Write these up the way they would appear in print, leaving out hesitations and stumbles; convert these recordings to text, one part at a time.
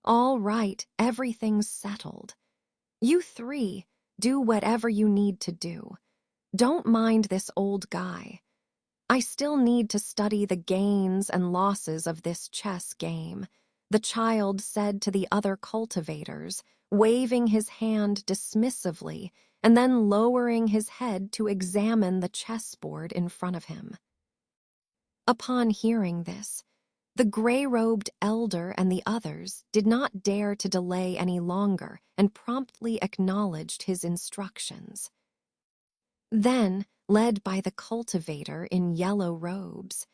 All right, everything's settled. You three, do whatever you need to do. Don't mind this old guy. I still need to study the gains and losses of this chess game, the child said to the other cultivators, waving his hand dismissively and then lowering his head to examine the chessboard in front of him. Upon hearing this, the gray-robed elder and the others did not dare to delay any longer and promptly acknowledged his instructions. Then, led by the cultivator in yellow robes,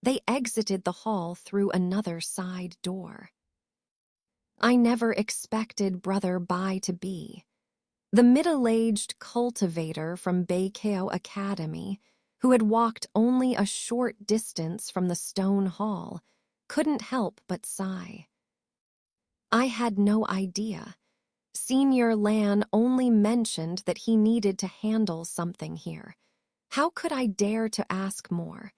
they exited the hall through another side door. I never expected Brother Bai to be. The middle-aged cultivator from Beikeo Academy, who had walked only a short distance from the stone hall, couldn't help but sigh. I had no idea. Senior Lan only mentioned that he needed to handle something here. How could I dare to ask more?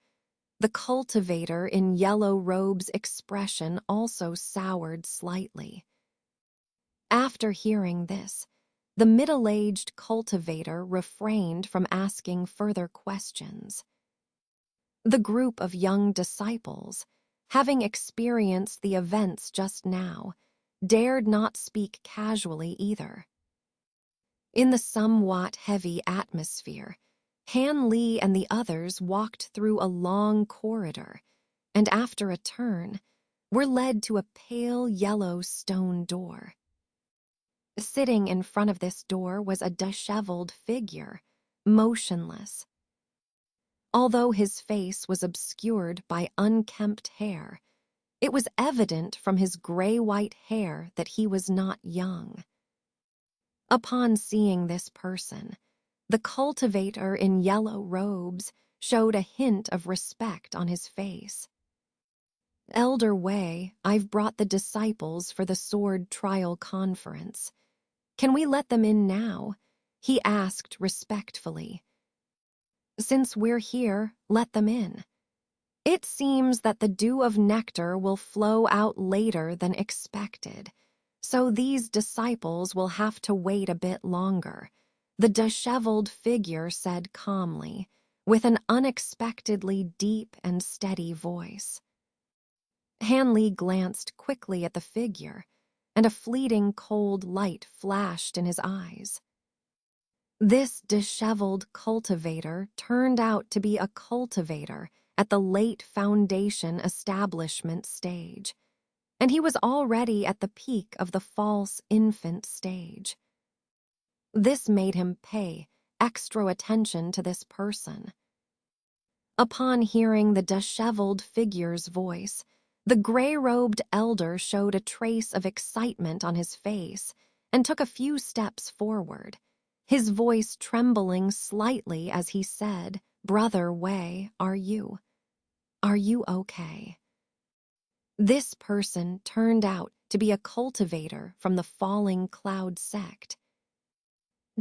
The cultivator in yellow robe's expression also soured slightly. After hearing this, the middle-aged cultivator refrained from asking further questions. The group of young disciples, having experienced the events just now, dared not speak casually either. In the somewhat heavy atmosphere, Han Li and the others walked through a long corridor, and after a turn, were led to a pale yellow stone door. Sitting in front of this door was a disheveled figure, motionless. Although his face was obscured by unkempt hair, it was evident from his gray-white hair that he was not young. Upon seeing this person, the cultivator in yellow robes showed a hint of respect on his face. Elder Wei, I've brought the disciples for the sword trial conference. Can we let them in now? He asked respectfully. Since we're here, let them in. It seems that the dew of nectar will flow out later than expected, so these disciples will have to wait a bit longer, the disheveled figure said calmly, with an unexpectedly deep and steady voice. Hanley glanced quickly at the figure, and a fleeting cold light flashed in his eyes. This disheveled cultivator turned out to be a cultivator at the late foundation establishment stage, and he was already at the peak of the false infant stage. This made him pay extra attention to this person. Upon hearing the disheveled figure's voice, the gray-robed elder showed a trace of excitement on his face and took a few steps forward, his voice trembling slightly as he said, "Brother Wei, are you okay?" This person turned out to be a cultivator from the Falling Cloud sect.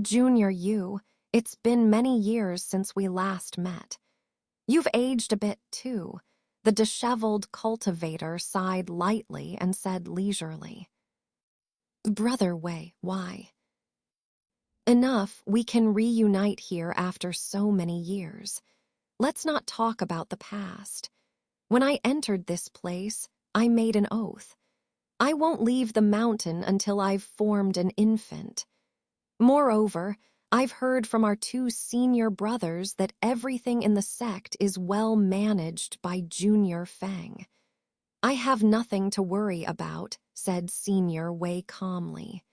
Junior Yu, it's been many years since we last met. You've aged a bit too. The disheveled cultivator sighed lightly and said leisurely, "Brother Wei, why?" "Enough, we can reunite here after so many years. Let's not talk about the past. When I entered this place, I made an oath. I won't leave the mountain until I've formed an infant. Moreover, I've heard from our two senior brothers that everything in the sect is well managed by Junior Feng. I have nothing to worry about," said Senior Wei calmly.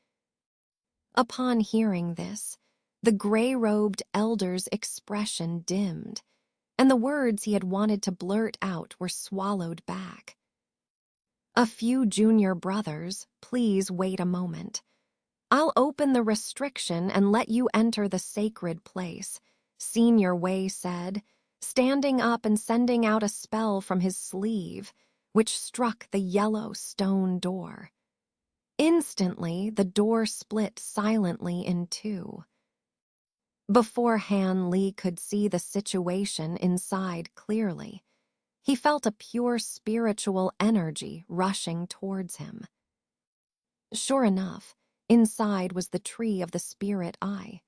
Upon hearing this, the gray-robed elder's expression dimmed, and the words he had wanted to blurt out were swallowed back. "A few junior brothers, please wait a moment. I'll open the restriction and let you enter the sacred place," Senior Wei said, standing up and sending out a spell from his sleeve, which struck the yellow stone door. Instantly, the door split silently in two. Before Han Li could see the situation inside clearly, he felt a pure spiritual energy rushing towards him. Sure enough, inside was the tree of the spirit eye.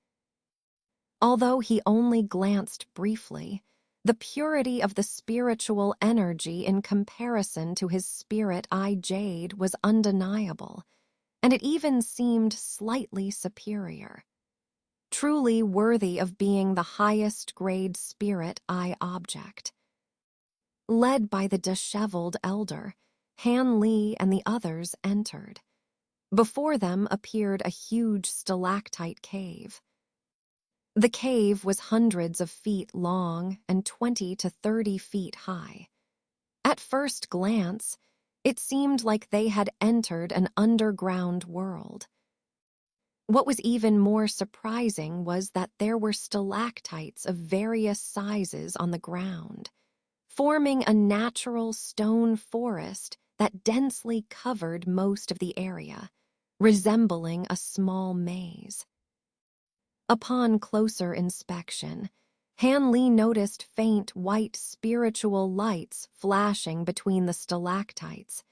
Although he only glanced briefly, the purity of the spiritual energy in comparison to his spirit eye jade was undeniable, and it even seemed slightly superior. Truly worthy of being the highest grade spirit eye object. Led by the disheveled elder, Han Li and the others entered. Before them appeared a huge stalactite cave. The cave was hundreds of feet long and 20 to 30 feet high. At first glance, it seemed like they had entered an underground world. What was even more surprising was that there were stalactites of various sizes on the ground, forming a natural stone forest that densely covered most of the area, resembling a small maze. Upon closer inspection, Han Li noticed faint white spiritual lights flashing between the stalactites,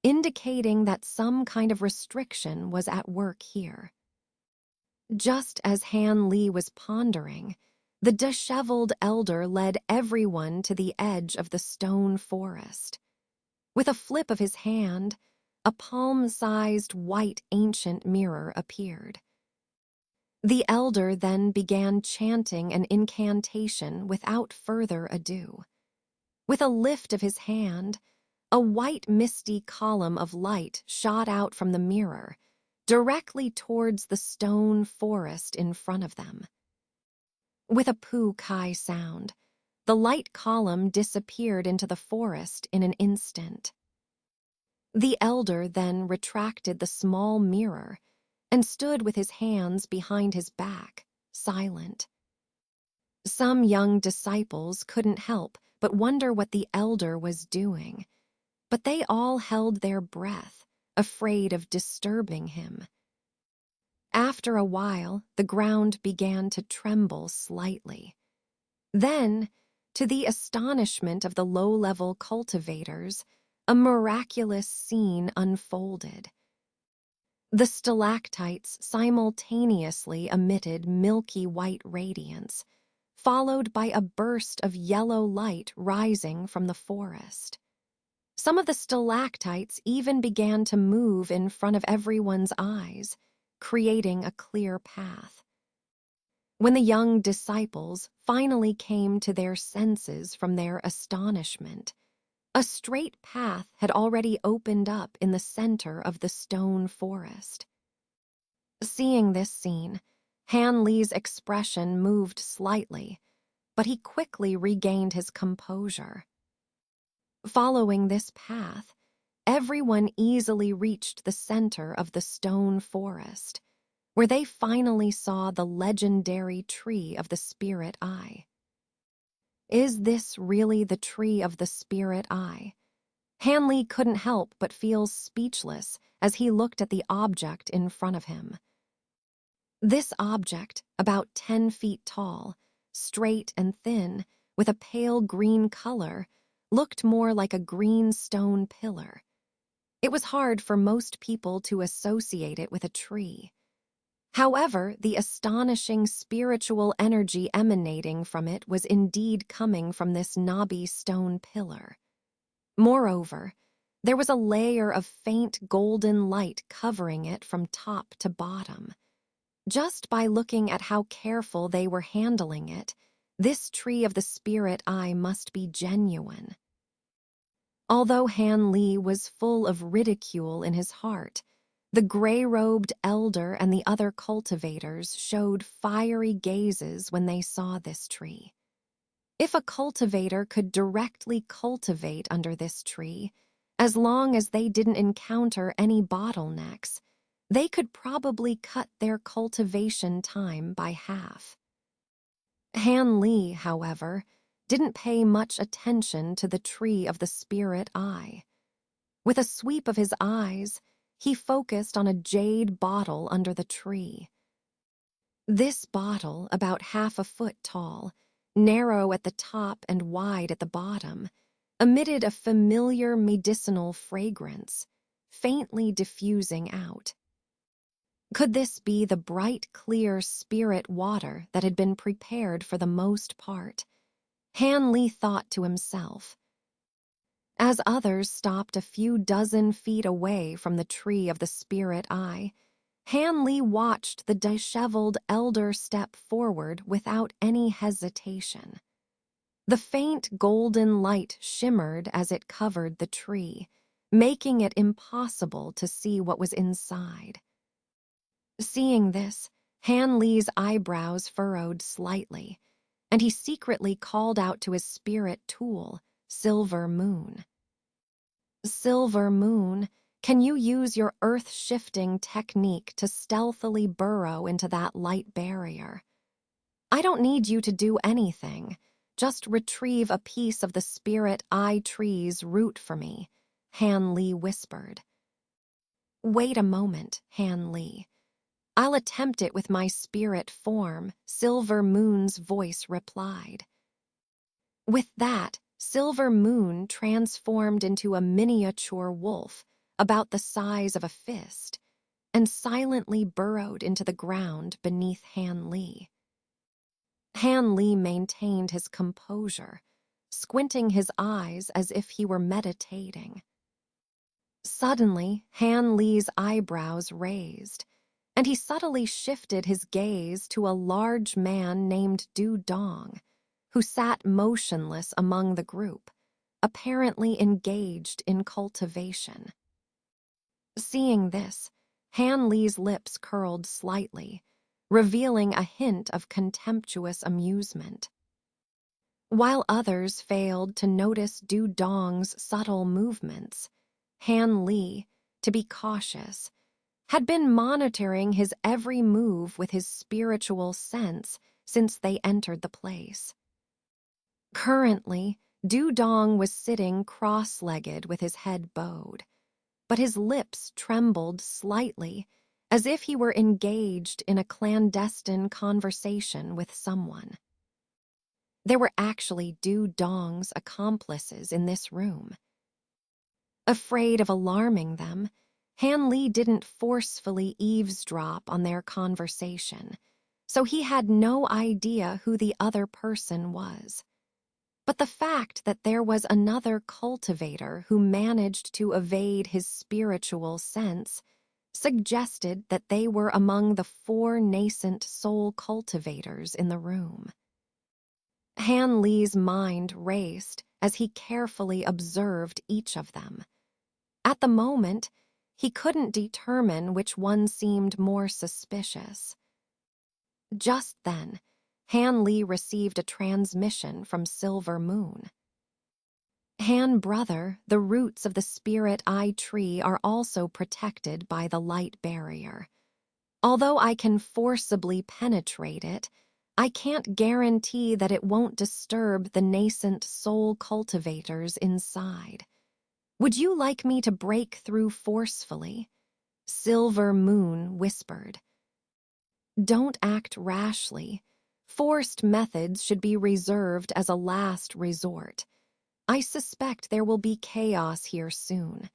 indicating that some kind of restriction was at work here. Just as Han Li was pondering, the disheveled elder led everyone to the edge of the stone forest. With a flip of his hand, a palm-sized white ancient mirror appeared. The elder then began chanting an incantation without further ado. With a lift of his hand, a white misty column of light shot out from the mirror, directly towards the stone forest in front of them. With a poo-kai sound, the light column disappeared into the forest in an instant. The elder then retracted the small mirror and stood with his hands behind his back, silent. Some young disciples couldn't help but wonder what the elder was doing, but they all held their breath, afraid of disturbing him. After a while, the ground began to tremble slightly. Then, to the astonishment of the low-level cultivators, a miraculous scene unfolded. The stalactites simultaneously emitted milky white radiance, followed by a burst of yellow light rising from the forest. Some of the stalactites even began to move in front of everyone's eyes, creating a clear path. When the young disciples finally came to their senses from their astonishment, a straight path had already opened up in the center of the stone forest. Seeing this scene, Han Li's expression moved slightly, but he quickly regained his composure. Following this path, everyone easily reached the center of the stone forest, where they finally saw the legendary tree of the spirit eye. Is this really the tree of the spirit eye? Han Li couldn't help but feel speechless as he looked at the object in front of him. This object, about 10 feet tall, straight and thin, with a pale green color, looked more like a green stone pillar. It was hard for most people to associate it with a tree. However, the astonishing spiritual energy emanating from it was indeed coming from this knobby stone pillar. Moreover, there was a layer of faint golden light covering it from top to bottom. Just by looking at how careful they were handling it, this tree of the spirit eye must be genuine. Although Han Li was full of ridicule in his heart, the gray-robed elder and the other cultivators showed fiery gazes when they saw this tree. If a cultivator could directly cultivate under this tree, as long as they didn't encounter any bottlenecks, they could probably cut their cultivation time by half. Han Li, however, didn't pay much attention to the tree of the spirit eye. With a sweep of his eyes, he focused on a jade bottle under the tree. This bottle, about half a foot tall, narrow at the top and wide at the bottom, emitted a familiar medicinal fragrance, faintly diffusing out. Could this be the bright, clear spirit water that had been prepared for the most part? Han Li thought to himself. As others stopped a few dozen feet away from the tree of the spirit eye, Han Li watched the disheveled elder step forward without any hesitation. The faint golden light shimmered as it covered the tree, making it impossible to see what was inside. Seeing this, Han Li's eyebrows furrowed slightly, and he secretly called out to his spirit tool, Silver Moon. Silver Moon, can you use your earth-shifting technique to stealthily burrow into that light barrier? I don't need you to do anything. Just retrieve a piece of the spirit eye tree's root for me, Han Li whispered. Wait a moment, Han Li. I'll attempt it with my spirit form, Silver Moon's voice replied. With that, Silver Moon transformed into a miniature wolf, about the size of a fist, and silently burrowed into the ground beneath Han Li. Han Li maintained his composure, squinting his eyes as if he were meditating. Suddenly, Han Li's eyebrows raised, and he subtly shifted his gaze to a large man named Du Dong, who sat motionless among the group, apparently engaged in cultivation. Seeing this, Han Li's lips curled slightly, revealing a hint of contemptuous amusement. While others failed to notice Du Dong's subtle movements, Han Li, to be cautious, had been monitoring his every move with his spiritual sense since they entered the place. Currently, Du Dong was sitting cross-legged with his head bowed, but his lips trembled slightly as if he were engaged in a clandestine conversation with someone. There were actually Du Dong's accomplices in this room. Afraid of alarming them, Han Li didn't forcefully eavesdrop on their conversation, so he had no idea who the other person was. But the fact that there was another cultivator who managed to evade his spiritual sense suggested that they were among the 4 nascent soul cultivators in the room. Han Li's mind raced as he carefully observed each of them. At the moment, he couldn't determine which one seemed more suspicious. Just then, Han Li received a transmission from Silver Moon. Han brother, the roots of the spirit eye tree are also protected by the light barrier. Although I can forcibly penetrate it, I can't guarantee that it won't disturb the nascent soul cultivators inside. Would you like me to break through forcefully? Silver Moon whispered. Don't act rashly. Forced methods should be reserved as a last resort. I suspect there will be chaos here soon.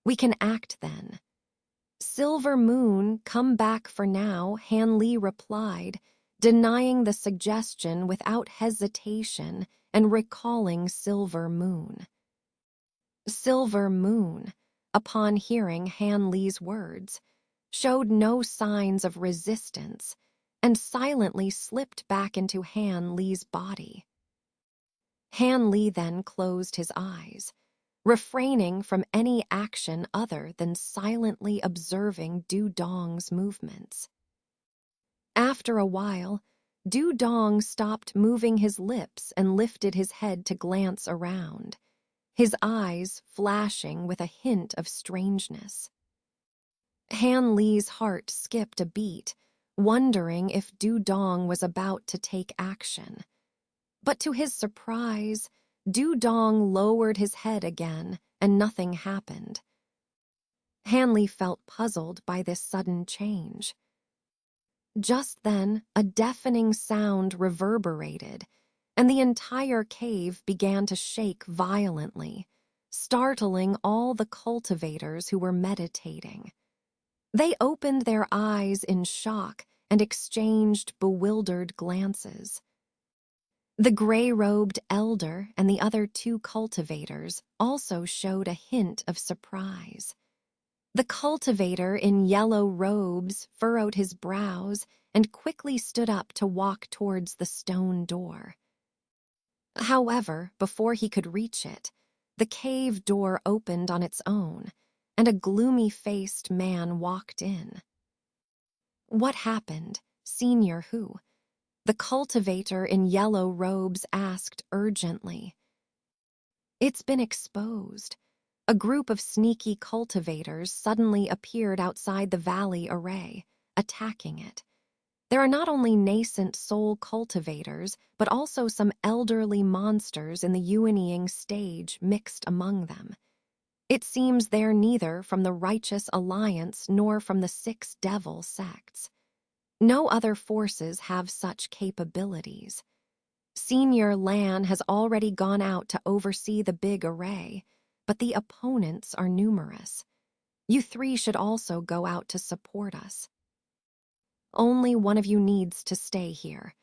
We can act then. Silver Moon, come back for now, Han Li replied, denying the suggestion without hesitation and recalling Silver Moon. Silver Moon, upon hearing Han Li's words, showed no signs of resistance and silently slipped back into Han Li's body. Han Li then closed his eyes, refraining from any action other than silently observing Du Dong's movements. After a while, Du Dong stopped moving his lips and lifted his head to glance around, his eyes flashing with a hint of strangeness. Han Li's heart skipped a beat, wondering if Du Dong was about to take action. But to his surprise, Du Dong lowered his head again, and nothing happened. Han Li felt puzzled by this sudden change. Just then, a deafening sound reverberated, and the entire cave began to shake violently, startling all the cultivators who were meditating. They opened their eyes in shock and exchanged bewildered glances. The gray-robed elder and the other two cultivators also showed a hint of surprise. The cultivator in yellow robes furrowed his brows and quickly stood up to walk towards the stone door. However, before he could reach it, the cave door opened on its own, and a gloomy-faced man walked in. "What happened, Senior Who?" the cultivator in yellow robes asked urgently. "It's been exposed." A group of sneaky cultivators suddenly appeared outside the valley array, attacking it. There are not only nascent soul cultivators, but also some elderly monsters in the Yuanying stage mixed among them. It seems they're neither from the Righteous Alliance nor from the Six Devil sects. No other forces have such capabilities. Senior Lan has already gone out to oversee the big array, but the opponents are numerous. You three should also go out to support us. Only one of you needs to stay here.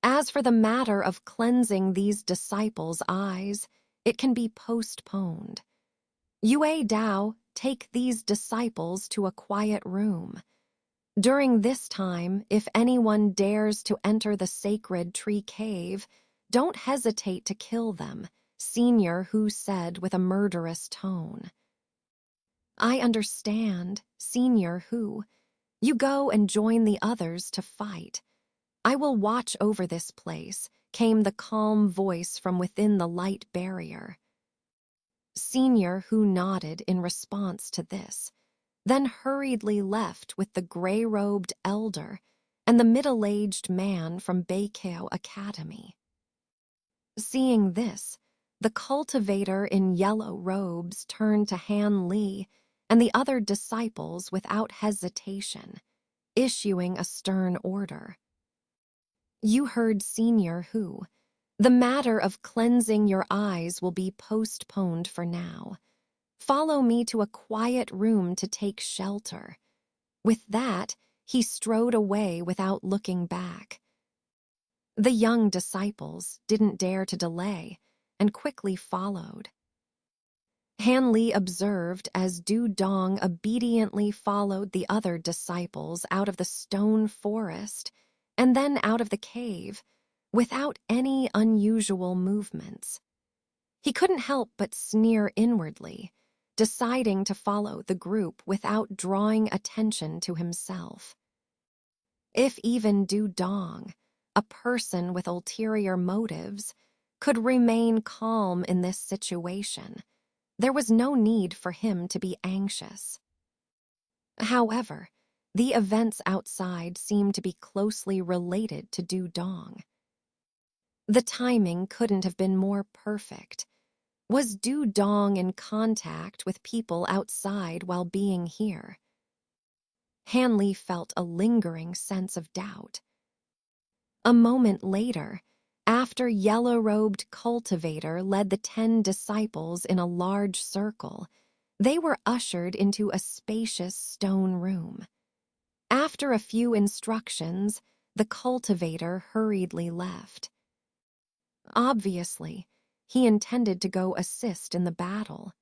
As for the matter of cleansing these disciples' eyes, it can be postponed. Yue Dao, take these disciples to a quiet room. During this time, if anyone dares to enter the sacred tree cave, don't hesitate to kill them, Senior Who said with a murderous tone. "I understand, Senior Who. You go and join the others to fight. I will watch over this place," came the calm voice from within the light barrier. Senior Who nodded in response to this, then hurriedly left with the gray-robed elder and the middle-aged man from Beikao Academy. Seeing this, the cultivator in yellow robes turned to Han Li and the other disciples without hesitation, issuing a stern order. "You heard Senior Who. The matter of cleansing your eyes will be postponed for now. Follow me to a quiet room to take shelter." With that, he strode away without looking back. The young disciples didn't dare to delay and quickly followed. Han Li observed as Du Dong obediently followed the other disciples out of the stone forest and then out of the cave without any unusual movements. He couldn't help but sneer inwardly, deciding to follow the group without drawing attention to himself. If even Du Dong, a person with ulterior motives, could remain calm in this situation, there was no need for him to be anxious. However, the events outside seemed to be closely related to Du Dong. The timing couldn't have been more perfect. Was Du Dong in contact with people outside while being here? Han Li felt a lingering sense of doubt. A moment later, after yellow-robed cultivator led the 10 disciples in a large circle, they were ushered into a spacious stone room. After a few instructions, the cultivator hurriedly left. Obviously, he intended to go assist in the battle.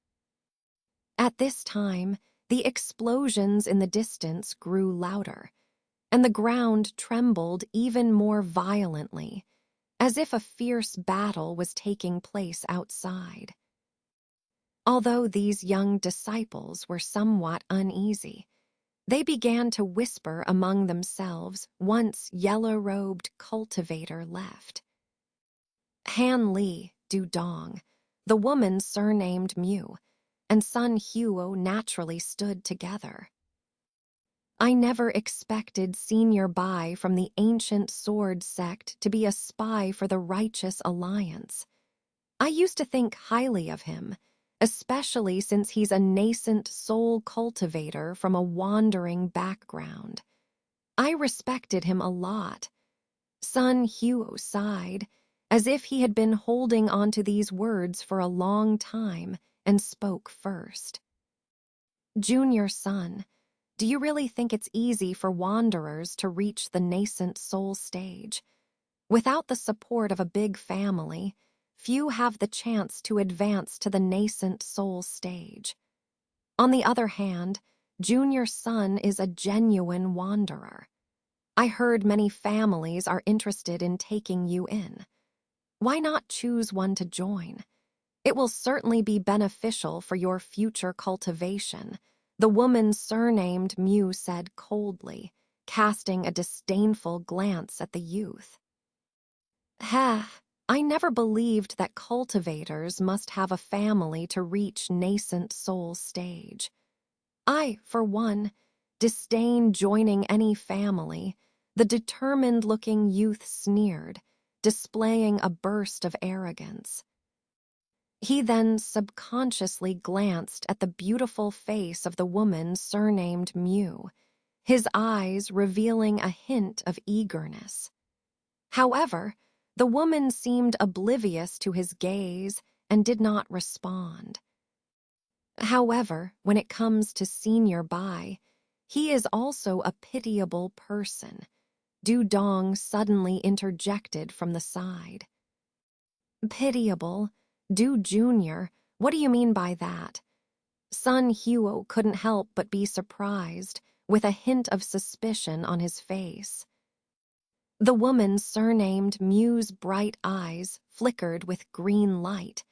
At this time, the explosions in the distance grew louder, and the ground trembled even more violently, as if a fierce battle was taking place outside. Although these young disciples were somewhat uneasy, they began to whisper among themselves once yellow-robed cultivator left. Han Li, Du Dong, the woman surnamed Mu, and Sun Huo naturally stood together. I never expected Senior Bai from the ancient sword sect to be a spy for the Righteous Alliance. I used to think highly of him, especially since he's a nascent soul cultivator from a wandering background. I respected him a lot. Sun Huo sighed, as if he had been holding onto these words for a long time and spoke first. Junior son, do you really think it's easy for wanderers to reach the nascent soul stage? Without the support of a big family, few have the chance to advance to the nascent soul stage. On the other hand, Junior son is a genuine wanderer. I heard many families are interested in taking you in. Why not choose one to join? It will certainly be beneficial for your future cultivation, the woman surnamed Mew said coldly, casting a disdainful glance at the youth. I never believed that cultivators must have a family to reach nascent soul stage. I, for one, disdain joining any family, the determined-looking youth sneered, displaying a burst of arrogance. He then subconsciously glanced at the beautiful face of the woman surnamed Mew, his eyes revealing a hint of eagerness. However, the woman seemed oblivious to his gaze and did not respond. However, when it comes to Senior Bai, he is also a pitiable person, Du Dong suddenly interjected from the side. Pitiable? Du Junior, what do you mean by that? Sun Huo couldn't help but be surprised, with a hint of suspicion on his face. The woman surnamed Mew's bright eyes flickered with green light,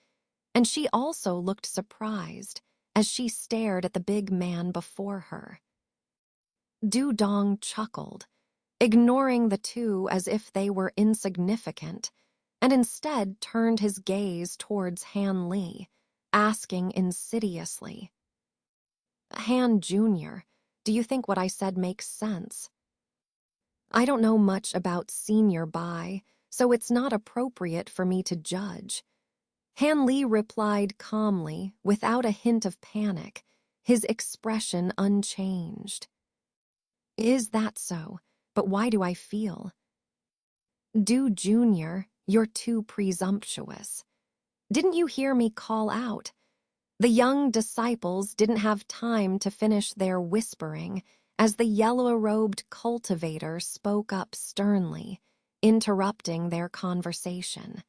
and she also looked surprised as she stared at the big man before her. Du Dong chuckled, ignoring the two as if they were insignificant, and instead turned his gaze towards Han Li, asking insidiously, Han Jr., do you think what I said makes sense? I don't know much about Senior Bai, so it's not appropriate for me to judge. Han Li replied calmly, without a hint of panic, his expression unchanged. Is that so? But why do I feel? Du Junior, you're too presumptuous. Didn't you hear me call out? The young disciples didn't have time to finish their whispering as the yellow-robed cultivator spoke up sternly, interrupting their conversation.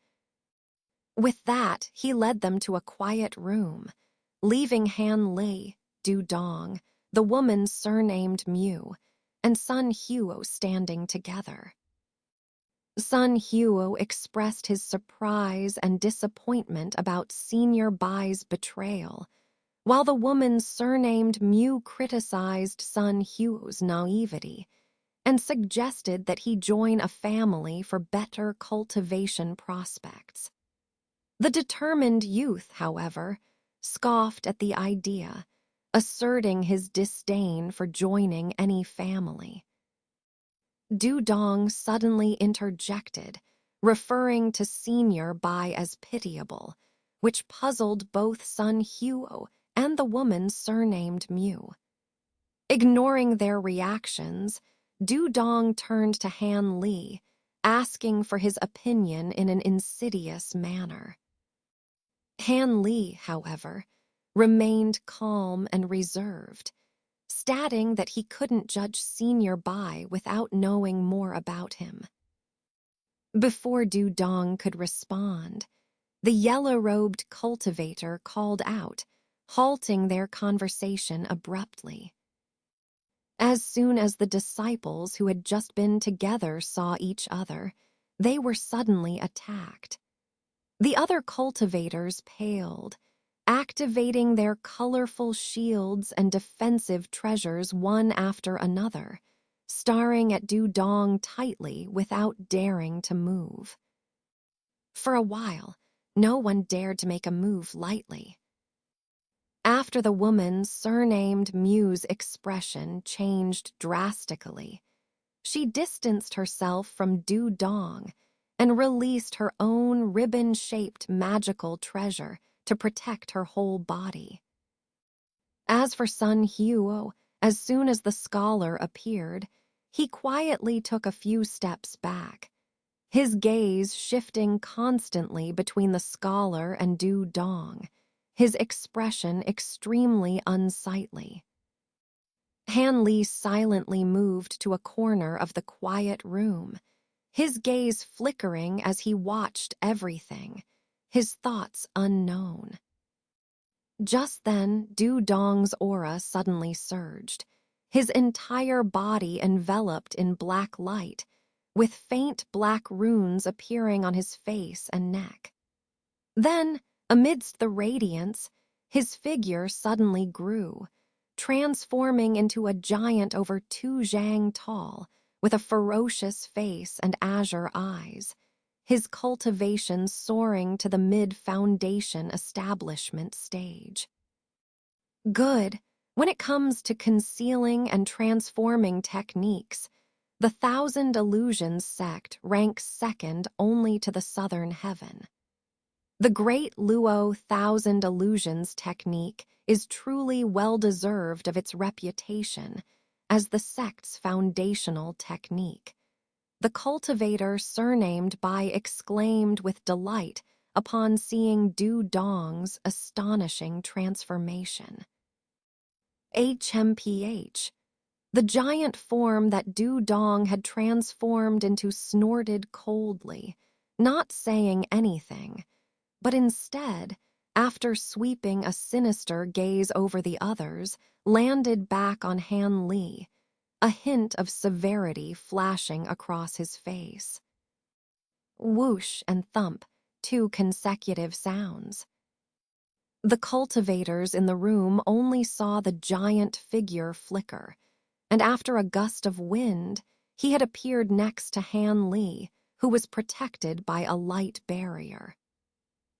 With that, he led them to a quiet room, leaving Han Li, Du Dong, the woman surnamed Mew, and Sun Huo standing together. Sun Huo expressed his surprise and disappointment about Senior Bai's betrayal, while the woman surnamed Mew criticized Sun Huo's naivety and suggested that he join a family for better cultivation prospects. The determined youth, however, scoffed at the idea, asserting his disdain for joining any family. Du Dong suddenly interjected, referring to Senior Bai as pitiable, which puzzled both Sun Huo and the woman surnamed Mew. Ignoring their reactions, Du Dong turned to Han Li, asking for his opinion in an insidious manner. Han Li, however, remained calm and reserved, stating that he couldn't judge Senior Bai without knowing more about him. Before Du Dong could respond, the yellow-robed cultivator called out, halting their conversation abruptly. As soon as the disciples who had just been together saw each other, they were suddenly attacked. The other cultivators paled, activating their colorful shields and defensive treasures one after another, staring at Du Dong tightly without daring to move. For a while, no one dared to make a move lightly. After the woman surnamed Mew's expression changed drastically, she distanced herself from Du Dong and released her own ribbon-shaped magical treasure to protect her whole body. As for Sun Huo, as soon as the scholar appeared, he quietly took a few steps back, his gaze shifting constantly between the scholar and Du Dong, his expression extremely unsightly. Han Li silently moved to a corner of the quiet room, his gaze flickering as he watched everything, his thoughts unknown. Just then, Du Dong's aura suddenly surged, his entire body enveloped in black light, with faint black runes appearing on his face and neck. Then, amidst the radiance, his figure suddenly grew, transforming into a giant over 2 zhang tall, with a ferocious face and azure eyes, his cultivation soaring to the mid-foundation establishment stage. Good. When it comes to concealing and transforming techniques, the Thousand Illusions sect ranks second only to the Southern Heaven. The Great Luo Thousand Illusions technique is truly well-deserved of its reputation as the sect's foundational technique. The cultivator surnamed Bai exclaimed with delight upon seeing Du Dong's astonishing transformation. HMPH. The giant form that Du Dong had transformed into snorted coldly, not saying anything, but instead, after sweeping a sinister gaze over the others, landed back on Han Li, a hint of severity flashing across his face. Whoosh and thump, 2 consecutive sounds. The cultivators in the room only saw the giant figure flicker, and after a gust of wind, he had appeared next to Han Li, who was protected by a light barrier.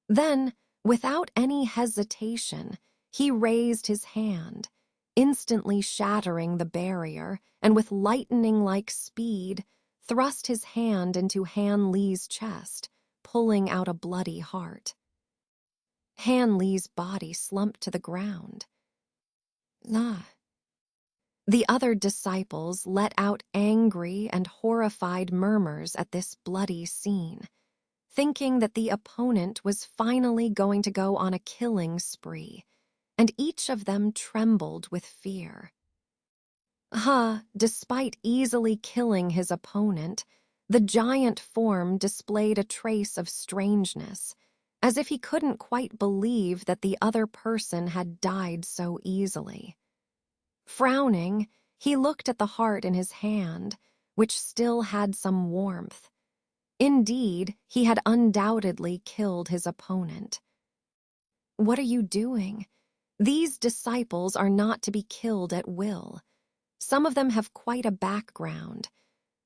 Then, without any hesitation, he raised his hand, instantly shattering the barrier, and with lightning-like speed, thrust his hand into Han Li's chest, pulling out a bloody heart. Han Li's body slumped to the ground. Ah. The other disciples let out angry and horrified murmurs at this bloody scene, thinking that the opponent was finally going to go on a killing spree, and each of them trembled with fear. Despite easily killing his opponent, the giant form displayed a trace of strangeness, as if he couldn't quite believe that the other person had died so easily. Frowning, he looked at the heart in his hand, which still had some warmth. Indeed, he had undoubtedly killed his opponent. What are you doing? These disciples are not to be killed at will. Some of them have quite a background.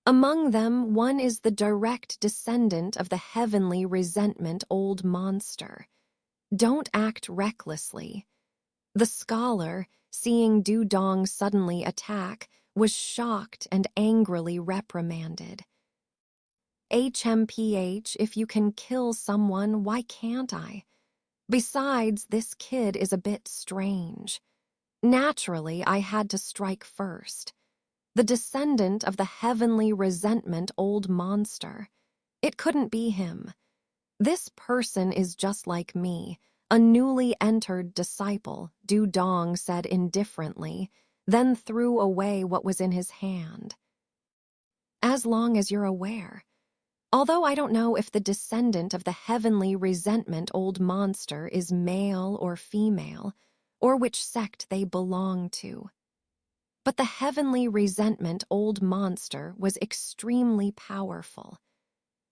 Among them, one is the direct descendant of the heavenly resentment old monster. Don't act recklessly. The scholar, seeing Du Dong suddenly attack, was shocked and angrily reprimanded. HMPH, if you can kill someone, why can't I? Besides, this kid is a bit strange. Naturally, I had to strike first. The descendant of the heavenly resentment old monster. It couldn't be him. This person is just like me, a newly entered disciple, Du Dong said indifferently, then threw away what was in his hand. As long as you're aware. Although I don't know if the descendant of the heavenly resentment old monster is male or female, or which sect they belong to. But the heavenly resentment old monster was extremely powerful.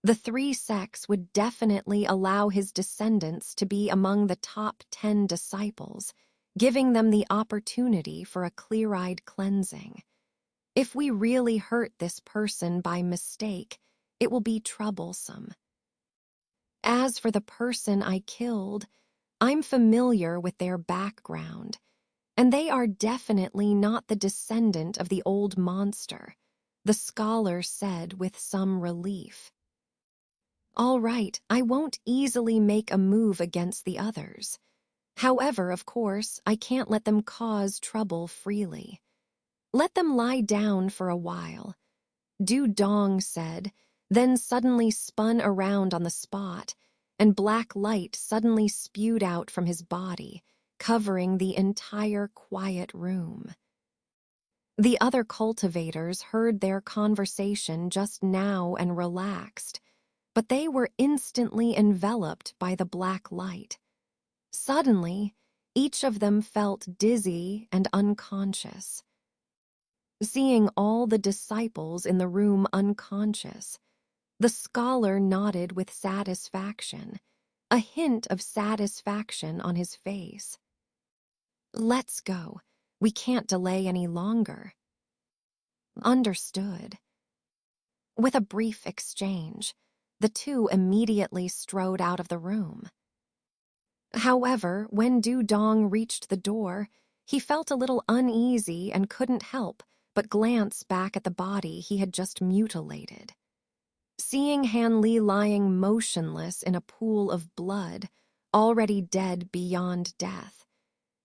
The 3 sects would definitely allow his descendants to be among the top 10 disciples, giving them the opportunity for a clear-eyed cleansing. If we really hurt this person by mistake, it will be troublesome. As for the person I killed, I'm familiar with their background, and they are definitely not the descendant of the old monster, the scholar said with some relief. All right, I won't easily make a move against the others. However, of course, I can't let them cause trouble freely. Let them lie down for a while, Du Dong said, then suddenly spun around on the spot, and black light suddenly spewed out from his body, covering the entire quiet room. The other cultivators heard their conversation just now and relaxed, but they were instantly enveloped by the black light. Suddenly, each of them felt dizzy and unconscious. Seeing all the disciples in the room unconscious, the scholar nodded with satisfaction, a hint of satisfaction on his face. "Let's go. We can't delay any longer." "Understood." With a brief exchange, the two immediately strode out of the room. However, when Dudong reached the door, he felt a little uneasy and couldn't help but glance back at the body he had just mutilated. Seeing Han Li lying motionless in a pool of blood, already dead beyond death,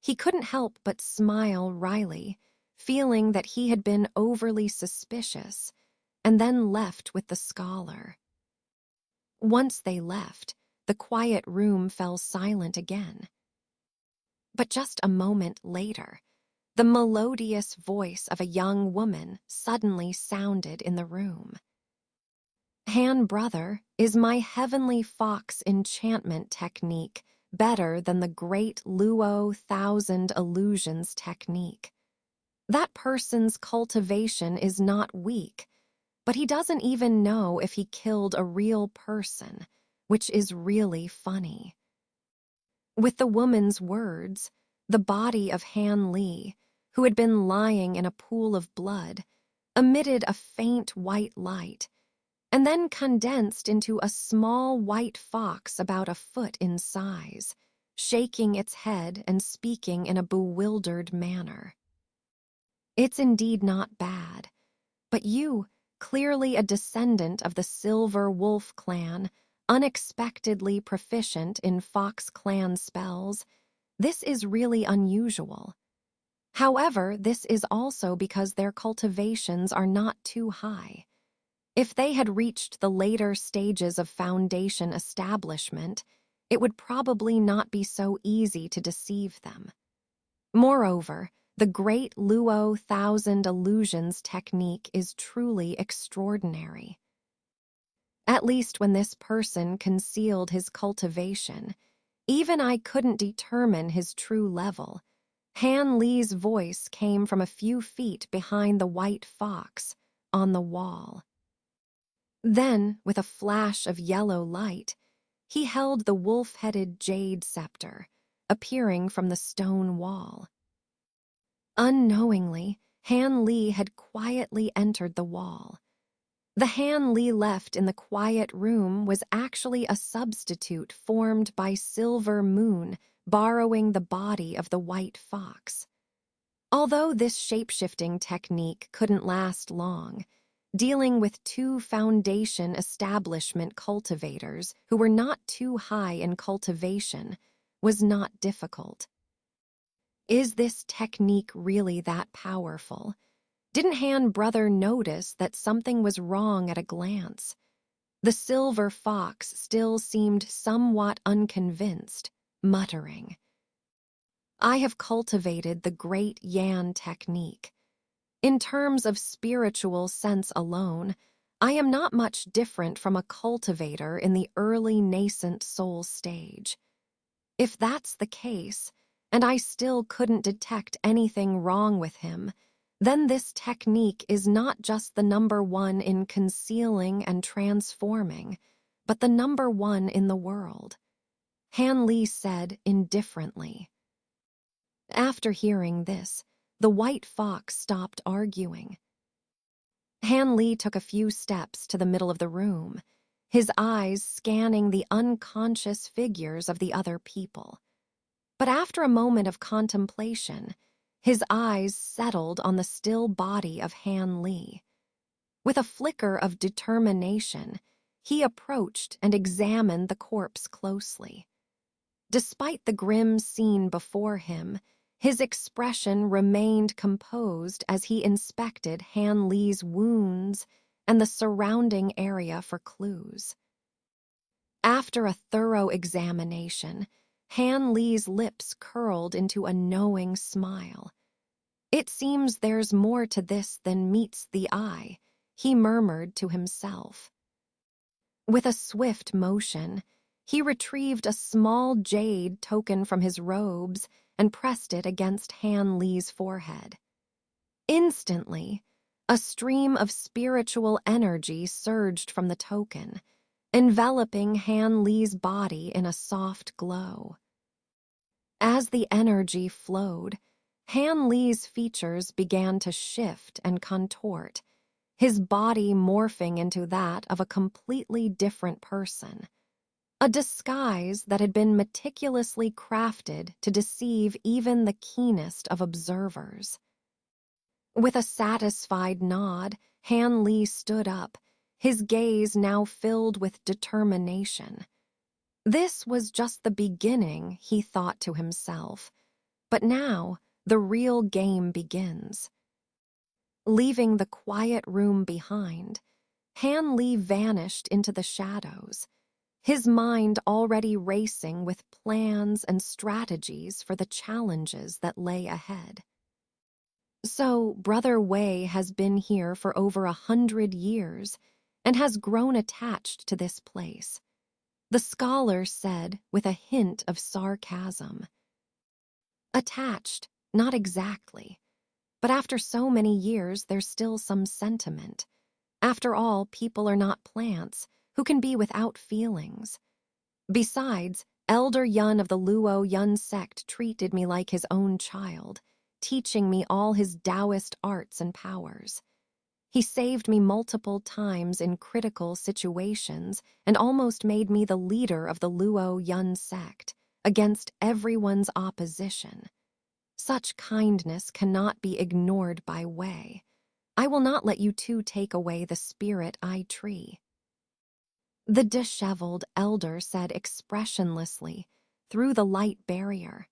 he couldn't help but smile wryly, feeling that he had been overly suspicious, and then left with the scholar. Once they left, the quiet room fell silent again. But just a moment later, the melodious voice of a young woman suddenly sounded in the room. "Han, brother, is my heavenly fox enchantment technique better than the great Luo thousand illusions technique? That person's cultivation is not weak, but he doesn't even know if he killed a real person, which is really funny." With the woman's words, the body of Han Li, who had been lying in a pool of blood, emitted a faint white light, and then condensed into a small white fox about a foot in size, shaking its head and speaking in a bewildered manner. "It's indeed not bad, but you, clearly a descendant of the Silver Wolf clan, unexpectedly proficient in Fox clan spells, this is really unusual. However, this is also because their cultivations are not too high. If they had reached the later stages of foundation establishment, it would probably not be so easy to deceive them. Moreover, the great Luo thousand illusions technique is truly extraordinary. At least when this person concealed his cultivation, even I couldn't determine his true level. Han Li's voice came from a few feet behind the white fox on the wall. Then, with a flash of yellow light, he held the wolf-headed jade scepter, appearing from the stone wall. Unknowingly, Han Li had quietly entered the wall. The Han Li left in the quiet room was actually a substitute formed by Silver Moon borrowing the body of the white fox. Although this shape-shifting technique couldn't last long, dealing with two foundation establishment cultivators who were not too high in cultivation was not difficult. Is this technique really that powerful? Didn't Han brother notice that something was wrong at a glance? The silver fox still seemed somewhat unconvinced, muttering, "I have cultivated the great Yan technique. In terms of spiritual sense alone, I am not much different from a cultivator in the early nascent soul stage. If that's the case, and I still couldn't detect anything wrong with him, then this technique is not just the number one in concealing and transforming, but the number one in the world," Han Li said indifferently. After hearing this, the white fox stopped arguing. Han Li took a few steps to the middle of the room, his eyes scanning the unconscious figures of the other people. But after a moment of contemplation, his eyes settled on the still body of Han Li. With a flicker of determination, he approached and examined the corpse closely. Despite the grim scene before him, his expression remained composed as he inspected Han Li's wounds and the surrounding area for clues. After a thorough examination, Han Li's lips curled into a knowing smile. "It seems there's more to this than meets the eye," he murmured to himself. With a swift motion, he retrieved a small jade token from his robes and pressed it against Han Li's forehead. Instantly, a stream of spiritual energy surged from the token, enveloping Han Li's body in a soft glow. As the energy flowed, Han Li's features began to shift and contort, his body morphing into that of a completely different person, a disguise that had been meticulously crafted to deceive even the keenest of observers. With a satisfied nod, Han Li stood up, his gaze now filled with determination. This was just the beginning, he thought to himself, but now the real game begins. Leaving the quiet room behind, Han Li vanished into the shadows, his mind already racing with plans and strategies for the challenges that lay ahead. So, Brother Wei has been here for over 100 years and has grown attached to this place, the scholar said with a hint of sarcasm. Attached, not exactly. But after so many years, there's still some sentiment. After all, people are not plants who can be without feelings. Besides, Elder Yun of the Luo Yun sect treated me like his own child, teaching me all his Taoist arts and powers. He saved me multiple times in critical situations and almost made me the leader of the Luo Yun sect, against everyone's opposition. Such kindness cannot be ignored by Wei. I will not let you two take away the spirit I tree. The disheveled elder said expressionlessly, through the light barrier.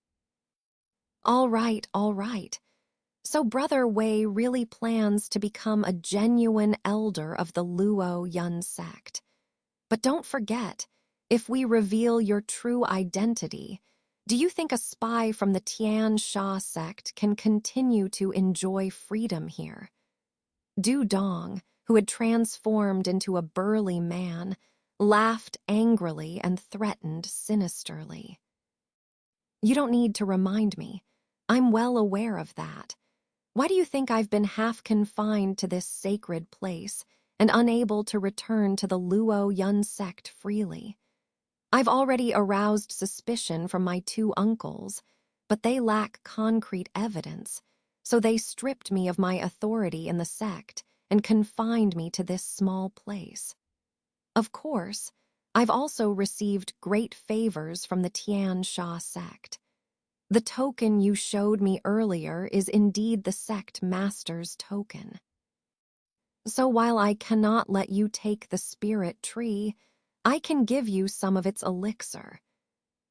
All right, all right. So Brother Wei really plans to become a genuine elder of the Luo Yun sect. But don't forget, if we reveal your true identity, do you think a spy from the Tian Sha sect can continue to enjoy freedom here? Du Dong, who had transformed into a burly man, laughed angrily and threatened sinisterly. You don't need to remind me. I'm well aware of that. Why do you think I've been half confined to this sacred place and unable to return to the Luo Yun sect freely? I've already aroused suspicion from my two uncles, but they lack concrete evidence, so they stripped me of my authority in the sect and confined me to this small place. Of course, I've also received great favors from the Tian Sha sect. The token you showed me earlier is indeed the sect master's token. So while I cannot let you take the spirit tree, I can give you some of its elixir.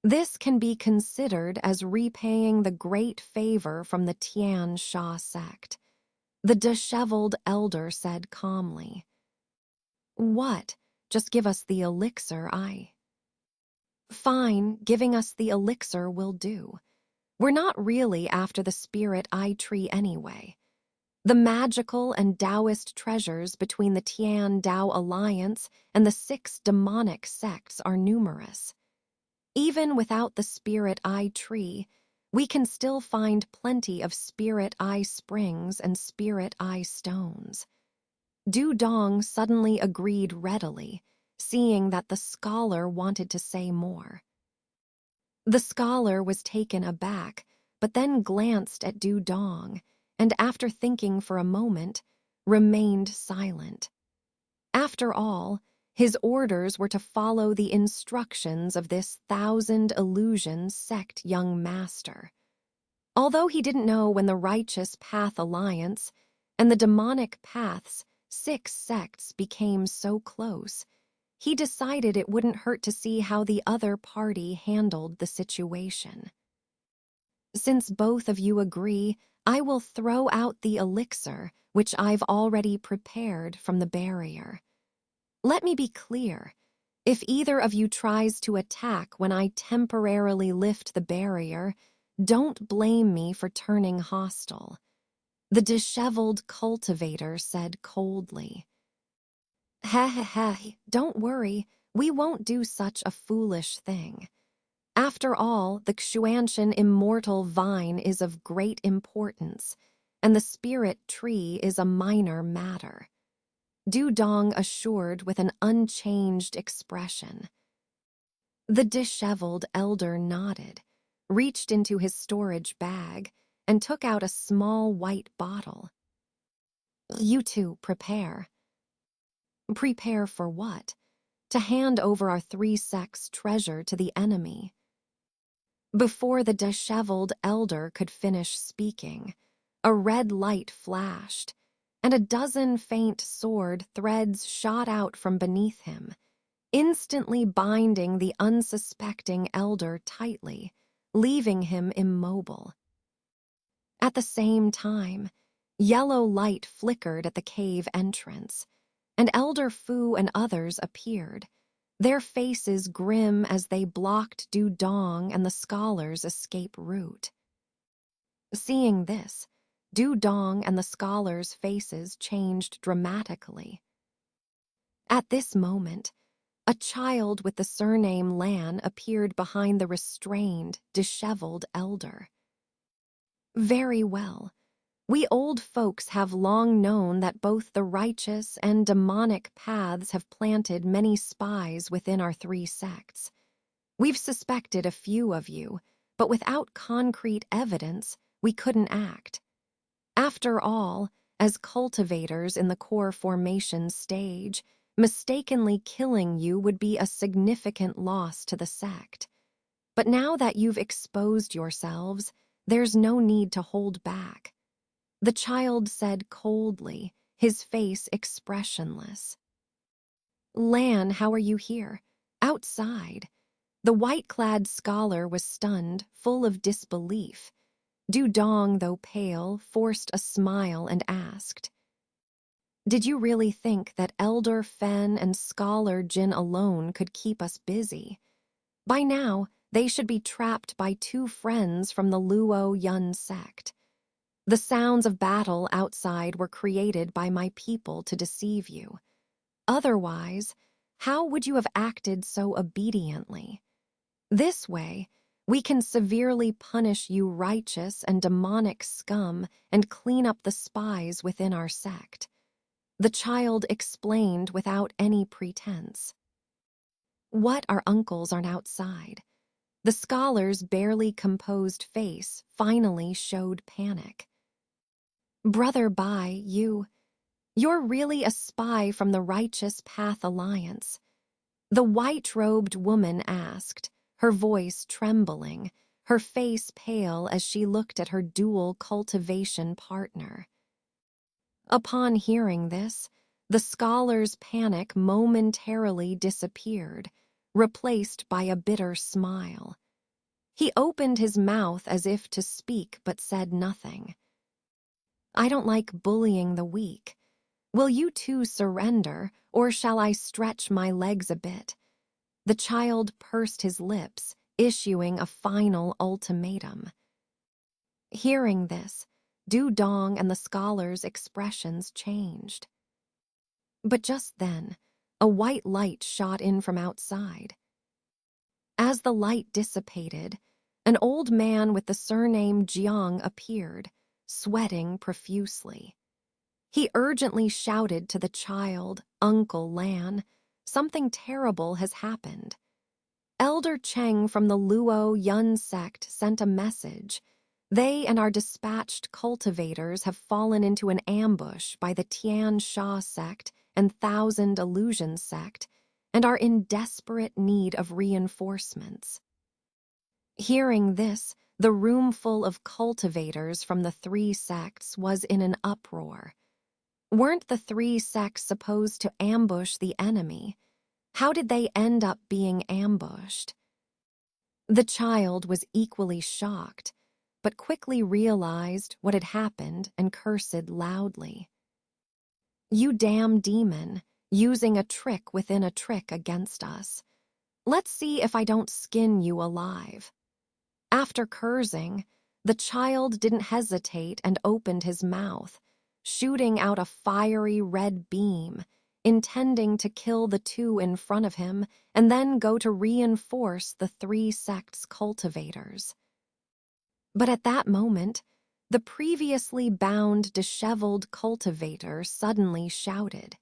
This can be considered as repaying the great favor from the Tian Sha sect, the disheveled elder said calmly. What? Just give us the elixir, Fine, giving us the elixir will do. We're not really after the spirit eye tree anyway. The magical and Taoist treasures between the Tian Tao Alliance and the 6 demonic sects are numerous. Even without the spirit eye tree, we can still find plenty of spirit eye springs and spirit eye stones. Du Dong suddenly agreed readily, seeing that the scholar wanted to say more. The scholar was taken aback, but then glanced at Du Dong, and after thinking for a moment, remained silent. After all, his orders were to follow the instructions of this 1,000 illusion sect young master. Although he didn't know when the Righteous Path Alliance and the demonic path's 6 sects became so close, he decided it wouldn't hurt to see how the other party handled the situation. Since both of you agree, I will throw out the elixir, which I've already prepared from the barrier. Let me be clear. If either of you tries to attack when I temporarily lift the barrier, don't blame me for turning hostile. The disheveled cultivator said coldly. Heh, don't worry, we won't do such a foolish thing. After all, the Xuantian immortal vine is of great importance, and the spirit tree is a minor matter. Dudong assured with an unchanged expression. The disheveled elder nodded, reached into his storage bag, and took out a small white bottle. You two prepare. Prepare for what? To hand over our three-sex treasure to the enemy. Before the disheveled elder could finish speaking, a red light flashed, and a dozen faint sword threads shot out from beneath him, instantly binding the unsuspecting elder tightly, leaving him immobile. At the same time, yellow light flickered at the cave entrance, and Elder Fu and others appeared, their faces grim as they blocked Dudong and the scholar's escape route. Seeing this, Dudong and the scholar's faces changed dramatically. At this moment, a child with the surname Lan appeared behind the restrained, disheveled elder. Very well. We old folks have long known that both the righteous and demonic paths have planted many spies within our three sects. We've suspected a few of you, but without concrete evidence, we couldn't act. After all, as cultivators in the core formation stage, mistakenly killing you would be a significant loss to the sect. But now that you've exposed yourselves, there's no need to hold back. The child said coldly, his face expressionless. Lan, how are you here? Outside. The white-clad scholar was stunned, full of disbelief. Dudong, though pale, forced a smile and asked, Did you really think that Elder Fen and Scholar Jin alone could keep us busy? By now, they should be trapped by two friends from the Luo Yun sect. The sounds of battle outside were created by my people to deceive you. Otherwise, how would you have acted so obediently? This way, we can severely punish you righteous and demonic scum and clean up the spies within our sect. The child explained without any pretense. What our uncles aren't outside? The scholar's barely composed face finally showed panic. Brother Bai, you're really a spy from the Righteous Path Alliance. The white-robed woman asked, her voice trembling, her face pale as she looked at her dual cultivation partner. Upon hearing this, the scholar's panic momentarily disappeared, replaced by a bitter smile. He opened his mouth as if to speak but said nothing. I don't like bullying the weak. Will you two surrender, or shall I stretch my legs a bit? The child pursed his lips, issuing a final ultimatum. Hearing this, Dudong and the scholar's expressions changed. But just then, a white light shot in from outside. As the light dissipated, an old man with the surname Jiang appeared, sweating profusely. He urgently shouted to the child, Uncle Lan, something terrible has happened. Elder Cheng from the Luo Yun sect sent a message. They and our dispatched cultivators have fallen into an ambush by the Tian Sha sect and Thousand Illusion sect and are in desperate need of reinforcements. Hearing this, the room full of cultivators from the three sects was in an uproar. Weren't the three sects supposed to ambush the enemy? How did they end up being ambushed? The child was equally shocked, but quickly realized what had happened and cursed loudly. You damn demon, using a trick within a trick against us. Let's see if I don't skin you alive. After cursing, the child didn't hesitate and opened his mouth, shooting out a fiery red beam, intending to kill the two in front of him and then go to reinforce the three sect's cultivators. But at that moment, the previously bound, disheveled cultivator suddenly shouted,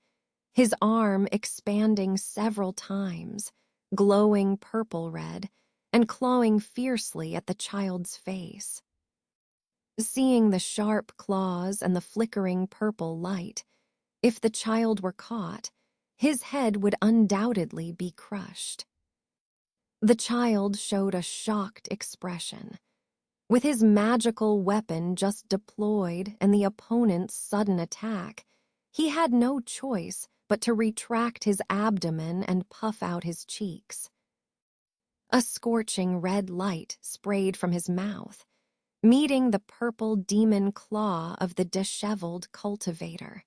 his arm expanding several times, glowing purple-red, and clawing fiercely at the child's face. Seeing the sharp claws and the flickering purple light, if the child were caught, his head would undoubtedly be crushed. The child showed a shocked expression. With his magical weapon just deployed and the opponent's sudden attack, he had no choice but to retract his abdomen and puff out his cheeks. A scorching red light sprayed from his mouth, meeting the purple demon claw of the disheveled cultivator.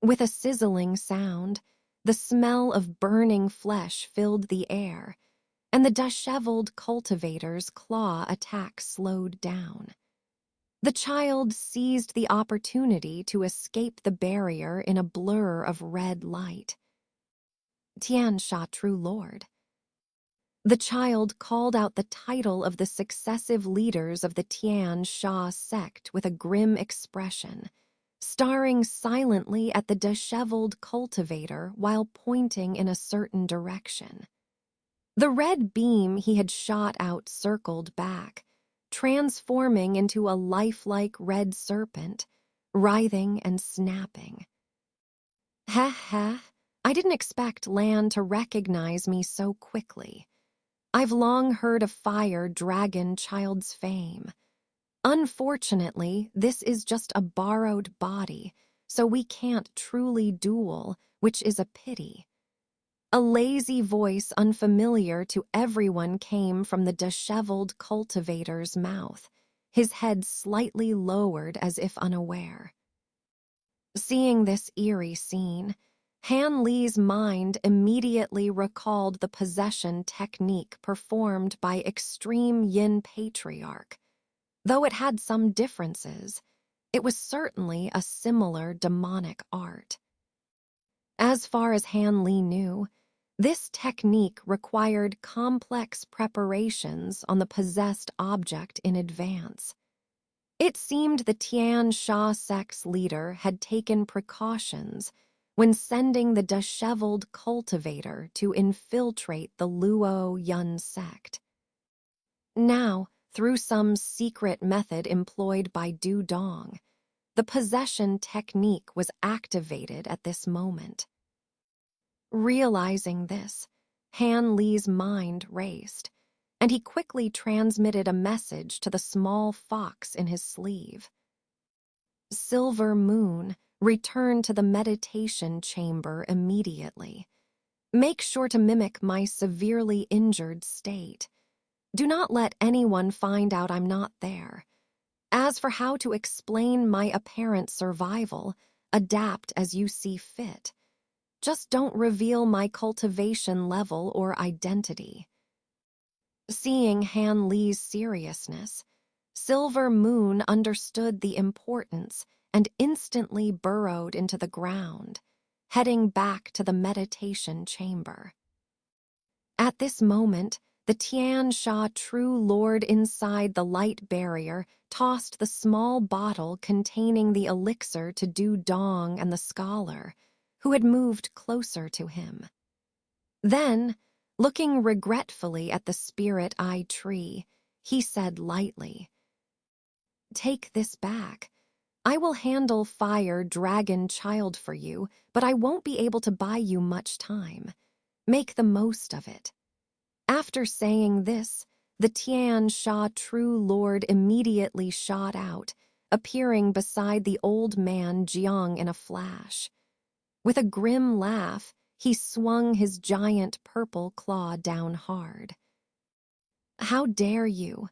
With a sizzling sound, the smell of burning flesh filled the air, and the disheveled cultivator's claw attack slowed down. The child seized the opportunity to escape the barrier in a blur of red light. Tian Sha, true lord. The child called out the title of the successive leaders of the Tian Sha sect with a grim expression, staring silently at the disheveled cultivator while pointing in a certain direction. The red beam he had shot out circled back, transforming into a lifelike red serpent, writhing and snapping. Heh heh, I didn't expect Lan to recognize me so quickly. I've long heard of fire dragon child's fame. Unfortunately, this is just a borrowed body, so we can't truly duel, which is a pity. A lazy voice unfamiliar to everyone came from the disheveled cultivator's mouth, his head slightly lowered as if unaware. Seeing this eerie scene, Han Li's mind immediately recalled the possession technique performed by extreme Yin patriarch. Though it had some differences, it was certainly a similar demonic art. As far as Han Li knew, this technique required complex preparations on the possessed object in advance. It seemed the Tian Sha sect's leader had taken precautions when sending the disheveled cultivator to infiltrate the Luo Yun sect. Now, through some secret method employed by Du Dong, the possession technique was activated at this moment. Realizing this, Han Li's mind raced, and he quickly transmitted a message to the small fox in his sleeve. Silver Moon, return to the meditation chamber immediately. Make sure to mimic my severely injured state. Do not let anyone find out I'm not there. As for how to explain my apparent survival, adapt as you see fit. Just don't reveal my cultivation level or identity. Seeing Han Li's seriousness, Silver Moon understood the importance and instantly burrowed into the ground, heading back to the meditation chamber. At this moment, the Tian Sha true lord inside the light barrier tossed the small bottle containing the elixir to Du Dong and the scholar, who had moved closer to him. Then, looking regretfully at the spirit-eye tree, he said lightly, "Take this back. I will handle Fire Dragon Child for you, but I won't be able to buy you much time. Make the most of it." After saying this, the Tian Sha true lord immediately shot out, appearing beside the old man Jiang in a flash. With a grim laugh, he swung his giant purple claw down hard. "How dare you?"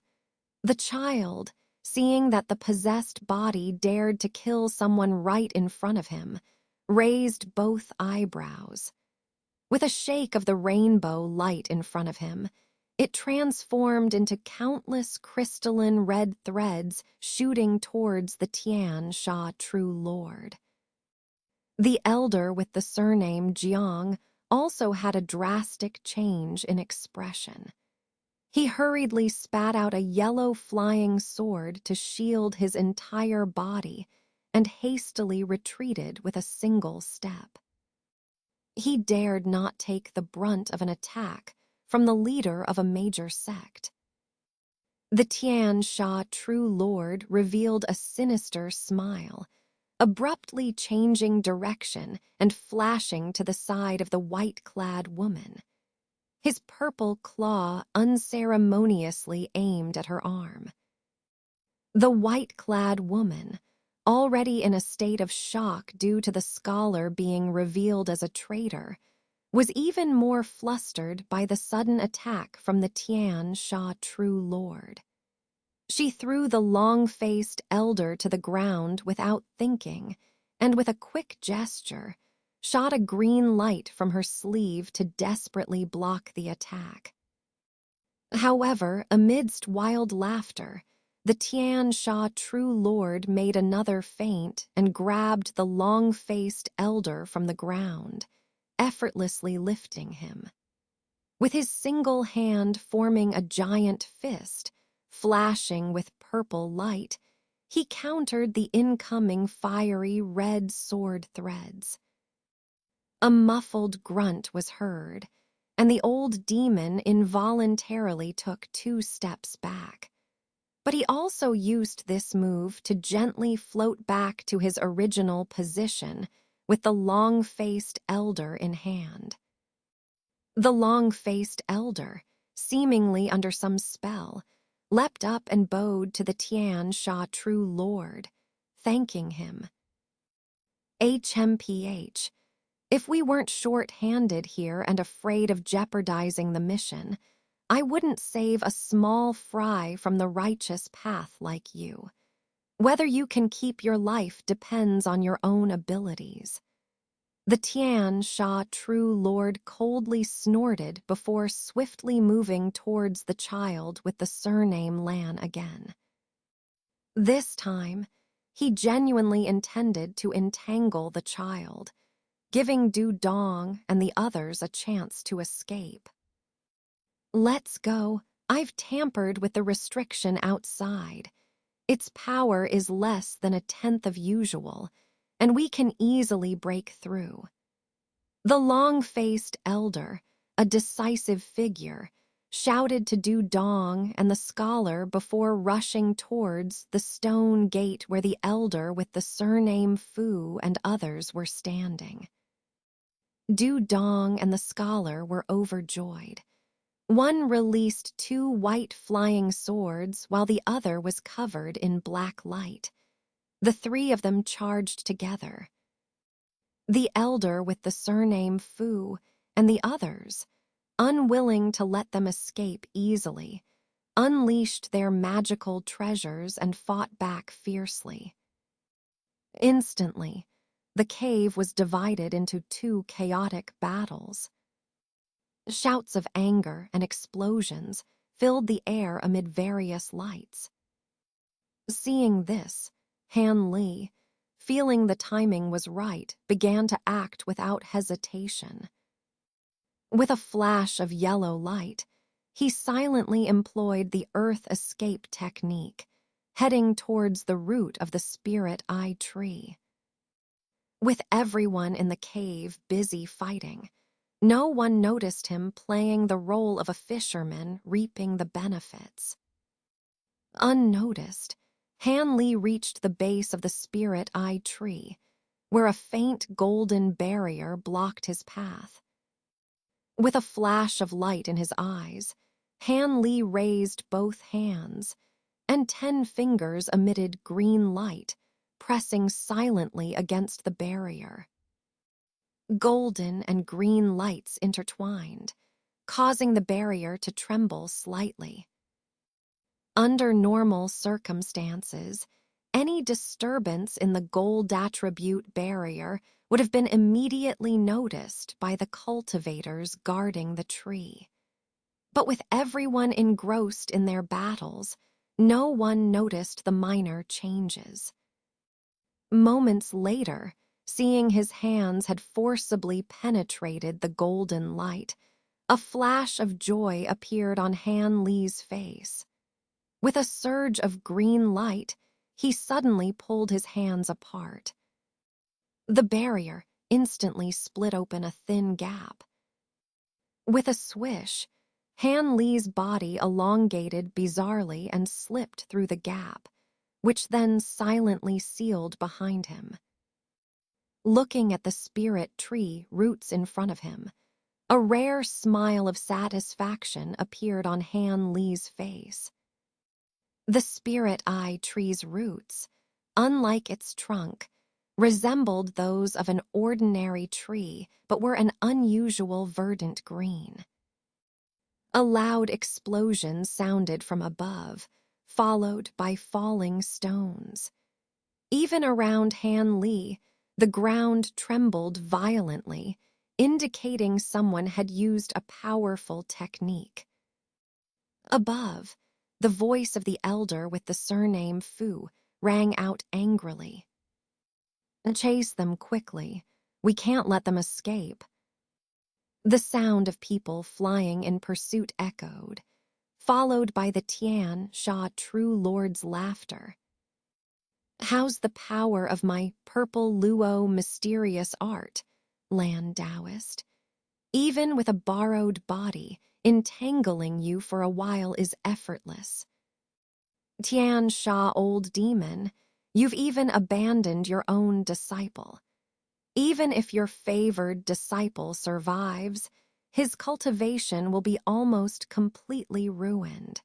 The child, seeing that the possessed body dared to kill someone right in front of him, raised both eyebrows. With a shake of the rainbow light in front of him, it transformed into countless crystalline red threads shooting towards the Tian Sha True Lord. The elder with the surname Jiang also had a drastic change in expression. He hurriedly spat out a yellow flying sword to shield his entire body and hastily retreated with a single step. He dared not take the brunt of an attack from the leader of a major sect. The Tian Sha True Lord revealed a sinister smile, abruptly changing direction and flashing to the side of the white-clad woman. His purple claw unceremoniously aimed at her arm. The white-clad woman, already in a state of shock due to the scholar being revealed as a traitor, was even more flustered by the sudden attack from the Tian Sha True Lord. She threw the long-faced elder to the ground without thinking, and with a quick gesture, shot a green light from her sleeve to desperately block the attack. However, amidst wild laughter, the Tian Sha True Lord made another feint and grabbed the long-faced elder from the ground, effortlessly lifting him. With his single hand forming a giant fist, flashing with purple light, he countered the incoming fiery red sword threads. A muffled grunt was heard, and the old demon involuntarily took 2 steps back. But he also used this move to gently float back to his original position with the long-faced elder in hand. The long-faced elder, seemingly under some spell, leapt up and bowed to the Tian Sha True Lord, thanking him. HMPH, if we weren't short-handed here and afraid of jeopardizing the mission, I wouldn't save a small fry from the righteous path like you. Whether you can keep your life depends on your own abilities. The Tian Sha True Lord coldly snorted before swiftly moving towards the child with the surname Lan again. This time, he genuinely intended to entangle the child, giving Du Dong and the others a chance to escape. Let's go. I've tampered with the restriction outside. Its power is less than 1/10 of usual, and we can easily break through. The long-faced elder, a decisive figure, shouted to Du Dong and the scholar before rushing towards the stone gate where the elder with the surname Fu and others were standing. Du Dong and the scholar were overjoyed. One released 2 white flying swords while the other was covered in black light. The 3 of them charged together. The elder with the surname Fu and the others, unwilling to let them escape easily, unleashed their magical treasures and fought back fiercely. Instantly, the cave was divided into 2 chaotic battles. Shouts of anger and explosions filled the air amid various lights. Seeing this, Han Li, feeling the timing was right, began to act without hesitation. With a flash of yellow light, he silently employed the earth escape technique, heading towards the root of the spirit eye tree. With everyone in the cave busy fighting, no one noticed him playing the role of a fisherman reaping the benefits. Unnoticed, Han Li reached the base of the spirit eye tree, where a faint golden barrier blocked his path. With a flash of light in his eyes, Han Li raised both hands, and 10 fingers emitted green light, pressing silently against the barrier. Golden and green lights intertwined, causing the barrier to tremble slightly. Under normal circumstances, any disturbance in the gold attribute barrier would have been immediately noticed by the cultivators guarding the tree. But with everyone engrossed in their battles, no one noticed the minor changes. Moments later, seeing his hands had forcibly penetrated the golden light, a flash of joy appeared on Han Li's face. With a surge of green light, he suddenly pulled his hands apart. The barrier instantly split open a thin gap. With a swish, Han Li's body elongated bizarrely and slipped through the gap, which then silently sealed behind him. Looking at the spirit tree roots in front of him, a rare smile of satisfaction appeared on Han Li's face. The spirit eye tree's roots, unlike its trunk, resembled those of an ordinary tree but were an unusual verdant green. A loud explosion sounded from above, followed by falling stones. Even around Han Li, the ground trembled violently, indicating someone had used a powerful technique. Above, the voice of the elder with the surname Fu rang out angrily. "Chase them quickly. We can't let them escape." The sound of people flying in pursuit echoed, followed by the Tian Sha True Lord's laughter. "How's the power of my purple Luo mysterious art, Lan Taoist? Even with a borrowed body, entangling you for a while is effortless. Tian Sha Old Demon, you've even abandoned your own disciple. Even if your favored disciple survives, his cultivation will be almost completely ruined."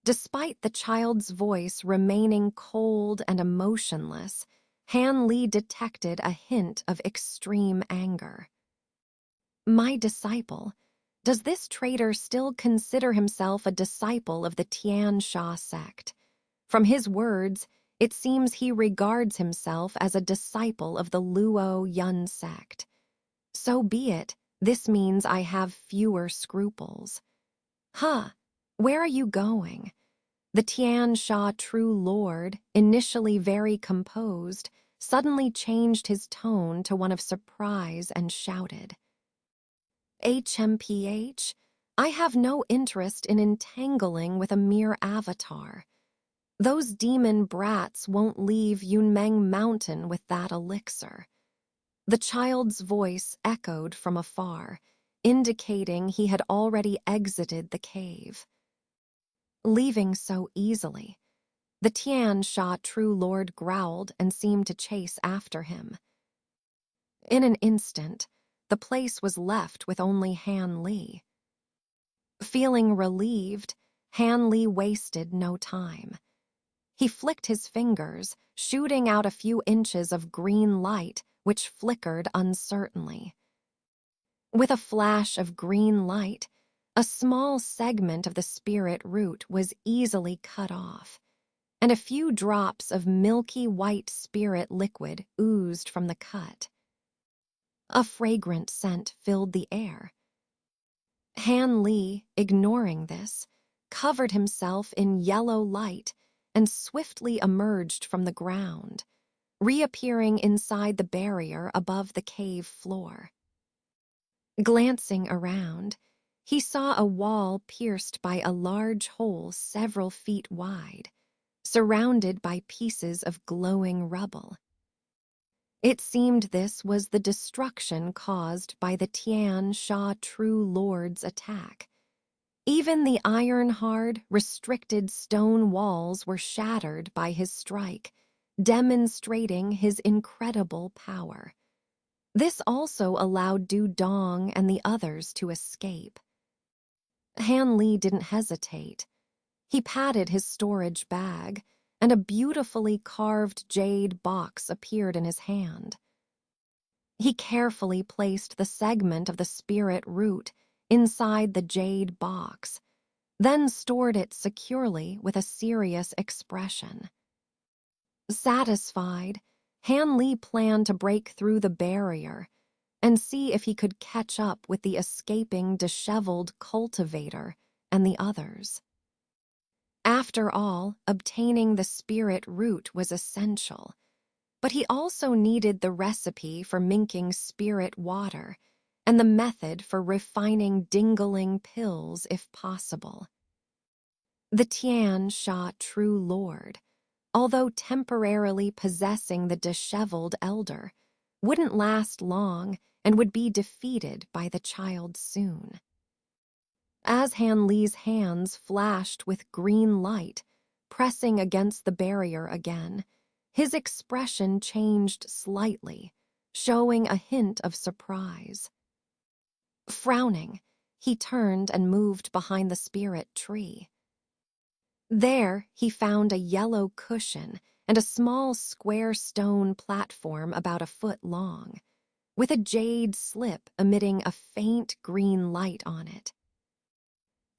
Despite the child's voice remaining cold and emotionless, Han Li detected a hint of extreme anger. "My disciple? Does this traitor still consider himself a disciple of the Tian Sha sect? From his words, it seems he regards himself as a disciple of the Luo Yun sect. So be it, this means I have fewer scruples. Huh, where are you going?" The Tian Sha True Lord, initially very composed, suddenly changed his tone to one of surprise and shouted, "HMPH, I have no interest in entangling with a mere avatar. Those demon brats won't leave Yunmeng Mountain with that elixir." The child's voice echoed from afar, indicating he had already exited the cave. Leaving so easily, the Tian Sha True Lord growled and seemed to chase after him. In an instant, the place was left with only Han Li. Feeling relieved, Han Li wasted no time. He flicked his fingers, shooting out a few inches of green light, which flickered uncertainly. With a flash of green light, a small segment of the spirit root was easily cut off, and a few drops of milky white spirit liquid oozed from the cut. A fragrant scent filled the air. Han Li, ignoring this, covered himself in yellow light and swiftly emerged from the ground, reappearing inside the barrier above the cave floor. Glancing around, he saw a wall pierced by a large hole several feet wide, surrounded by pieces of glowing rubble. It seemed this was the destruction caused by the Tian Sha True Lord's attack. Even the iron-hard, restricted stone walls were shattered by his strike, demonstrating his incredible power. This also allowed Du Dong and the others to escape. Han Li didn't hesitate. He patted his storage bag, and a beautifully carved jade box appeared in his hand. He carefully placed the segment of the spirit root inside the jade box, then stored it securely with a serious expression. Satisfied, Han Li planned to break through the barrier and see if he could catch up with the escaping, disheveled cultivator and the others. After all, obtaining the spirit root was essential, but he also needed the recipe for minking spirit water and the method for refining dingling pills if possible. The Tian Sha True Lord, although temporarily possessing the disheveled elder, wouldn't last long and would be defeated by the child soon. As Han Li's hands flashed with green light, pressing against the barrier again, his expression changed slightly, showing a hint of surprise. Frowning, he turned and moved behind the spirit tree. There, he found a yellow cushion and a small square stone platform about a foot long, with a jade slip emitting a faint green light on it.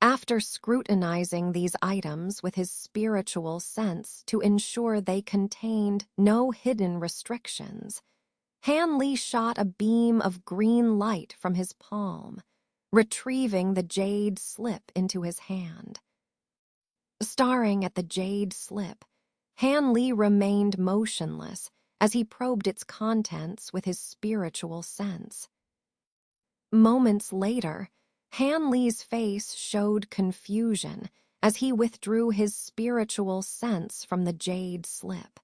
After scrutinizing these items with his spiritual sense to ensure they contained no hidden restrictions, Han Li shot a beam of green light from his palm, retrieving the jade slip into his hand. Staring at the jade slip, Han Li remained motionless as he probed its contents with his spiritual sense. Moments later, Han Li's face showed confusion as he withdrew his spiritual sense from the jade slip.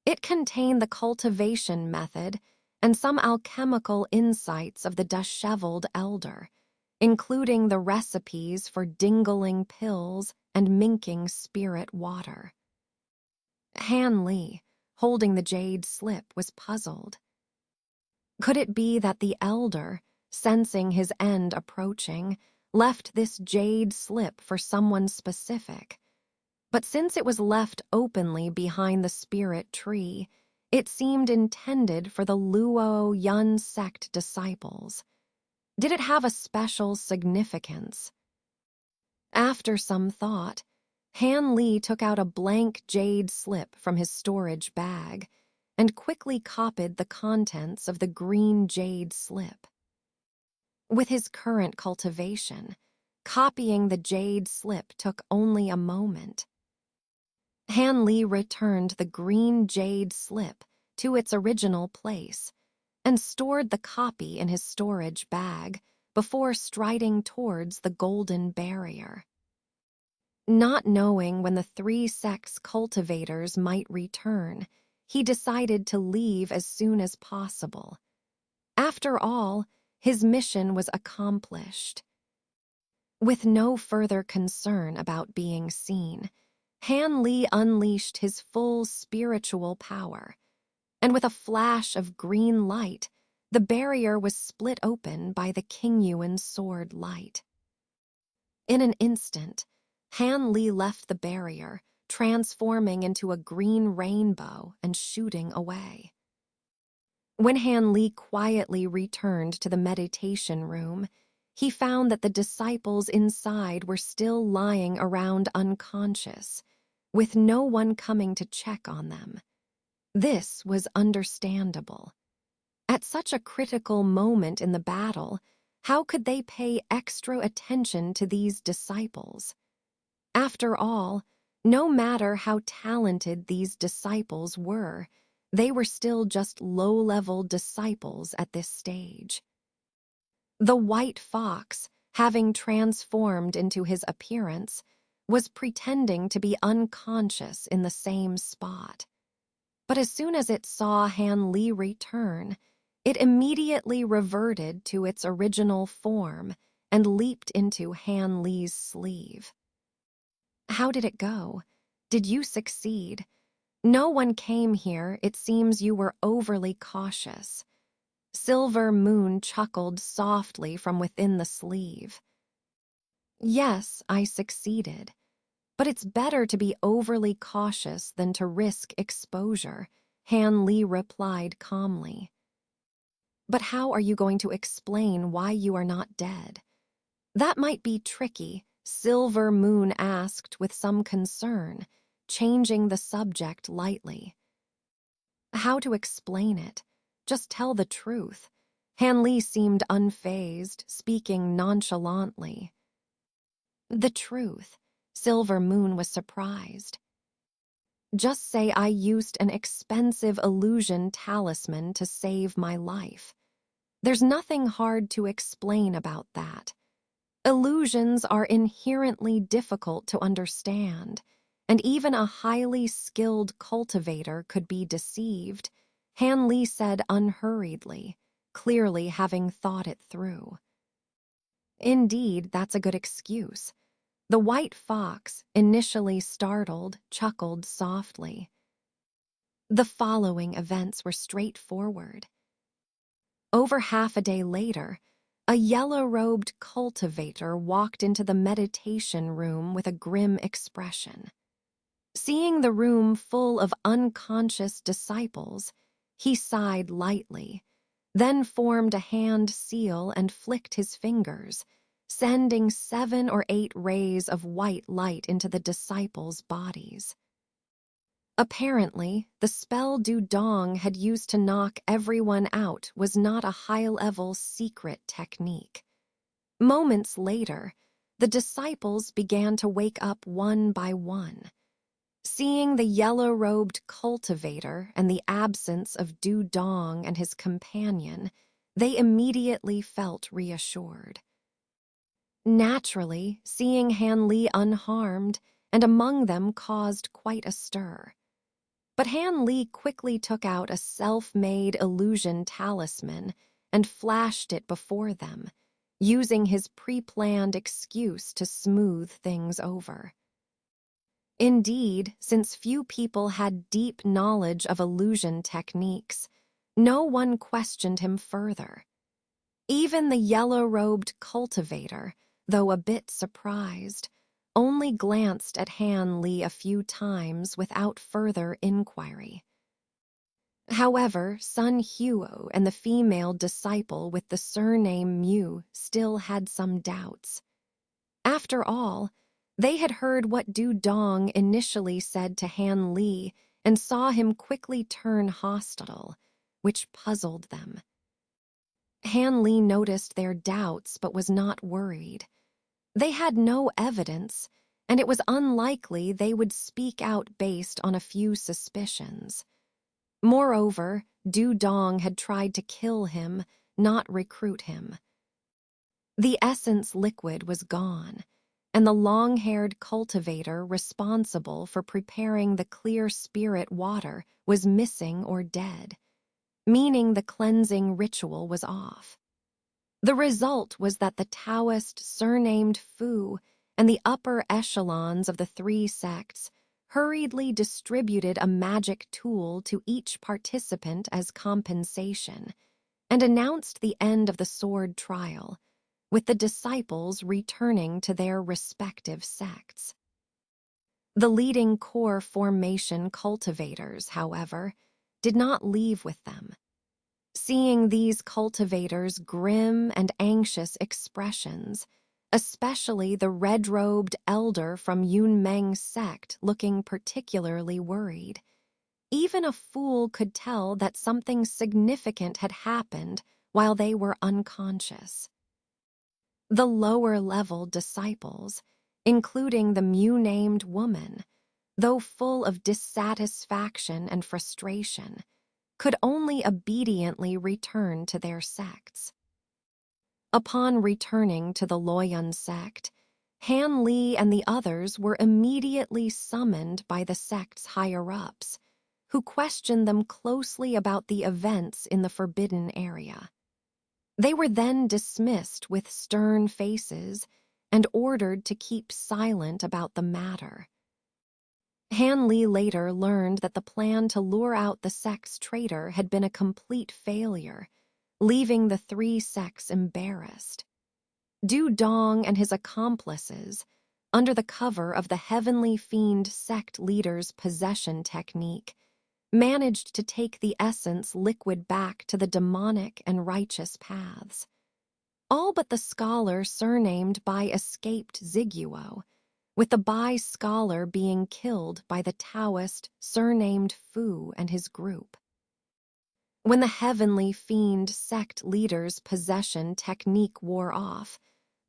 It contained the cultivation method and some alchemical insights of the disheveled elder, including the recipes for dingling pills and minking spirit water. Han Li, holding the jade slip, was puzzled. Could it be that the elder, sensing his end approaching, left this jade slip for someone specific? But since it was left openly behind the spirit tree, it seemed intended for the Luo Yun sect disciples. Did it have a special significance? After some thought, Han Li took out a blank jade slip from his storage bag and quickly copied the contents of the green jade slip. With his current cultivation, copying the jade slip took only a moment. Han Li returned the green jade slip to its original place and stored the copy in his storage bag before striding towards the golden barrier. Not knowing when the three sects' cultivators might return, he decided to leave as soon as possible. After all, his mission was accomplished. With no further concern about being seen, Han Li unleashed his full spiritual power, and with a flash of green light, the barrier was split open by the King Yuan sword light. In an instant, Han Li left the barrier, transforming into a green rainbow and shooting away. When Han Li quietly returned to the meditation room, he found that the disciples inside were still lying around unconscious, with no one coming to check on them. This was understandable. At such a critical moment in the battle, how could they pay extra attention to these disciples? After all, no matter how talented these disciples were, they were still just low-level disciples at this stage. The white fox, having transformed into his appearance, was pretending to be unconscious in the same spot. But as soon as it saw Han Li return, it immediately reverted to its original form and leaped into Han Li's sleeve. How did it go? Did you succeed? No one came here. It seems you were overly cautious. Silver Moon chuckled softly from within the sleeve. Yes, I succeeded. But it's better to be overly cautious than to risk exposure, Han Li replied calmly. But how are you going to explain why you are not dead? That might be tricky, Silver Moon asked with some concern, changing the subject lightly. How to explain it? Just tell the truth. Han Li seemed unfazed, speaking nonchalantly. The truth. Silver Moon was surprised. Just say I used an expensive illusion talisman to save my life. There's nothing hard to explain about that. Illusions are inherently difficult to understand, and even a highly skilled cultivator could be deceived, Han Li said unhurriedly, clearly having thought it through. Indeed, that's a good excuse. The white fox, initially startled, chuckled softly. The following events were straightforward. Over half a day later, a yellow-robed cultivator walked into the meditation room with a grim expression. Seeing the room full of unconscious disciples, he sighed lightly, then formed a hand seal and flicked his fingers, sending 7 or 8 rays of white light into the disciples' bodies. Apparently, the spell Du Dong had used to knock everyone out was not a high-level secret technique. Moments later, the disciples began to wake up one by one. Seeing the yellow-robed cultivator and the absence of Du Dong and his companion, they immediately felt reassured. Naturally, seeing Han Li unharmed and among them caused quite a stir. But Han Li quickly took out a self-made illusion talisman and flashed it before them, using his pre-planned excuse to smooth things over. Indeed, since few people had deep knowledge of illusion techniques, no one questioned him further. Even the yellow-robed cultivator, though a bit surprised, only glanced at Han Li a few times without further inquiry. However, Sun Huo and the female disciple with the surname Mu still had some doubts. After all, they had heard what Du Dong initially said to Han Li and saw him quickly turn hostile, which puzzled them. Han Li noticed their doubts but was not worried. They had no evidence, and it was unlikely they would speak out based on a few suspicions. Moreover, Du Dong had tried to kill him, not recruit him. The essence liquid was gone, and the long-haired cultivator responsible for preparing the clear spirit water was missing or dead, meaning the cleansing ritual was off. The result was that the Taoist surnamed Fu and the upper echelons of the 3 sects hurriedly distributed a magic tool to each participant as compensation and announced the end of the sword trial, with the disciples returning to their respective sects. The leading core formation cultivators, however, did not leave with them. Seeing these cultivators' grim and anxious expressions, especially the red-robed elder from Yunmeng's sect looking particularly worried, even a fool could tell that something significant had happened while they were unconscious. The lower-level disciples, including the Mu-named woman, though full of dissatisfaction and frustration, could only obediently return to their sects. Upon returning to the Loyun sect, Han Li and the others were immediately summoned by the sect's higher-ups, who questioned them closely about the events in the forbidden area. They were then dismissed with stern faces and ordered to keep silent about the matter. Han Li later learned that the plan to lure out the sect's traitor had been a complete failure, leaving the 3 sects embarrassed. Du Dong and his accomplices, under the cover of the Heavenly Fiend sect leader's possession technique, managed to take the essence liquid back to the demonic and righteous paths. All but the scholar surnamed by escaped Ziguo, with the Bai scholar being killed by the Taoist surnamed Fu and his group. When the heavenly fiend sect leader's possession technique wore off,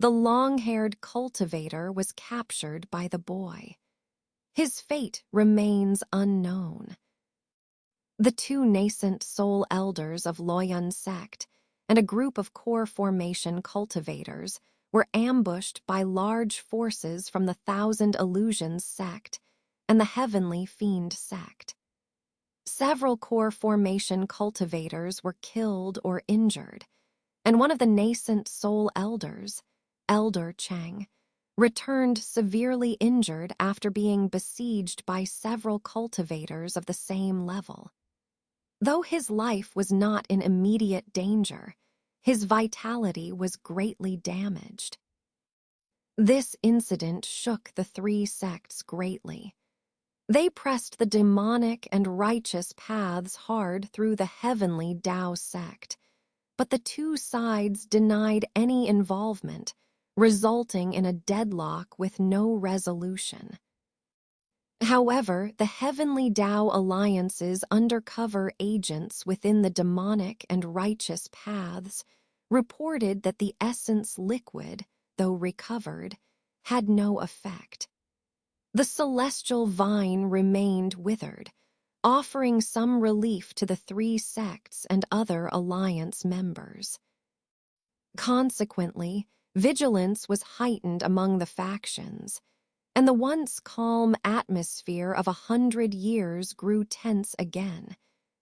the long-haired cultivator was captured by the boy. His fate remains unknown. The two nascent soul elders of Loyun sect and a group of core formation cultivators were ambushed by large forces from the Thousand Illusions sect and the Heavenly Fiend sect. Several core formation cultivators were killed or injured, and one of the nascent soul elders, Elder Chang, returned severely injured after being besieged by several cultivators of the same level. Though his life was not in immediate danger, his vitality was greatly damaged. This incident shook the three sects greatly. They pressed the demonic and righteous paths hard through the heavenly Tao sect, but the two sides denied any involvement, resulting in a deadlock with no resolution. However, the Heavenly Tao Alliance's undercover agents within the demonic and righteous paths reported that the essence liquid, though recovered, had no effect. The celestial vine remained withered, offering some relief to the three sects and other alliance members. Consequently, vigilance was heightened among the factions, and the once calm atmosphere of 100 years grew tense again,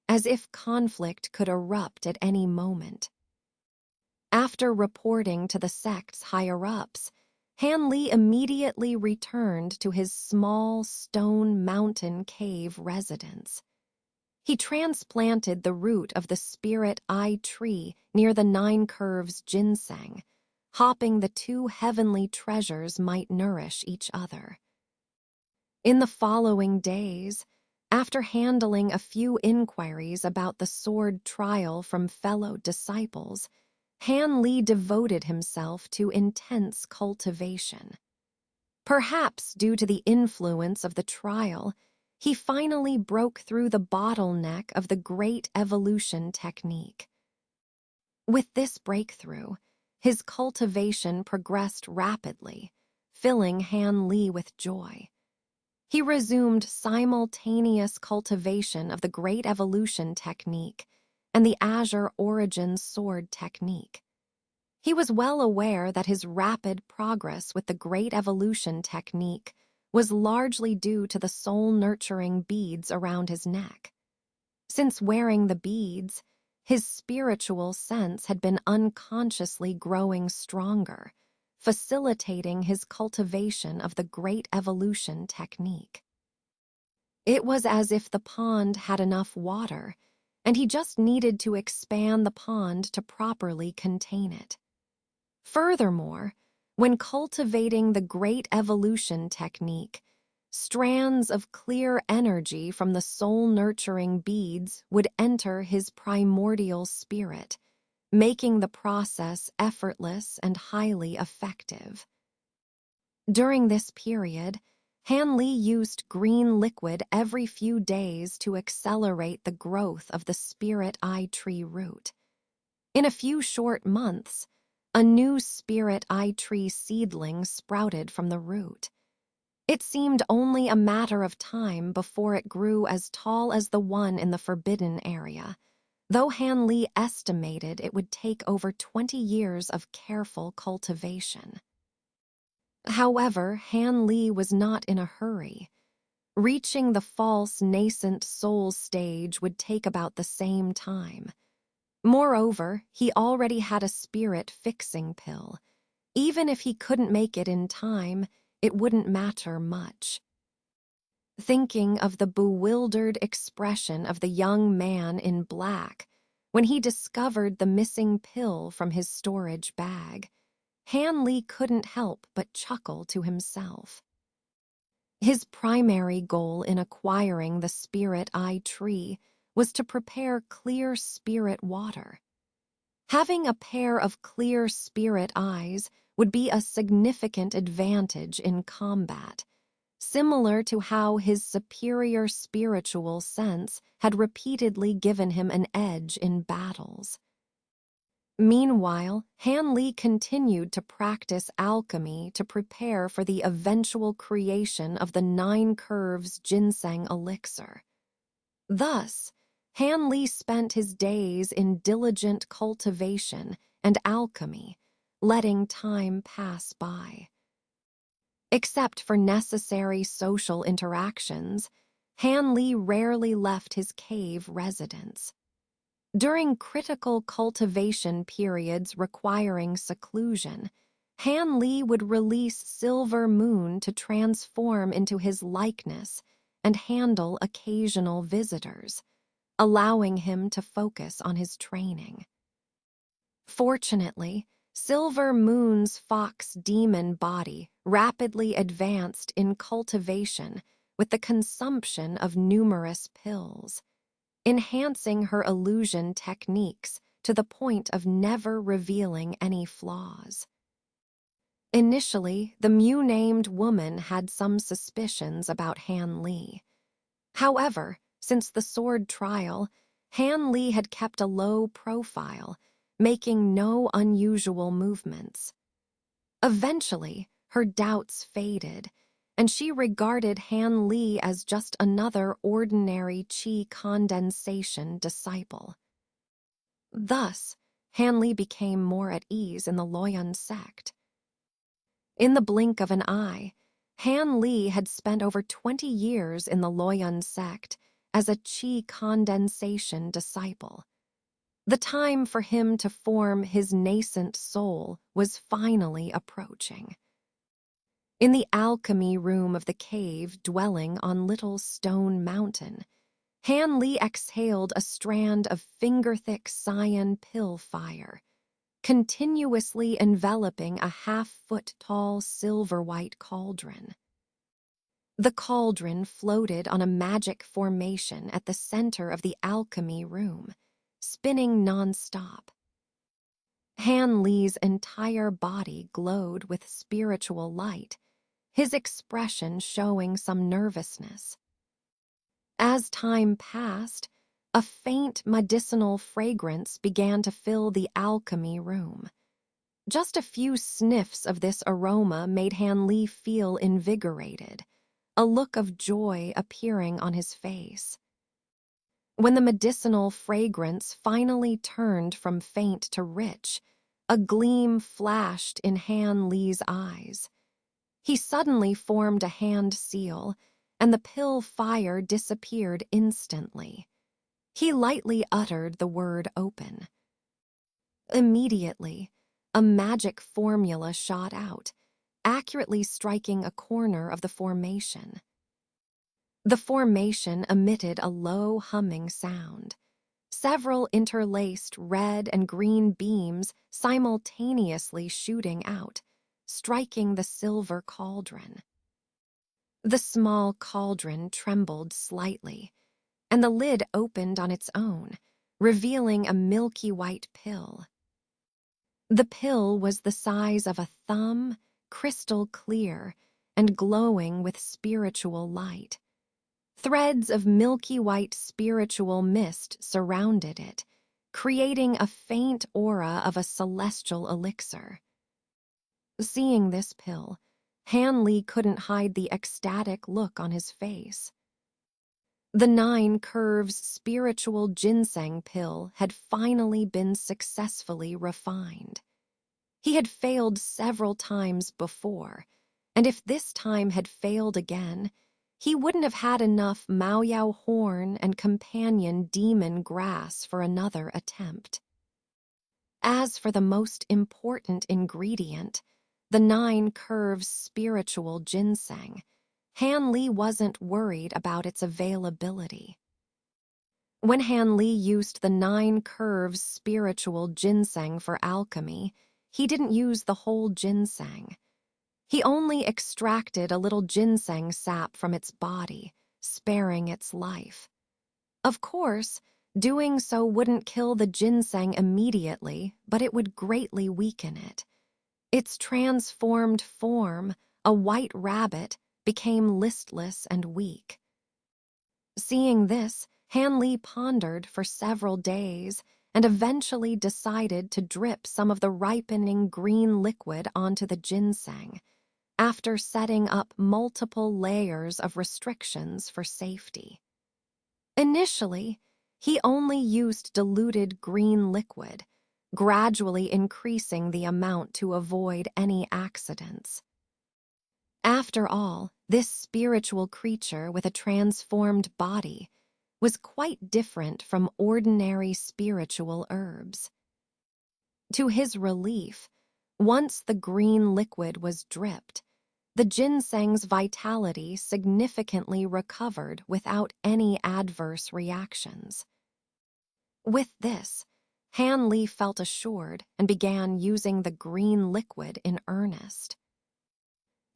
as if conflict could erupt at any moment. After reporting to the sect's higher-ups, Han Li immediately returned to his small stone mountain cave residence. He transplanted the root of the spirit eye tree near the Nine Curves ginseng, hoping the two heavenly treasures might nourish each other. In the following days, after handling a few inquiries about the sword trial from fellow disciples, Han Li devoted himself to intense cultivation. Perhaps due to the influence of the trial, he finally broke through the bottleneck of the Great Evolution technique. With this breakthrough, his cultivation progressed rapidly, filling Han Li with joy. He resumed simultaneous cultivation of the Great Evolution technique and the Azure Origin sword technique. He was well aware that his rapid progress with the Great Evolution technique was largely due to the soul-nurturing beads around his neck. Since wearing the beads, his spiritual sense had been unconsciously growing stronger, facilitating his cultivation of the Great Evolution technique. It was as if the pond had enough water, and he just needed to expand the pond to properly contain it. Furthermore, when cultivating the Great Evolution technique, strands of clear energy from the soul-nurturing beads would enter his primordial spirit, making the process effortless and highly effective. During this period, Han Li used green liquid every few days to accelerate the growth of the spirit eye tree root. In a few short months, a new spirit eye tree seedling sprouted from the root. It seemed only a matter of time before it grew as tall as the one in the forbidden area, though Han Li estimated it would take over 20 years of careful cultivation. However, Han Li was not in a hurry. Reaching the false nascent soul stage would take about the same time. Moreover, he already had a spirit fixing pill. Even if he couldn't make it in time, it wouldn't matter much. Thinking of the bewildered expression of the young man in black when he discovered the missing pill from his storage bag, Han Li couldn't help but chuckle to himself. His primary goal in acquiring the spirit eye tree was to prepare clear spirit water. Having a pair of clear spirit eyes would be a significant advantage in combat, similar to how his superior spiritual sense had repeatedly given him an edge in battles. Meanwhile, Han Li continued to practice alchemy to prepare for the eventual creation of the 9 Curves ginseng elixir. Thus, Han Li spent his days in diligent cultivation and alchemy, letting time pass by. Except for necessary social interactions, Han Li rarely left his cave residence. During critical cultivation periods requiring seclusion, Han Li would release Silver Moon to transform into his likeness and handle occasional visitors, allowing him to focus on his training. Fortunately, Silver Moon's fox demon body rapidly advanced in cultivation with the consumption of numerous pills, enhancing her illusion techniques to the point of never revealing any flaws. Initially, the Mew-named woman had some suspicions about Han Li. However, since the sword trial, Han Li had kept a low profile, making no unusual movements. Eventually, her doubts faded, and she regarded Han Li as just another ordinary qi condensation disciple. Thus, Han Li became more at ease in the Loyun sect. In the blink of an eye, Han Li had spent over 20 years in the Loyun sect as a qi condensation disciple. The time for him to form his nascent soul was finally approaching. In the alchemy room of the cave dwelling on Little Stone Mountain, Han Li exhaled a strand of finger-thick cyan pill fire, continuously enveloping a half-foot-tall silver-white cauldron. The cauldron floated on a magic formation at the center of the alchemy room, spinning non-stop. Han Li's entire body glowed with spiritual light, his expression showing some nervousness. As time passed, a faint medicinal fragrance began to fill the alchemy room. Just a few sniffs of this aroma made Han Li feel invigorated, a look of joy appearing on his face. When the medicinal fragrance finally turned from faint to rich, a gleam flashed in Han Li's eyes. He suddenly formed a hand seal, and the pill fire disappeared instantly. He lightly uttered the word open. Immediately, a magic formula shot out, accurately striking a corner of the formation. The formation emitted a low humming sound. Several interlaced red and green beams simultaneously shooting out, striking the silver cauldron. The small cauldron trembled slightly, and the lid opened on its own, revealing a milky white pill. The pill was the size of a thumb, crystal clear, and glowing with spiritual light. Threads of milky white spiritual mist surrounded it, creating a faint aura of a celestial elixir. Seeing this pill, Han Li couldn't hide the ecstatic look on his face. The 9 Curves spiritual ginseng pill had finally been successfully refined. He had failed several times before, and if this time had failed again, he wouldn't have had enough Maoyao horn and companion demon grass for another attempt. As for the most important ingredient, the 9 Curves spiritual ginseng, Han Li wasn't worried about its availability. When Han Li used the 9 Curves spiritual ginseng for alchemy, he didn't use the whole ginseng. He only extracted a little ginseng sap from its body, sparing its life. Of course, doing so wouldn't kill the ginseng immediately, but it would greatly weaken it. Its transformed form, a white rabbit, became listless and weak. Seeing this, Han Li pondered for several days and eventually decided to drip some of the ripening green liquid onto the ginseng, after setting up multiple layers of restrictions for safety. Initially, he only used diluted green liquid, gradually increasing the amount to avoid any accidents. After all, this spiritual creature with a transformed body was quite different from ordinary spiritual herbs. To his relief, once the green liquid was dripped, the ginseng's vitality significantly recovered without any adverse reactions. With this, Han Li felt assured and began using the green liquid in earnest.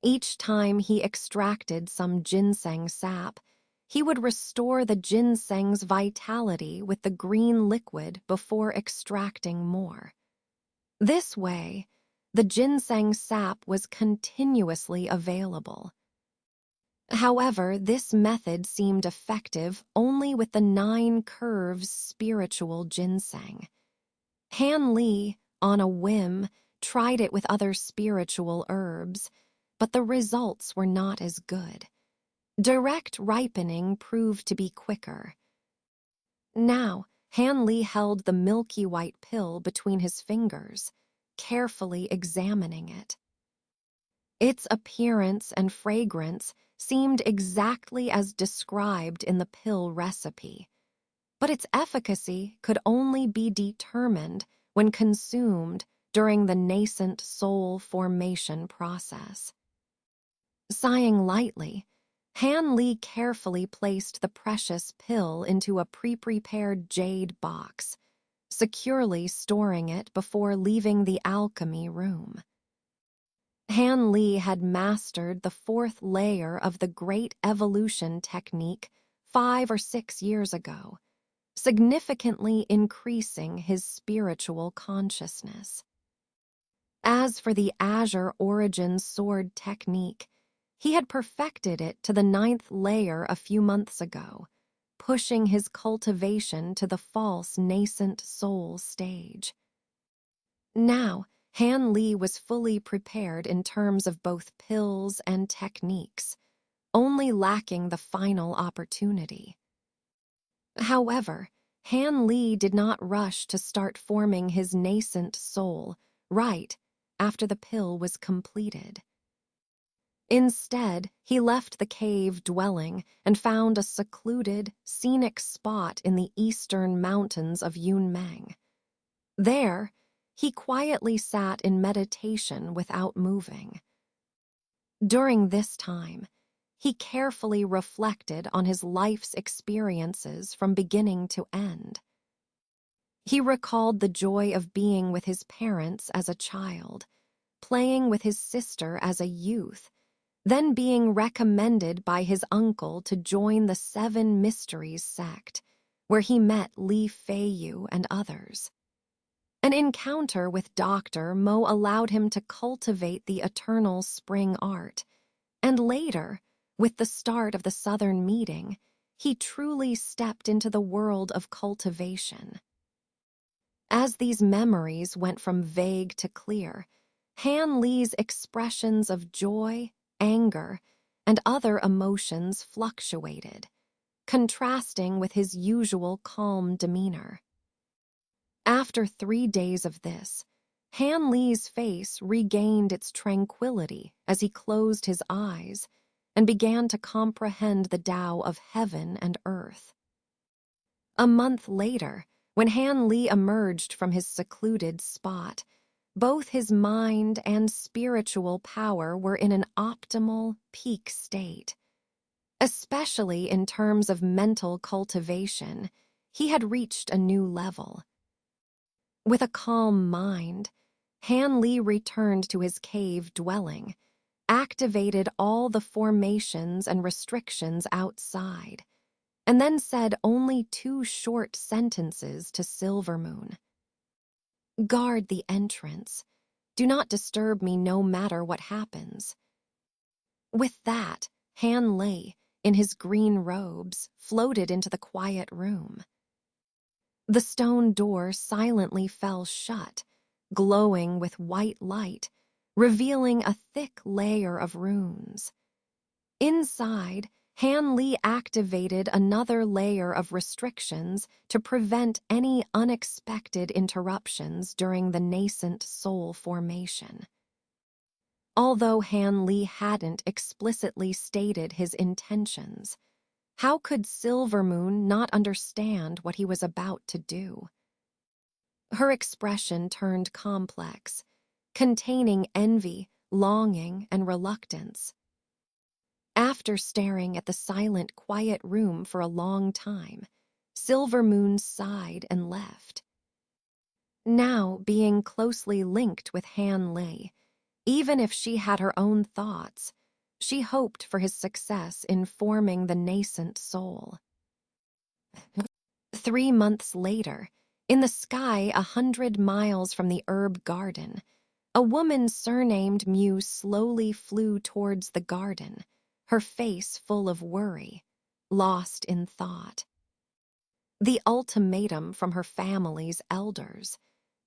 Each time he extracted some ginseng sap, he would restore the ginseng's vitality with the green liquid before extracting more. This way, the ginseng sap was continuously available. However, this method seemed effective only with the 9 curves spiritual ginseng. Han Li, on a whim, tried it with other spiritual herbs, but the results were not as good. Direct ripening proved to be quicker. Now, Han Li held the milky white pill between his fingers, carefully examining it. Its appearance and fragrance seemed exactly as described in the pill recipe, but its efficacy could only be determined when consumed during the nascent soul formation process. Sighing lightly, Han Li carefully placed the precious pill into a pre-prepared jade box, securely storing it before leaving the alchemy room. Han Li had mastered the 4th layer of the Great Evolution technique 5 or 6 years ago, significantly increasing his spiritual consciousness. As for the Azure Origin Sword technique, he had perfected it to the 9th layer a few months ago, pushing his cultivation to the false nascent soul stage. Now, Han Li was fully prepared in terms of both pills and techniques, only lacking the final opportunity. However, Han Li did not rush to start forming his nascent soul right after the pill was completed. Instead, he left the cave dwelling and found a secluded, scenic spot in the eastern mountains of Yunmeng. There, he quietly sat in meditation without moving. During this time, he carefully reflected on his life's experiences from beginning to end. He recalled the joy of being with his parents as a child, playing with his sister as a youth, then being recommended by his uncle to join the 7 Mysteries sect, where he met Li Feiyu and others. An encounter with Dr. Mo allowed him to cultivate the eternal spring art, and later, with the start of the Southern meeting, he truly stepped into the world of cultivation. As these memories went from vague to clear, Han Li's expressions of joy, anger, and other emotions fluctuated, contrasting with his usual calm demeanor. After 3 days of this, Han Li's face regained its tranquility as he closed his eyes and began to comprehend the Tao of heaven and earth. A month later, when Han Li emerged from his secluded spot, both his mind and spiritual power were in an optimal, peak state. Especially in terms of mental cultivation, he had reached a new level. With a calm mind, Han Li returned to his cave dwelling, activated all the formations and restrictions outside, and then said only 2 short sentences to Silvermoon. "Guard the entrance. Do not disturb me no matter what happens." With that, Han Li, in his green robes, floated into the quiet room. The stone door silently fell shut, glowing with white light, revealing a thick layer of runes. Inside, Han Li activated another layer of restrictions to prevent any unexpected interruptions during the nascent soul formation. Although Han Li hadn't explicitly stated his intentions, how could Silvermoon not understand what he was about to do? Her expression turned complex, containing envy, longing, and reluctance. After staring at the silent, quiet room for a long time, Silvermoon sighed and left. Now, being closely linked with Han Li, even if she had her own thoughts, she hoped for his success in forming the nascent soul. 3 months later, in the sky 100 miles from the herb garden, a woman surnamed Mew slowly flew towards the garden, her face full of worry, lost in thought. The ultimatum from her family's elders,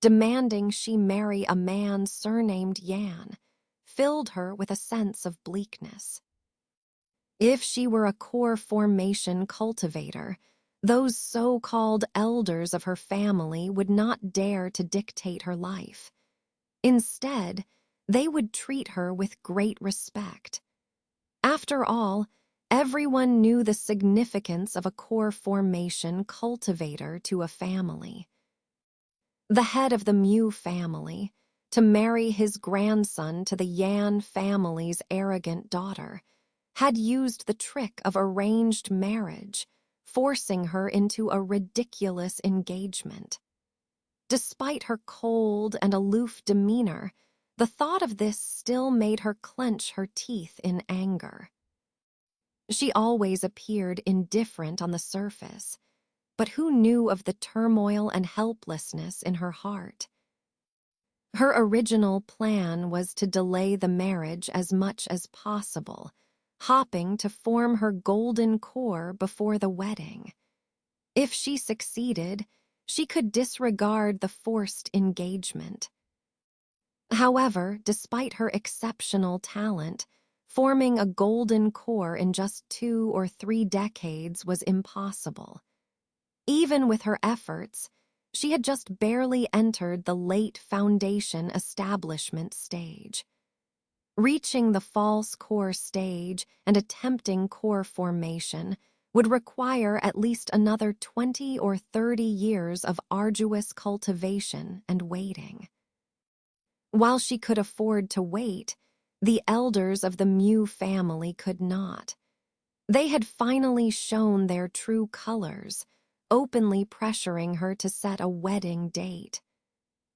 demanding she marry a man surnamed Yan, filled her with a sense of bleakness. If she were a core formation cultivator, those so-called elders of her family would not dare to dictate her life. Instead, they would treat her with great respect. After all, everyone knew the significance of a core formation cultivator to a family. The head of the Mew family, to marry his grandson to the Yan family's arrogant daughter, had used the trick of arranged marriage, forcing her into a ridiculous engagement. Despite her cold and aloof demeanor, the thought of this still made her clench her teeth in anger. She always appeared indifferent on the surface, but who knew of the turmoil and helplessness in her heart? Her original plan was to delay the marriage as much as possible, hoping to form her golden core before the wedding. If she succeeded, she could disregard the forced engagement. However, despite her exceptional talent, forming a golden core in just 2 or 3 decades was impossible. Even with her efforts, she had just barely entered the late foundation establishment stage. Reaching the false core stage and attempting core formation would require at least another 20 or 30 years of arduous cultivation and waiting. While she could afford to wait, the elders of the Mew family could not. They had finally shown their true colors, openly pressuring her to set a wedding date.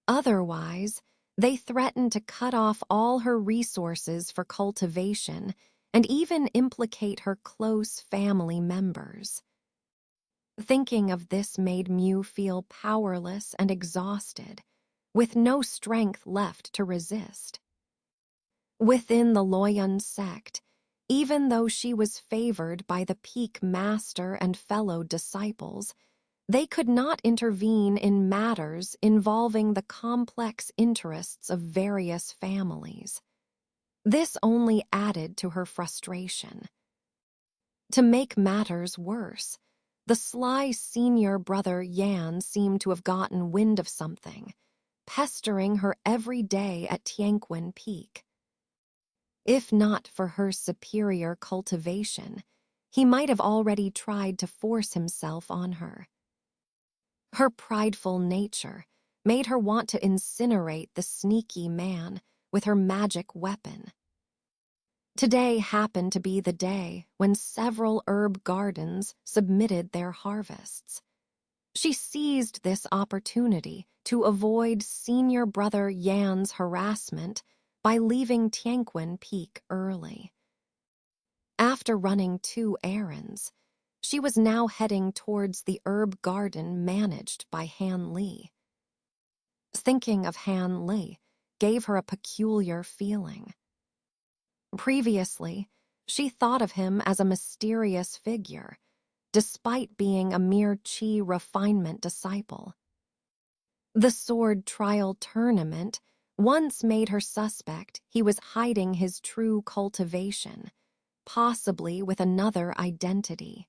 Otherwise, they threatened to cut off all her resources for cultivation and even implicate her close family members. Thinking of this made Mew feel powerless and exhausted, with no strength left to resist. Within the Loyun sect, even though she was favored by the peak master and fellow disciples, they could not intervene in matters involving the complex interests of various families. This only added to her frustration. To make matters worse, the sly senior brother Yan seemed to have gotten wind of something, pestering her every day at Tianquan Peak. If not for her superior cultivation, he might have already tried to force himself on her. Her prideful nature made her want to incinerate the sneaky man with her magic weapon. Today happened to be the day when several herb gardens submitted their harvests. She seized this opportunity to avoid senior brother Yan's harassment by leaving Tianquan Peak early. After running 2 errands, she was now heading towards the herb garden managed by Han Li. Thinking of Han Li gave her a peculiar feeling. Previously, She thought of him as a mysterious figure, despite being a mere chi refinement disciple. The sword trial tournament once made her suspect he was hiding his true cultivation, possibly with another identity.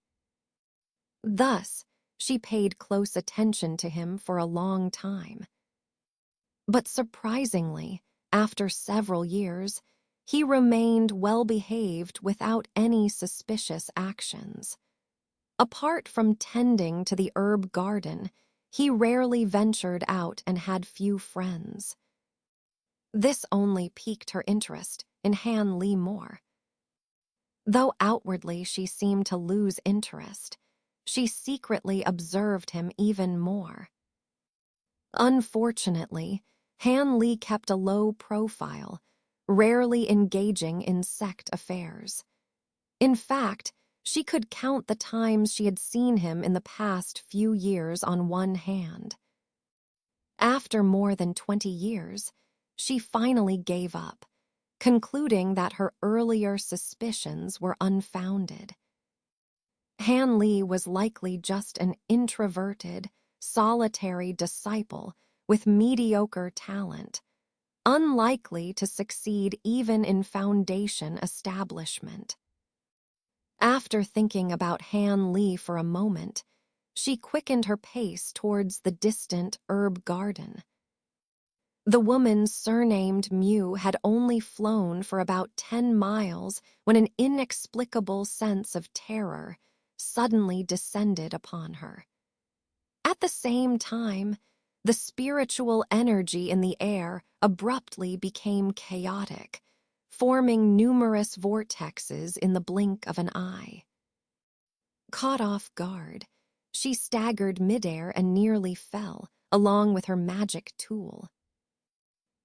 Thus, she paid close attention to him for a long time. But surprisingly, after several years, he remained well-behaved without any suspicious actions. Apart from tending to the herb garden, he rarely ventured out and had few friends. This only piqued her interest in Han Li more. Though outwardly she seemed to lose interest, she secretly observed him even more. Unfortunately, Han Li kept a low profile, rarely engaging in sect affairs. In fact, she could count the times she had seen him in the past few years on one hand. After more than 20 years, she finally gave up, concluding that her earlier suspicions were unfounded. Han Li was likely just an introverted, solitary disciple with mediocre talent, unlikely to succeed even in foundation establishment. After thinking about Han Li for a moment, she quickened her pace towards the distant herb garden. The woman surnamed Mew had only flown for about 10 miles when an inexplicable sense of terror suddenly descended upon her. At the same time, the spiritual energy in the air abruptly became chaotic, forming numerous vortexes in the blink of an eye. Caught off guard, she staggered midair and nearly fell, along with her magic tool.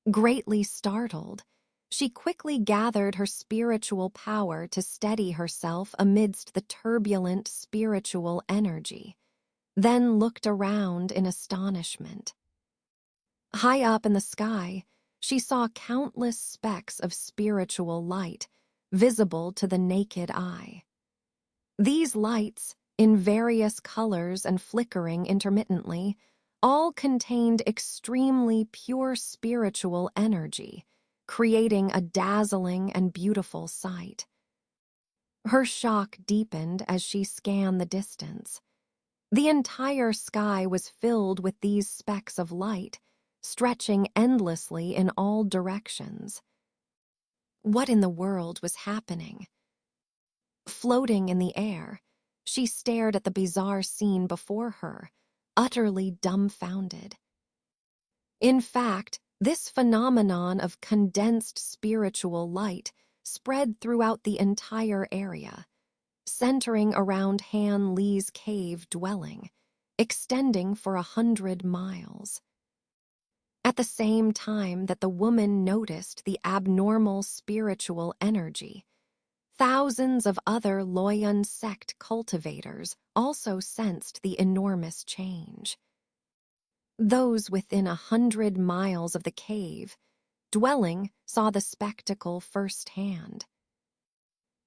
Greatly startled, she quickly gathered her spiritual power to steady herself amidst the turbulent spiritual energy, then looked around in astonishment. High up in the sky, she saw countless specks of spiritual light, visible to the naked eye. These lights, in various colors and flickering intermittently, all contained extremely pure spiritual energy, creating a dazzling and beautiful sight. Her shock deepened as she scanned the distance. The entire sky was filled with these specks of light, stretching endlessly in all directions. What in the world was happening? Floating in the air, she stared at the bizarre scene before her, utterly dumbfounded. In fact, this phenomenon of condensed spiritual light spread throughout the entire area, centering around Han Li's cave dwelling, extending for 100 miles. At the same time that the woman noticed the abnormal spiritual energy, thousands of other Loyun sect cultivators also sensed the enormous change. Those within 100 miles of the cave dwelling saw the spectacle firsthand.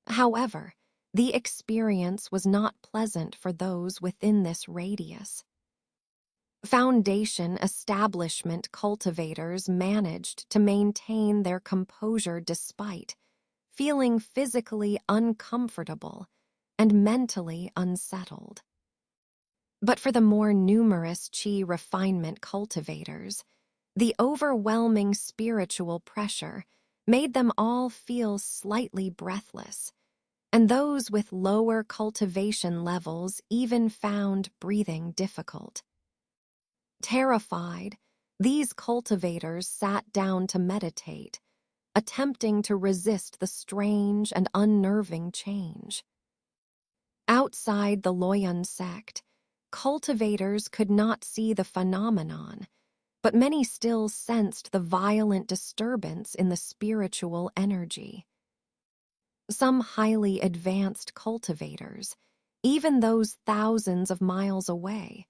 However, the experience was not pleasant for those within this radius. Foundation establishment cultivators managed to maintain their composure despite feeling physically uncomfortable and mentally unsettled. But for the more numerous chi refinement cultivators, the overwhelming spiritual pressure made them all feel slightly breathless, and those with lower cultivation levels even found breathing difficult. Terrified, these cultivators sat down to meditate, attempting to resist the strange and unnerving change. Outside the Loyun sect, cultivators could not see the phenomenon, but many still sensed the violent disturbance in the spiritual energy. Some highly advanced cultivators, even those thousands of miles away,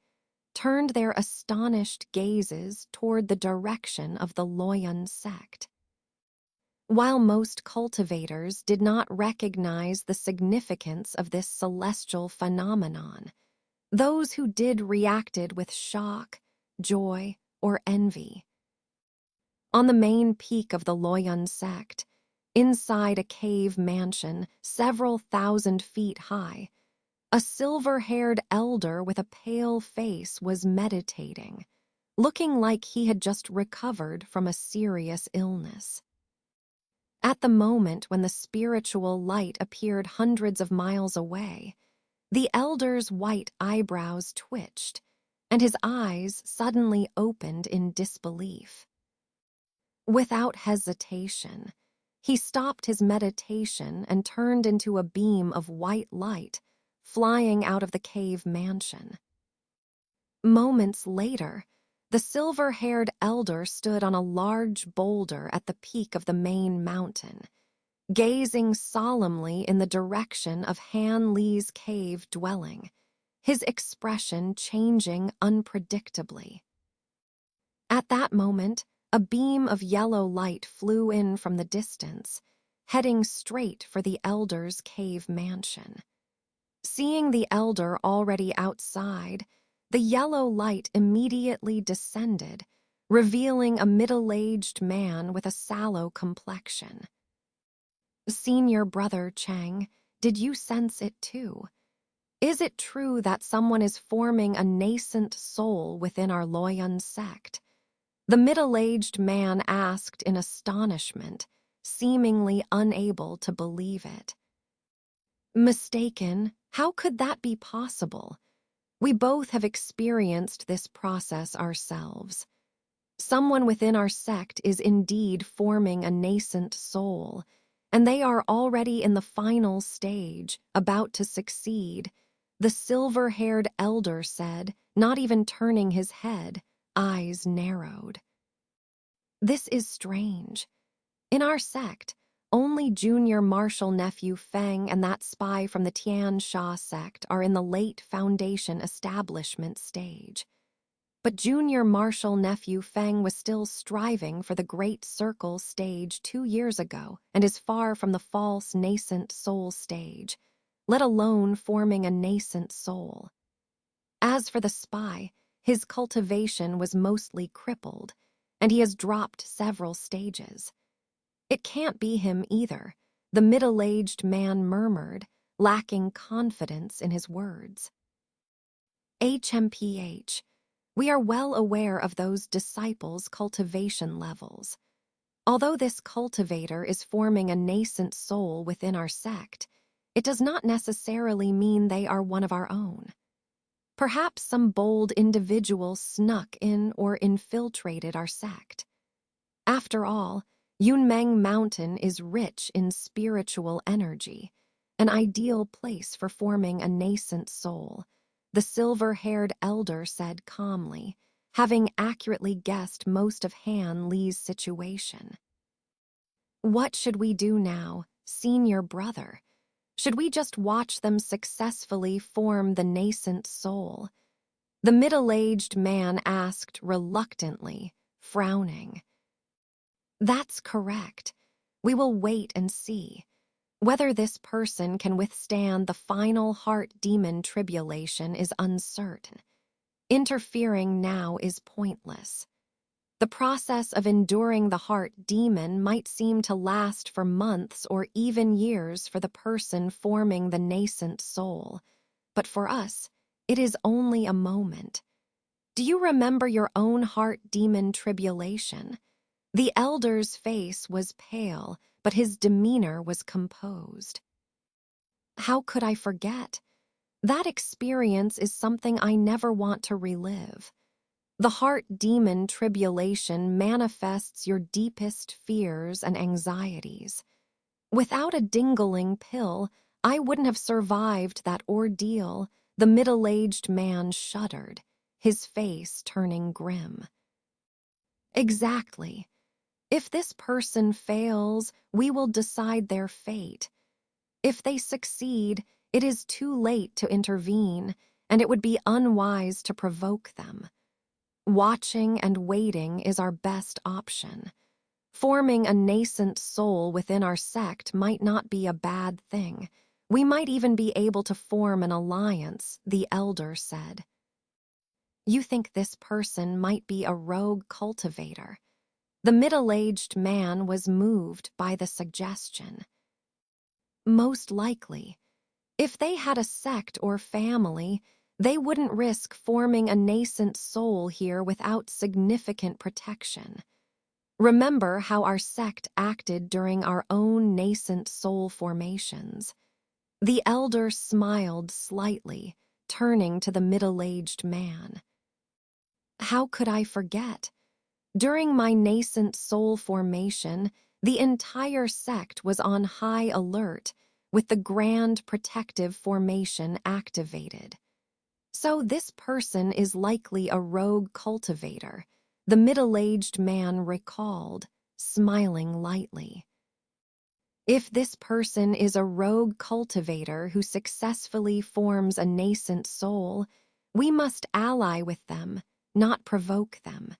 turned their astonished gazes toward the direction of the Loyun sect. While most cultivators did not recognize the significance of this celestial phenomenon, those who did reacted with shock, joy, or envy. On the main peak of the Loyun sect, inside a cave mansion several thousand feet high, a silver-haired elder with a pale face was meditating, looking like he had just recovered from a serious illness. At the moment when the spiritual light appeared hundreds of miles away, the elder's white eyebrows twitched, and his eyes suddenly opened in disbelief. Without hesitation, he stopped his meditation and turned into a beam of white light, flying out of the cave mansion. Moments later, the silver-haired elder stood on a large boulder at the peak of the main mountain, gazing solemnly in the direction of Han Li's cave dwelling, his expression changing unpredictably. At that moment, a beam of yellow light flew in from the distance, heading straight for the elder's cave mansion. Seeing the elder already outside, the yellow light immediately descended, revealing a middle-aged man with a sallow complexion. Senior Brother Chang, did you sense it too? Is it true that someone is forming a nascent soul within our Loyun sect? The middle-aged man asked in astonishment, seemingly unable to believe it. Mistaken? How could that be possible? We both have experienced this process ourselves. Someone within our sect is indeed forming a nascent soul, and they are already in the final stage, about to succeed, the silver-haired elder said, not even turning his head, eyes narrowed. This is strange. In our sect, only junior marshal nephew Feng and that spy from the Tian Sha sect are in the late foundation establishment stage. But junior marshal nephew Feng was still striving for the Great Circle stage 2 years ago and is far from the false nascent soul stage, let alone forming a nascent soul. As for the spy, his cultivation was mostly crippled, and he has dropped several stages. It can't be him either, the middle-aged man murmured, lacking confidence in his words. HMPH, we are well aware of those disciples' cultivation levels. Although this cultivator is forming a nascent soul within our sect, it does not necessarily mean they are one of our own. Perhaps some bold individual snuck in or infiltrated our sect. After all, Yunmeng Mountain is rich in spiritual energy, an ideal place for forming a nascent soul, the silver-haired elder said calmly, having accurately guessed most of Han Li's situation. What should we do now, senior brother? Should we just watch them successfully form the nascent soul? The middle-aged man asked reluctantly, frowning. That's correct. We will wait and see. Whether this person can withstand the final heart demon tribulation is uncertain. Interfering now is pointless. The process of enduring the heart demon might seem to last for months or even years for the person forming the nascent soul, but for us, it is only a moment. Do you remember your own heart demon tribulation? The elder's face was pale, but his demeanor was composed. How could I forget? That experience is something I never want to relive. The heart demon tribulation manifests your deepest fears and anxieties. Without a dingling pill, I wouldn't have survived that ordeal, the middle-aged man shuddered, his face turning grim. Exactly. If this person fails, we will decide their fate. If they succeed, it is too late to intervene, and it would be unwise to provoke them. Watching and waiting is our best option. Forming a nascent soul within our sect might not be a bad thing. We might even be able to form an alliance, the elder said. You think this person might be a rogue cultivator. The middle-aged man was moved by the suggestion. Most likely. If they had a sect or family, they wouldn't risk forming a nascent soul here without significant protection. Remember how our sect acted during our own nascent soul formations. The elder smiled slightly, turning to the middle-aged man. How could I forget? During my nascent soul formation, the entire sect was on high alert with the grand protective formation activated. So this person is likely a rogue cultivator, the middle-aged man recalled, smiling lightly. If this person is a rogue cultivator who successfully forms a nascent soul, we must ally with them, not provoke them.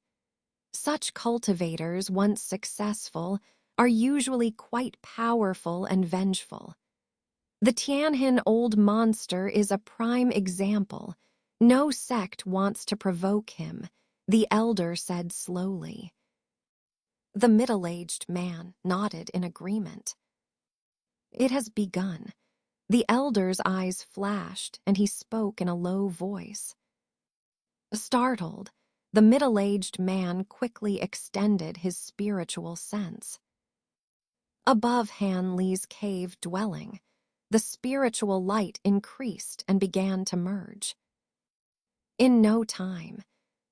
Such cultivators, once successful, are usually quite powerful and vengeful. The Tianhin Old Monster is a prime example. No sect wants to provoke him, the elder said slowly. The middle-aged man nodded in agreement. It has begun. The elder's eyes flashed, and he spoke in a low voice. Startled, the middle-aged man quickly extended his spiritual sense. Above Han Li's cave dwelling, the spiritual light increased and began to merge. In no time,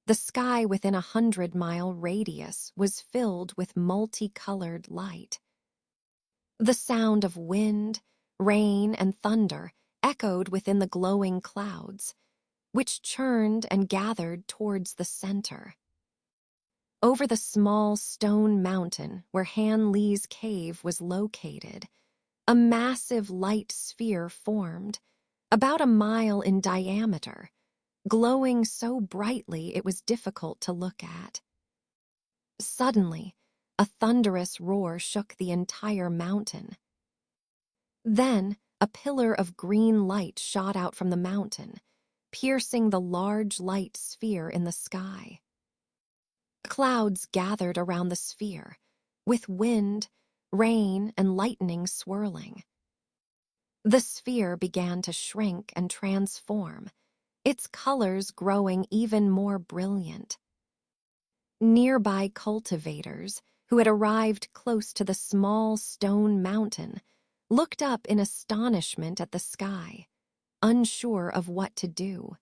the sky within 100-mile radius was filled with multicolored light. The sound of wind, rain, and thunder echoed within the glowing clouds, which churned and gathered towards the center. Over the small stone mountain where Han Li's cave was located, a massive light sphere formed, about a mile in diameter, glowing so brightly it was difficult to look at. Suddenly, a thunderous roar shook the entire mountain. Then, a pillar of green light shot out from the mountain, piercing the large light sphere in the sky. Clouds gathered around the sphere, with wind, rain, and lightning swirling. The sphere began to shrink and transform, its colors growing even more brilliant. Nearby cultivators, who had arrived close to the small stone mountain, looked up in astonishment at the sky, unsure of what to do.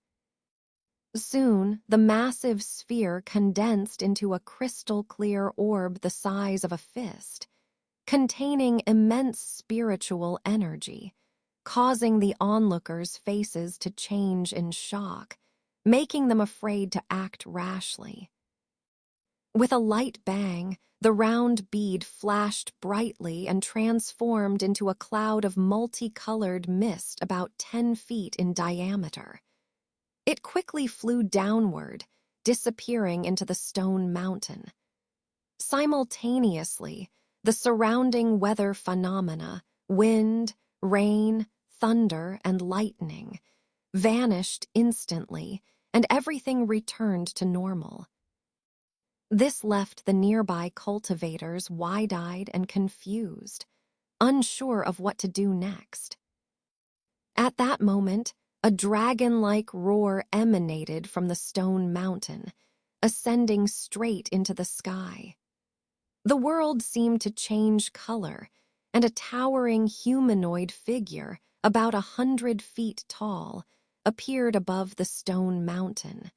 Soon, the massive sphere condensed into a crystal-clear orb the size of a fist, containing immense spiritual energy, causing the onlookers' faces to change in shock, making them afraid to act rashly. With a light bang, the round bead flashed brightly and transformed into a cloud of multicolored mist about 10 feet in diameter. It quickly flew downward, disappearing into the stone mountain. Simultaneously, the surrounding weather phenomena, wind, rain, thunder, and lightning, vanished instantly, and everything returned to normal. This left the nearby cultivators wide-eyed and confused, unsure of what to do next. At that moment, a dragon-like roar emanated from the stone mountain, ascending straight into the sky. The world seemed to change color, and a towering humanoid figure, about 100 feet tall, appeared above the stone mountain.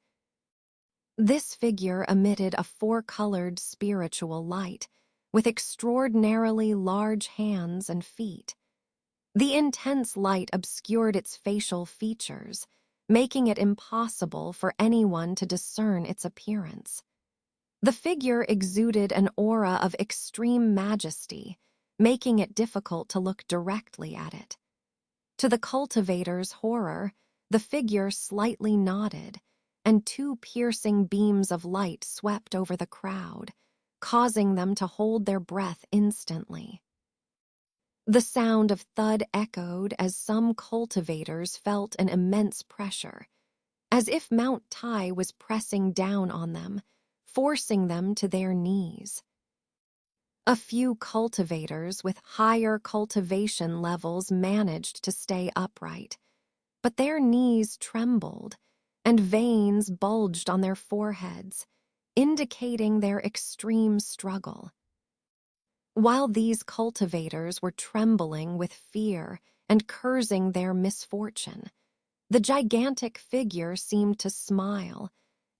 This figure emitted a four-colored spiritual light, with extraordinarily large hands and feet. The intense light obscured its facial features, making it impossible for anyone to discern its appearance. The figure exuded an aura of extreme majesty, making it difficult to look directly at it. To the cultivator's horror, the figure slightly nodded, and two piercing beams of light swept over the crowd, causing them to hold their breath instantly. The sound of thud echoed as some cultivators felt an immense pressure, as if Mount Tai was pressing down on them, forcing them to their knees. A few cultivators with higher cultivation levels managed to stay upright, but their knees trembled and veins bulged on their foreheads, indicating their extreme struggle. While these cultivators were trembling with fear and cursing their misfortune, the gigantic figure seemed to smile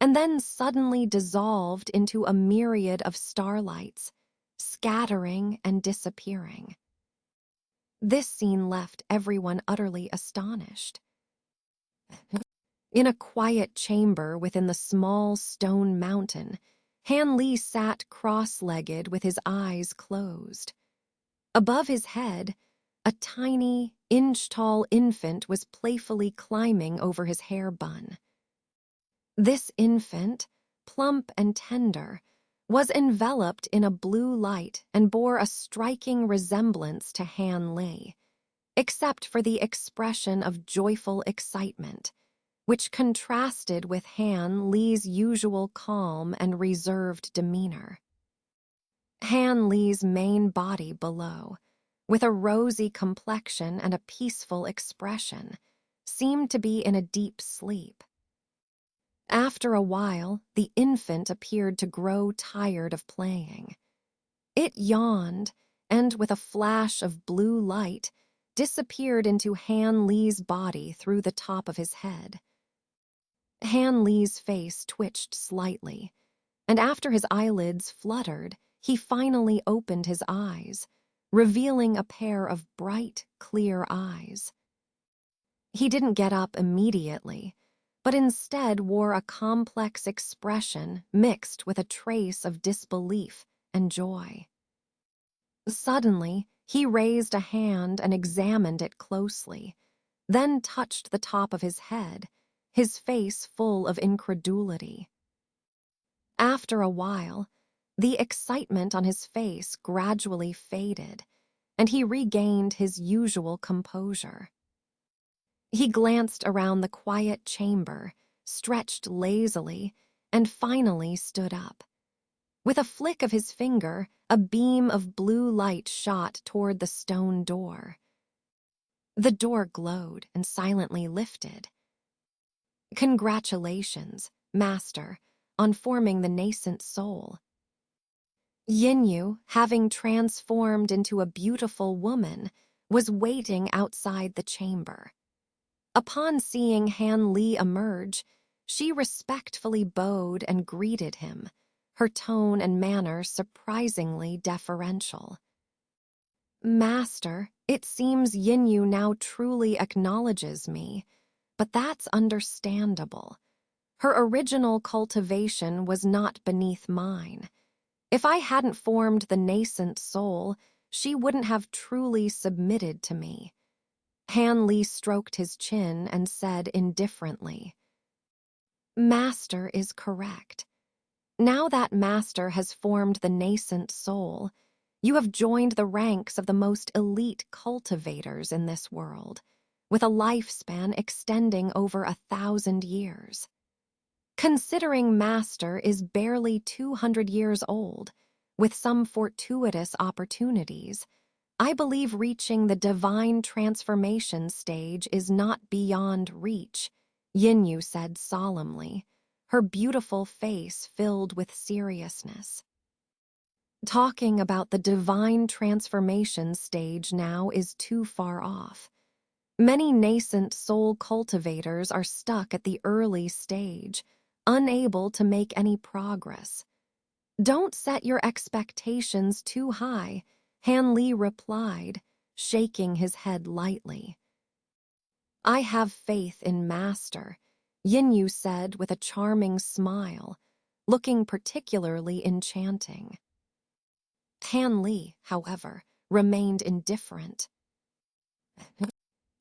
and then suddenly dissolved into a myriad of starlights, scattering and disappearing. This scene left everyone utterly astonished. In a quiet chamber within the small stone mountain, Han Li sat cross-legged with his eyes closed. Above his head, a tiny, inch-tall infant was playfully climbing over his hair bun. This infant, plump and tender, was enveloped in a blue light and bore a striking resemblance to Han Li, except for the expression of joyful excitement, which contrasted with Han Li's usual calm and reserved demeanor. Han Li's main body below, with a rosy complexion and a peaceful expression, seemed to be in a deep sleep. After a while, the infant appeared to grow tired of playing. It yawned and, with a flash of blue light, disappeared into Han Li's body through the top of his head. Han Li's face twitched slightly, and after his eyelids fluttered, he finally opened his eyes, revealing a pair of bright, clear eyes. He didn't get up immediately, but instead wore a complex expression mixed with a trace of disbelief and joy. Suddenly, he raised a hand and examined it closely, then touched the top of his head, his face full of incredulity. After a while, the excitement on his face gradually faded, and he regained his usual composure. He glanced around the quiet chamber, stretched lazily, and finally stood up. With a flick of his finger, a beam of blue light shot toward the stone door. The door glowed and silently lifted. "Congratulations, Master, on forming the nascent soul." Yinyu, having transformed into a beautiful woman, was waiting outside the chamber. Upon seeing Han Li emerge, she respectfully bowed and greeted him, her tone and manner surprisingly deferential. "Master, it seems Yinyu now truly acknowledges me, but that's understandable. Her original cultivation was not beneath mine. If I hadn't formed the nascent soul, she wouldn't have truly submitted to me." Han Li stroked his chin and said indifferently, "Master is correct. Now that Master has formed the nascent soul, you have joined the ranks of the most elite cultivators in this world, with a lifespan extending over 1,000 years. Considering Master is barely 200 years old, with some fortuitous opportunities, I believe reaching the divine transformation stage is not beyond reach," Yinyu said solemnly, her beautiful face filled with seriousness. "Talking about the divine transformation stage now is too far off. Many nascent soul cultivators are stuck at the early stage, unable to make any progress. Don't set your expectations too high," Han Li replied, shaking his head lightly. "I have faith in Master," Yinyu said with a charming smile, looking particularly enchanting. Han Li, however, remained indifferent.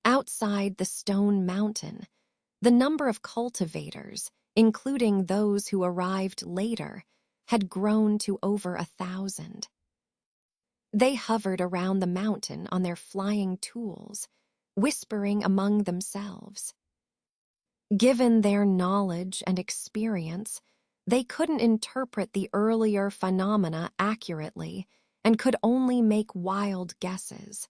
Outside the stone mountain, the number of cultivators, including those who arrived later, had grown to over 1,000. They hovered around the mountain on their flying tools, whispering among themselves. Given their knowledge and experience, they couldn't interpret the earlier phenomena accurately and could only make wild guesses.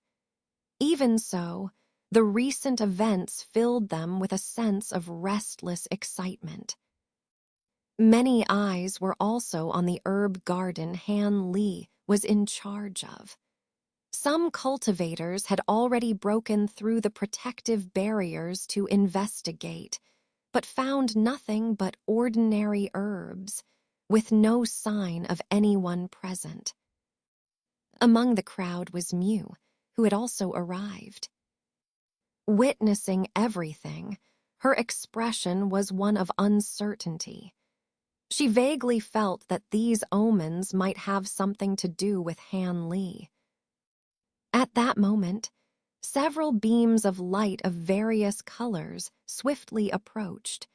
Even so, the recent events filled them with a sense of restless excitement. Many eyes were also on the herb garden Han Li was in charge of. Some cultivators had already broken through the protective barriers to investigate, but found nothing but ordinary herbs, with no sign of anyone present. Among the crowd was Mew, who had also arrived. Witnessing everything, her expression was one of uncertainty. She vaguely felt that these omens might have something to do with Han Li. At that moment, several beams of light of various colors swiftly approached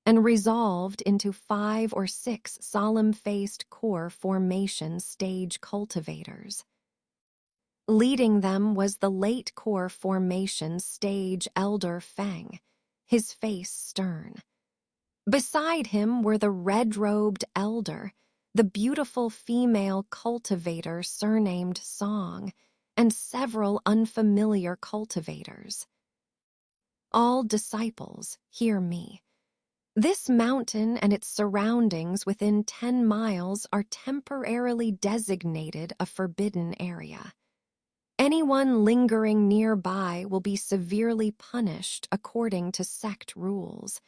and resolved into 5 or 6 solemn-faced core formation stage cultivators. Leading them was the late core formation stage elder Feng, his face stern. Beside him were the red-robed elder, the beautiful female cultivator surnamed Song, and several unfamiliar cultivators. All disciples, hear me. This mountain and its surroundings within 10 miles are temporarily designated a forbidden area. Anyone lingering nearby will be severely punished according to sect rules,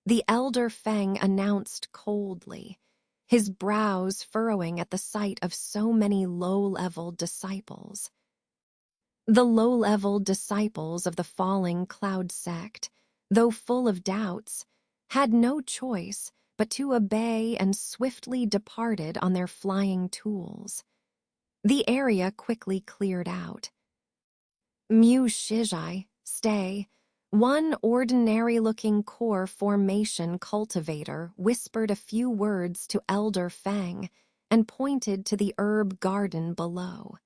the elder Feng announced coldly, his brows furrowing at the sight of so many low-level disciples. The low-level disciples of the falling cloud sect, though full of doubts, had no choice but to obey and swiftly departed on their flying tools. The area quickly cleared out. Mu Shizai, stay, one ordinary-looking core formation cultivator whispered a few words to Elder Feng and pointed to the herb garden below.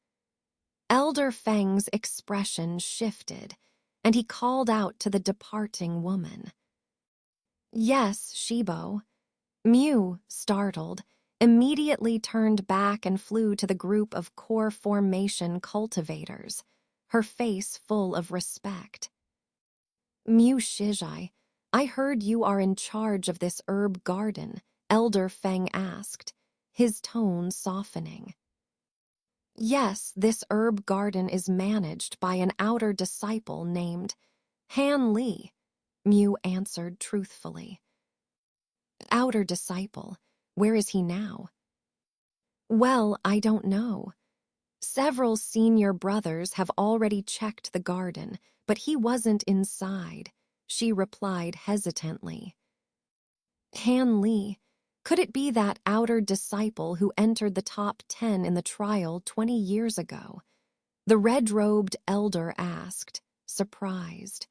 Elder Feng's expression shifted, and he called out to the departing woman. Yes, Shibo. Mew, startled, immediately turned back and flew to the group of core formation cultivators, her face full of respect. Mu Shizai, I heard you are in charge of this herb garden, Elder Feng asked, his tone softening. Yes, this herb garden is managed by an outer disciple named Han Li, Mew answered truthfully. Outer disciple, where is he now? Well, I don't know. Several senior brothers have already checked the garden, but he wasn't inside, she replied hesitantly. Han Li, could it be that outer disciple who entered the top 10 in the trial 20 years ago? The red-robed elder asked, surprised.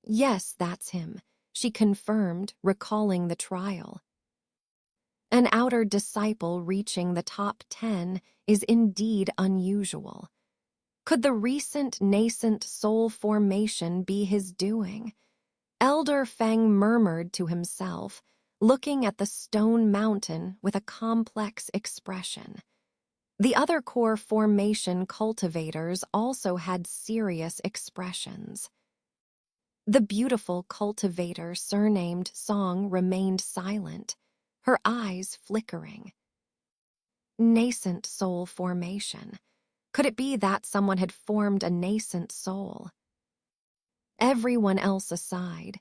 Yes, that's him, she confirmed, recalling the trial. An outer disciple reaching the top 10 is indeed unusual. Could the recent nascent soul formation be his doing? Elder Feng murmured to himself, looking at the stone mountain with a complex expression. The other core formation cultivators also had serious expressions. The beautiful cultivator surnamed Song remained silent, her eyes flickering. Nascent soul formation. Could it be that someone had formed a nascent soul? Everyone else aside,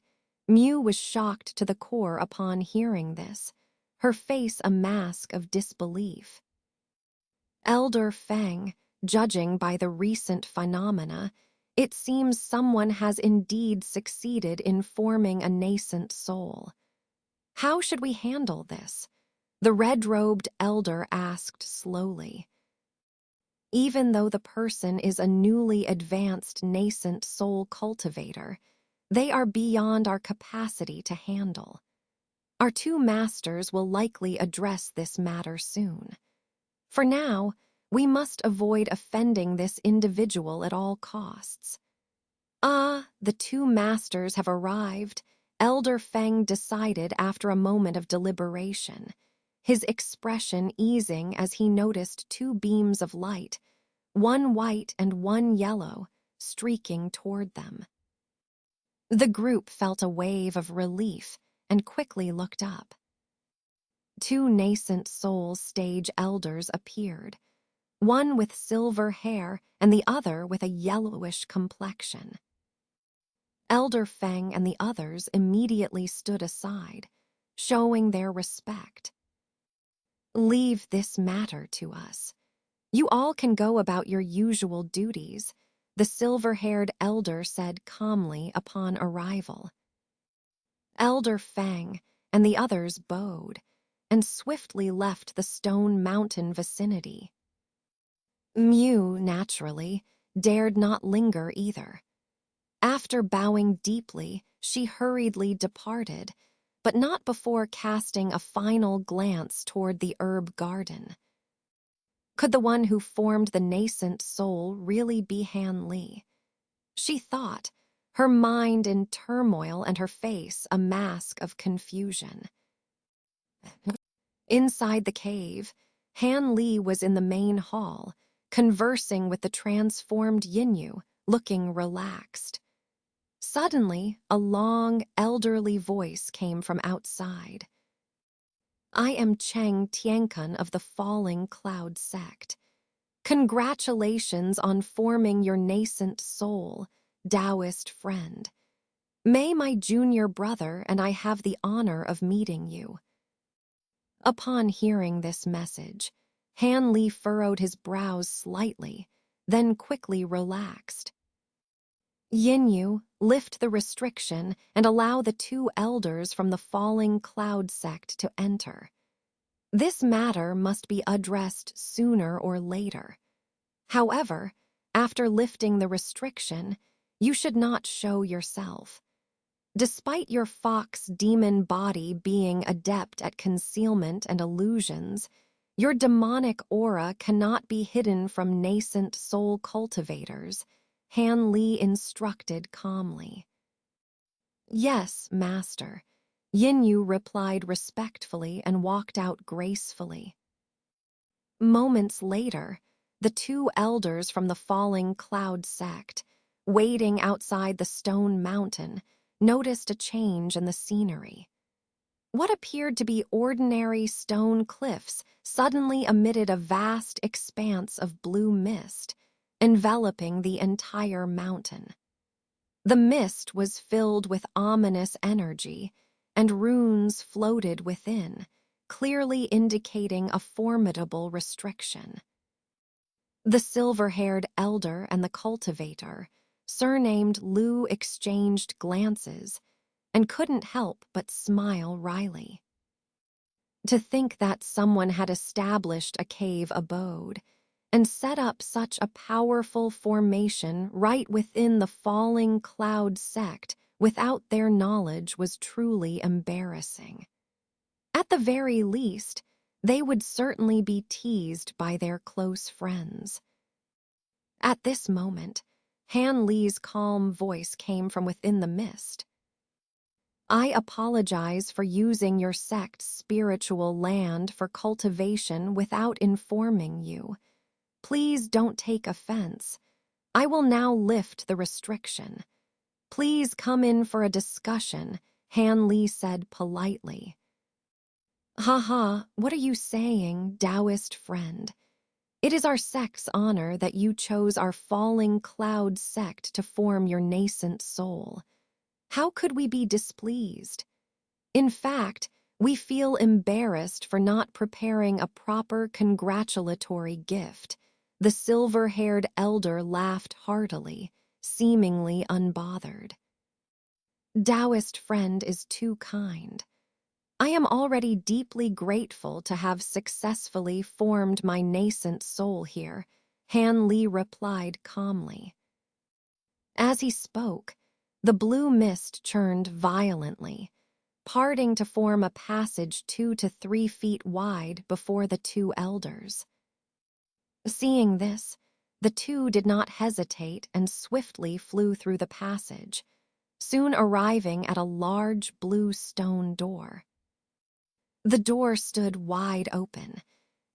Mew was shocked to the core upon hearing this, her face a mask of disbelief. Elder Feng, judging by the recent phenomena, it seems someone has indeed succeeded in forming a nascent soul. How should we handle this? The red-robed elder asked slowly. Even though the person is a newly advanced nascent soul cultivator, they are beyond our capacity to handle. Our two masters will likely address this matter soon. For now, we must avoid offending this individual at all costs. Ah, the two masters have arrived, Elder Feng decided after a moment of deliberation, his expression easing as he noticed two beams of light, one white and one yellow, streaking toward them. The group felt a wave of relief and quickly looked up. Two nascent soul stage elders appeared, one with silver hair and the other with a yellowish complexion. Elder Feng and the others immediately stood aside, showing their respect. "Leave this matter to us. You all can go about your usual duties," the silver-haired elder said calmly upon arrival. Elder Feng and the others bowed and swiftly left the stone mountain vicinity. Mew, naturally, dared not linger either. After bowing deeply, she hurriedly departed, but not before casting a final glance toward the herb garden. Could the one who formed the nascent soul really be Han Li? She thought, her mind in turmoil and her face a mask of confusion. Inside the cave, Han Li was in the main hall, conversing with the transformed Yinyu, looking relaxed. Suddenly, a long, elderly voice came from outside. "I am Cheng Tiankun of the Falling Cloud Sect. Congratulations on forming your nascent soul, Taoist friend. May my junior brother and I have the honor of meeting you." Upon hearing this message, Han Li furrowed his brows slightly, then quickly relaxed. "Yinyu, lift the restriction and allow the two elders from the Falling Cloud Sect to enter. This matter must be addressed sooner or later. However, after lifting the restriction, you should not show yourself. Despite your fox demon body being adept at concealment and illusions, your demonic aura cannot be hidden from nascent soul cultivators," Han Li instructed calmly. "Yes, Master," Yinyu replied respectfully and walked out gracefully. Moments later, the two elders from the Falling Cloud Sect, waiting outside the stone mountain, noticed a change in the scenery. What appeared to be ordinary stone cliffs suddenly emitted a vast expanse of blue mist, enveloping the entire mountain. The mist was filled with ominous energy, and runes floated within, clearly indicating a formidable restriction. The silver-haired elder and the cultivator, surnamed Lu, exchanged glances and couldn't help but smile wryly. To think that someone had established a cave abode and set up such a powerful formation right within the Falling Cloud Sect without their knowledge was truly embarrassing. At the very least, they would certainly be teased by their close friends. At this moment, Han Li's calm voice came from within the mist. "I apologize for using your sect's spiritual land for cultivation without informing you. Please don't take offense. I will now lift the restriction. Please come in for a discussion," Han Li said politely. "Haha, what are you saying, Taoist friend? It is our sect's honor that you chose our Falling Cloud sect to form your nascent soul. How could we be displeased? In fact, we feel embarrassed for not preparing a proper congratulatory gift." The silver-haired elder laughed heartily, seemingly unbothered. "Taoist friend is too kind. I am already deeply grateful to have successfully formed my nascent soul here," Han Li replied calmly. As he spoke, the blue mist churned violently, parting to form a passage 2 to 3 feet wide before the two elders. Seeing this, the two did not hesitate and swiftly flew through the passage, soon arriving at a large blue stone door. The door stood wide open,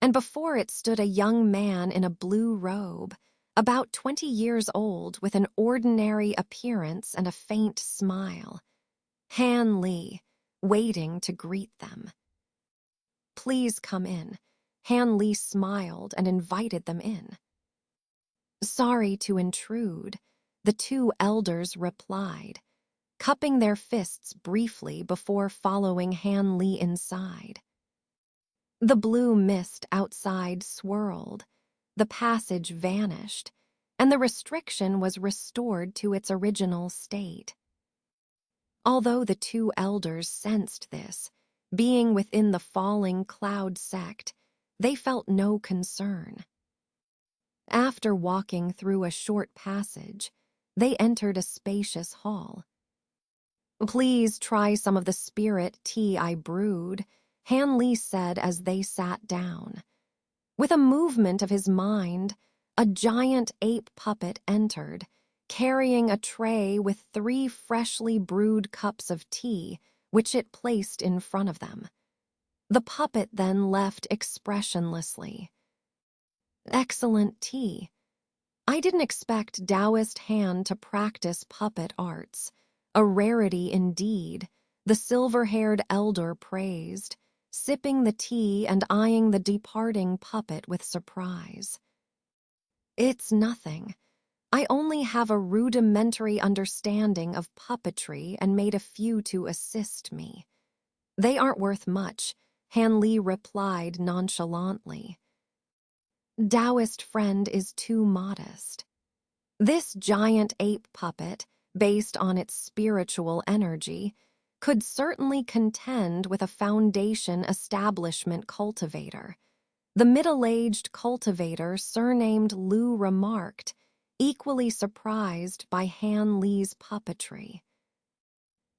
and before it stood a young man in a blue robe, about 20 years old, with an ordinary appearance and a faint smile. Han Li, waiting to greet them. "Please come in." Han Li smiled and invited them in. "Sorry to intrude," the two elders replied, cupping their fists briefly before following Han Li inside. The blue mist outside swirled, the passage vanished, and the restriction was restored to its original state. Although the two elders sensed this, being within the falling cloud sect, they felt no concern. After walking through a short passage, they entered a spacious hall. "Please try some of the spirit tea I brewed," Han Li said as they sat down. With a movement of his mind, a giant ape puppet entered, carrying a tray with 3 freshly brewed cups of tea, which it placed in front of them. The puppet then left expressionlessly. "Excellent tea. I didn't expect Taoist Han to practice puppet arts. A rarity indeed," the silver-haired elder praised, sipping the tea and eyeing the departing puppet with surprise. "It's nothing. I only have a rudimentary understanding of puppetry and made a few to assist me. They aren't worth much," Han Li replied nonchalantly. "Taoist friend is too modest." This giant ape puppet, based on its spiritual energy, could certainly contend with a foundation establishment cultivator. The middle-aged cultivator surnamed Lu remarked, equally surprised by Han Li's puppetry.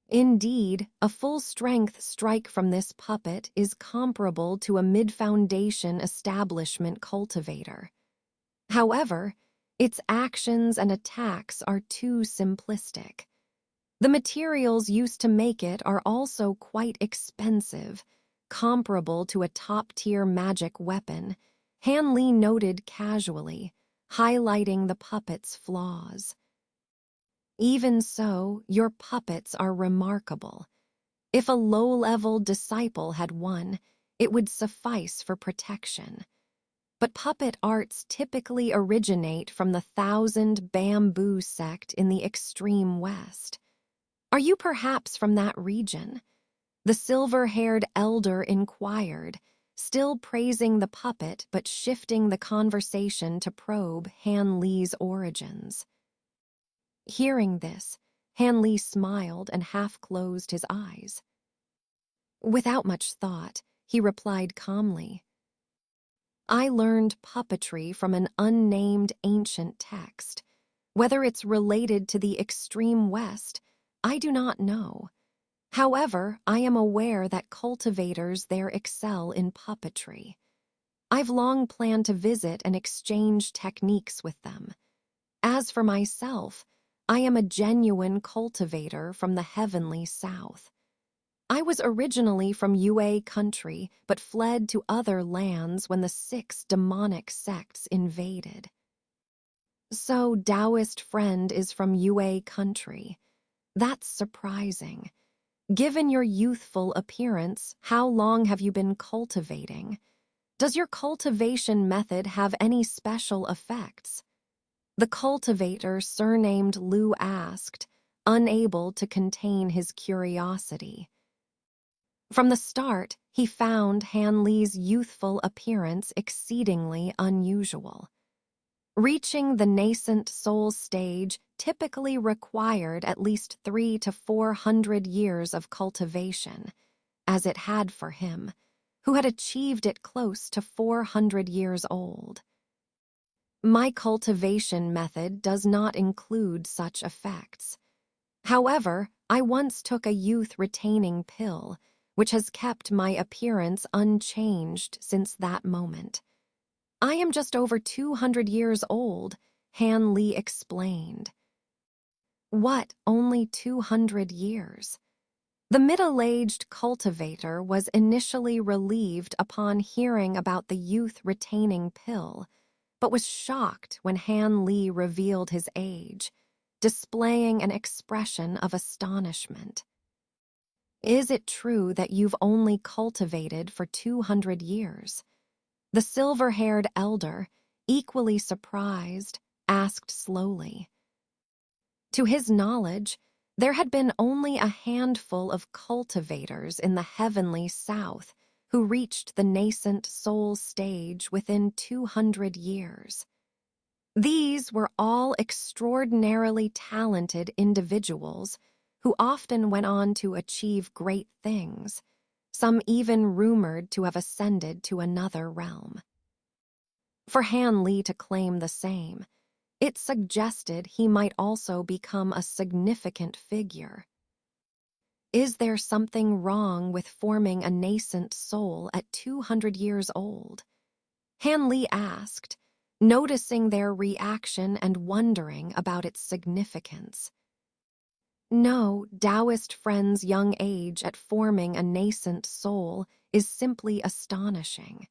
Indeed, a full-strength strike from this puppet is comparable to a mid-foundation establishment cultivator. However, its actions and attacks are too simplistic. The materials used to make it are also quite expensive, comparable to a top-tier magic weapon, Han Li noted casually, highlighting the puppet's flaws. "Even so, your puppets are remarkable. If a low-level disciple had one, it would suffice for protection. But puppet arts typically originate from the Thousand Bamboo sect in the extreme west. Are you perhaps from that region?" the silver-haired elder inquired, still praising the puppet but shifting the conversation to probe Han Li's origins. Hearing this, Han Li smiled and half-closed his eyes. Without much thought, he replied calmly, "I learned puppetry from an unnamed ancient text. Whether it's related to the extreme west, I do not know. However, I am aware that cultivators there excel in puppetry. I've long planned to visit and exchange techniques with them. As for myself, I am a genuine cultivator from the heavenly south. I was originally from Yue country, but fled to other lands when the 6 demonic sects invaded." "So Taoist friend is from Yue country. That's surprising. Given your youthful appearance, how long have you been cultivating? Does your cultivation method have any special effects?" the cultivator surnamed Lu asked, unable to contain his curiosity. From the start, he found Han Li's youthful appearance exceedingly unusual. Reaching the nascent soul stage typically required at least 300 to 400 years of cultivation, as it had for him, who had achieved it close to 400 years old. "My cultivation method does not include such effects. However, I once took a youth-retaining pill, which has kept my appearance unchanged since that moment. I am just over 200 years old, Han Li explained. What, only 200 years? The middle-aged cultivator was initially relieved upon hearing about the youth-retaining pill, but was shocked when Han Li revealed his age, displaying an expression of astonishment. Is it true that you've only cultivated for 200 years? The silver-haired elder, equally surprised, asked slowly. To his knowledge, there had been only a handful of cultivators in the heavenly south who reached the nascent soul stage within 200 years. These were all extraordinarily talented individuals who often went on to achieve great things, some even rumored to have ascended to another realm. For Han Li to claim the same, it suggested he might also become a significant figure. Is there something wrong with forming a nascent soul at 200 years old? Han Li asked, noticing their reaction and wondering about its significance. No, Taoist friend's young age at forming a nascent soul is simply astonishing.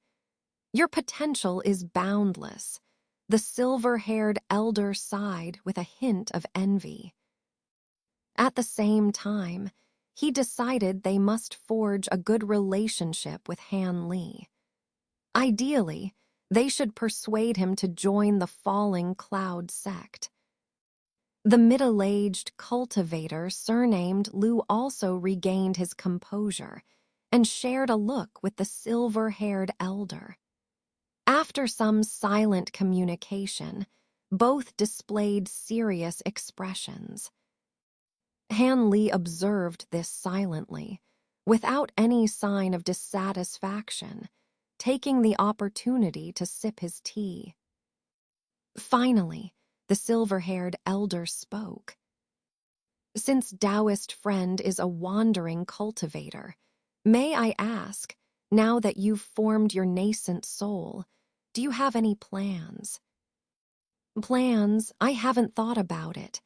Your potential is boundless. The silver-haired elder sighed with a hint of envy. At the same time, he decided they must forge a good relationship with Han Li. Ideally, they should persuade him to join the falling cloud sect. The middle-aged cultivator surnamed Lu also regained his composure and shared a look with the silver-haired elder. After some silent communication, both displayed serious expressions. Han Li observed this silently, without any sign of dissatisfaction, taking the opportunity to sip his tea. Finally, the silver-haired elder spoke. Since Taoist friend is a wandering cultivator, may I ask, now that you've formed your nascent soul, do you have any plans? Plans? I haven't thought about it.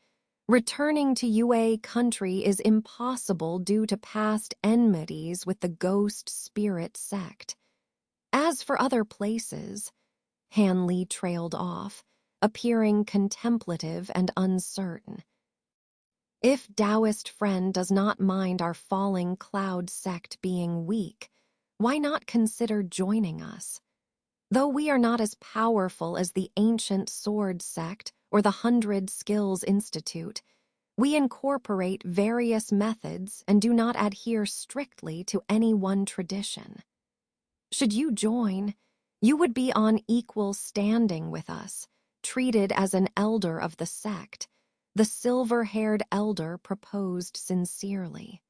Returning to Yue country is impossible due to past enmities with the ghost spirit sect. As for other places, Han Li trailed off, appearing contemplative and uncertain. If Taoist friend does not mind our falling cloud sect being weak, why not consider joining us? Though we are not as powerful as the ancient sword sect or the 100 Skills Institute, we incorporate various methods and do not adhere strictly to any one tradition. Should you join, you would be on equal standing with us, treated as an elder of the sect, the silver-haired elder proposed sincerely.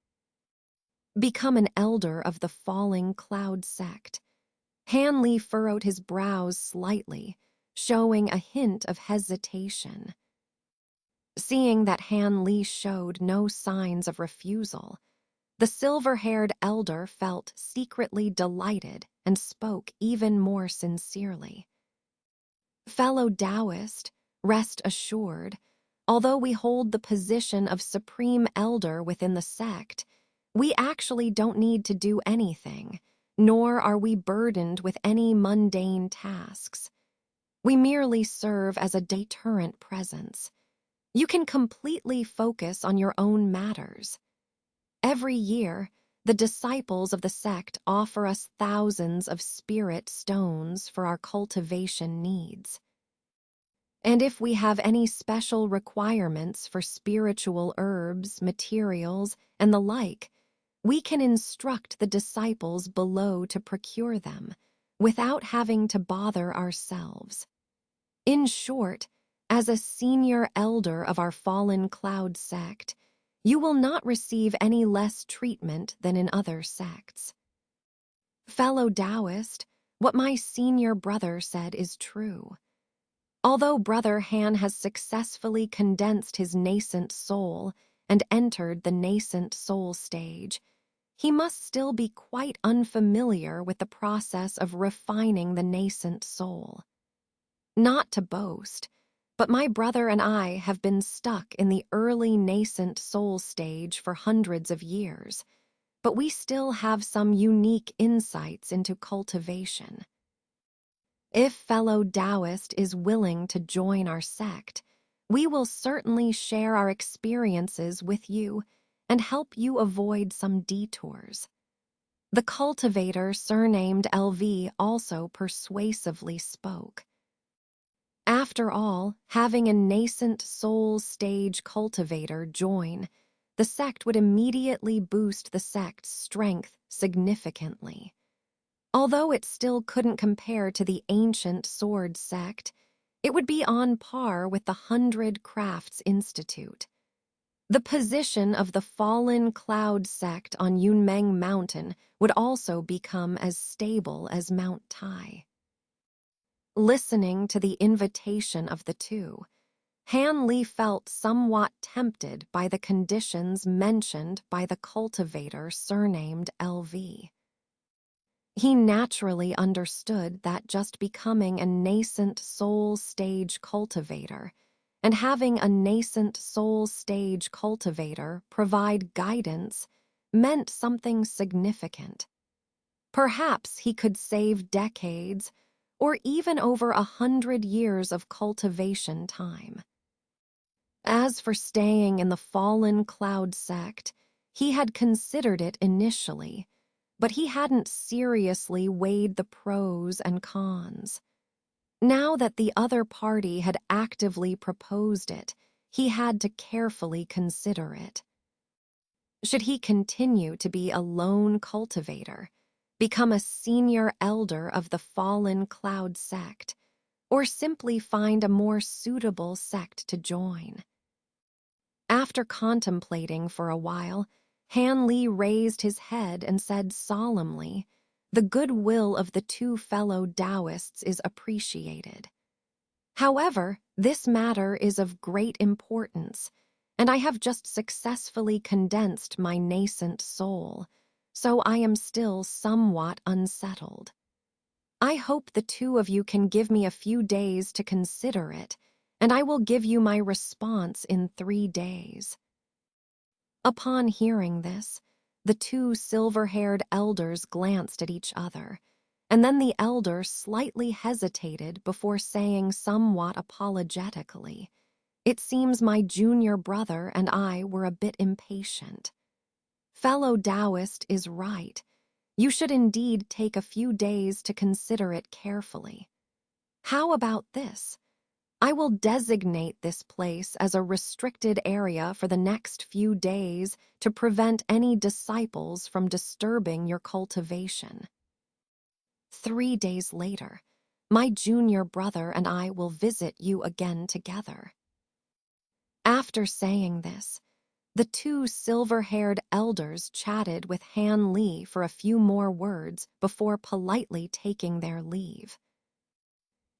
Become an elder of the falling cloud sect. Han Li furrowed his brows slightly, showing a hint of hesitation. Seeing that Han Li showed no signs of refusal, the silver-haired elder felt secretly delighted and spoke even more sincerely. Fellow Taoist, rest assured, although we hold the position of supreme elder within the sect, we actually don't need to do anything, nor are we burdened with any mundane tasks. We merely serve as a deterrent presence. You can completely focus on your own matters. Every year, the disciples of the sect offer us thousands of spirit stones for our cultivation needs. And if we have any special requirements for spiritual herbs, materials, and the like, we can instruct the disciples below to procure them, without having to bother ourselves. In short, as a senior elder of our fallen cloud sect, you will not receive any less treatment than in other sects. Fellow Taoist, what my senior brother said is true. Although Brother Han has successfully condensed his nascent soul and entered the nascent soul stage, he must still be quite unfamiliar with the process of refining the nascent soul. Not to boast, but my brother and I have been stuck in the early nascent soul stage for hundreds of years, but we still have some unique insights into cultivation. If fellow Taoist is willing to join our sect, we will certainly share our experiences with you and help you avoid some detours. The cultivator surnamed LV also persuasively spoke. After all, having a nascent soul stage cultivator join, the sect would immediately boost the sect's strength significantly. Although it still couldn't compare to the ancient sword sect, it would be on par with the 100 Crafts Institute. The position of the fallen cloud sect on Yunmeng Mountain would also become as stable as Mount Tai. Listening to the invitation of the two, Han Li felt somewhat tempted by the conditions mentioned by the cultivator surnamed LV. He naturally understood that just becoming a nascent soul stage cultivator and having a nascent soul stage cultivator provide guidance meant something significant. Perhaps he could save decades or even over 100 years of cultivation time. As for staying in the fallen cloud sect, he had considered it initially, but he hadn't seriously weighed the pros and cons. Now that the other party had actively proposed it, he had to carefully consider it. Should he continue to be a lone cultivator, become a senior elder of the fallen cloud sect, or simply find a more suitable sect to join? After contemplating for a while, Han Li raised his head and said solemnly, "The goodwill of the two fellow Taoists is appreciated. However, this matter is of great importance, and I have just successfully condensed my nascent soul, so I am still somewhat unsettled. I hope the two of you can give me a few days to consider it, and I will give you my response in 3 days." Upon hearing this, the two silver-haired elders glanced at each other, and then the elder slightly hesitated before saying somewhat apologetically, "It seems my junior brother and I were a bit impatient. Fellow Taoist is right. You should indeed take a few days to consider it carefully. How about this? I will designate this place as a restricted area for the next few days to prevent any disciples from disturbing your cultivation. 3 days later, my junior brother and I will visit you again together." After saying this, the two silver-haired elders chatted with Han Li for a few more words before politely taking their leave.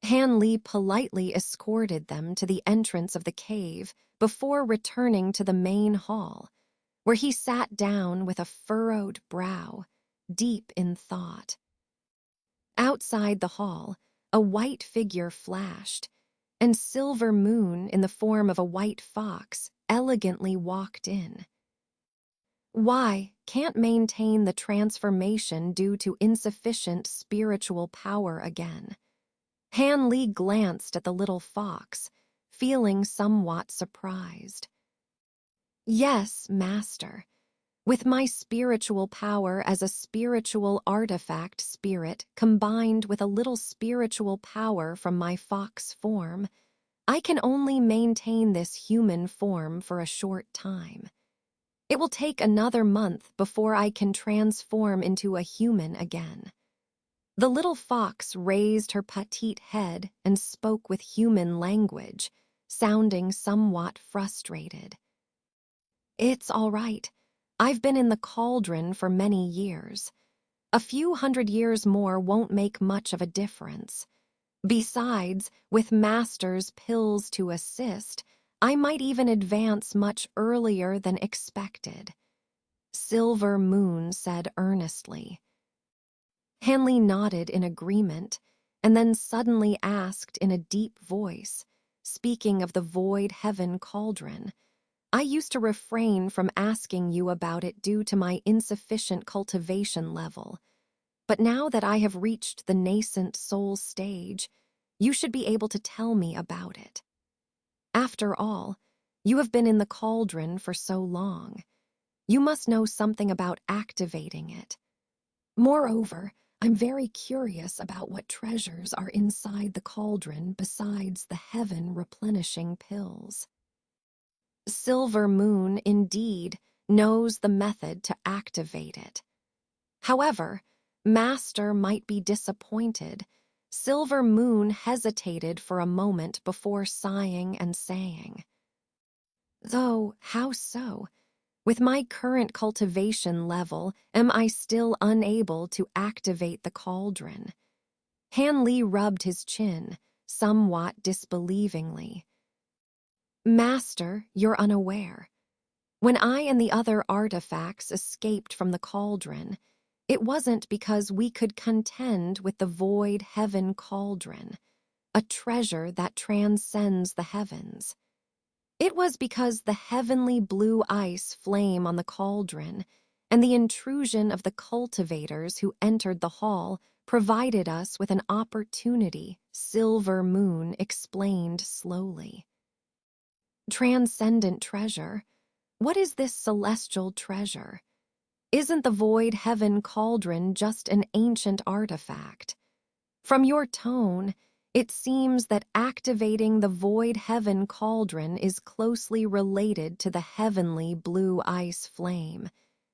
Han Li politely escorted them to the entrance of the cave before returning to the main hall, where he sat down with a furrowed brow, deep in thought. Outside the hall, a white figure flashed, and Silver Moon, in the form of a white fox, elegantly walked in. "Why, can't maintain the transformation due to insufficient spiritual power again." Han Li glanced at the little fox, feeling somewhat surprised. "Yes, Master. With my spiritual power as a spiritual artifact spirit combined with a little spiritual power from my fox form, I can only maintain this human form for a short time. It will take another month before I can transform into a human again." The little fox raised her petite head and spoke with human language, sounding somewhat frustrated. "It's all right. I've been in the cauldron for many years. A few 100 years more won't make much of a difference. Besides, with Master's pills to assist, I might even advance much earlier than expected," Silver Moon said earnestly. Hanley nodded in agreement, and then suddenly asked in a deep voice, speaking of the void heaven cauldron, "I used to refrain from asking you about it due to my insufficient cultivation level. But now that I have reached the nascent soul stage, you should be able to tell me about it. After all, you have been in the cauldron for so long. You must know something about activating it. Moreover, I'm very curious about what treasures are inside the cauldron besides the heaven-replenishing pills." Silver Moon, indeed, knows the method to activate it. However, Master might be disappointed. Silver Moon hesitated for a moment before sighing and saying, "Though, how so? With my current cultivation level, am I still unable to activate the cauldron?" Hanley rubbed his chin, somewhat disbelievingly. "Master, you're unaware. When I and the other artifacts escaped from the cauldron, it wasn't because we could contend with the void heaven cauldron, a treasure that transcends the heavens. It was because the heavenly blue ice flame on the cauldron and the intrusion of the cultivators who entered the hall provided us with an opportunity," Silver Moon explained slowly. "Transcendent treasure? What is this celestial treasure? Isn't the void heaven cauldron just an ancient artifact? From your tone, it seems that activating the void heaven cauldron is closely related to the heavenly blue ice flame."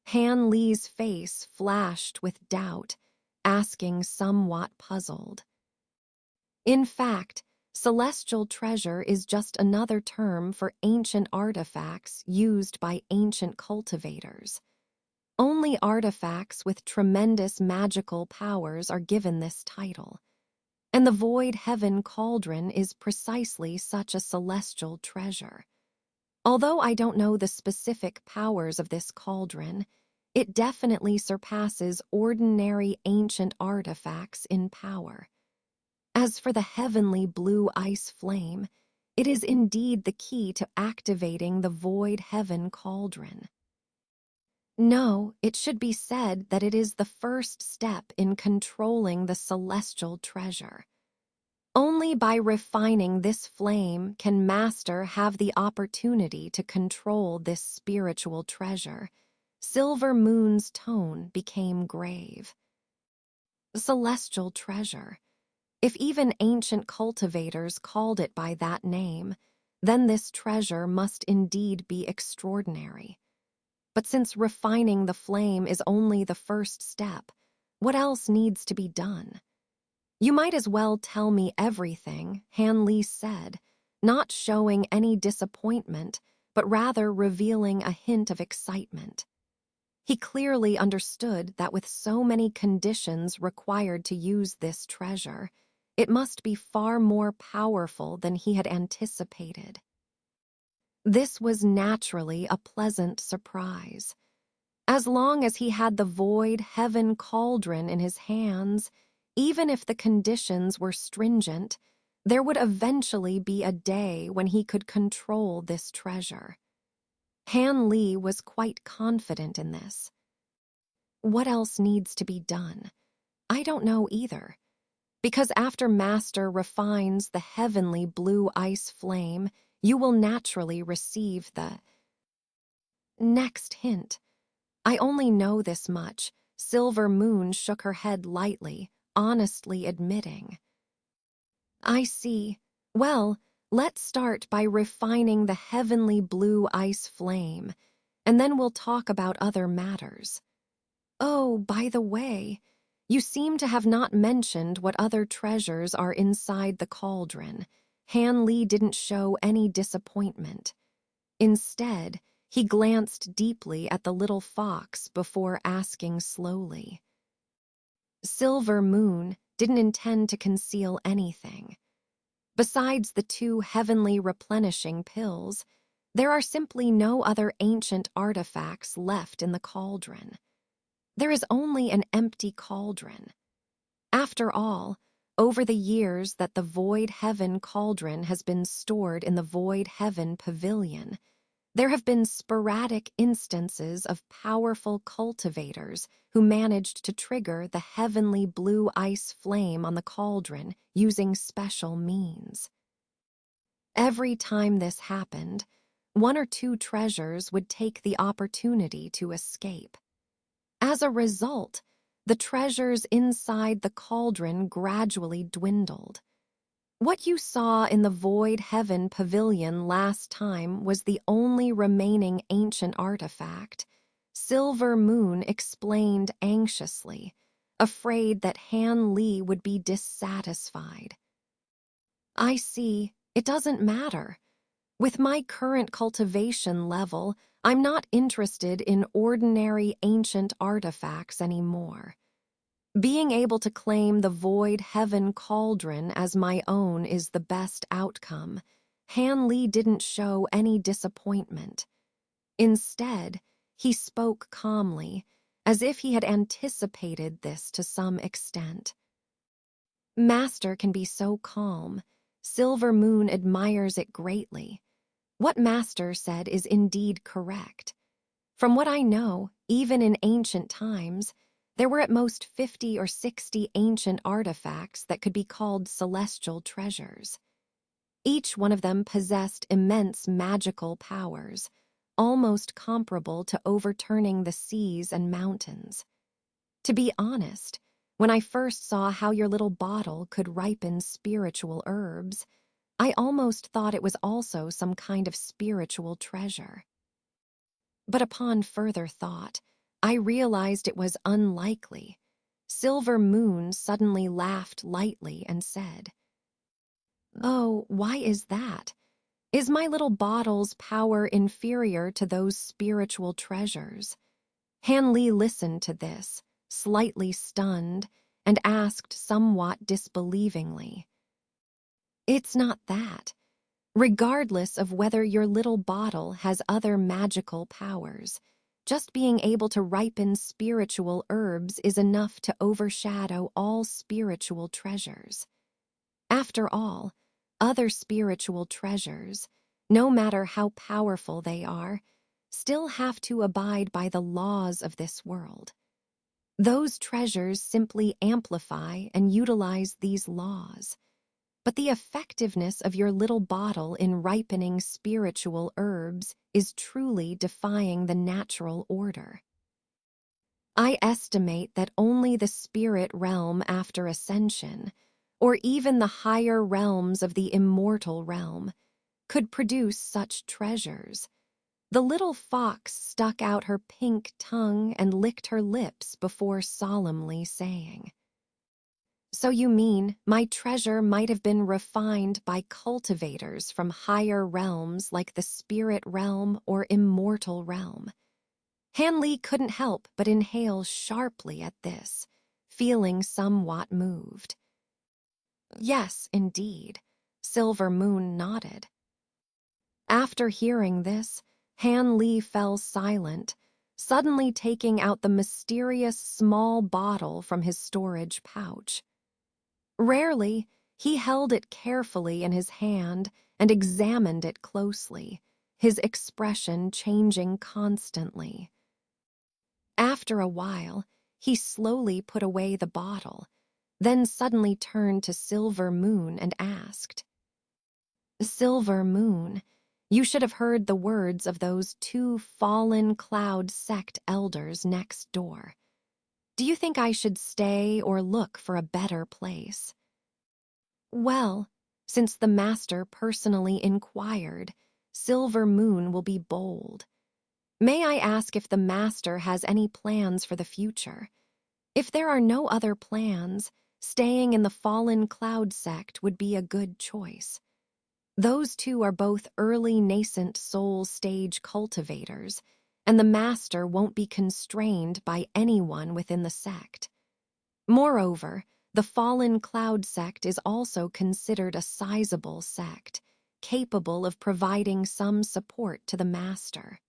Han Li's face flashed with doubt, asking somewhat puzzled. "In fact, celestial treasure is just another term for ancient artifacts used by ancient cultivators. Only artifacts with tremendous magical powers are given this title, and the void heaven cauldron is precisely such a celestial treasure. Although I don't know the specific powers of this cauldron, it definitely surpasses ordinary ancient artifacts in power. As for the heavenly blue ice flame, it is indeed the key to activating the void heaven cauldron. No, it should be said that it is the first step in controlling the celestial treasure. Only by refining this flame can Master have the opportunity to control this spiritual treasure." Silver Moon's tone became grave. "Celestial treasure. If even ancient cultivators called it by that name, then this treasure must indeed be extraordinary. But since refining the flame is only the first step, what else needs to be done? You might as well tell me everything," Han Li said, not showing any disappointment, but rather revealing a hint of excitement. He clearly understood that with so many conditions required to use this treasure, it must be far more powerful than he had anticipated. This was naturally a pleasant surprise. As long as he had the void heaven cauldron in his hands, even if the conditions were stringent, there would eventually be a day when he could control this treasure. Han Li was quite confident in this. What else needs to be done? I don't know either. Because after Master refines the heavenly blue ice flame, you will naturally receive the next hint. I only know this much. Silver Moon shook her head lightly, honestly admitting. I see. Well, let's start by refining the heavenly blue ice flame, and then we'll talk about other matters. Oh, by the way, you seem to have not mentioned what other treasures are inside the cauldron. Han Li didn't show any disappointment. Instead, he glanced deeply at the little fox before asking slowly. Silver Moon didn't intend to conceal anything. Besides the two heavenly replenishing pills, there are simply no other ancient artifacts left in the cauldron. There is only an empty cauldron. After all, over the years that the Void Heaven cauldron has been stored in the Void Heaven pavilion, there have been sporadic instances of powerful cultivators who managed to trigger the heavenly blue ice flame on the cauldron using special means. Every time this happened, one or two treasures would take the opportunity to escape. As a result, the treasures inside the cauldron gradually dwindled. What you saw in the Void Heaven pavilion last time was the only remaining ancient artifact, Silver Moon explained anxiously, afraid that Han Li would be dissatisfied. I see, it doesn't matter. With my current cultivation level, I'm not interested in ordinary ancient artifacts anymore. Being able to claim the Void Heaven cauldron as my own is the best outcome. Han Li didn't show any disappointment. Instead, he spoke calmly, as if he had anticipated this to some extent. Master can be so calm. Silver Moon admires it greatly. What Master said is indeed correct. From what I know, even in ancient times, there were at most 50 or 60 ancient artifacts that could be called celestial treasures. Each one of them possessed immense magical powers, almost comparable to overturning the seas and mountains. To be honest, when I first saw how your little bottle could ripen spiritual herbs, I almost thought it was also some kind of spiritual treasure. But upon further thought, I realized it was unlikely. Silver Moon suddenly laughed lightly and said, "Oh, why is that? Is my little bottle's power inferior to those spiritual treasures?" Han Li listened to this, slightly stunned, and asked somewhat disbelievingly, "It's not that. Regardless of whether your little bottle has other magical powers, just being able to ripen spiritual herbs is enough to overshadow all spiritual treasures. After all, other spiritual treasures, no matter how powerful they are, still have to abide by the laws of this world. Those treasures simply amplify and utilize these laws. But the effectiveness of your little bottle in ripening spiritual herbs is truly defying the natural order. I estimate that only the spirit realm after ascension, or even the higher realms of the immortal realm, could produce such treasures. The little fox stuck out her pink tongue and licked her lips before solemnly saying, "So you mean my treasure might have been refined by cultivators from higher realms like the spirit realm or immortal realm?" Han Li couldn't help but inhale sharply at this, feeling somewhat moved. "Yes, indeed," Silver Moon nodded. After hearing this, Han Li fell silent, suddenly taking out the mysterious small bottle from his storage pouch. Rarely, he held it carefully in his hand and examined it closely, his expression changing constantly. After a while, he slowly put away the bottle, then suddenly turned to Silver Moon and asked, "Silver Moon, you should have heard the words of those two fallen cloud sect elders next door. Do you think I should stay or look for a better place?" "Well, since the master personally inquired, Silver Moon will be bold. May I ask if the master has any plans for the future? If there are no other plans, staying in the Fallen Cloud sect would be a good choice. Those two are both early nascent soul stage cultivators, and the master won't be constrained by anyone within the sect. Moreover, the fallen cloud sect is also considered a sizable sect, capable of providing some support to the master.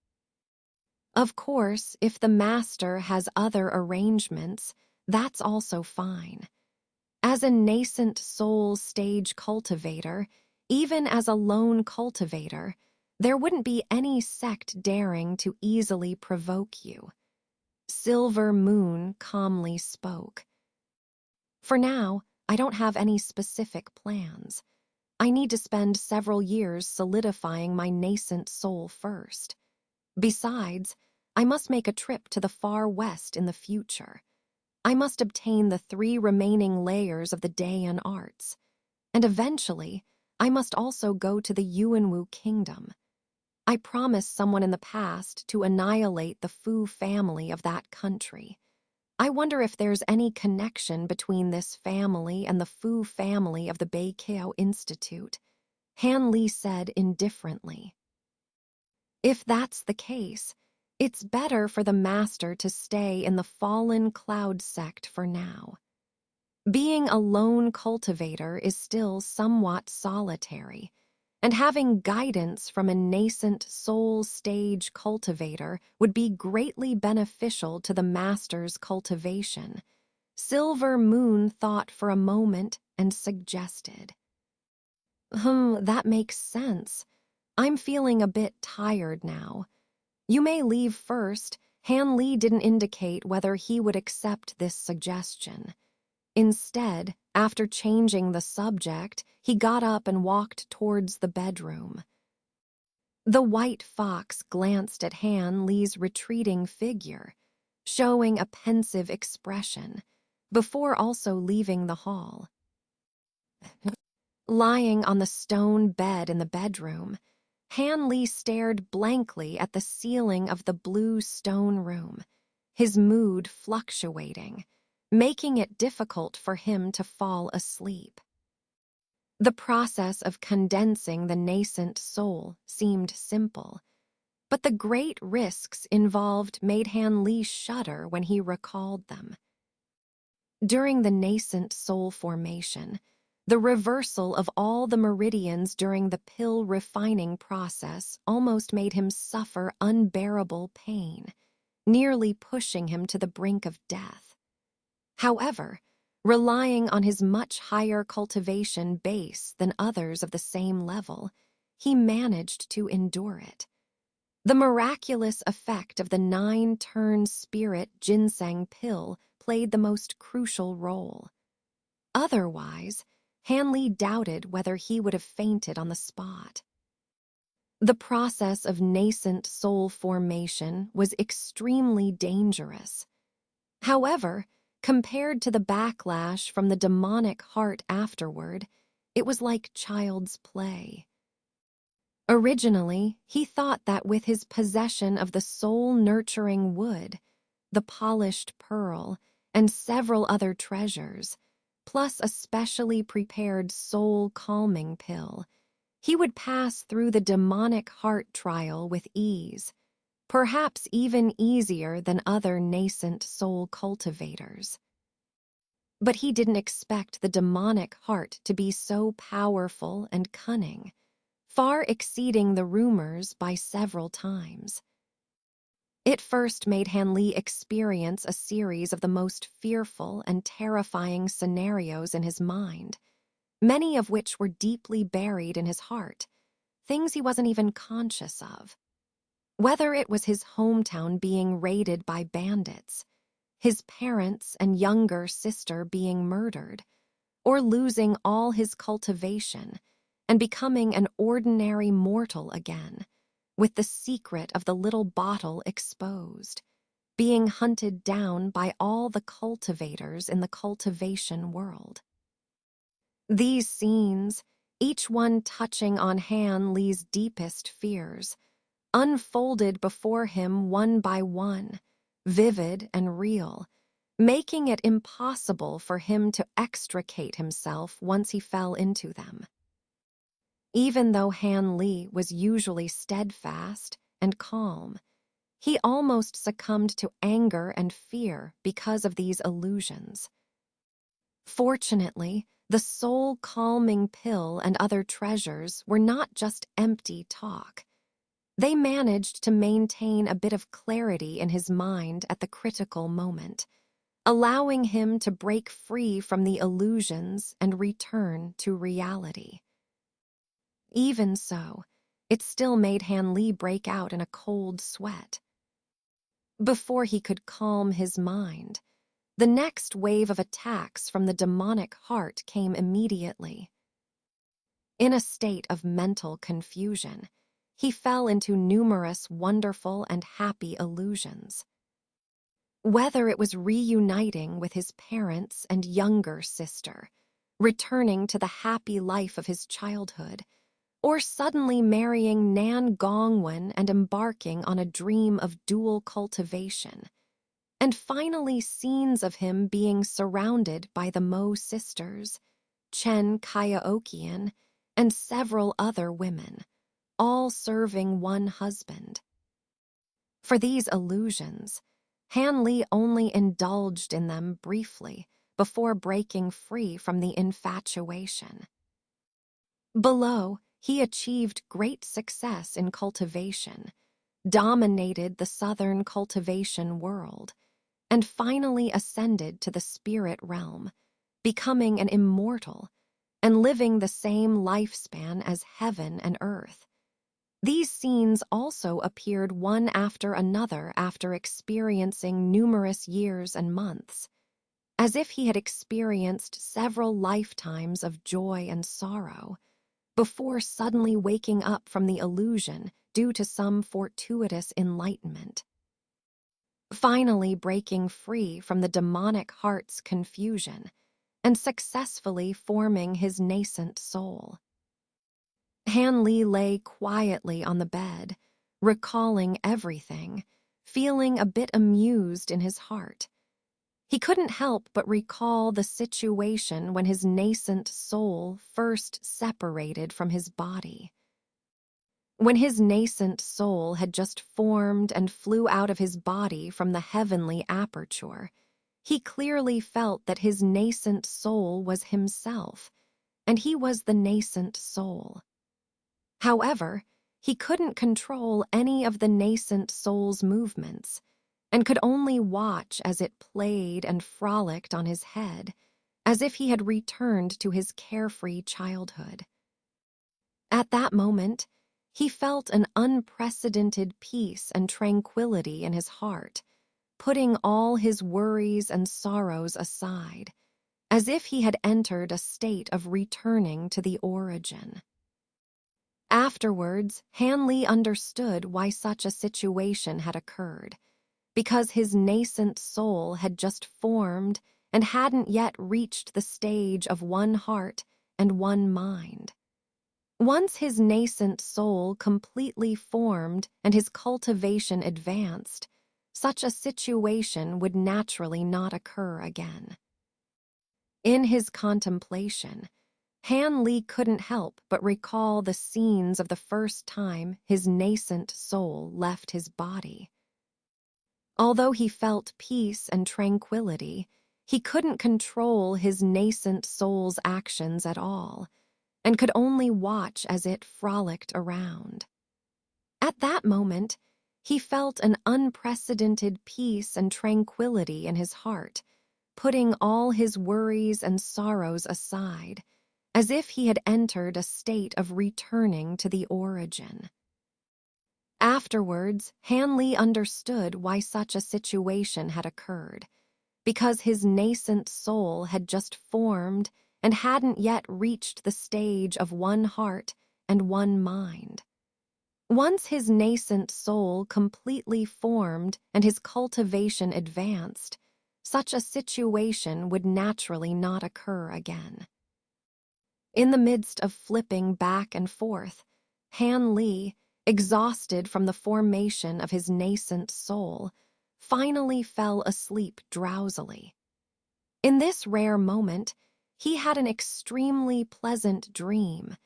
Of course, if the master has other arrangements, that's also fine. As a nascent soul stage cultivator, even as a lone cultivator, there wouldn't be any sect daring to easily provoke you. Silver Moon calmly spoke. For now, I don't have any specific plans. I need to spend several years solidifying my nascent soul first. Besides, I must make a trip to the far west in the future. I must obtain the 3 remaining layers of the Daean arts. And eventually, I must also go to the Yuanwu kingdom. I promised someone in the past to annihilate the Fu family of that country. I wonder if there's any connection between this family and the Fu family of the Beikyo Institute. Han Li said indifferently. If that's the case, it's better for the master to stay in the fallen cloud sect for now. Being a lone cultivator is still somewhat solitary, and having guidance from a nascent soul stage cultivator would be greatly beneficial to the master's cultivation. Silver Moon thought for a moment and suggested. That makes sense. I'm feeling a bit tired now. You may leave first. Han Li didn't indicate whether he would accept this suggestion. Instead, after changing the subject, he got up and walked towards the bedroom. The white fox glanced at Han Li's retreating figure, showing a pensive expression, before also leaving the hall. Lying on the stone bed in the bedroom, Han Li stared blankly at the ceiling of the blue stone room, his mood fluctuating, making it difficult for him to fall asleep. The process of condensing the nascent soul seemed simple, but the great risks involved made Han Li shudder when he recalled them. During the nascent soul formation, the reversal of all the meridians during the pill refining process almost made him suffer unbearable pain, nearly pushing him to the brink of death. However, relying on his much higher cultivation base than others of the same level, he managed to endure it. The miraculous effect of the 9-turn spirit ginseng pill played the most crucial role. Otherwise, Han Li doubted whether he would have fainted on the spot. The process of nascent soul formation was extremely dangerous. However, compared to the backlash from the demonic heart afterward, it was like child's play. Originally, he thought that with his possession of the soul-nurturing wood, the polished pearl, and several other treasures, plus a specially prepared soul-calming pill, he would pass through the demonic heart trial with ease, perhaps even easier than other nascent soul cultivators. But he didn't expect the demonic heart to be so powerful and cunning, far exceeding the rumors by several times. It first made Han Li experience a series of the most fearful and terrifying scenarios in his mind, many of which were deeply buried in his heart, things he wasn't even conscious of. Whether it was his hometown being raided by bandits, his parents and younger sister being murdered, or losing all his cultivation and becoming an ordinary mortal again, with the secret of the little bottle exposed, being hunted down by all the cultivators in the cultivation world. These scenes, each one touching on Han Li's deepest fears, unfolded before him one by one, vivid and real, making it impossible for him to extricate himself once he fell into them. Even though Han Li was usually steadfast and calm, he almost succumbed to anger and fear because of these illusions. Fortunately, the soul-calming pill and other treasures were not just empty talk. They managed to maintain a bit of clarity in his mind at the critical moment, allowing him to break free from the illusions and return to reality. Even so, it still made Han Li break out in a cold sweat. Before he could calm his mind, the next wave of attacks from the demonic heart came immediately. In a state of mental confusion, he fell into numerous wonderful and happy illusions. Whether it was reuniting with his parents and younger sister, returning to the happy life of his childhood, or suddenly marrying Nan Gongwen and embarking on a dream of dual cultivation, and finally scenes of him being surrounded by the Mo sisters, Chen Kyaokian, and several other women, all serving one husband. For these illusions, Han Li only indulged in them briefly before breaking free from the infatuation. Below, he achieved great success in cultivation, dominated the southern cultivation world, and finally ascended to the spirit realm, becoming an immortal and living the same lifespan as heaven and earth. These scenes also appeared one after another after experiencing numerous years and months, as if he had experienced several lifetimes of joy and sorrow, before suddenly waking up from the illusion due to some fortuitous enlightenment. Finally breaking free from the demonic heart's confusion and successfully forming his nascent soul. Han Li lay quietly on the bed, recalling everything, feeling a bit amused in his heart. He couldn't help but recall the situation when his nascent soul first separated from his body. When his nascent soul had just formed and flew out of his body from the heavenly aperture, he clearly felt that his nascent soul was himself, and he was the nascent soul. However, he couldn't control any of the nascent soul's movements, and could only watch as it played and frolicked on his head, as if he had returned to his carefree childhood. At that moment, he felt an unprecedented peace and tranquility in his heart, putting all his worries and sorrows aside, as if he had entered a state of returning to the origin. Afterwards, Han Li understood why such a situation had occurred, because his nascent soul had just formed and hadn't yet reached the stage of one heart and one mind. Once his nascent soul completely formed and his cultivation advanced, such a situation would naturally not occur again. In his contemplation, Han Li couldn't help but recall the scenes of the first time his nascent soul left his body. Although he felt peace and tranquility, he couldn't control his nascent soul's actions at all, and could only watch as it frolicked around. At that moment, he felt an unprecedented peace and tranquility in his heart, putting all his worries and sorrows aside, as if he had entered a state of returning to the origin. Afterwards, Han Li understood why such a situation had occurred, because his nascent soul had just formed and hadn't yet reached the stage of one heart and one mind. Once his nascent soul completely formed and his cultivation advanced, such a situation would naturally not occur again. In the midst of flipping back and forth, Han Li, exhausted from the formation of his nascent soul, finally fell asleep drowsily. In this rare moment, he had an extremely pleasant dream,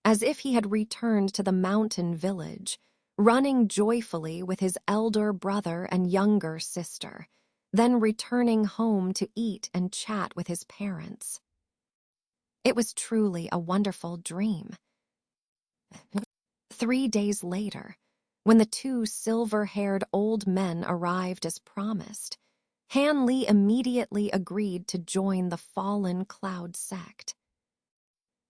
as if he had returned to the mountain village, running joyfully with his elder brother and younger sister, then returning home to eat and chat with his parents. It was truly a wonderful dream. 3 days later, when the two silver-haired old men arrived as promised, Han Li immediately agreed to join the fallen cloud sect.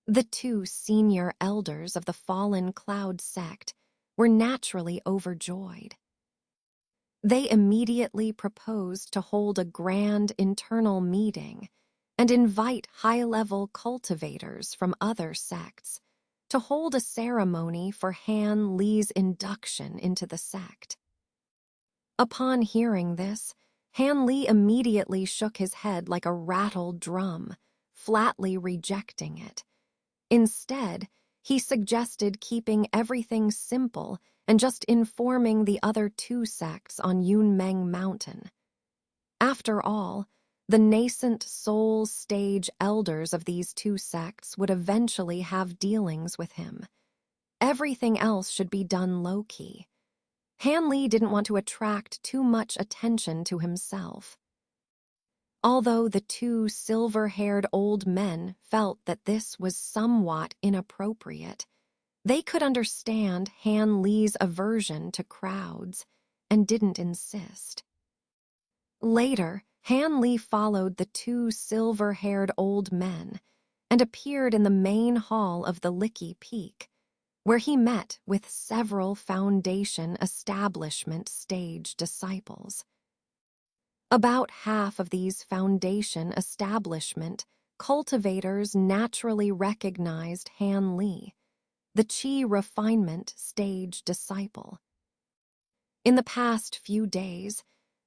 The two senior elders of the fallen cloud sect were naturally overjoyed. They immediately proposed to hold a grand internal meeting and invite high-level cultivators from other sects to hold a ceremony for Han Li's induction into the sect. Upon hearing this, Han Li immediately shook his head like a rattled drum, flatly rejecting it. Instead, he suggested keeping everything simple and just informing the other two sects on Yunmeng Mountain. After all, the nascent soul stage elders of these two sects would eventually have dealings with him. Everything else should be done low-key. Han Li didn't want to attract too much attention to himself. Although the two silver-haired old men felt that this was somewhat inappropriate, they could understand Han Li's aversion to crowds and didn't insist. Later, Han Li followed the two silver-haired old men and appeared in the main hall of the Licky Peak, where he met with several Foundation establishment stage disciples. About half of these Foundation establishment cultivators naturally recognized Han Li, the Qi refinement stage disciple. In the past few days,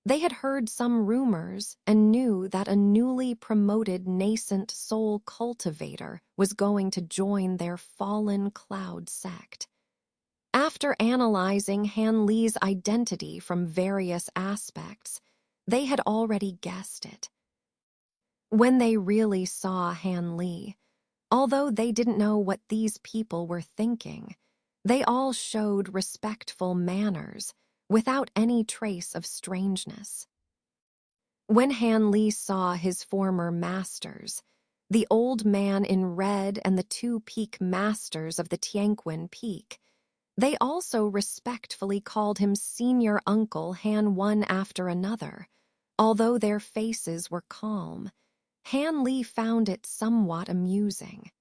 they had heard some rumors and knew that a newly promoted nascent soul cultivator was going to join their fallen cloud sect. After analyzing Han Li's identity from various aspects, they had already guessed it. When they really saw Han Li, although they didn't know what these people were thinking, they all showed respectful manners without any trace of strangeness. When Han Li saw his former masters, the old man in red and the two peak masters of the Tianquan Peak, they also respectfully called him Senior Uncle Han one after another. Although their faces were calm, Han Li found it somewhat amusing.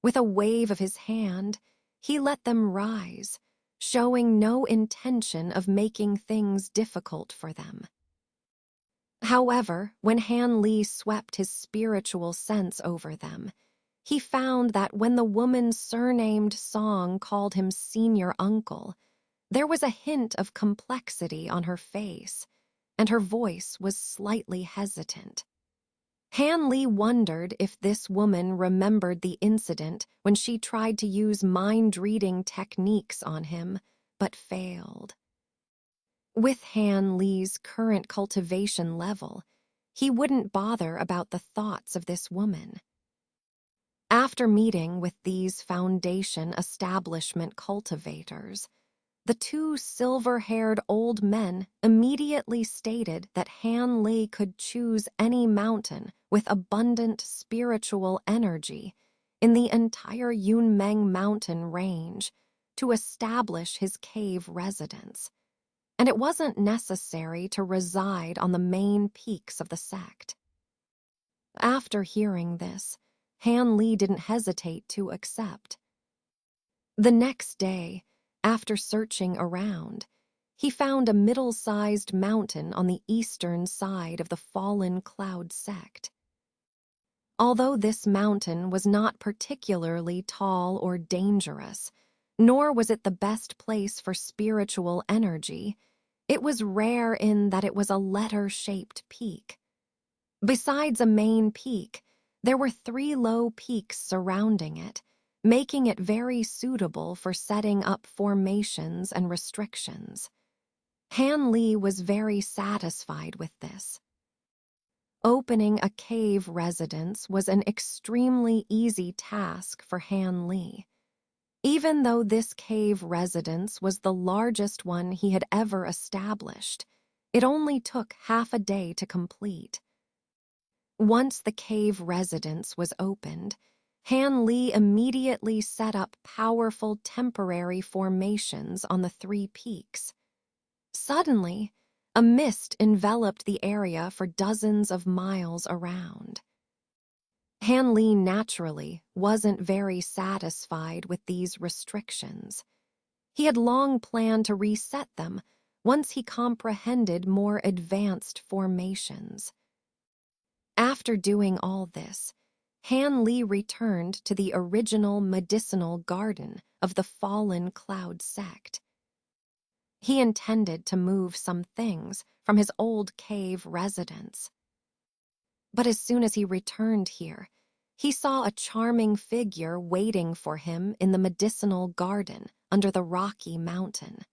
With a wave of his hand, he let them rise, showing no intention of making things difficult for them. However, when Han Li swept his spiritual sense over them, he found that when the woman's surnamed song called him Senior Uncle, there was a hint of complexity on her face, and her voice was slightly hesitant. Han Li wondered if this woman remembered the incident when she tried to use mind-reading techniques on him, but failed. With Han Li's current cultivation level, he wouldn't bother about the thoughts of this woman. After meeting with these Foundation establishment cultivators, the two silver-haired old men immediately stated that Han Li could choose any mountain with abundant spiritual energy in the entire Yunmeng mountain range to establish his cave residence, and it wasn't necessary to reside on the main peaks of the sect. After hearing this, Han Li didn't hesitate to accept. The next day, after searching around, he found a middle-sized mountain on the eastern side of the fallen cloud sect. Although this mountain was not particularly tall or dangerous, nor was it the best place for spiritual energy, it was rare in that it was a letter-shaped peak. Besides a main peak, there were 3 low peaks surrounding it, making it very suitable for setting up formations and restrictions. Han Li was very satisfied with this. Opening a cave residence was an extremely easy task for Han Li. Even though this cave residence was the largest one he had ever established, It only took half a day to complete. Once the cave residence was opened, Han Li immediately set up powerful temporary formations on the 3 peaks. Suddenly, a mist enveloped the area for dozens of miles around. Han Li naturally wasn't very satisfied with these restrictions. He had long planned to reset them once he comprehended more advanced formations. After doing all this, Han Li returned to the original medicinal garden of the fallen Cloud sect. He intended to move some things from his old cave residence. But as soon as he returned here, he saw a charming figure waiting for him in the medicinal garden under the rocky mountain.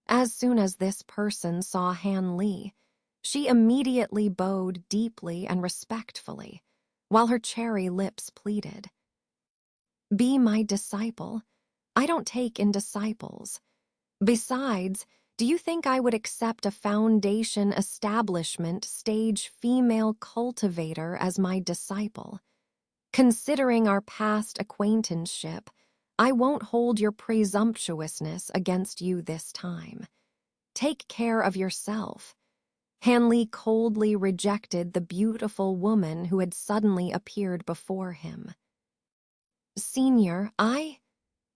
As soon as this person saw Han Li, she immediately bowed deeply and respectfully, while her cherry lips pleaded, "Be my disciple. I don't take in disciples. Besides, do you think I would accept a foundation establishment stage female cultivator as my disciple? Considering our past acquaintanceship, I won't hold your presumptuousness against you this time. Take care of yourself." Han Li coldly rejected the beautiful woman who had suddenly appeared before him. "Senior,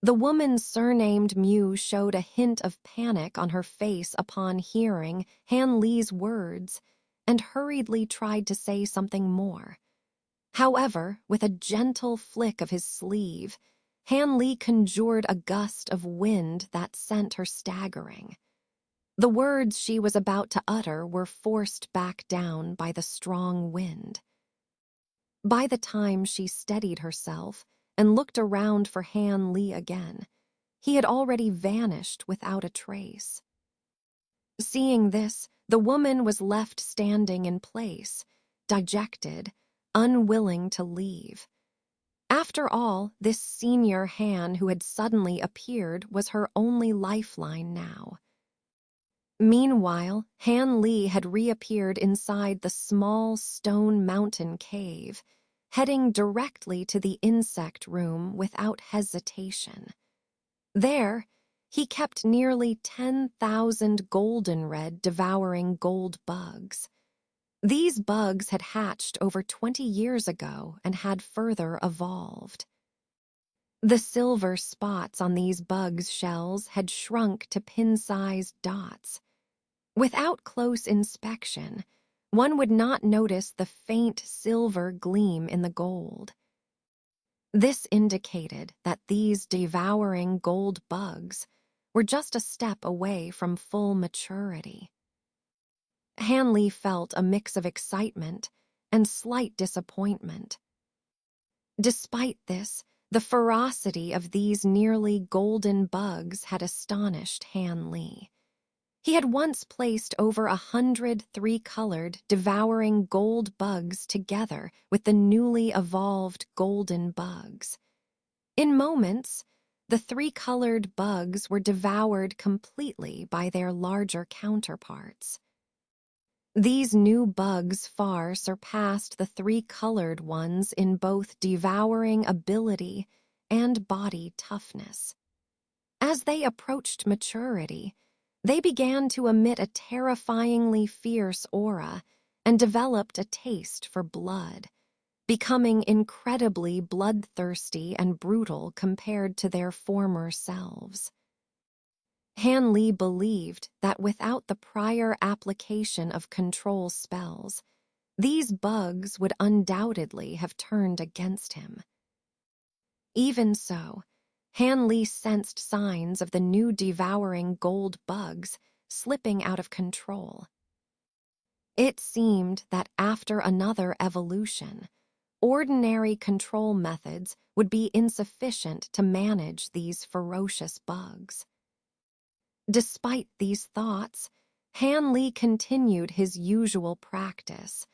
The woman surnamed Mu showed a hint of panic on her face upon hearing Han Li's words and hurriedly tried to say something more. However, with a gentle flick of his sleeve, Han Li conjured a gust of wind that sent her staggering. The words she was about to utter were forced back down by the strong wind. By the time she steadied herself and looked around for Han Li again, he had already vanished without a trace. Seeing this, the woman was left standing in place, dejected, unwilling to leave. After all, this senior Han who had suddenly appeared was her only lifeline now. Meanwhile, Han Li had reappeared inside the small stone mountain cave, heading directly to the insect room without hesitation. There, he kept nearly 10,000 goldenred devouring gold bugs. These bugs had hatched over 20 years ago and had further evolved. The silver spots on these bugs' shells had shrunk to pin-sized dots. Without close inspection, one would not notice the faint silver gleam in the gold. This indicated that these devouring gold bugs were just a step away from full maturity. Han Li felt a mix of excitement and slight disappointment. Despite this, the ferocity of these nearly golden bugs had astonished Han Li. He had once placed over 100 three-colored, devouring gold bugs together with the newly evolved golden bugs. In moments, the three-colored bugs were devoured completely by their larger counterparts. These new bugs far surpassed the three-colored ones in both devouring ability and body toughness. As they approached maturity, they began to emit a terrifyingly fierce aura and developed a taste for blood, becoming incredibly bloodthirsty and brutal compared to their former selves. Han Li believed that without the prior application of control spells, these bugs would undoubtedly have turned against him. Even so, Han Li sensed signs of the new devouring gold bugs slipping out of control. It seemed that after another evolution, ordinary control methods would be insufficient to manage these ferocious bugs. Despite these thoughts, Han Li continued his usual practice,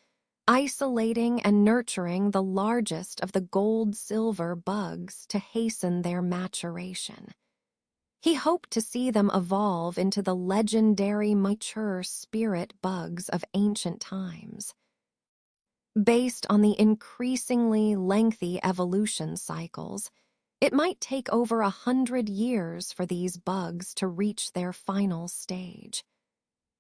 isolating and nurturing the largest of the gold-silver bugs to hasten their maturation. He hoped to see them evolve into the legendary mature spirit bugs of ancient times. Based on the increasingly lengthy evolution cycles, it might take over 100 years for these bugs to reach their final stage.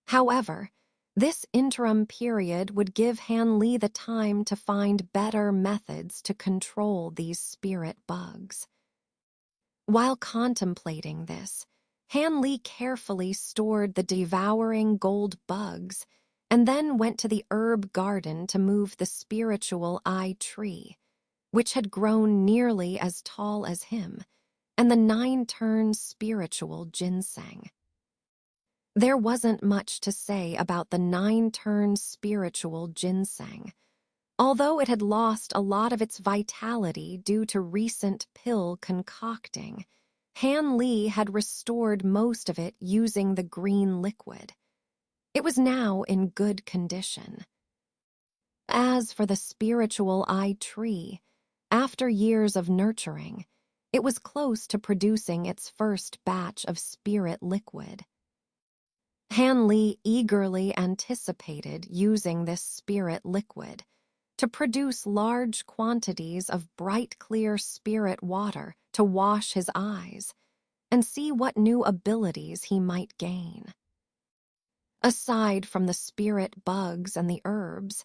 However, this interim period would give Han Li the time to find better methods to control these spirit bugs. While contemplating this, Han Li carefully stored the devouring gold bugs and then went to the herb garden to move the spiritual eye tree, which had grown nearly as tall as him, and the 9-turn spiritual ginseng. There wasn't much to say about the 9-turn spiritual ginseng, although it had lost a lot of its vitality due to recent pill concocting. Han Li had restored most of it using the green liquid. It was now in good condition. As for the spiritual eye tree, after years of nurturing, it was close to producing its first batch of spirit liquid. Han Li eagerly anticipated using this spirit liquid to produce large quantities of bright clear spirit water to wash his eyes and see what new abilities he might gain. Aside from the spirit bugs and the herbs,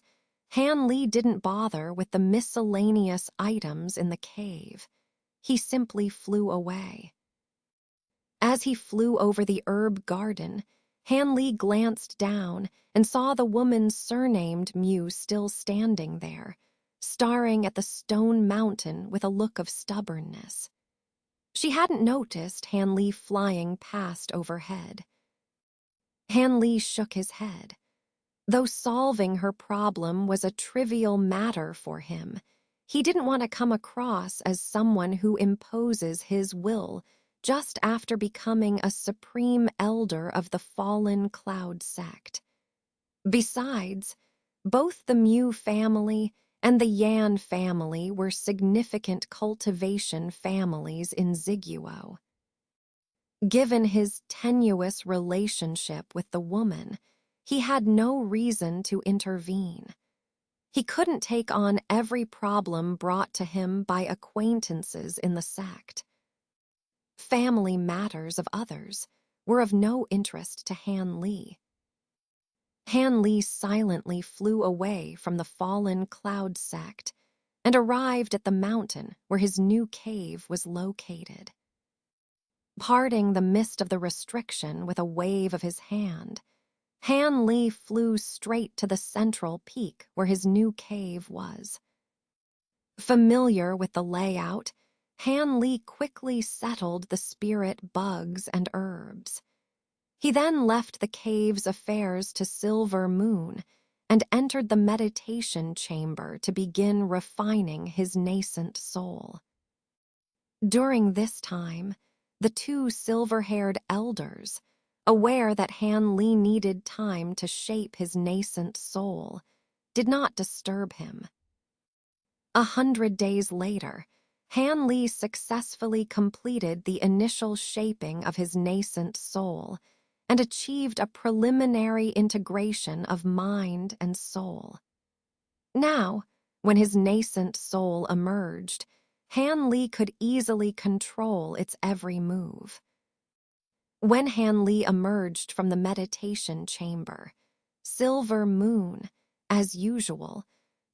Han Li didn't bother with the miscellaneous items in the cave. He simply flew away. As he flew over the herb garden, Han Li glanced down and saw the woman surnamed Mu still standing there, staring at the stone mountain with a look of stubbornness. She hadn't noticed Han Li flying past overhead. Han Li shook his head. Though solving her problem was a trivial matter for him, he didn't want to come across as someone who imposes his will just after becoming a supreme elder of the fallen cloud sect. Besides, both the Mu family and the Yan family were significant cultivation families in Ziguo. Given his tenuous relationship with the woman, he had no reason to intervene. He couldn't take on every problem brought to him by acquaintances in the sect. Family matters of others were of no interest to Han Li. Han Li silently flew away from the fallen cloud sect and arrived at the mountain where his new cave was located. Parting the mist of the restriction with a wave of his hand, Han Li flew straight to the central peak where his new cave was. Familiar with the layout, Han Li quickly settled the spirit bugs and herbs. He then left the cave's affairs to Silver Moon and entered the meditation chamber to begin refining his nascent soul. During this time, the two silver-haired elders, aware that Han Li needed time to shape his nascent soul, did not disturb him. 100 days later, Han Li successfully completed the initial shaping of his nascent soul and achieved a preliminary integration of mind and soul. Now, when his nascent soul emerged, Han Li could easily control its every move. When Han Li emerged from the meditation chamber, Silver Moon, as usual,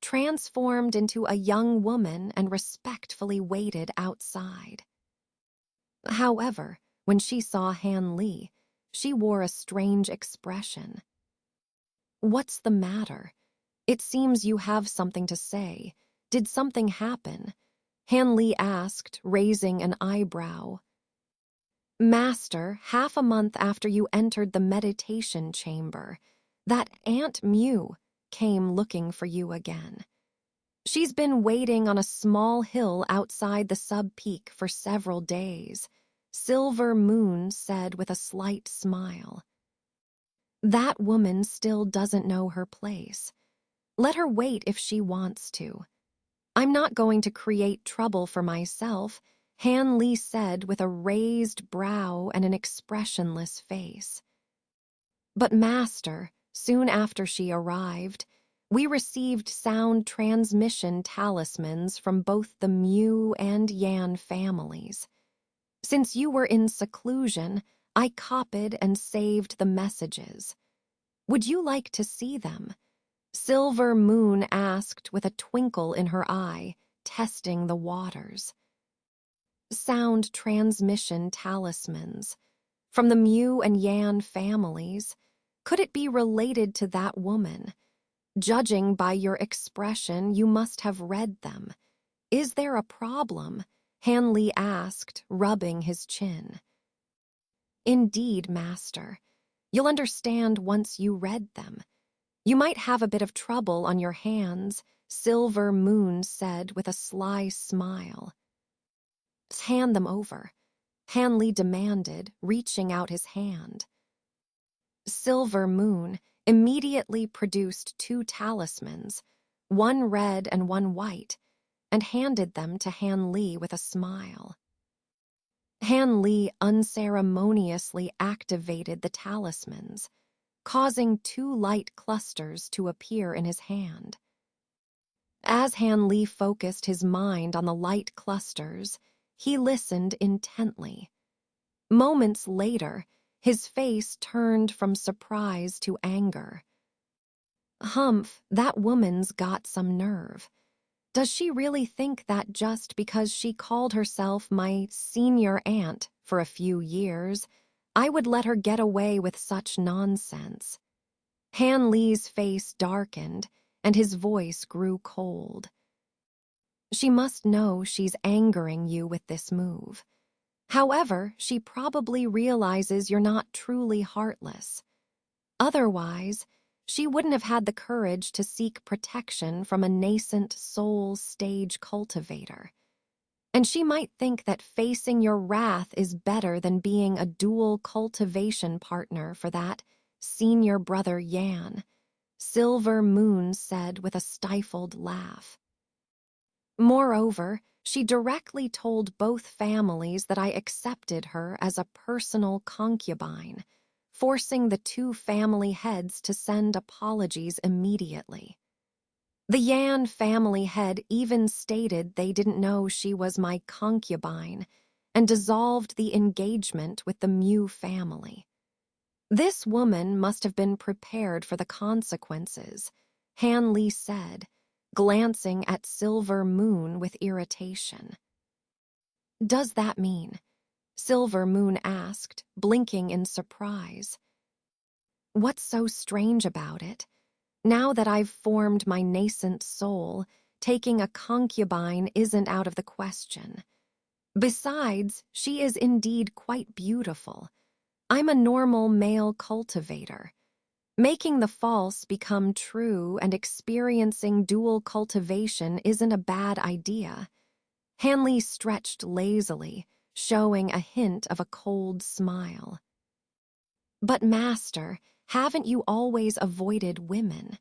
transformed into a young woman and respectfully waited outside. However, when she saw Han Li, she wore a strange expression. "What's the matter? It seems you have something to say. Did something happen?" Han Li asked, raising an eyebrow. "Master, half a month after you entered the meditation chamber, that Aunt Mu came looking for you again. She's been waiting on a small hill outside the sub-peak for several days," Silver Moon said with a slight smile. "That woman still doesn't know her place. Let her wait if she wants to. I'm not going to create trouble for myself, Han Li said with a raised brow and an expressionless face. But Master, soon after she arrived, we received sound transmission talismans from both the Mu and Yan families. Since you were in seclusion, I copied and saved the messages. Would you like to see them? Silver Moon asked with a twinkle in her eye, testing the waters. Sound transmission talismans. From the Mu and Yan families, could it be related to that woman? Judging by your expression, you must have read them. Is there a problem? Han Li asked, rubbing his chin. Indeed, Master. You'll understand once you read them. You might have a bit of trouble on your hands, Silver Moon said with a sly smile. Hand them over, Han Li demanded, reaching out his hand. Silver Moon immediately produced 2 talismans, one red and one white, and handed them to Han Li with a smile. Han Li unceremoniously activated the talismans, causing 2 light clusters to appear in his hand. As Han Li focused his mind on the light clusters, he listened intently. Moments later, his face turned from surprise to anger. Humph, that woman's got some nerve. Does she really think that just because she called herself my senior aunt for a few years, I would let her get away with such nonsense? Han Li's face darkened, and his voice grew cold. She must know she's angering you with this move. However, she probably realizes you're not truly heartless. Otherwise, she wouldn't have had the courage to seek protection from a nascent soul stage cultivator. And she might think that facing your wrath is better than being a dual cultivation partner for that senior brother Yan, Silver Moon said with a stifled laugh. Moreover, she directly told both families that I accepted her as a personal concubine, forcing the 2 family heads to send apologies immediately. The Yan family head even stated they didn't know she was my concubine and dissolved the engagement with the Mu family. This woman must have been prepared for the consequences, Han Li said, glancing at Silver Moon with irritation. Does that mean? Silver Moon asked, blinking in surprise. What's so strange about it? Now that I've formed my nascent soul, taking a concubine isn't out of the question. Besides, she is indeed quite beautiful. I'm a normal male cultivator. Making the false become true and experiencing dual cultivation isn't a bad idea. Han Li stretched lazily, showing a hint of a cold smile. But Master, haven't you always avoided women?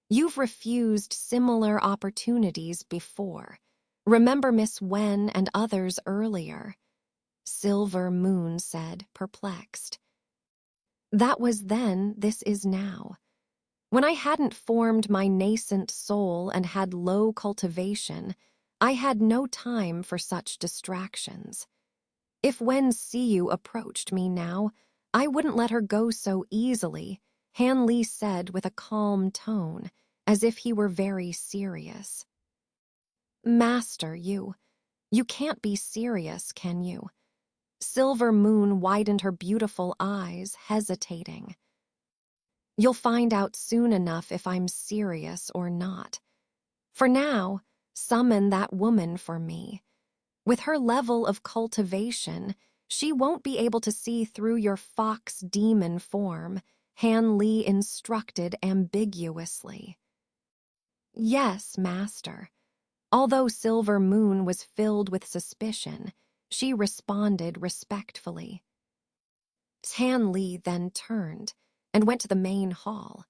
You've refused similar opportunities before. Remember Miss Wen and others earlier? Silver Moon said, perplexed. That was then, this is now. When I hadn't formed my nascent soul and had low cultivation, I had no time for such distractions. If Wen Siyu approached me now, I wouldn't let her go so easily, Han Li said with a calm tone, as if he were very serious. Master, you can't be serious, can you? Silver Moon widened her beautiful eyes, hesitating. You'll find out soon enough if I'm serious or not. For now, summon that woman for me. With her level of cultivation, she won't be able to see through your fox demon form, Han Li instructed ambiguously. Yes, Master. Although Silver Moon was filled with suspicion, she responded respectfully. Han Li then turned and went to the main hall.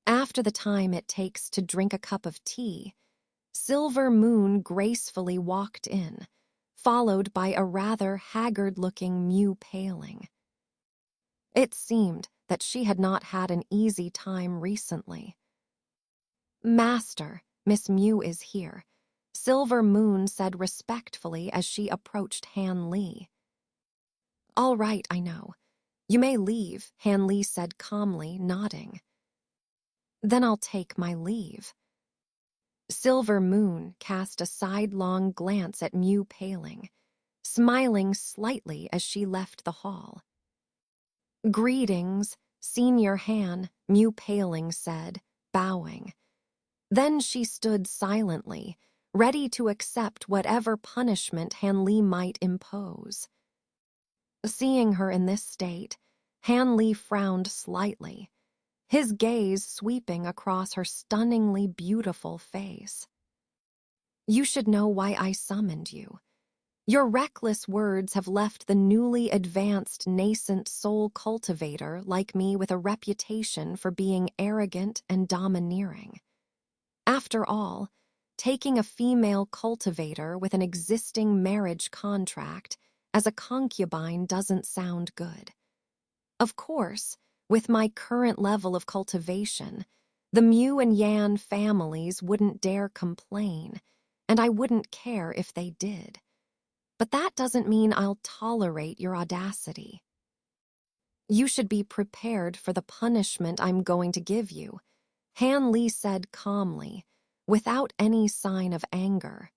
After the time it takes to drink a cup of tea, Silver Moon gracefully walked in, followed by a rather haggard-looking Mew paling. It seemed that she had not had an easy time recently. "Master, Miss Mew is here," Silver Moon said respectfully as she approached Han Li. "All right, I know. You may leave," Han Li said calmly, nodding. "Then I'll take my leave." Silver Moon cast a sidelong glance at Mew paling, smiling slightly as she left the hall. "Greetings, Senior Han," Mew paling said, bowing. Then she stood silently, ready to accept whatever punishment Han Li might impose. Seeing her in this state, Han Li frowned slightly, his gaze sweeping across her stunningly beautiful face. "You should know why I summoned you. Your reckless words have left the newly advanced nascent soul cultivator like me with a reputation for being arrogant and domineering. After all, taking a female cultivator with an existing marriage contract as a concubine doesn't sound good. Of course, with my current level of cultivation, the Mew and Yan families wouldn't dare complain, and I wouldn't care if they did. But that doesn't mean I'll tolerate your audacity. You should be prepared for the punishment I'm going to give you," Han Li said calmly, without any sign of anger.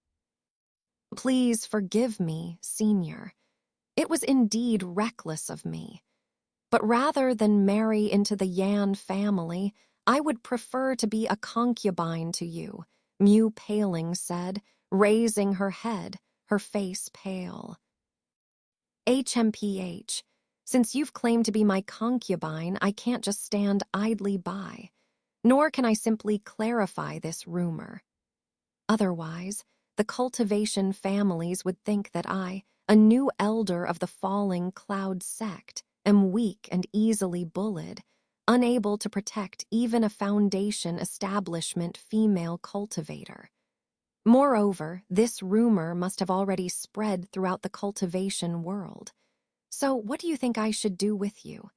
"Please forgive me, Senior. It was indeed reckless of me. But rather than marry into the Yan family, I would prefer to be a concubine to you," Mew paling said, raising her head, her face pale. "HMPH, since you've claimed to be my concubine, I can't just stand idly by. Nor can I simply clarify this rumor. Otherwise, the cultivation families would think that I, a new elder of the falling cloud sect, am weak and easily bullied, unable to protect even a foundation establishment female cultivator. Moreover, this rumor must have already spread throughout the cultivation world. So what do you think I should do with you?"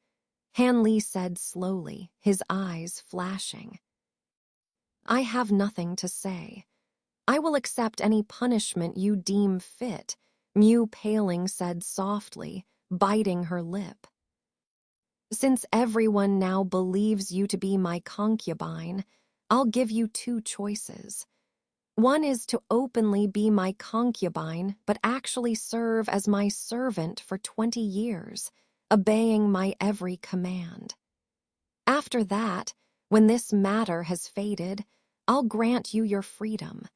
Han Li said slowly, his eyes flashing. "I have nothing to say. I will accept any punishment you deem fit," Mew paling said softly, biting her lip. "Since everyone now believes you to be my concubine, I'll give you two choices. One is to openly be my concubine but actually serve as my servant for 20 years, obeying my every command. After that, when this matter has faded, I'll grant you your freedom.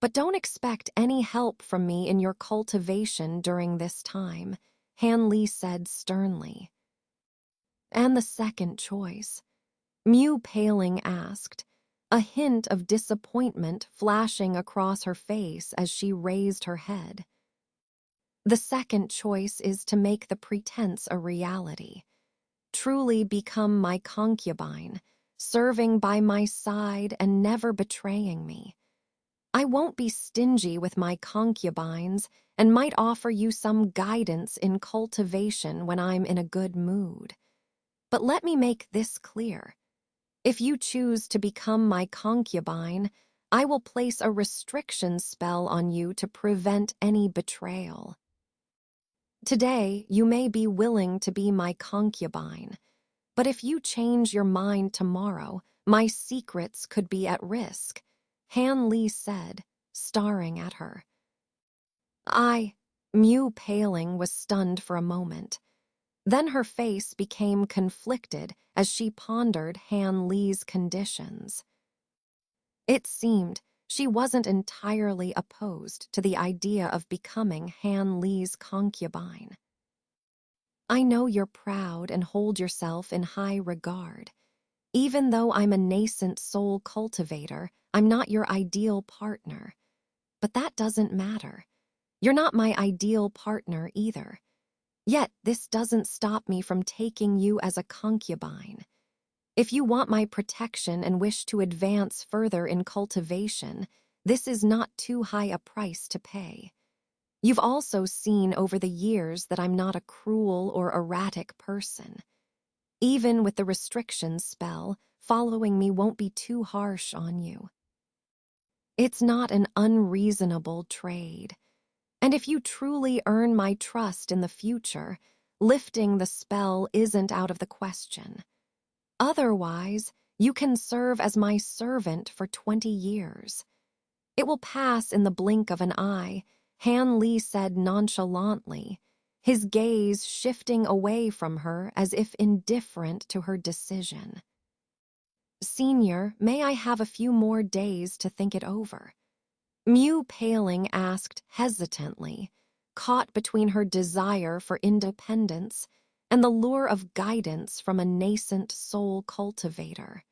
But don't expect any help from me in your cultivation during this time," Han Li said sternly. "And the second choice?" Mew paling asked, a hint of disappointment flashing across her face as she raised her head. "The second choice is to make the pretense a reality. Truly become my concubine, serving by my side and never betraying me. I won't be stingy with my concubines and might offer you some guidance in cultivation when I'm in a good mood. But let me make this clear. If you choose to become my concubine, I will place a restriction spell on you to prevent any betrayal. Today, you may be willing to be my concubine, but if you change your mind tomorrow, my secrets could be at risk," Han Li said, staring at her. Mew paling was stunned for a moment. Then her face became conflicted as she pondered Han Li's conditions. It seemed she wasn't entirely opposed to the idea of becoming Han Li's concubine. "I know you're proud and hold yourself in high regard. Even though I'm a nascent soul cultivator, I'm not your ideal partner. But that doesn't matter. You're not my ideal partner either. Yet this doesn't stop me from taking you as a concubine. If you want my protection and wish to advance further in cultivation, this is not too high a price to pay. You've also seen over the years that I'm not a cruel or erratic person. Even with the restrictions spell, following me won't be too harsh on you. It's not an unreasonable trade. And if you truly earn my trust in the future, lifting the spell isn't out of the question. Otherwise, you can serve as my servant for 20 years. It will pass in the blink of an eye, Han Li said nonchalantly, his gaze shifting away from her as if indifferent to her decision. Senior, may I have a few more days to think it over? Mew Paling asked hesitantly, caught between her desire for independence and the lure of guidance from a nascent soul cultivator.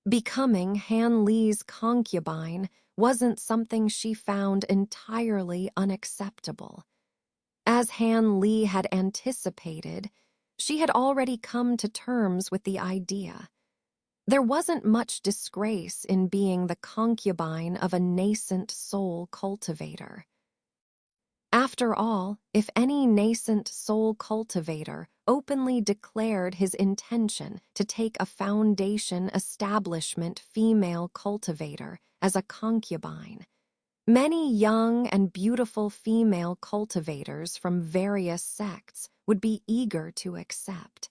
Becoming Han Li's concubine wasn't something she found entirely unacceptable. As Han Li had anticipated, she had already come to terms with the idea. There wasn't much disgrace in being the concubine of a nascent soul cultivator. After all, if any nascent soul cultivator openly declared his intention to take a foundation establishment female cultivator as a concubine, many young and beautiful female cultivators from various sects would be eager to accept.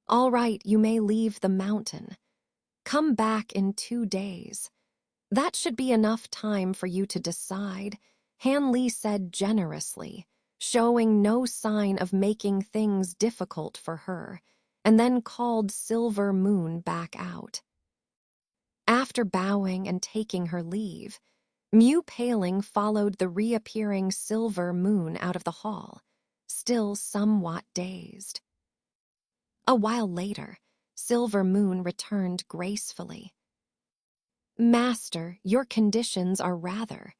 All right, you may leave the mountain. Come back in 2 days. That should be enough time for you to decide, Han Li said generously, showing no sign of making things difficult for her, and then called Silver Moon back out. After bowing and taking her leave, Mew Paling followed the reappearing Silver Moon out of the hall, still somewhat dazed. A while later, Silver Moon returned gracefully. Master, your conditions are rather,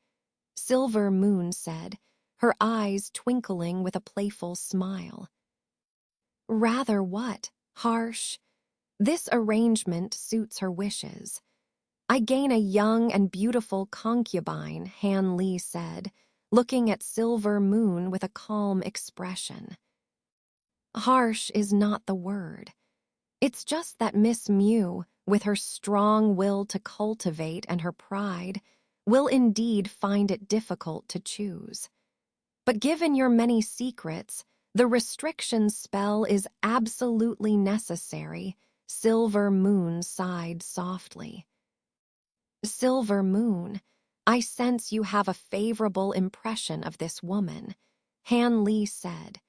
Silver Moon said, her eyes twinkling with a playful smile. Rather what? Harsh? This arrangement suits her wishes. I gain a young and beautiful concubine, Han Li said, looking at Silver Moon with a calm expression. Harsh is not the word. It's just that Miss Mew, with her strong will to cultivate and her pride, will indeed find it difficult to choose. But given your many secrets, the restriction spell is absolutely necessary, Silver Moon sighed softly. Silver Moon, I sense you have a favorable impression of this woman, Han Li said,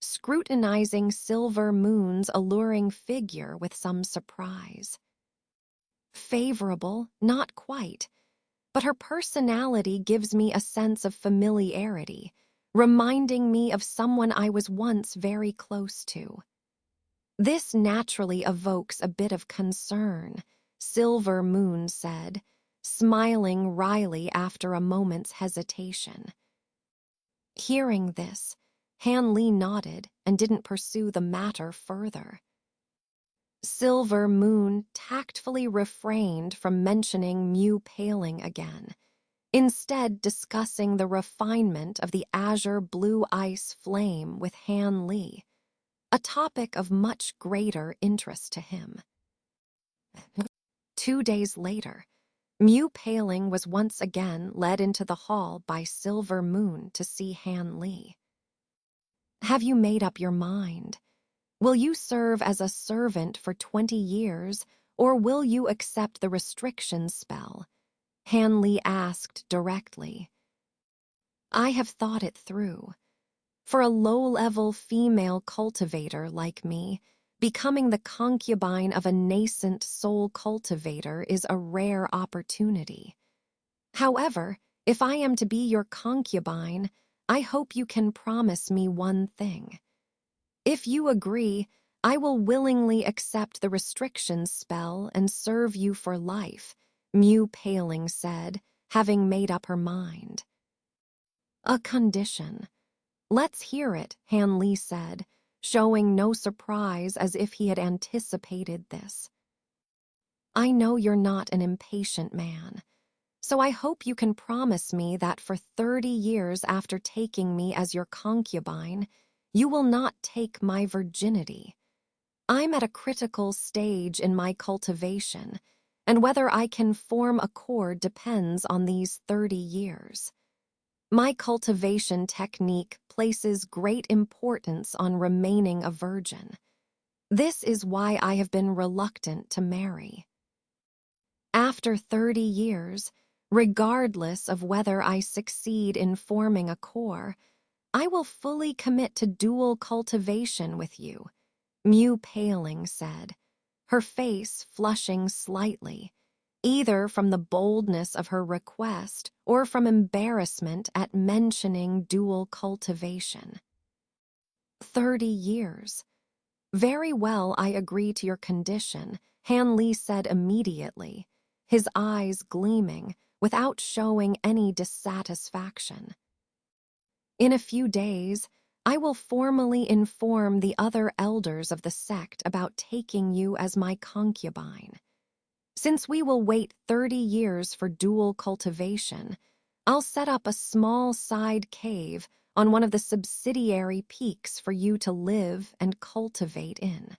scrutinizing Silver Moon's alluring figure with some surprise. Favorable, not quite, but her personality gives me a sense of familiarity, reminding me of someone I was once very close to. This naturally evokes a bit of concern, Silver Moon said, smiling wryly after a moment's hesitation. Hearing this, Han Li nodded and didn't pursue the matter further. Silver Moon tactfully refrained from mentioning Mew Paling again, instead discussing the refinement of the azure blue ice flame with Han Li, a topic of much greater interest to him. 2 days later, Mew Paling was once again led into the hall by Silver Moon to see Han Li. Have you made up your mind? Will you serve as a servant for 20 years, or will you accept the restriction spell? Han Li asked directly. I have thought it through. For a low-level female cultivator like me, becoming the concubine of a nascent soul cultivator is a rare opportunity. However, if I am to be your concubine, I hope you can promise me one thing. If you agree, I will willingly accept the restriction spell and serve you for life, Mew Paling said, having made up her mind. A condition. Let's hear it, Han Li said, showing no surprise as if he had anticipated this. I know you're not an impatient man, So I hope you can promise me that for 30 years after taking me as your concubine, you will not take my virginity. I'm at a critical stage in my cultivation, and whether I can form a core depends on these 30 years. My cultivation technique places great importance on remaining a virgin. This is why I have been reluctant to marry. After 30 years, regardless of whether I succeed in forming a core, I will fully commit to dual cultivation with you, Mew Paling said, her face flushing slightly, either from the boldness of her request or from embarrassment at mentioning dual cultivation. 30 years. Very well, I agree to your condition, Han Li said immediately, his eyes gleaming without showing any dissatisfaction. In a few days, I will formally inform the other elders of the sect about taking you as my concubine. Since we will wait 30 years for dual cultivation, I'll set up a small side cave on one of the subsidiary peaks for you to live and cultivate in.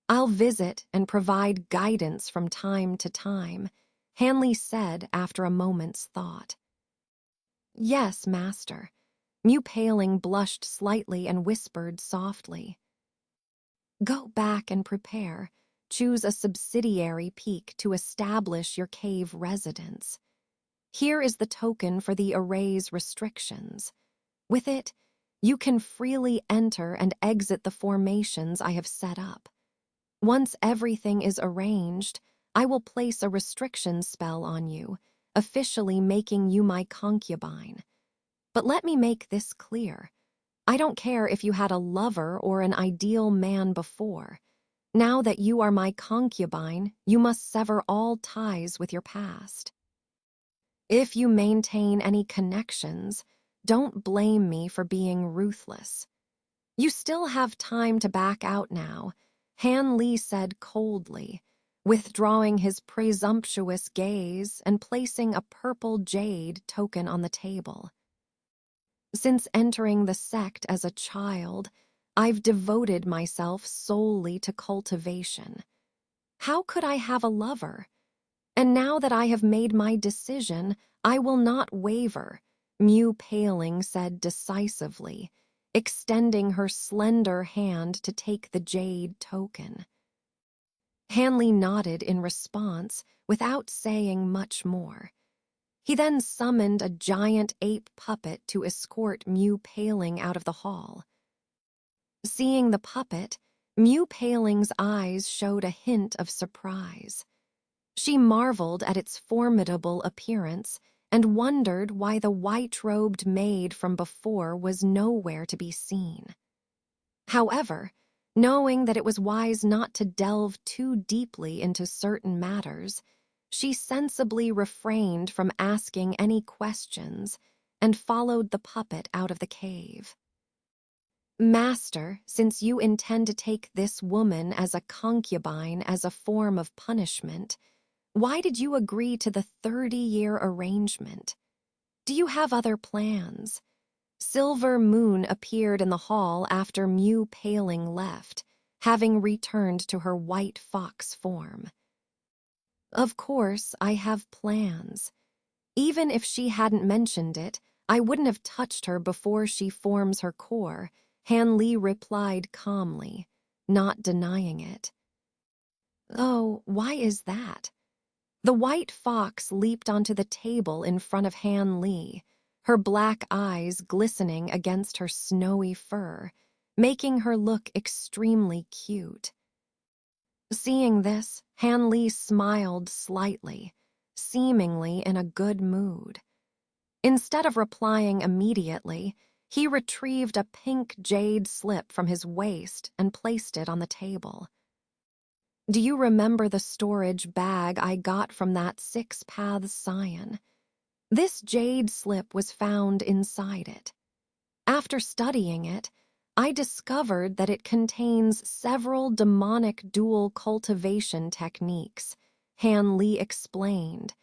I'll visit and provide guidance from time to time, Hanley said after a moment's thought. Yes, Master. Mew Paling blushed slightly and whispered softly. Go back and prepare. Choose a subsidiary peak to establish your cave residence. Here is the token for the array's restrictions. With it, you can freely enter and exit the formations I have set up. Once everything is arranged, I will place a restriction spell on you, officially making you my concubine. But let me make this clear. I don't care if you had a lover or an ideal man before. Now that you are my concubine, you must sever all ties with your past. If you maintain any connections, don't blame me for being ruthless. You still have time to back out now, Han Li said coldly, withdrawing his presumptuous gaze and placing a purple jade token on the table. Since entering the sect as a child, I've devoted myself solely to cultivation. How could I have a lover? And now that I have made my decision, I will not waver, Mew Paling said decisively, extending her slender hand to take the jade token. Hanley nodded in response without saying much more. He then summoned a giant ape puppet to escort Mew Paling out of the hall. Seeing the puppet, Mew Paling's eyes showed a hint of surprise. She marveled at its formidable appearance and wondered why the white-robed maid from before was nowhere to be seen. However, knowing that it was wise not to delve too deeply into certain matters, she sensibly refrained from asking any questions and followed the puppet out of the cave. Master, since you intend to take this woman as a concubine as a form of punishment, why did you agree to the 30-year arrangement? Do you have other plans? Silver Moon appeared in the hall after Mew Paling left, having returned to her white fox form. Of course, I have plans. Even if she hadn't mentioned it, I wouldn't have touched her before she forms her core, Han Li replied calmly, not denying it. Oh, why is that? The white fox leaped onto the table in front of Han Li, her black eyes glistening against her snowy fur, making her look extremely cute. Seeing this, Han Li smiled slightly, seemingly in a good mood. Instead of replying immediately, he retrieved a pink jade slip from his waist and placed it on the table. Do you remember the storage bag I got from that Six Paths Scion? This jade slip was found inside it. After studying it, I discovered that it contains several demonic dual cultivation techniques, Han Li explained,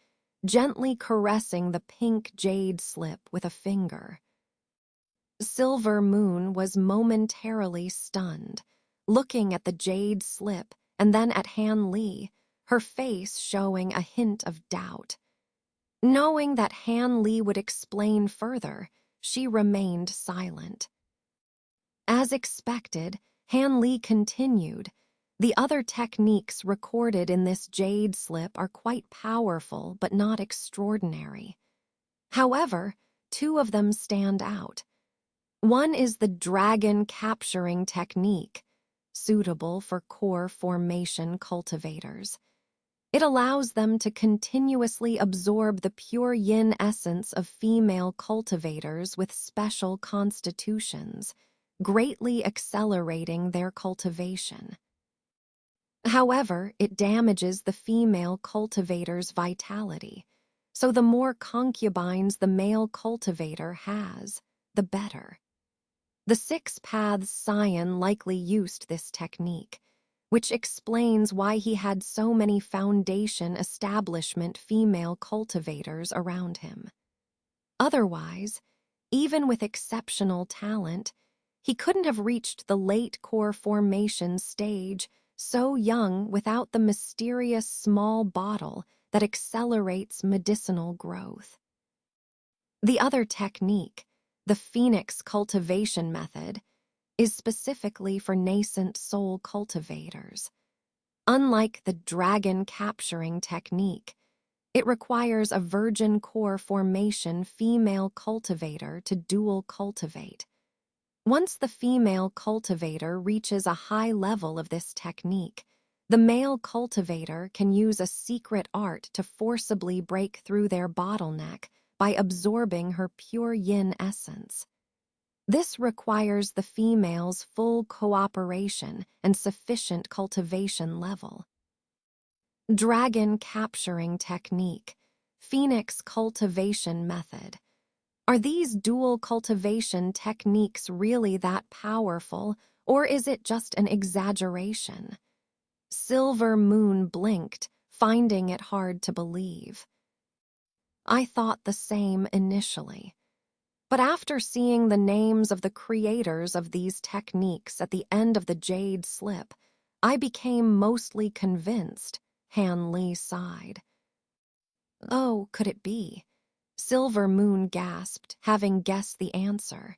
gently caressing the pink jade slip with a finger. Silver Moon was momentarily stunned, looking at the jade slip and then at Han Li, her face showing a hint of doubt. Knowing that Han Li would explain further, she remained silent. As expected, Han Li continued. The other techniques recorded in this jade slip are quite powerful but not extraordinary. However, two of them stand out. One is the dragon capturing technique, suitable for core formation cultivators. It allows them to continuously absorb the pure yin essence of female cultivators with special constitutions, greatly accelerating their cultivation. However, it damages the female cultivator's vitality, so the more concubines the male cultivator has, the better. The Six Paths Scion likely used this technique, which explains why he had so many foundation establishment female cultivators around him. Otherwise, even with exceptional talent, he couldn't have reached the late core formation stage so young without the mysterious small bottle that accelerates medicinal growth. The other technique, the Phoenix cultivation method, is specifically for nascent soul cultivators. Unlike the dragon capturing technique, it requires a virgin core formation female cultivator to dual cultivate. Once the female cultivator reaches a high level of this technique, the male cultivator can use a secret art to forcibly break through their bottleneck by absorbing her pure yin essence. This requires the female's full cooperation and sufficient cultivation level. Dragon capturing technique, Phoenix cultivation method. Are these dual cultivation techniques really that powerful, or is it just an exaggeration? Silver Moon blinked, finding it hard to believe. I thought the same initially. But after seeing the names of the creators of these techniques at the end of the jade slip, I became mostly convinced. Han Li sighed. Oh, could it be? Silver Moon gasped, having guessed the answer.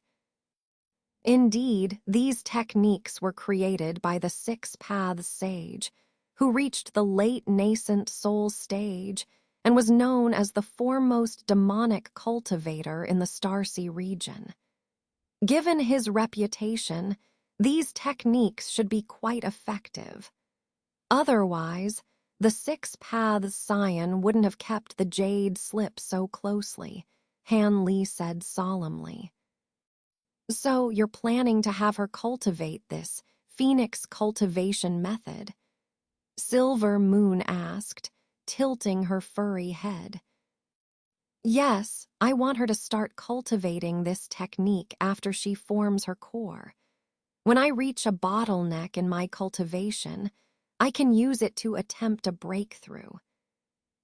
Indeed, these techniques were created by the Six Paths Sage, who reached the late nascent soul stage and was known as the foremost demonic cultivator in the Starsea region. Given his reputation, these techniques should be quite effective. Otherwise, the Six Paths Scion wouldn't have kept the jade slip so closely, Han Li said solemnly. So you're planning to have her cultivate this Phoenix cultivation method? Silver Moon asked, tilting her furry head. Yes, I want her to start cultivating this technique after she forms her core. When I reach a bottleneck in my cultivation, I can use it to attempt a breakthrough.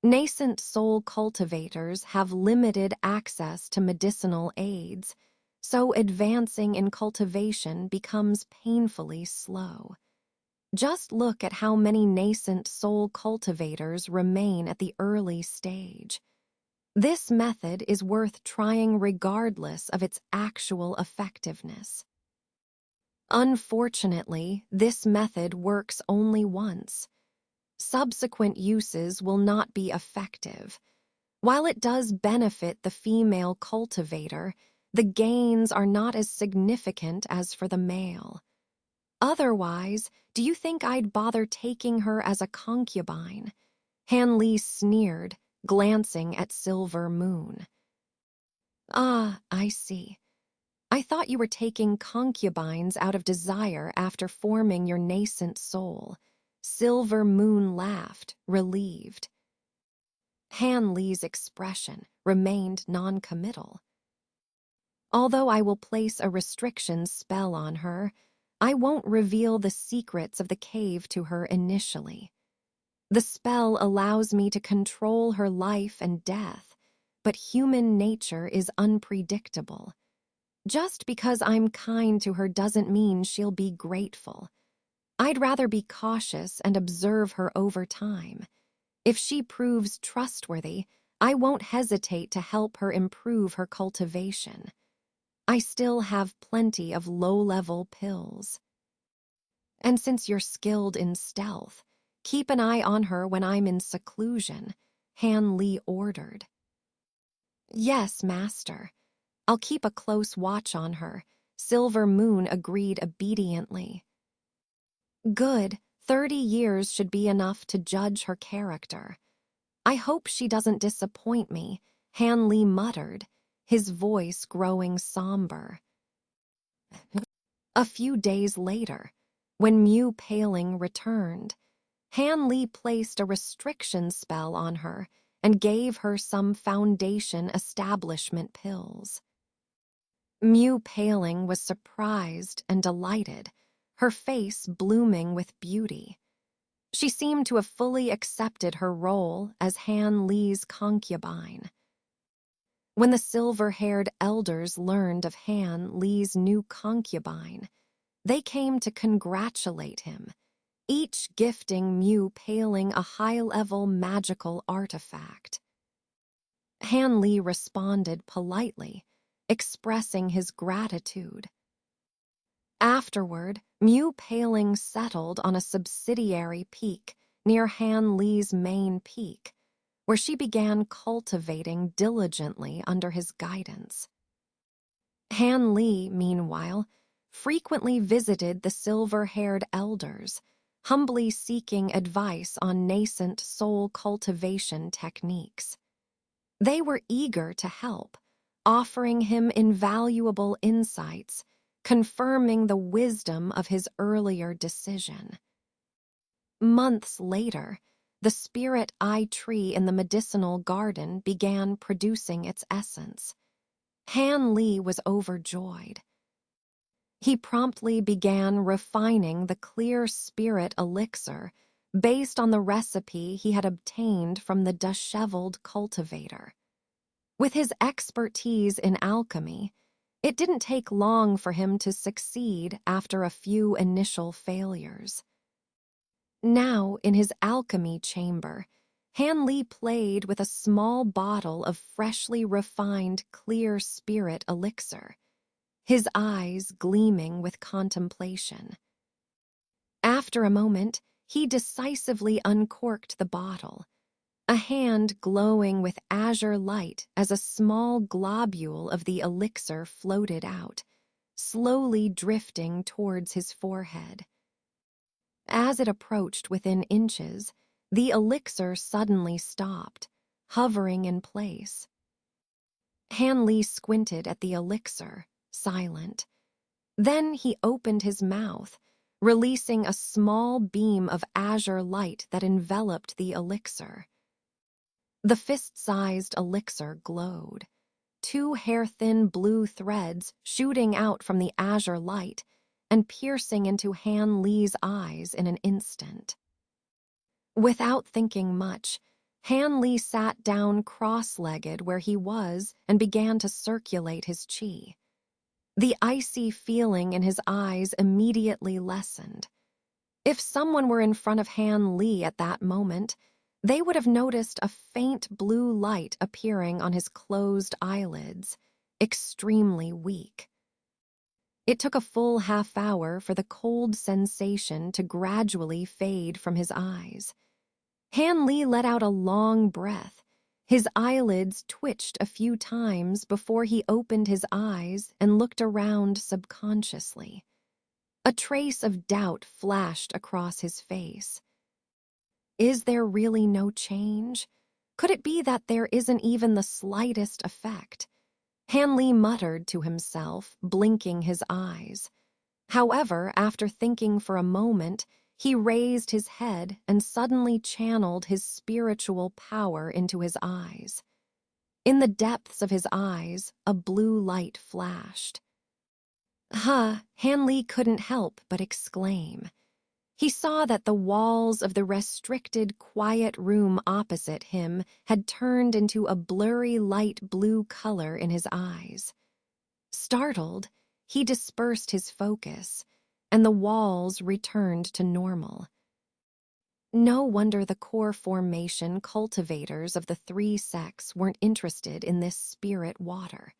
Nascent soul cultivators have limited access to medicinal aids, so advancing in cultivation becomes painfully slow. Just look at how many nascent soul cultivators remain at the early stage. This method is worth trying regardless of its actual effectiveness. Unfortunately, this method works only once. Subsequent uses will not be effective. While it does benefit the female cultivator, the gains are not as significant as for the male. Otherwise, do you think I'd bother taking her as a concubine? Han Li sneered, glancing at Silver Moon. Ah, I see. I thought you were taking concubines out of desire after forming your nascent soul. Silver Moon laughed, relieved. Han Li's expression remained non-committal. Although I will place a restriction spell on her, I won't reveal the secrets of the cave to her initially. The spell allows me to control her life and death, but human nature is unpredictable. Just because I'm kind to her doesn't mean she'll be grateful. I'd rather be cautious and observe her over time. If she proves trustworthy, I won't hesitate to help her improve her cultivation. I still have plenty of low-level pills. And since you're skilled in stealth, keep an eye on her when I'm in seclusion, Han Li ordered. Yes, master. I'll keep a close watch on her, Silver Moon agreed obediently. Good, 30 years should be enough to judge her character. I hope she doesn't disappoint me, Han Li muttered, his voice growing somber. A few days later, when Mu Paling returned, Han Li placed a restriction spell on her and gave her some foundation establishment pills. Mu Paling was surprised and delighted, her face blooming with beauty. She seemed to have fully accepted her role as Han Li's concubine. When the silver-haired elders learned of Han Li's new concubine, they came to congratulate him, each gifting Mu Paling a high-level magical artifact. Han Li responded politely, expressing his gratitude. Afterward, Mu Paling settled on a subsidiary peak near Han Li's main peak, where she began cultivating diligently under his guidance. Han Li, meanwhile, frequently visited the silver-haired elders, humbly seeking advice on nascent soul cultivation techniques. They were eager to help, offering him invaluable insights, confirming the wisdom of his earlier decision. Months later, the spirit eye tree in the medicinal garden began producing its essence. Han Li was overjoyed. He promptly began refining the clear spirit elixir based on the recipe he had obtained from the disheveled cultivator. With his expertise in alchemy, it didn't take long for him to succeed after a few initial failures. Now, in his alchemy chamber, Han Li played with a small bottle of freshly refined clear spirit elixir, his eyes gleaming with contemplation. After a moment, he decisively uncorked the bottle, a hand glowing with azure light as a small globule of the elixir floated out, slowly drifting towards his forehead. As it approached within inches, the elixir suddenly stopped, hovering in place. Han Li squinted at the elixir, silent. Then he opened his mouth, releasing a small beam of azure light that enveloped the elixir. The fist-sized elixir glowed, 2 hair-thin blue threads shooting out from the azure light and piercing into Han Li's eyes in an instant. Without thinking much, Han Li sat down cross-legged where he was and began to circulate his qi. The icy feeling in his eyes immediately lessened. If someone were in front of Han Li at that moment, they would have noticed a faint blue light appearing on his closed eyelids, extremely weak. It took a full half-hour for the cold sensation to gradually fade from his eyes. Han Li let out a long breath. His eyelids twitched a few times before he opened his eyes and looked around subconsciously. A trace of doubt flashed across his face. Is there really no change? Could it be that there isn't even the slightest effect? Han Li muttered to himself, blinking his eyes. However, after thinking for a moment, he raised his head and suddenly channeled his spiritual power into his eyes. In the depths of his eyes, a blue light flashed. Han Li couldn't help but exclaim. He saw that the walls of the restricted, quiet room opposite him had turned into a blurry light blue color in his eyes. Startled, he dispersed his focus, and the walls returned to normal. No wonder the core formation cultivators of the three sects weren't interested in this spirit water.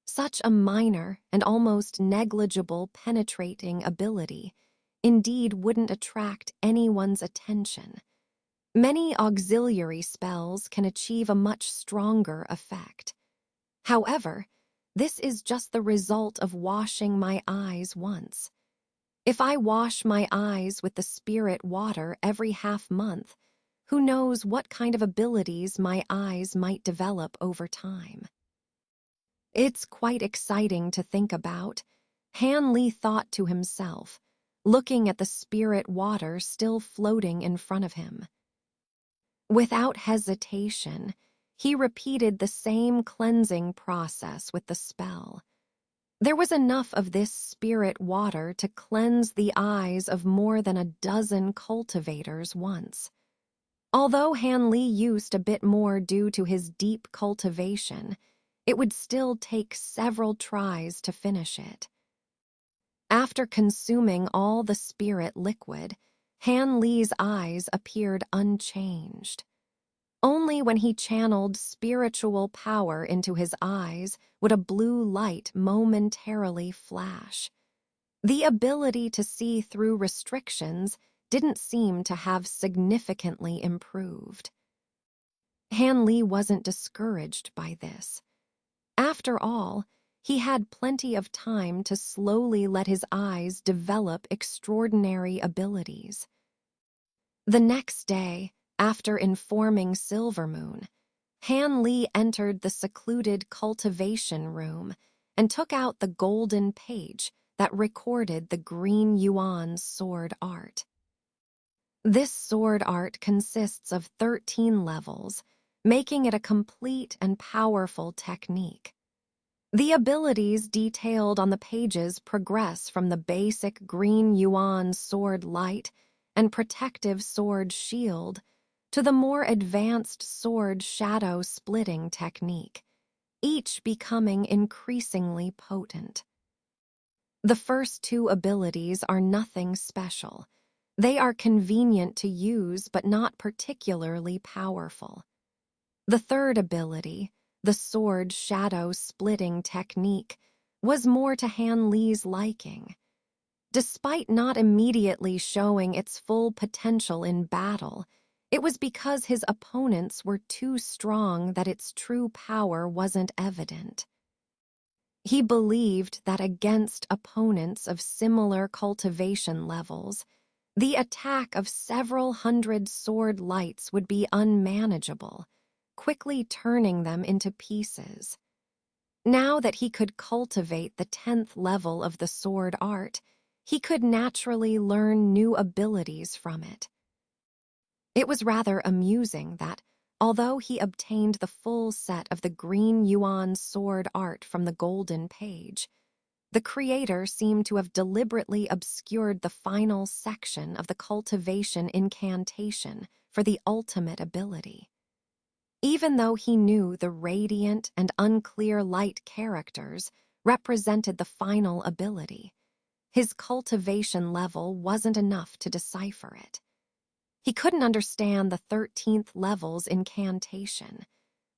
Such a minor and almost negligible penetrating ability indeed wouldn't attract anyone's attention. Many auxiliary spells can achieve a much stronger effect. However, this is just the result of washing my eyes once. If I wash my eyes with the spirit water every half-month, who knows what kind of abilities my eyes might develop over time. It's quite exciting to think about, Han Li thought to himself, looking at the spirit water still floating in front of him. Without hesitation, he repeated the same cleansing process with the spell. There was enough of this spirit water to cleanse the eyes of more than a dozen cultivators once. Although Han Li used a bit more due to his deep cultivation, it would still take several tries to finish it. After consuming all the spirit liquid, Han Li's eyes appeared unchanged. Only when he channeled spiritual power into his eyes would a blue light momentarily flash. The ability to see through restrictions didn't seem to have significantly improved. Han Li wasn't discouraged by this. After all, he had plenty of time to slowly let his eyes develop extraordinary abilities. The next day, after informing Silvermoon, Han Li entered the secluded cultivation room and took out the golden page that recorded the green yuan sword art. This sword art consists of 13 levels, making it a complete and powerful technique. The abilities detailed on the pages progress from the basic green yuan sword light and protective sword shield to the more advanced sword shadow splitting technique, each becoming increasingly potent. The first two abilities are nothing special. They are convenient to use but not particularly powerful. The third ability, the sword shadow splitting technique, was more to Han Li's liking. Despite not immediately showing its full potential in battle, it was because his opponents were too strong that its true power wasn't evident. He believed that against opponents of similar cultivation levels, the attack of several hundred sword lights would be unmanageable, quickly turning them into pieces. Now that he could cultivate the 10th level of the sword art, he could naturally learn new abilities from it. It was rather amusing that, although he obtained the full set of the green yuan sword art from the golden page, the creator seemed to have deliberately obscured the final section of the cultivation incantation for the ultimate ability. Even though he knew the radiant and unclear light characters represented the final ability, his cultivation level wasn't enough to decipher it. He couldn't understand the 13th level's incantation,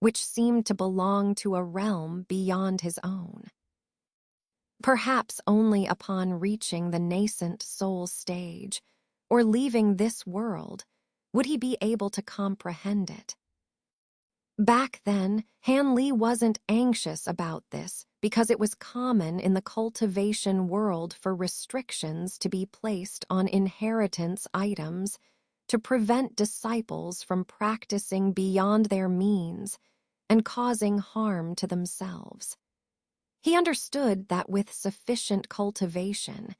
which seemed to belong to a realm beyond his own. Perhaps only upon reaching the nascent soul stage, or leaving this world, would he be able to comprehend it. Back then, Han Li wasn't anxious about this because it was common in the cultivation world for restrictions to be placed on inheritance items to prevent disciples from practicing beyond their means and causing harm to themselves. He understood that with sufficient cultivation,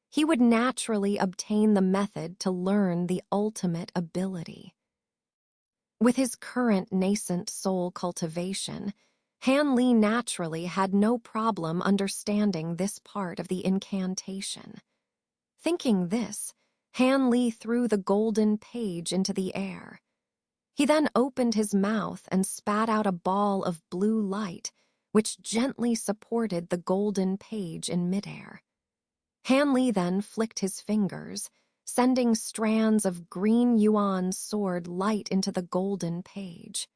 he would naturally obtain the method to learn the ultimate ability. With his current nascent soul cultivation, Han Li naturally had no problem understanding this part of the incantation. Thinking this, Han Li threw the golden page into the air. He then opened his mouth and spat out a ball of blue light, which gently supported the golden page in midair. Han Li then flicked his fingers, sending strands of green yuan sword light into the golden page.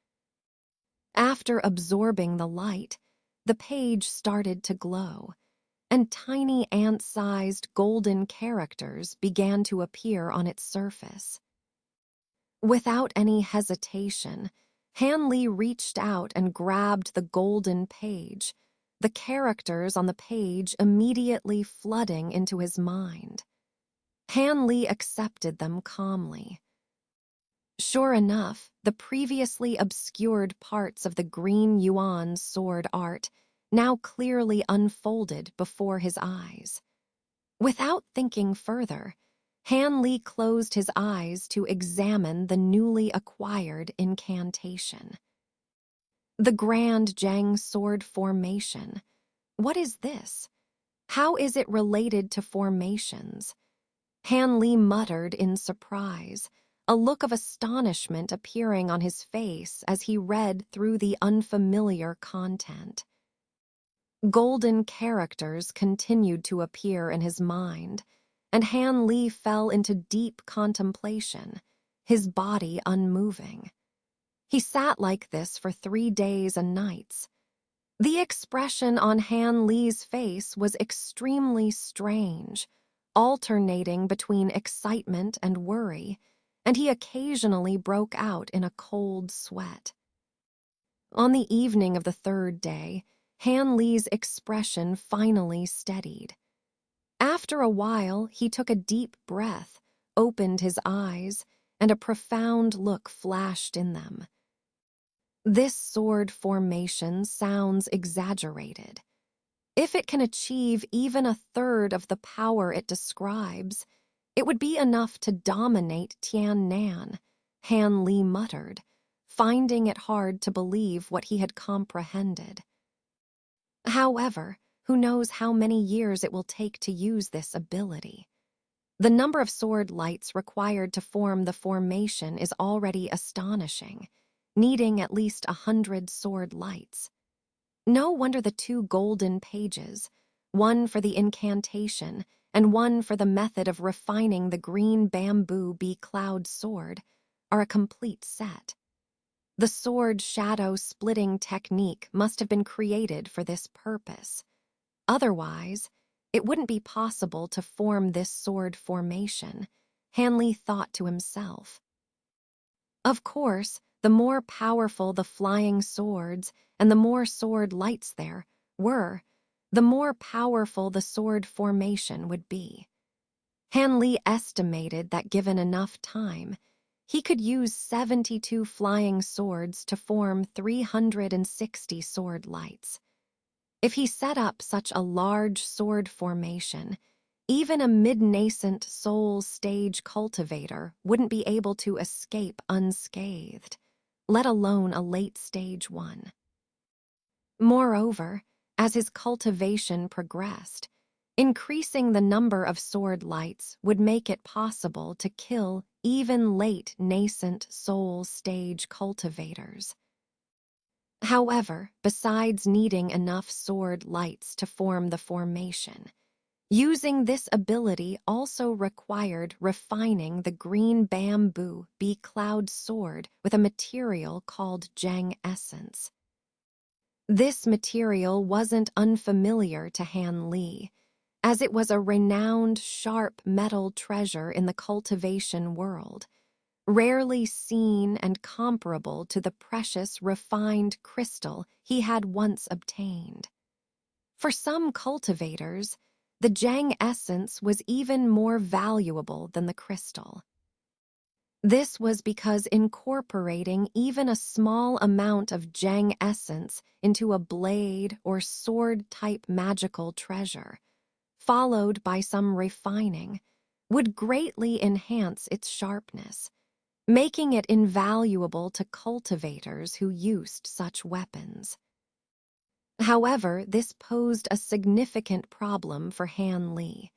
After absorbing the light, the page started to glow, and tiny ant-sized golden characters began to appear on its surface. Without any hesitation, Han Li reached out and grabbed the golden page, the characters on the page immediately flooding into his mind. Han Li accepted them calmly. Sure enough, the previously obscured parts of the green yuan sword art now clearly unfolded before his eyes. Without thinking further, Han Li closed his eyes to examine the newly acquired incantation. The Grand Zhang Sword Formation. What is this? How is it related to formations? Han Li muttered in surprise, a look of astonishment appearing on his face as he read through the unfamiliar content. Golden characters continued to appear in his mind, and Han Li fell into deep contemplation, his body unmoving. He sat like this for 3 days and nights. The expression on Han Li's face was extremely strange, alternating between excitement and worry, and he occasionally broke out in a cold sweat. On the evening of the 3rd day, Han Li's expression finally steadied. After a while, he took a deep breath, opened his eyes, and a profound look flashed in them. This sword formation sounds exaggerated. If it can achieve even 1/3 of the power it describes, it would be enough to dominate Tiannan, Han Li muttered, finding it hard to believe what he had comprehended. However, who knows how many years it will take to use this ability? The number of sword lights required to form the formation is already astonishing, needing at least 100 sword lights. No wonder the 2 golden pages, one for the incantation and one for the method of refining the green bamboo bee-cloud sword, are a complete set. The sword shadow splitting technique must have been created for this purpose. Otherwise, it wouldn't be possible to form this sword formation, Han Li thought to himself. Of course, the more powerful the flying swords and the more sword lights there were, the more powerful the sword formation would be. Han Li estimated that given enough time, he could use 72 flying swords to form 360 sword lights. If he set up such a large sword formation, even a mid-nascent soul stage cultivator wouldn't be able to escape unscathed, let alone a late-stage one. Moreover, as his cultivation progressed, increasing the number of sword lights would make it possible to kill even late nascent soul stage cultivators. However, besides needing enough sword lights to form the formation, using this ability also required refining the green bamboo bee-cloud sword with a material called Zhang essence. This material wasn't unfamiliar to Han Li, as it was a renowned sharp metal treasure in the cultivation world, rarely seen and comparable to the precious refined crystal he had once obtained. For some cultivators, the Zhang essence was even more valuable than the crystal. This was because incorporating even a small amount of Zhang essence into a blade or sword-type magical treasure, followed by some refining, would greatly enhance its sharpness, making it invaluable to cultivators who used such weapons. However, this posed a significant problem for Han Li.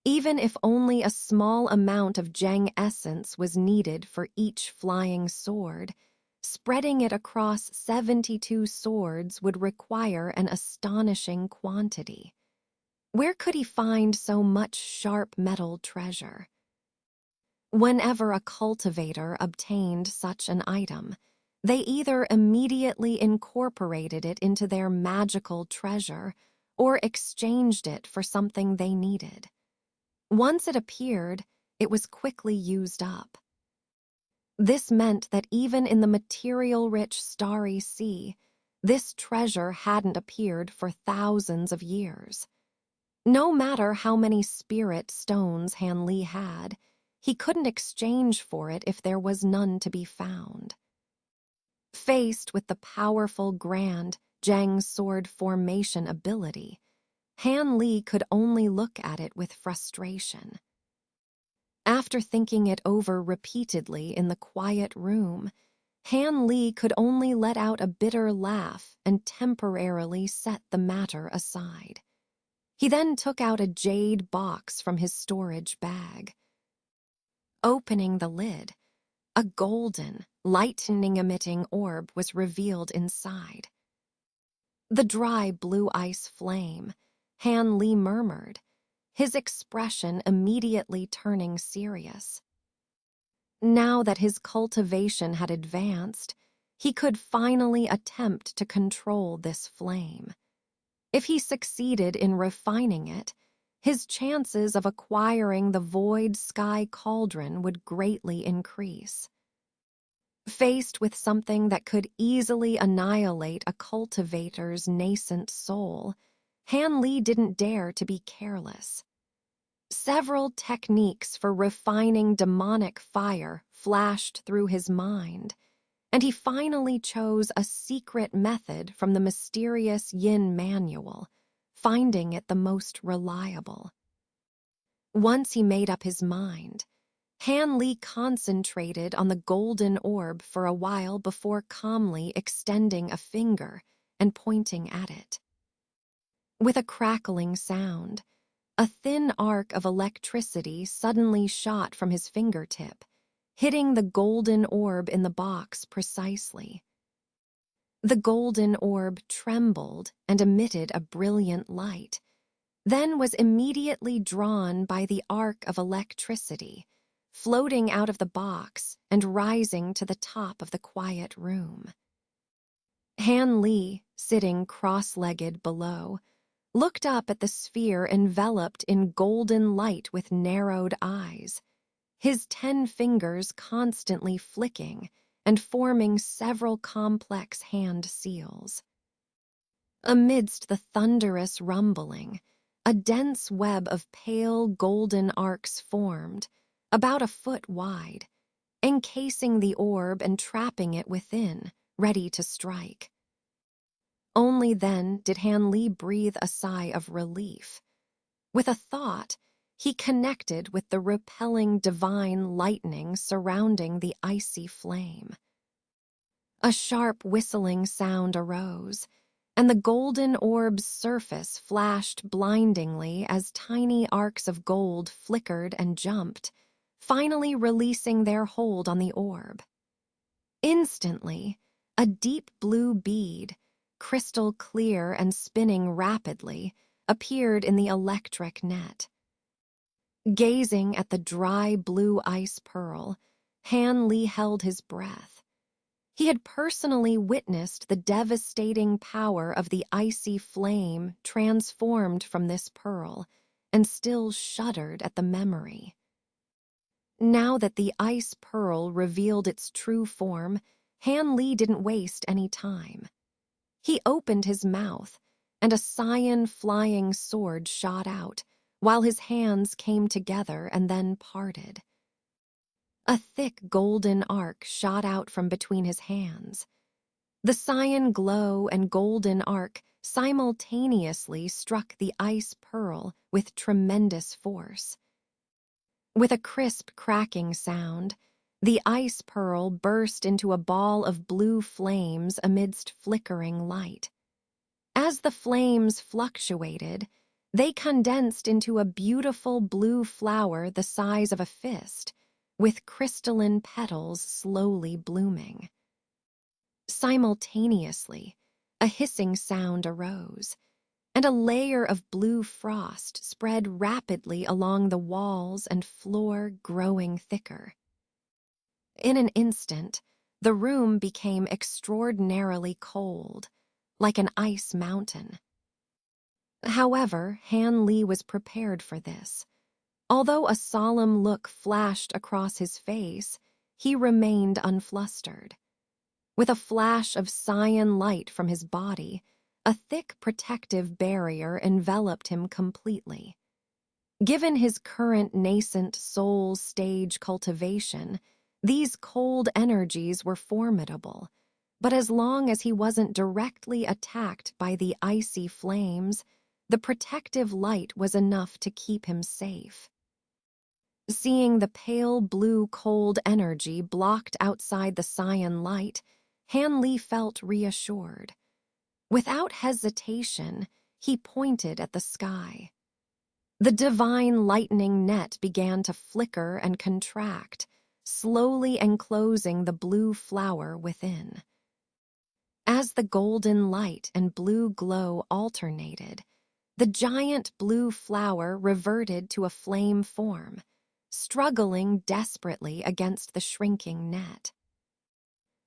Even if only a small amount of Zheng essence was needed for each flying sword, spreading it across 72 swords would require an astonishing quantity. Where could he find so much sharp metal treasure? Whenever a cultivator obtained such an item, they either immediately incorporated it into their magical treasure or exchanged it for something they needed. Once it appeared, it was quickly used up. This meant that even in the material-rich Starry Sea, this treasure hadn't appeared for thousands of years. No matter how many spirit stones Han Li had, he couldn't exchange for it if there was none to be found. Faced with the powerful Grand Zheng sword formation ability, Han Li could only look at it with frustration. After thinking it over repeatedly in the quiet room, Han Li could only let out a bitter laugh and temporarily set the matter aside. He then took out a jade box from his storage bag. Opening the lid, a golden, lightning-emitting orb was revealed inside. The dry blue ice flame, Han Li murmured, his expression immediately turning serious. Now that his cultivation had advanced, he could finally attempt to control this flame. If he succeeded in refining it, his chances of acquiring the void sky cauldron would greatly increase. Faced with something that could easily annihilate a cultivator's nascent soul, Han Li didn't dare to be careless. Several techniques for refining demonic fire flashed through his mind, and he finally chose a secret method from the mysterious Yin manual, finding it the most reliable. Once he made up his mind, Han Li concentrated on the golden orb for a while before calmly extending a finger and pointing at it. With a crackling sound, a thin arc of electricity suddenly shot from his fingertip, hitting the golden orb in the box precisely. The golden orb trembled and emitted a brilliant light, then was immediately drawn by the arc of electricity, floating out of the box and rising to the top of the quiet room. Han Li, sitting cross-legged below, looked up at the sphere enveloped in golden light with narrowed eyes, his 10 fingers constantly flicking and forming several complex hand seals. Amidst the thunderous rumbling, a dense web of pale golden arcs formed, about a foot wide, encasing the orb and trapping it within, ready to strike. Only then did Han Li breathe a sigh of relief. With a thought, he connected with the repelling divine lightning surrounding the icy flame. A sharp whistling sound arose, and the golden orb's surface flashed blindingly as tiny arcs of gold flickered and jumped, finally releasing their hold on the orb. Instantly, a deep blue bead, crystal clear and spinning rapidly, appeared in the electric net. Gazing at the dry blue ice pearl, Han Li held his breath. He had personally witnessed the devastating power of the icy flame transformed from this pearl, and still shuddered at the memory. Now that the ice pearl revealed its true form, Han Li didn't waste any time. He opened his mouth, and a cyan flying sword shot out, while his hands came together and then parted. A thick golden arc shot out from between his hands. The cyan glow and golden arc simultaneously struck the ice pearl with tremendous force. With a crisp cracking sound, the ice pearl burst into a ball of blue flames amidst flickering light. As the flames fluctuated, They condensed into a beautiful blue flower the size of a fist, with crystalline petals slowly blooming. Simultaneously, a hissing sound arose, and a layer of blue frost spread rapidly along the walls and floor, growing thicker. In an instant, the room became extraordinarily cold, like an ice mountain. However, Han Li was prepared for this. Although a solemn look flashed across his face, he remained unflustered. With a flash of cyan light from his body, a thick protective barrier enveloped him completely. Given his current nascent soul stage cultivation, these cold energies were formidable, but as long as he wasn't directly attacked by the icy flames, the protective light was enough to keep him safe. Seeing the pale blue cold energy blocked outside the cyan light, Han Li felt reassured. Without hesitation, he pointed at the sky. The divine lightning net began to flicker and contract, slowly enclosing the blue flower within. As the golden light and blue glow alternated, the giant blue flower reverted to a flame form, struggling desperately against the shrinking net.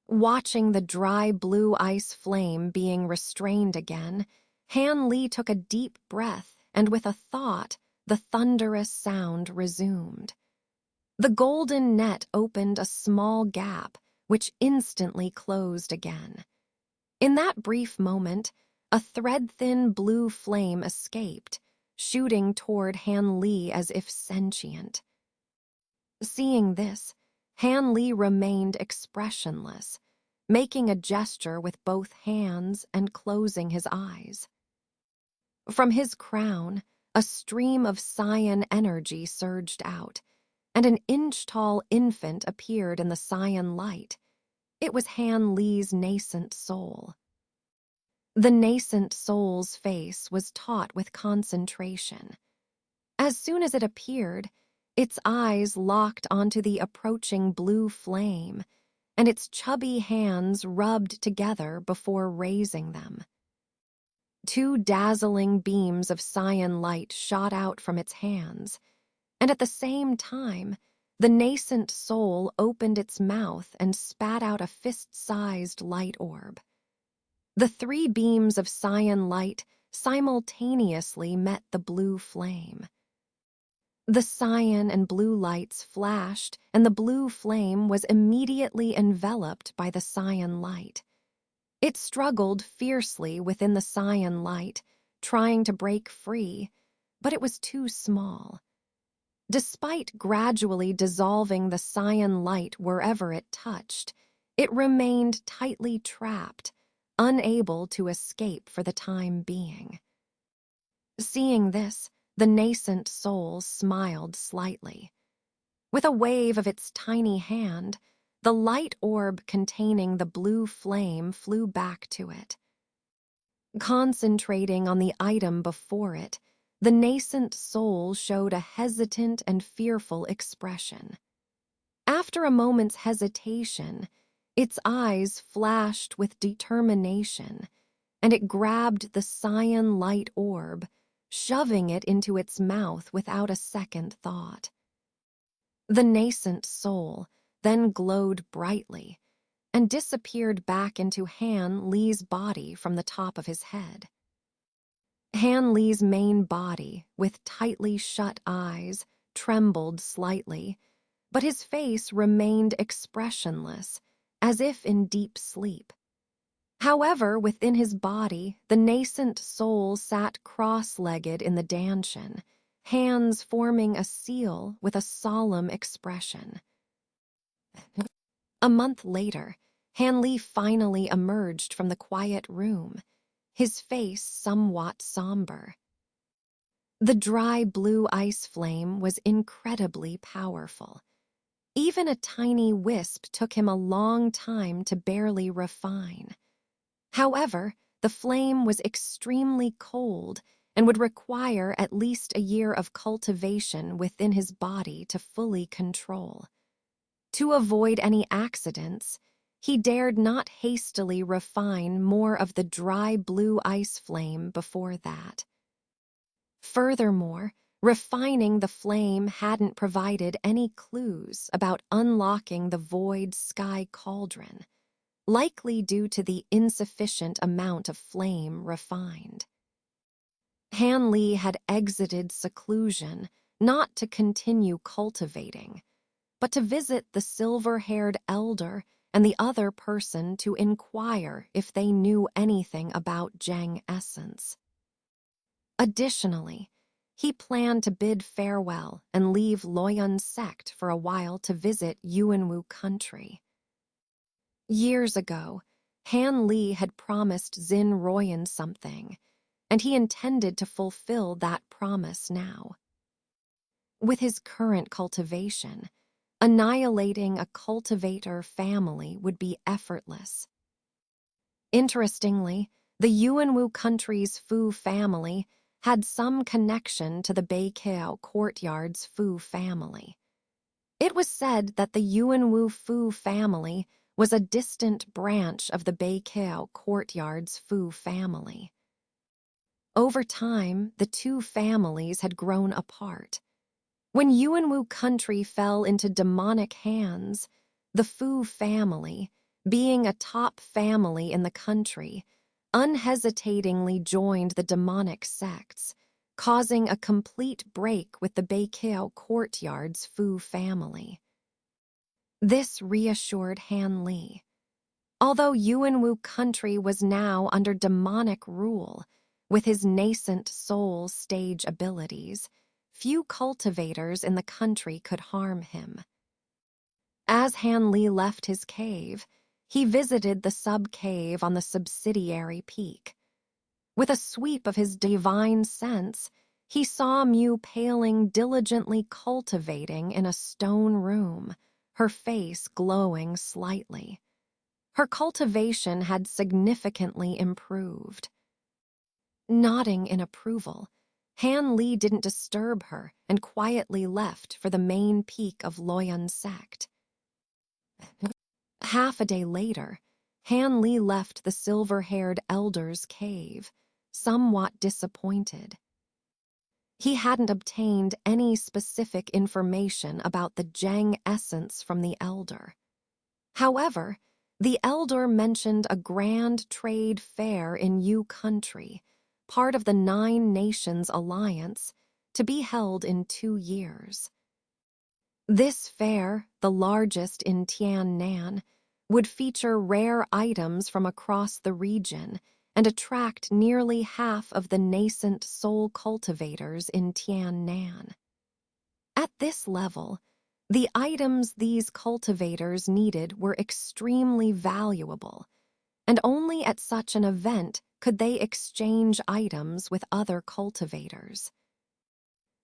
Watching the dry blue ice flame being restrained again, Han Li took a deep breath, and with a thought, the thunderous sound resumed. The golden net opened a small gap, which instantly closed again. In that brief moment, a thread-thin blue flame escaped, shooting toward Han Li as if sentient. Seeing this, Han Li remained expressionless, making a gesture with both hands and closing his eyes. From his crown, a stream of cyan energy surged out, and an inch-tall infant appeared in the cyan light. It was Han Li's nascent soul. The nascent soul's face was taut with concentration. As soon as it appeared, its eyes locked onto the approaching blue flame, and its chubby hands rubbed together before raising them. Two dazzling beams of cyan light shot out from its hands, and at the same time, the nascent soul opened its mouth and spat out a fist-sized light orb. The three beams of cyan light simultaneously met the blue flame. The cyan and blue lights flashed, and the blue flame was immediately enveloped by the cyan light. It struggled fiercely within the cyan light, trying to break free, but it was too small. Despite gradually dissolving the cyan light wherever it touched, it remained tightly trapped, unable to escape for the time being. Seeing this, the nascent soul smiled slightly. With a wave of its tiny hand, the light orb containing the blue flame flew back to it. Concentrating on the item before it, the nascent soul showed a hesitant and fearful expression. After a moment's hesitation, its eyes flashed with determination, and it grabbed the cyan light orb, shoving it into its mouth without a second thought. The nascent soul then glowed brightly and disappeared back into Han Li's body from the top of his head. Han Li's main body, with tightly shut eyes, trembled slightly, but his face remained expressionless, as if in deep sleep. However, within his body, the nascent soul sat cross-legged in the danshan, hands forming a seal with a solemn expression. A month later, Han Li finally emerged from the quiet room, his face somewhat somber. The dry blue ice flame was incredibly powerful. Even a tiny wisp took him a long time to barely refine. However, the flame was extremely cold and would require at least a year of cultivation within his body to fully control. To avoid any accidents, he dared not hastily refine more of the dry blue ice flame before that. Furthermore, refining the flame hadn't provided any clues about unlocking the void sky cauldron, likely due to the insufficient amount of flame refined. Han Li had exited seclusion not to continue cultivating, but to visit the silver-haired elder and the other person to inquire if they knew anything about Zheng essence. Additionally, he planned to bid farewell and leave Luoyun's sect for a while to visit Yuanwu country. Years ago, Han Li had promised Xin Ruoyan something, and he intended to fulfill that promise now. With his current cultivation, annihilating a cultivator family would be effortless. Interestingly, the Yuanwu country's Fu family had some connection to the Beiqiao courtyard's Fu family. It was said that the Yuanwu Fu family was a distant branch of the Beiqiao courtyard's Fu family. Over time, the two families had grown apart. When Yuanwu country fell into demonic hands, the Fu family, being a top family in the country, unhesitatingly joined the demonic sects, causing a complete break with the Beiqiao courtyard's Fu family. This reassured Han Li. Although Yuanwu country was now under demonic rule, with his nascent soul stage abilities, few cultivators in the country could harm him. As Han Li left his cave, he visited the sub-cave on the subsidiary peak. With a sweep of his divine sense, he saw Mu Paling diligently cultivating in a stone room, her face glowing slightly. Her cultivation had significantly improved. Nodding in approval, Han Li didn't disturb her and quietly left for the main peak of Luoyun's sect. Half a day later, Han Li left the silver-haired elder's cave, somewhat disappointed. He hadn't obtained any specific information about the Zheng essence from the elder. However, the elder mentioned a grand trade fair in Yu country, part of the 9 Nations Alliance, to be held in 2 years. This fair, the largest in Tiannan, would feature rare items from across the region and attract nearly half of the nascent soul cultivators in Tiannan. At this level, the items these cultivators needed were extremely valuable, and only at such an event could they exchange items with other cultivators.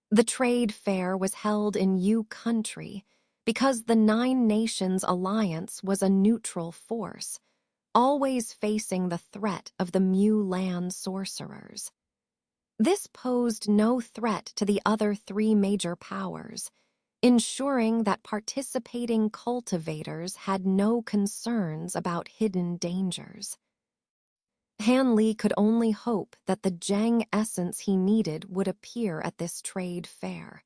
The trade fair was held in Yu country because the 9 Nations Alliance was a neutral force, always facing the threat of the Mu land sorcerers. This posed no threat to the other 3 major powers, ensuring that participating cultivators had no concerns about hidden dangers. Han Li could only hope that the Zheng essence he needed would appear at this trade fair.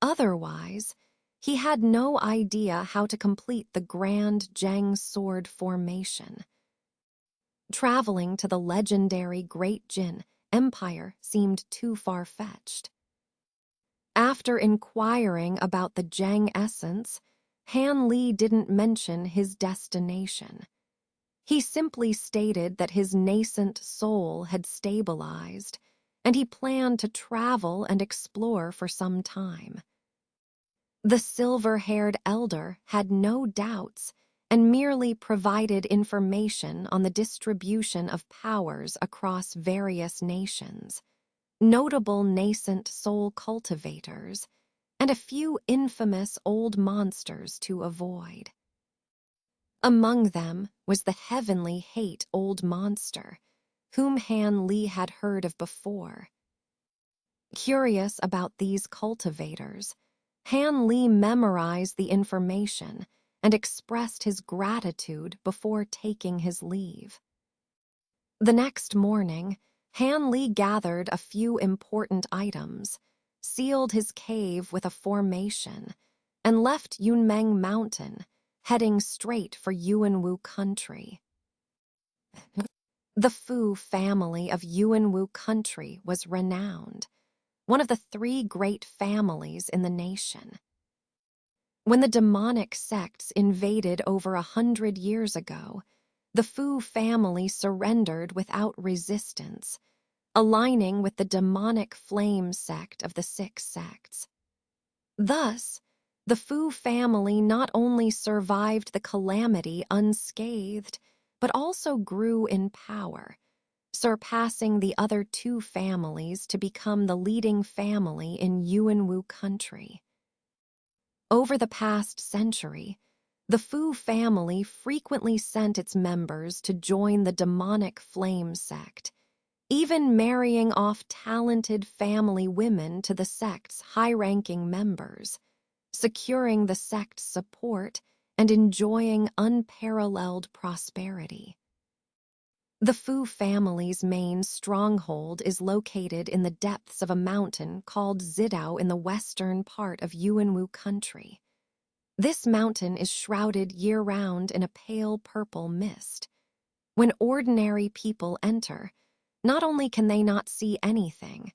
Otherwise, he had no idea how to complete the grand Zheng sword formation. Traveling to the legendary Great Jin Empire seemed too far-fetched. After inquiring about the Zheng essence, Han Li didn't mention his destination. He simply stated that his nascent soul had stabilized, and he planned to travel and explore for some time. The silver-haired elder had no doubts and merely provided information on the distribution of powers across various nations, notable nascent soul cultivators, and a few infamous old monsters to avoid. Among them was the heavenly hate old monster, whom Han Li had heard of before. Curious about these cultivators, Han Li memorized the information and expressed his gratitude before taking his leave. The next morning, Han Li gathered a few important items, sealed his cave with a formation, and left Yunmeng Mountain, heading straight for Yuanwu country. The Fu family of Yuanwu country was renowned, one of the 3 great families in the nation. When the demonic sects invaded over 100 years ago, the Fu family surrendered without resistance, aligning with the demonic flame sect of the 6 sects. Thus, the Fu family not only survived the calamity unscathed, but also grew in power, surpassing the other 2 families to become the leading family in Yuanwu country. Over the past century, the Fu family frequently sent its members to join the demonic flame sect, even marrying off talented family women to the sect's high-ranking members, securing the sect's support and enjoying unparalleled prosperity. The Fu family's main stronghold is located in the depths of a mountain called Zidao in the western part of Yuanwu country. This mountain is shrouded year-round in a pale purple mist. When ordinary people enter, not only can they not see anything,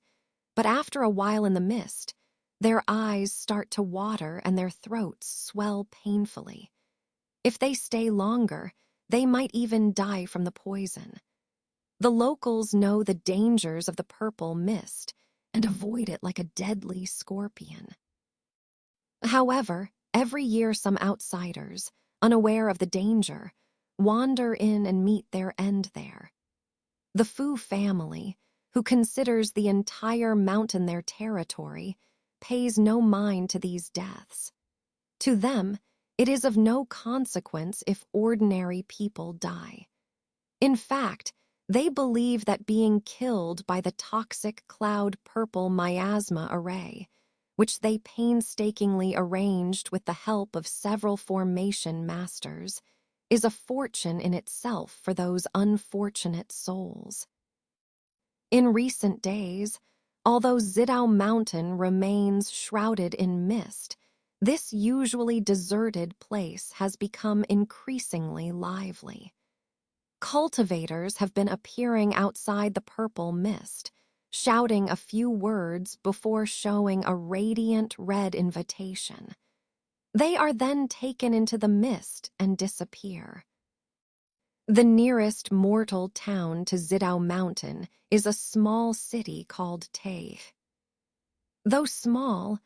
but after a while in the mist, their eyes start to water and their throats swell painfully. If they stay longer, they might even die from the poison. The locals know the dangers of the purple mist and avoid it like a deadly scorpion. However, every year some outsiders, unaware of the danger, wander in and meet their end there. The Fu family, who considers the entire mountain their territory, pays no mind to these deaths. To them, it is of no consequence if ordinary people die. In fact, they believe that being killed by the toxic cloud purple miasma array, which they painstakingly arranged with the help of several formation masters, is a fortune in itself for those unfortunate souls. In recent days, although Zidao Mountain remains shrouded in mist, this usually deserted place has become increasingly lively. Cultivators have been appearing outside the purple mist, shouting a few words before showing a radiant red invitation. They are then taken into the mist and disappear. The nearest mortal town to Zidao Mountain is a small city called Tae. Though small,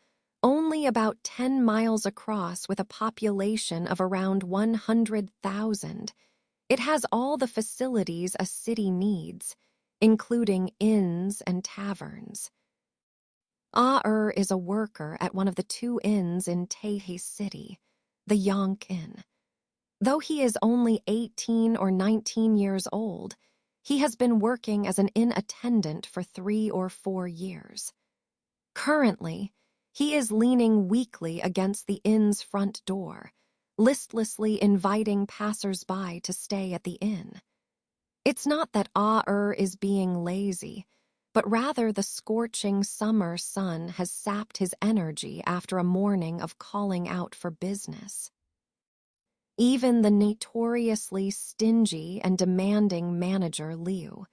only about 10 miles across with a population of around 100,000, it has all the facilities a city needs, including inns and taverns. Ah is a worker at one of the 2 inns in Tae City, the Yonk Inn. Though he is only 18 or 19 years old, he has been working as an inn attendant for 3 or 4 years. Currently, he is leaning weakly against the inn's front door, listlessly inviting passers-by to stay at the inn. It's not that is being lazy, but rather the scorching summer sun has sapped his energy after a morning of calling out for business. Even the notoriously stingy and demanding manager Liu,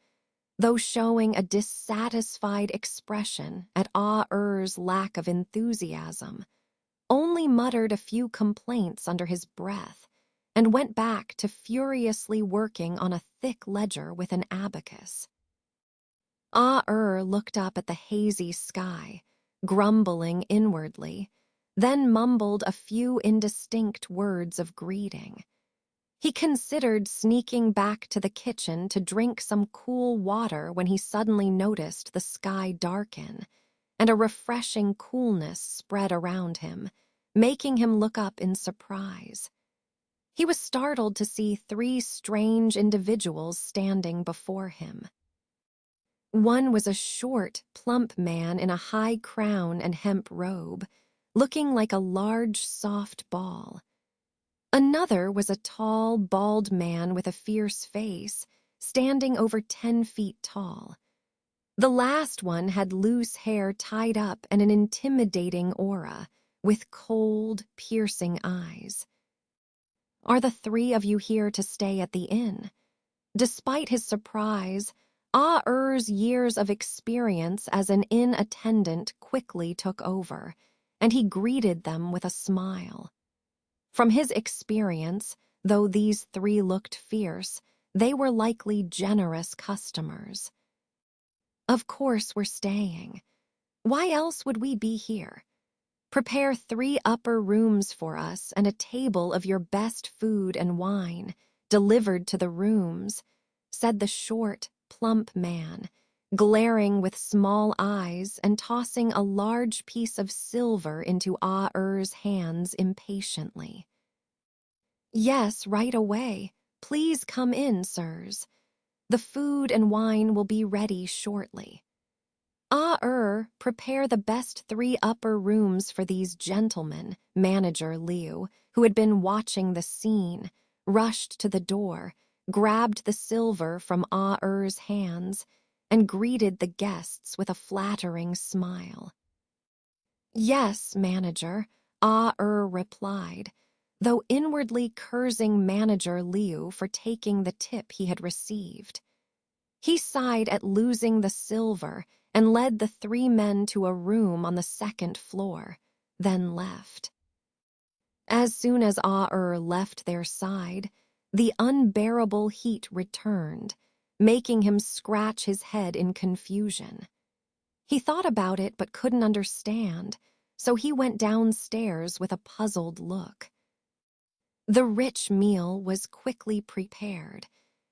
though showing a dissatisfied expression at Er's lack of enthusiasm, only muttered a few complaints under his breath and went back to furiously working on a thick ledger with an abacus. Looked up at the hazy sky, grumbling inwardly, then mumbled a few indistinct words of greeting. He considered sneaking back to the kitchen to drink some cool water when he suddenly noticed the sky darken, and a refreshing coolness spread around him, making him look up in surprise. He was startled to see 3 strange individuals standing before him. One was a short, plump man in a high crown and hemp robe, looking like a large, soft ball. Another was a tall, bald man with a fierce face, standing over 10 feet tall. The last one had loose hair tied up and an intimidating aura, with cold, piercing eyes. "Are the three of you here to stay at the inn?" Despite his surprise, Ah-Er's years of experience as an inn attendant quickly took over, and he greeted them with a smile. From his experience, though these three looked fierce, they were likely generous customers. "Of course we're staying. Why else would we be here? Prepare 3 upper rooms for us and a table of your best food and wine, delivered to the rooms," said the short, plump man, glaring with small eyes and tossing a large piece of silver into Ah-Er's hands impatiently. "Yes, right away. Please come in, sirs. The food and wine will be ready shortly." "Ah-Er, prepare the best 3 upper rooms for these gentlemen," Manager Liu, who had been watching the scene, rushed to the door, grabbed the silver from Ah-Er's hands, and greeted the guests with a flattering smile. "Yes, Manager," Ah-Er replied, though inwardly cursing Manager Liu for taking the tip he had received. He sighed at losing the silver and led the 3 men to a room on the 2nd floor, then left. As soon as Ah-Er left their side, the unbearable heat returned, making him scratch his head in confusion. He thought about it but couldn't understand, so he went downstairs with a puzzled look. The rich meal was quickly prepared,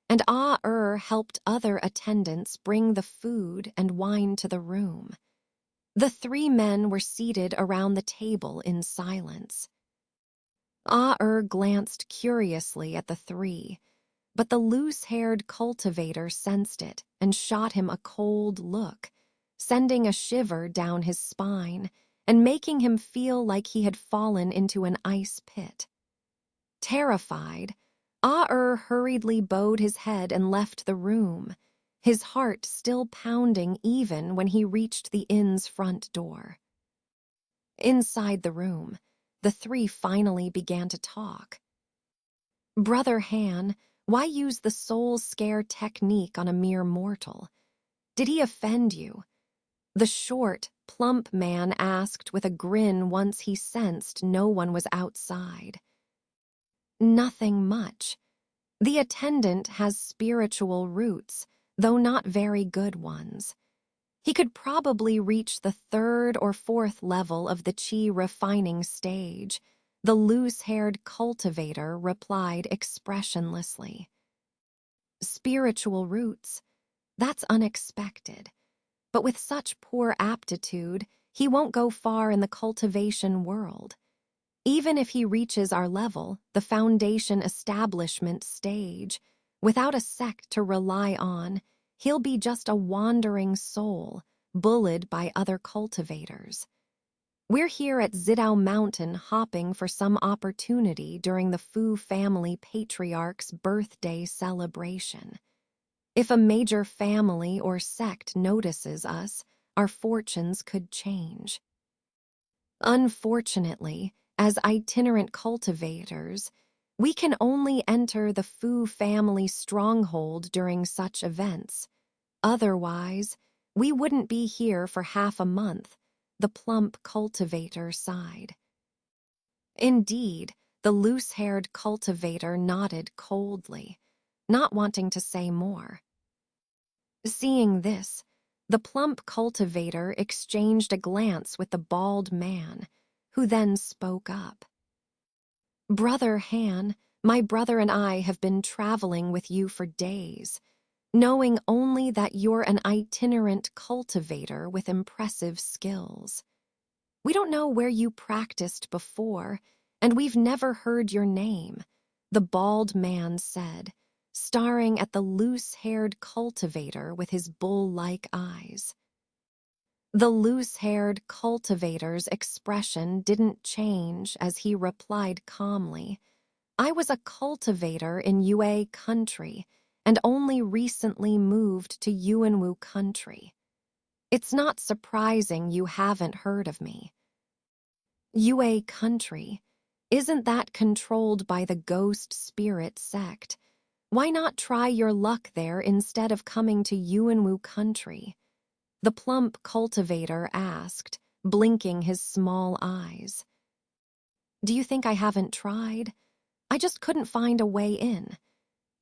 and Ah-Er helped other attendants bring the food and wine to the room. The 3 men were seated around the table in silence. Ah-Er glanced curiously at the 3, but the loose-haired cultivator sensed it and shot him a cold look, sending a shiver down his spine and making him feel like he had fallen into an ice pit. Terrified, Ah-Er hurriedly bowed his head and left the room, his heart still pounding even when he reached the inn's front door. Inside the room, the 3 finally began to talk. "Brother Han, why use the soul scare technique on a mere mortal? Did he offend you?" The short, plump man asked with a grin once he sensed no one was outside. "Nothing much. The attendant has spiritual roots, though not very good ones. He could probably reach the 3rd or 4th level of the chi refining stage," the loose-haired cultivator replied expressionlessly. "Spiritual roots? That's unexpected. But with such poor aptitude, he won't go far in the cultivation world. Even if he reaches our level, the foundation establishment stage, without a sect to rely on, he'll be just a wandering soul, bullied by other cultivators. We're here at Zidao Mountain hopping for some opportunity during the Fu family patriarch's birthday celebration. If a major family or sect notices us, our fortunes could change. Unfortunately, as itinerant cultivators, we can only enter the Fu family stronghold during such events. Otherwise, we wouldn't be here for half a month," the plump cultivator sighed. Indeed, the loose-haired cultivator nodded coldly, not wanting to say more. Seeing this, the plump cultivator exchanged a glance with the bald man, who then spoke up. "Brother Han, my brother and I have been traveling with you for days, knowing only that you're an itinerant cultivator with impressive skills. We don't know where you practiced before, and we've never heard your name," the bald man said, staring at the loose-haired cultivator with his bull-like eyes. The loose-haired cultivator's expression didn't change as he replied calmly, "I was a cultivator in Yue country and only recently moved to Yuanwu country. It's not surprising you haven't heard of me." Yue country? Isn't that controlled by the ghost spirit sect? Why not try your luck there instead of coming to Yuanwu country? The plump cultivator asked, blinking his small eyes. Do you think I haven't tried? I just couldn't find a way in.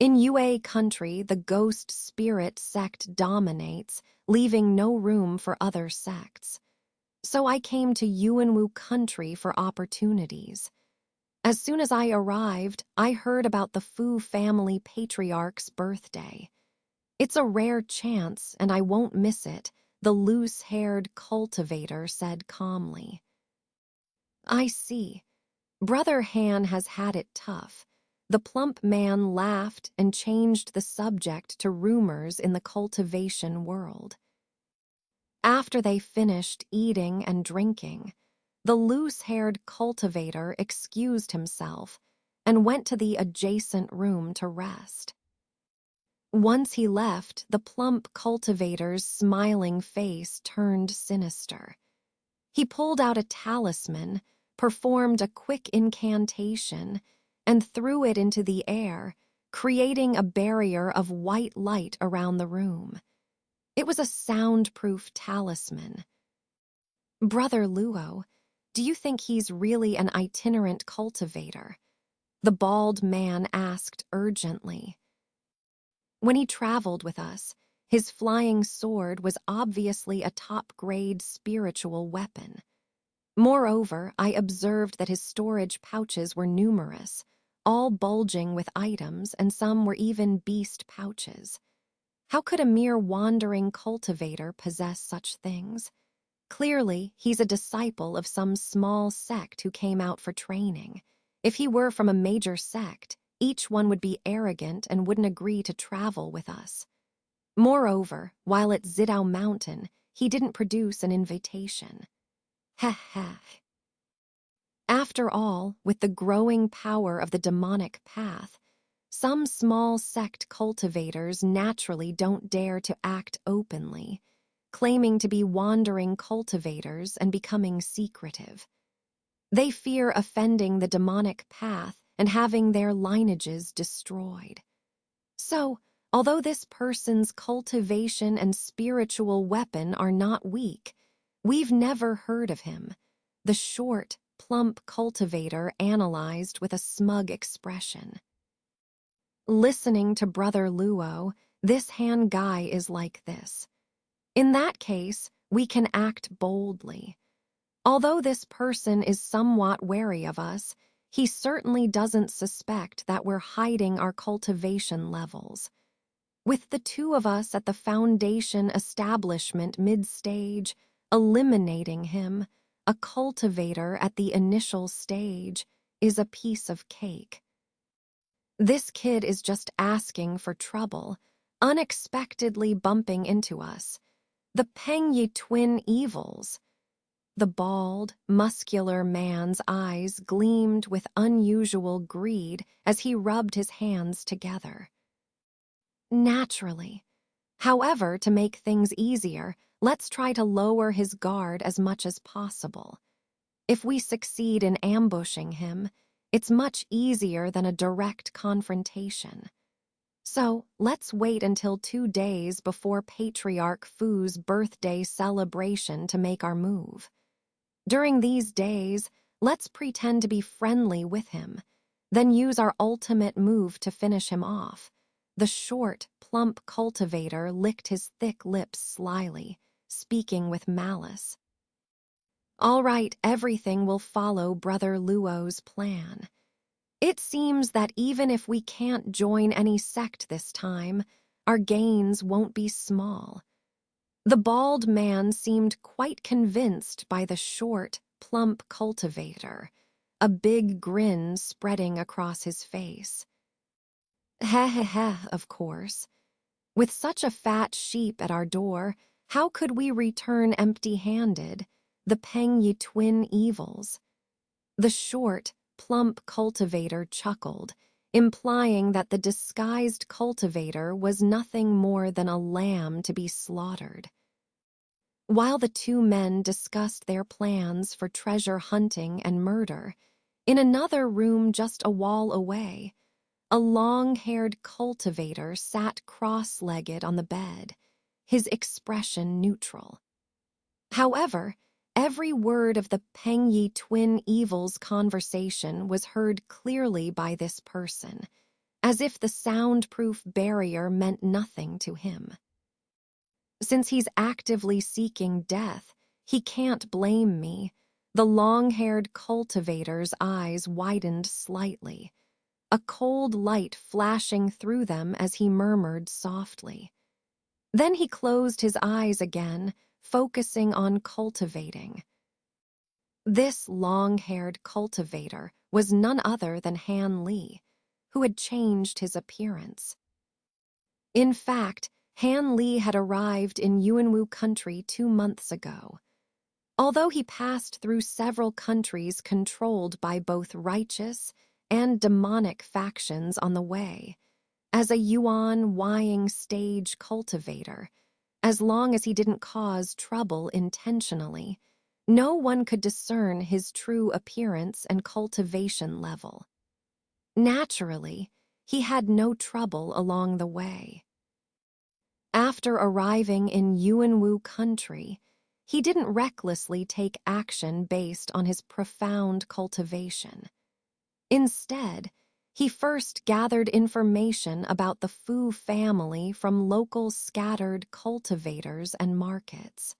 In Yue country, the ghost spirit sect dominates, leaving no room for other sects. So I came to Yuanwu country for opportunities. As soon as I arrived, I heard about the Fu family patriarch's birthday. It's a rare chance, and I won't miss it, the loose-haired cultivator said calmly. I see. Brother Han has had it tough. The plump man laughed and changed the subject to rumors in the cultivation world. After they finished eating and drinking, the loose-haired cultivator excused himself and went to the adjacent room to rest. Once he left, the plump cultivator's smiling face turned sinister. He pulled out a talisman, performed a quick incantation, and threw it into the air, creating a barrier of white light around the room. It was a soundproof talisman. Brother Luo, do you think he's really an itinerant cultivator? The bald man asked urgently. When he traveled with us, his flying sword was obviously a top-grade spiritual weapon. Moreover, I observed that his storage pouches were numerous, all bulging with items, and some were even beast pouches. How could a mere wandering cultivator possess such things? Clearly, he's a disciple of some small sect who came out for training. If he were from a major sect, each one would be arrogant and wouldn't agree to travel with us. Moreover, while at Zidao Mountain, he didn't produce an invitation. Heh heh. After all, with the growing power of the demonic path, some small sect cultivators naturally don't dare to act openly, claiming to be wandering cultivators and becoming secretive. They fear offending the demonic path and having their lineages destroyed. So, although this person's cultivation and spiritual weapon are not weak, we've never heard of him. The short, plump cultivator analyzed with a smug expression. Listening to Brother Luo, this Han guy is like this. In that case, we can act boldly. Although this person is somewhat wary of us, he certainly doesn't suspect that we're hiding our cultivation levels. With the two of us at the Foundation establishment mid-stage, eliminating him, a cultivator at the initial stage, is a piece of cake. This kid is just asking for trouble, unexpectedly bumping into us. The Pengyi twin evils. The bald, muscular man's eyes gleamed with unusual greed as he rubbed his hands together. Naturally. However, to make things easier, let's try to lower his guard as much as possible. If we succeed in ambushing him, it's much easier than a direct confrontation. So, let's wait until 2 days before Patriarch Fu's birthday celebration to make our move. During these days, let's pretend to be friendly with him, then use our ultimate move to finish him off. The short, plump cultivator licked his thick lips slyly, speaking with malice. All right, everything will follow Brother Luo's plan. It seems that even if we can't join any sect this time, our gains won't be small. The bald man seemed quite convinced by the short, plump cultivator, a big grin spreading across his face. Heh heh heh, of course. With such a fat sheep at our door, how could we return empty-handed? The Pengyi twin evils. The short, plump cultivator chuckled, implying that the disguised cultivator was nothing more than a lamb to be slaughtered. While the two men discussed their plans for treasure hunting and murder, in another room just a wall away, a long-haired cultivator sat cross-legged on the bed, his expression neutral. However, every word of the Pengyi twin evils conversation was heard clearly by this person, as if the soundproof barrier meant nothing to him. Since he's actively seeking death, he can't blame me. The long-haired cultivator's eyes widened slightly, a cold light flashing through them as he murmured softly. Then he closed his eyes again, focusing on cultivating. This long-haired cultivator was none other than Han Li, who had changed his appearance. In fact, Han Li had arrived in Yuanwu country 2 months ago. Although he passed through several countries controlled by both righteous and demonic factions on the way, as a Yuan Wying stage cultivator, as long as he didn't cause trouble intentionally, no one could discern his true appearance and cultivation level. Naturally, he had no trouble along the way. After arriving in Yuanwu country, he didn't recklessly take action based on his profound cultivation. Instead, he first gathered information about the Fu family from local scattered cultivators and markets.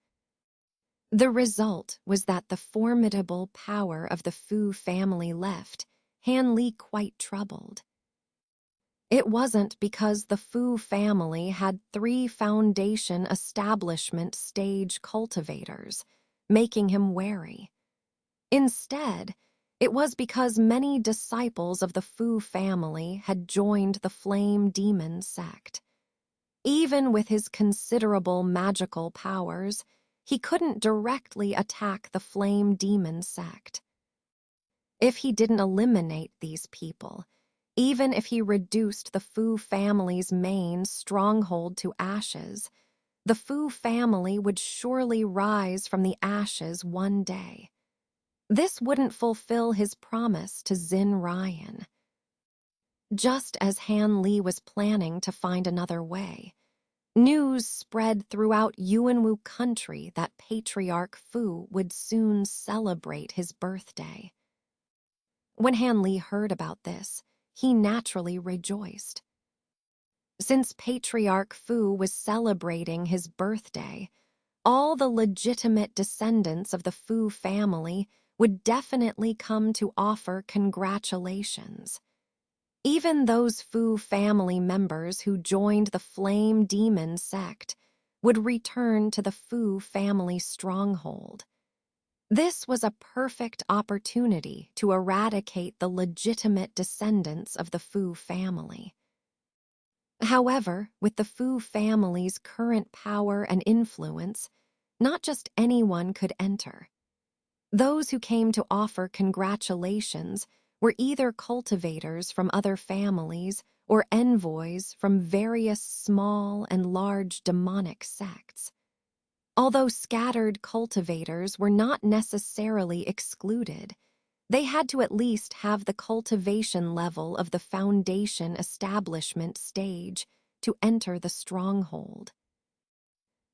The result was that the formidable power of the Fu family left Han Li quite troubled. It wasn't because the Fu family had 3 foundation establishment stage cultivators, making him wary. Instead, it was because many disciples of the Fu family had joined the Flame Demon sect. Even with his considerable magical powers, he couldn't directly attack the Flame Demon sect. If he didn't eliminate these people, even if he reduced the Fu family's main stronghold to ashes, the Fu family would surely rise from the ashes one day. This wouldn't fulfill his promise to Xin Ryan. Just as Han Li was planning to find another way, news spread throughout Yuanwu country that Patriarch Fu would soon celebrate his birthday. When Han Li heard about this, he naturally rejoiced. Since Patriarch Fu was celebrating his birthday, all the legitimate descendants of the Fu family would definitely come to offer congratulations. Even those Fu family members who joined the Flame Demon sect would return to the Fu family stronghold. This was a perfect opportunity to eradicate the legitimate descendants of the Fu family. However, with the Fu family's current power and influence, not just anyone could enter. Those who came to offer congratulations were either cultivators from other families or envoys from various small and large demonic sects. Although scattered cultivators were not necessarily excluded, they had to at least have the cultivation level of the foundation establishment stage to enter the stronghold.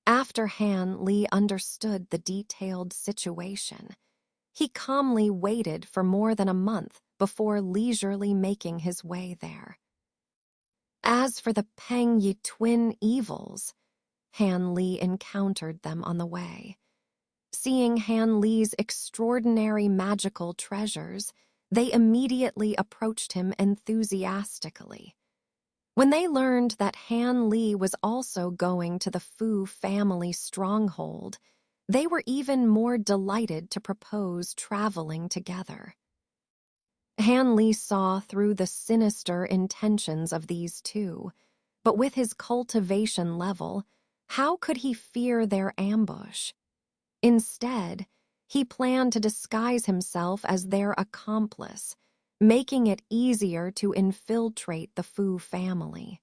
After Han Li understood the detailed situation, he calmly waited for more than a month before leisurely making his way there. As for the Pengyi twin evils, Han Li encountered them on the way. Seeing Han Li's extraordinary magical treasures, they immediately approached him enthusiastically. When they learned that Han Li was also going to the Fu family stronghold, they were even more delighted to propose traveling together. Han Li saw through the sinister intentions of these two, but with his cultivation level, how could he fear their ambush? Instead, he planned to disguise himself as their accomplice, making it easier to infiltrate the Fu family.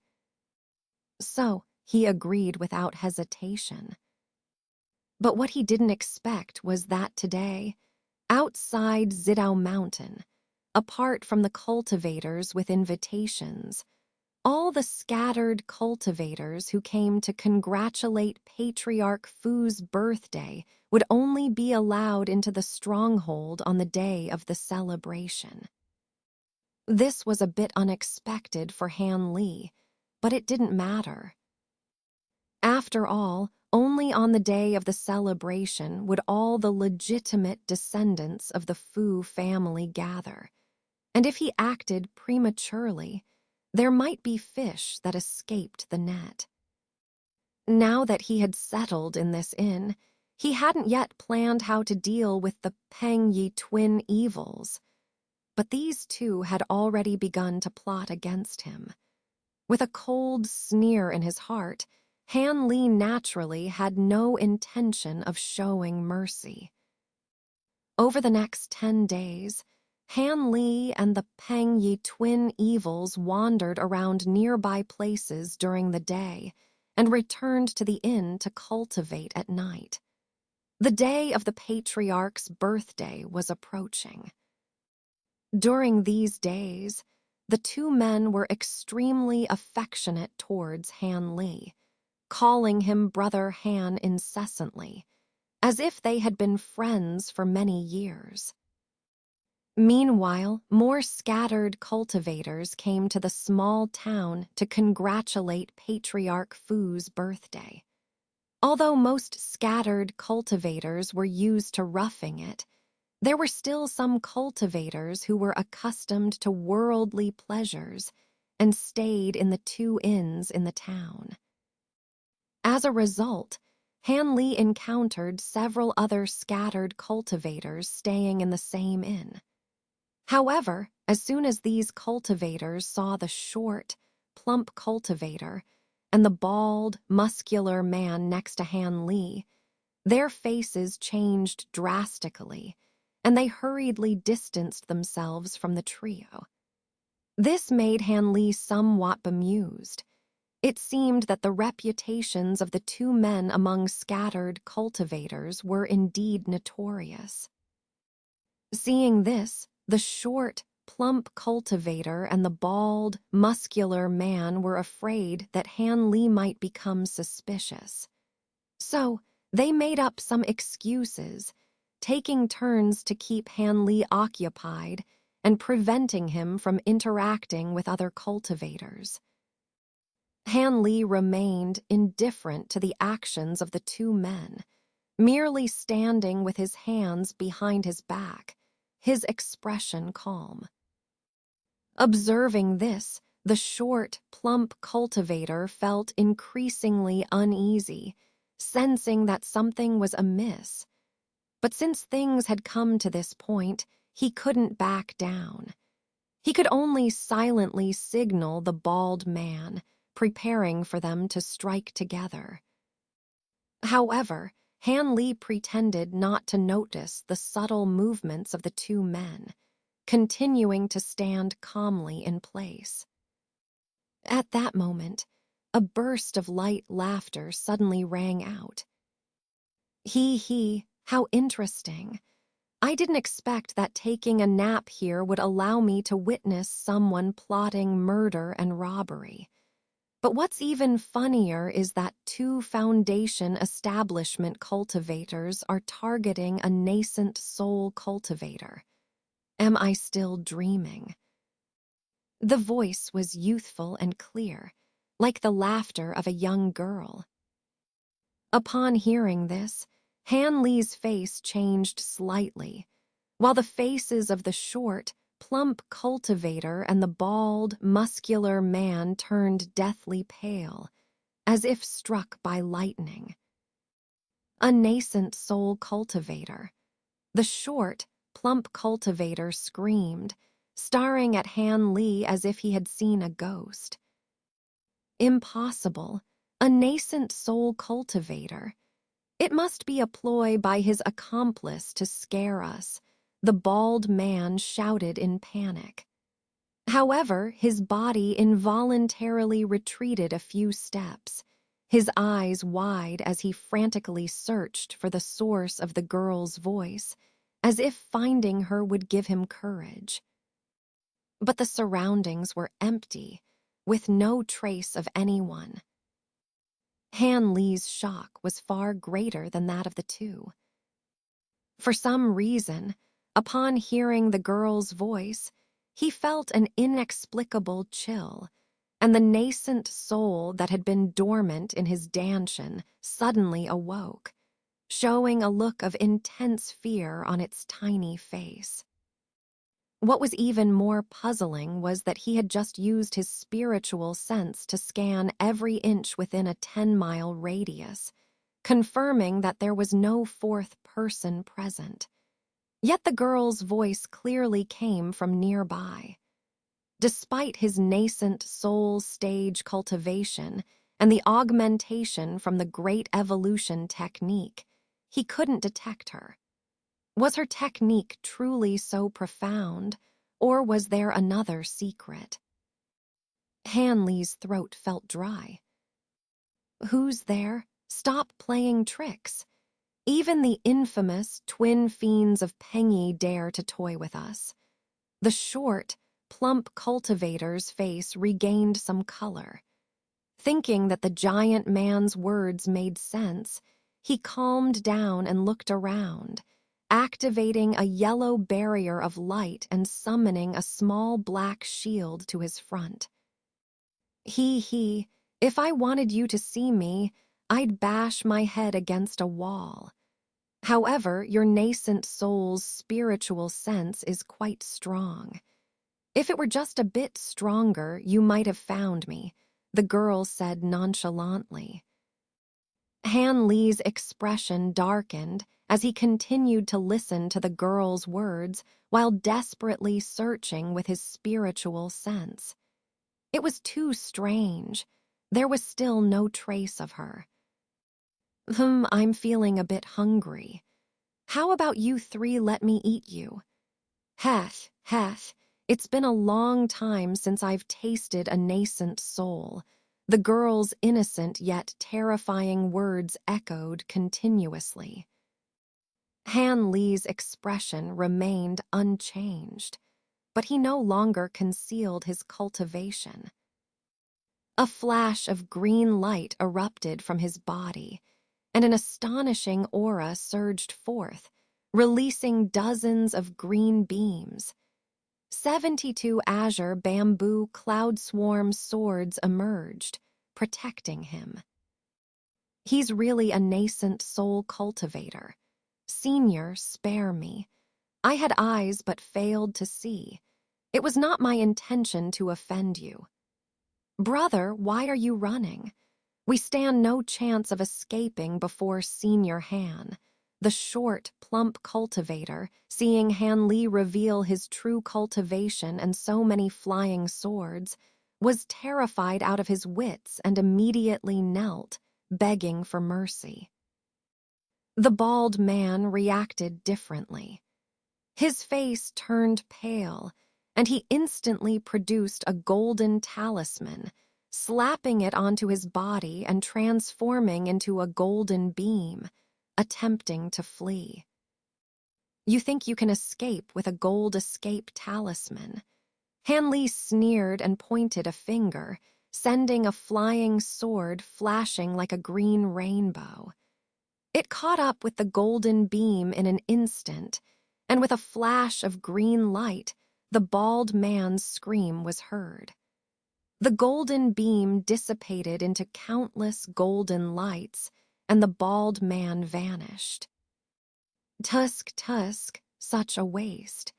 So, he agreed without hesitation. But what he didn't expect was that today, outside Zidao Mountain, apart from the cultivators with invitations, all the scattered cultivators who came to congratulate Patriarch Fu's birthday would only be allowed into the stronghold on the day of the celebration. This was a bit unexpected for Han Li, but it didn't matter. After all, only on the day of the celebration would all the legitimate descendants of the Fu family gather, and if he acted prematurely, there might be fish that escaped the net. Now that he had settled in this inn, he hadn't yet planned how to deal with the Peng Yi twin evils, but these two had already begun to plot against him. With a cold sneer in his heart, Han Li naturally had no intention of showing mercy. Over the next 10 days, Han Li and the Peng Yi twin evils wandered around nearby places during the day and returned to the inn to cultivate at night. The day of the patriarch's birthday was approaching. During these days, the two men were extremely affectionate towards Han Li, calling him Brother Han incessantly, as if they had been friends for many years. Meanwhile, more scattered cultivators came to the small town to congratulate Patriarch Fu's birthday. Although most scattered cultivators were used to roughing it, there were still some cultivators who were accustomed to worldly pleasures and stayed in the two inns in the town. As a result, Han Li encountered several other scattered cultivators staying in the same inn. However, as soon as these cultivators saw the short, plump cultivator and the bald, muscular man next to Han Li, their faces changed drastically, and they hurriedly distanced themselves from the trio. This made Han Li somewhat bemused. It seemed that the reputations of the two men among scattered cultivators were indeed notorious. Seeing this, the short, plump cultivator and the bald, muscular man were afraid that Han Li might become suspicious. So, they made up some excuses, taking turns to keep Han Li occupied and preventing him from interacting with other cultivators. Han Li remained indifferent to the actions of the two men, merely standing with his hands behind his back, his expression calm. Observing this, the short, plump cultivator felt increasingly uneasy, sensing that something was amiss. But since things had come to this point, he couldn't back down. He could only silently signal the bald man, preparing for them to strike together. However, Han Li pretended not to notice the subtle movements of the two men, continuing to stand calmly in place. At that moment, a burst of light laughter suddenly rang out. He, how interesting. I didn't expect that taking a nap here would allow me to witness someone plotting murder and robbery. But what's even funnier is that two foundation establishment cultivators are targeting a nascent soul cultivator. Am I still dreaming? The voice was youthful and clear, like the laughter of a young girl. Upon hearing this, Han Li's face changed slightly, while the faces of the short, plump cultivator and the bald, muscular man turned deathly pale, as if struck by lightning. A nascent soul cultivator. The short, plump cultivator screamed, staring at Han Li as if he had seen a ghost. Impossible. A nascent soul cultivator. It must be a ploy by his accomplice to scare us, the bald man shouted in panic. However, his body involuntarily retreated a few steps, his eyes wide as he frantically searched for the source of the girl's voice, as if finding her would give him courage. But the surroundings were empty, with no trace of anyone. Han Li's shock was far greater than that of the two. For some reason, upon hearing the girl's voice, he felt an inexplicable chill, and the nascent soul that had been dormant in his Danshan suddenly awoke, showing a look of intense fear on its tiny face. What was even more puzzling was that he had just used his spiritual sense to scan every inch within a 10-mile radius, confirming that there was no fourth person present. Yet the girl's voice clearly came from nearby. Despite his nascent soul stage cultivation and the augmentation from the Great Evolution technique, he couldn't detect her. Was her technique truly so profound, or was there another secret? Han Li's throat felt dry. Who's there? Stop playing tricks. Even the infamous twin fiends of Pengyi dare to toy with us. The short, plump cultivator's face regained some color. Thinking that the giant man's words made sense, he calmed down and looked around, activating a yellow barrier of light and summoning a small black shield to his front. If I wanted you to see me, I'd bash my head against a wall. However, your nascent soul's spiritual sense is quite strong. If it were just a bit stronger, you might have found me, the girl said nonchalantly. Han Li's expression darkened as he continued to listen to the girl's words while desperately searching with his spiritual sense. It was too strange. There was still no trace of her. I'm feeling a bit hungry. How about you three let me eat you? Heth, it's been a long time since I've tasted a nascent soul. The girl's innocent yet terrifying words echoed continuously. Han Li's expression remained unchanged, but he no longer concealed his cultivation. A flash of green light erupted from his body, and an astonishing aura surged forth, releasing dozens of green beams. 72 azure bamboo cloud swarm swords emerged, protecting him. He's really a nascent soul cultivator. Senior, spare me. I had eyes but failed to see. It was not my intention to offend you. Brother, why are you running? We stand no chance of escaping before Senior Han. The short, plump cultivator, seeing Han Li reveal his true cultivation and so many flying swords, was terrified out of his wits and immediately knelt, begging for mercy. The bald man reacted differently. His face turned pale, and he instantly produced a golden talisman, slapping it onto his body and transforming into a golden beam, attempting to flee. You think you can escape with a gold escape talisman? Han Li sneered and pointed a finger, sending a flying sword flashing like a green rainbow. It caught up with the golden beam in an instant, and with a flash of green light, the bald man's scream was heard. The golden beam dissipated into countless golden lights, and the bald man vanished. Tusk, such a waste.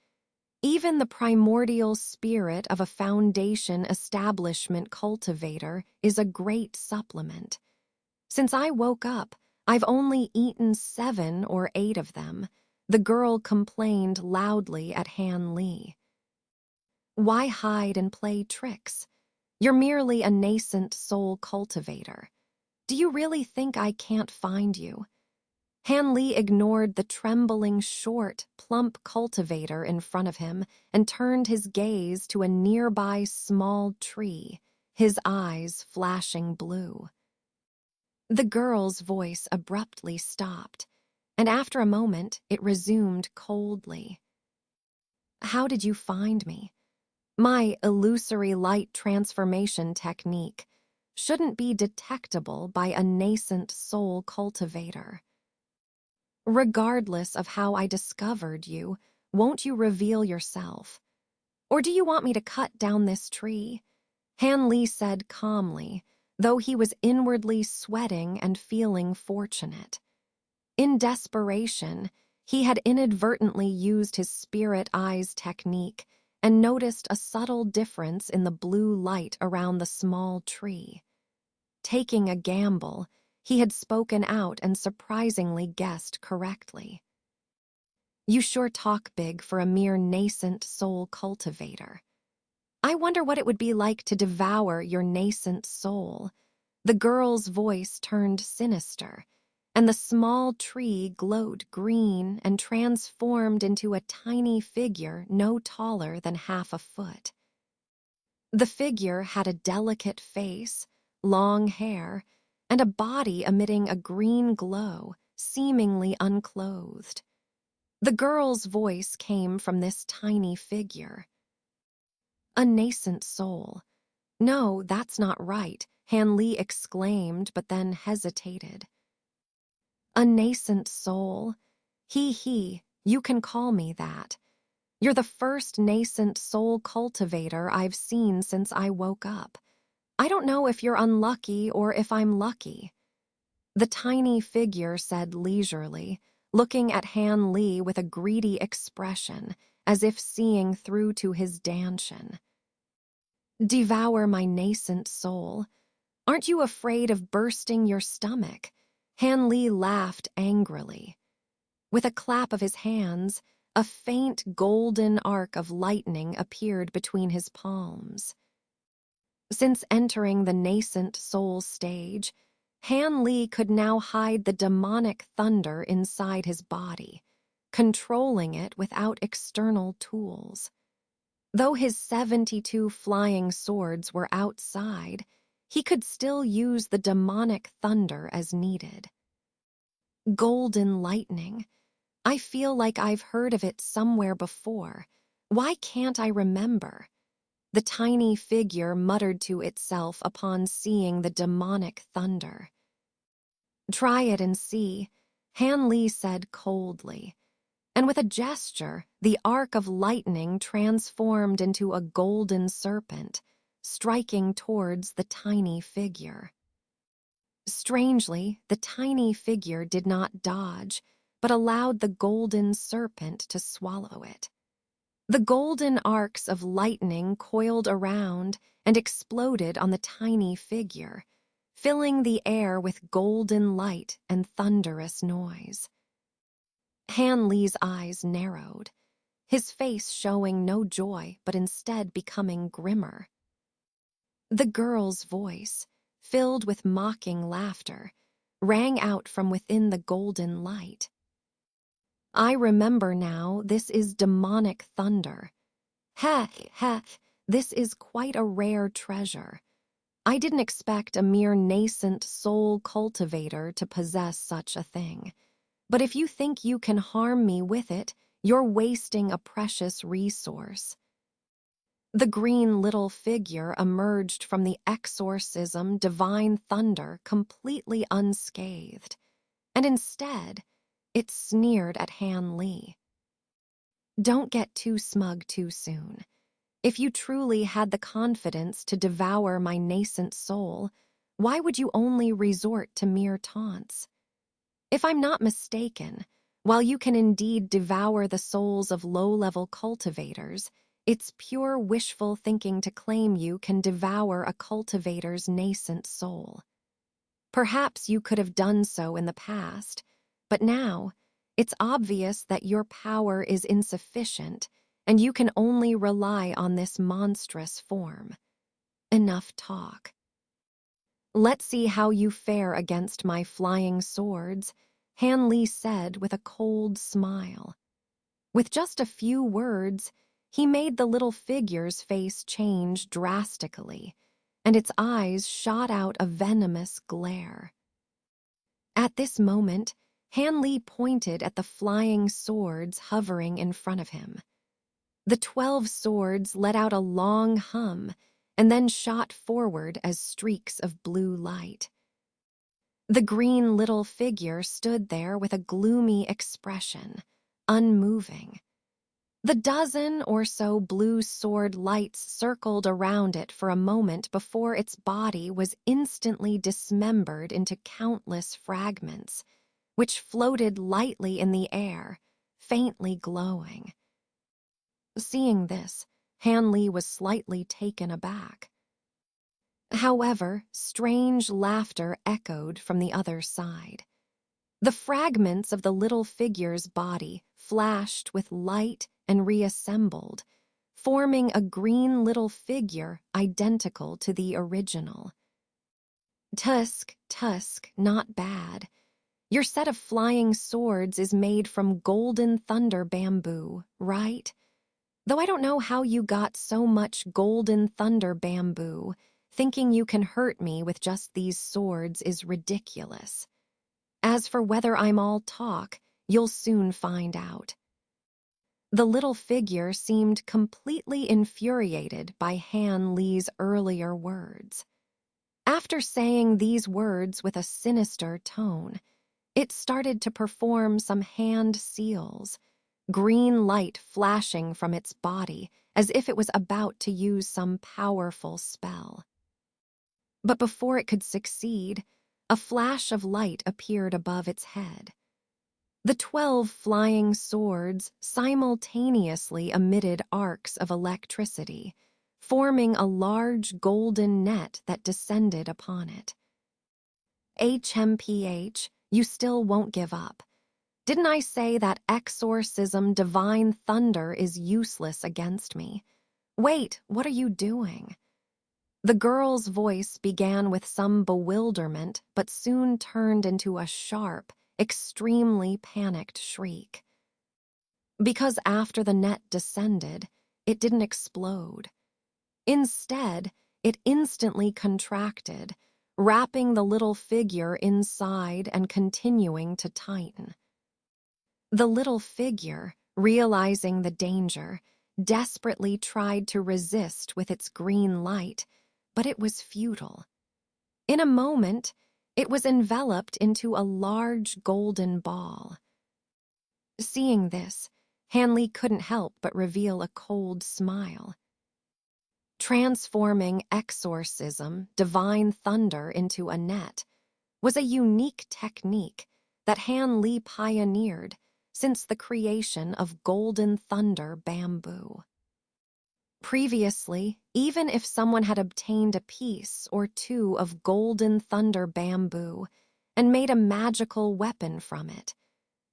Even the primordial spirit of a foundation establishment cultivator is a great supplement. Since I woke up, I've only eaten 7 or 8 of them, the girl complained loudly at Han Li. Why hide and play tricks? You're merely a nascent soul cultivator. Do you really think I can't find you? Han Li ignored the trembling, short, plump cultivator in front of him and turned his gaze to a nearby small tree, his eyes flashing blue. The girl's voice abruptly stopped, and after a moment it resumed coldly. How did you find me? My illusory light transformation technique shouldn't be detectable by a nascent soul cultivator. Regardless of how I discovered you, won't you reveal yourself? Or do you want me to cut down this tree? Han Li said calmly, though he was inwardly sweating and feeling fortunate. In desperation, he had inadvertently used his spirit eyes technique and noticed a subtle difference in the blue light around the small tree. Taking a gamble, he had spoken out and surprisingly guessed correctly. You sure talk big for a mere nascent soul cultivator. I wonder what it would be like to devour your nascent soul. The girl's voice turned sinister, and the small tree glowed green and transformed into a tiny figure no taller than half a foot. The figure had a delicate face, long hair, and a body emitting a green glow, seemingly unclothed. The girl's voice came from this tiny figure. A nascent soul. No, that's not right, Han Li exclaimed, but then hesitated. A nascent soul? You can call me that. You're the first nascent soul cultivator I've seen since I woke up. I don't know if you're unlucky or if I'm lucky. The tiny figure said leisurely, looking at Han Li with a greedy expression, as if seeing through to his dantian. Devour my nascent soul. Aren't you afraid of bursting your stomach? Han Li laughed angrily. With a clap of his hands, a faint golden arc of lightning appeared between his palms. Since entering the nascent soul stage, Han Li could now hide the demonic thunder inside his body, controlling it without external tools. Though his 72 flying swords were outside, he could still use the demonic thunder as needed. Golden lightning. I feel like I've heard of it somewhere before. Why can't I remember? The tiny figure muttered to itself upon seeing the demonic thunder. Try it and see, Han Li said coldly. And with a gesture, the arc of lightning transformed into a golden serpent, striking towards the tiny figure. Strangely, the tiny figure did not dodge, but allowed the golden serpent to swallow it. The golden arcs of lightning coiled around and exploded on the tiny figure, filling the air with golden light and thunderous noise. Han Li's eyes narrowed, his face showing no joy but instead becoming grimmer. The girl's voice, filled with mocking laughter, rang out from within the golden light. I remember now, this is demonic thunder. Heh, this is quite a rare treasure. I didn't expect a mere nascent soul cultivator to possess such a thing. But if you think you can harm me with it, you're wasting a precious resource. The green little figure emerged from the exorcism divine thunder completely unscathed, and instead, it sneered at Han Li. Don't get too smug too soon. If you truly had the confidence to devour my nascent soul, why would you only resort to mere taunts? If I'm not mistaken, while you can indeed devour the souls of low-level cultivators, it's pure wishful thinking to claim you can devour a cultivator's nascent soul. Perhaps you could have done so in the past, but now it's obvious that your power is insufficient and you can only rely on this monstrous form. Enough talk. Let's see how you fare against my flying swords, Han Li said with a cold smile. With just a few words, he made the little figure's face change drastically, and its eyes shot out a venomous glare. At this moment, Han Li pointed at the flying swords hovering in front of him. The 12 swords let out a long hum and then shot forward as streaks of blue light. The green little figure stood there with a gloomy expression, unmoving. The dozen or so blue sword lights circled around it for a moment before its body was instantly dismembered into countless fragments, which floated lightly in the air, faintly glowing. Seeing this, Han Li was slightly taken aback. However, strange laughter echoed from the other side. The fragments of the little figure's body flashed with light and reassembled, forming a green little figure identical to the original. Tusk, not bad. Your set of flying swords is made from golden thunder bamboo, right? Though I don't know how you got so much golden thunder bamboo. Thinking you can hurt me with just these swords is ridiculous. As for whether I'm all talk, you'll soon find out. The little figure seemed completely infuriated by Han Li's earlier words. After saying these words with a sinister tone, it started to perform some hand seals, green light flashing from its body as if it was about to use some powerful spell. But before it could succeed, a flash of light appeared above its head. The 12 flying swords simultaneously emitted arcs of electricity, forming a large golden net that descended upon it. HMPH, you still won't give up. Didn't I say that exorcism divine thunder is useless against me? Wait, what are you doing? The girl's voice began with some bewilderment, but soon turned into a sharp, extremely panicked shriek. Because after the net descended, it didn't explode. Instead, it instantly contracted, wrapping the little figure inside and continuing to tighten. The little figure, realizing the danger, desperately tried to resist with its green light, but it was futile. In a moment, it was enveloped into a large golden ball. Seeing this, Han Li couldn't help but reveal a cold smile. Transforming exorcism, divine thunder, into a net was a unique technique that Han Li pioneered since the creation of golden thunder bamboo. Previously, even if someone had obtained a piece or two of golden thunder bamboo and made a magical weapon from it,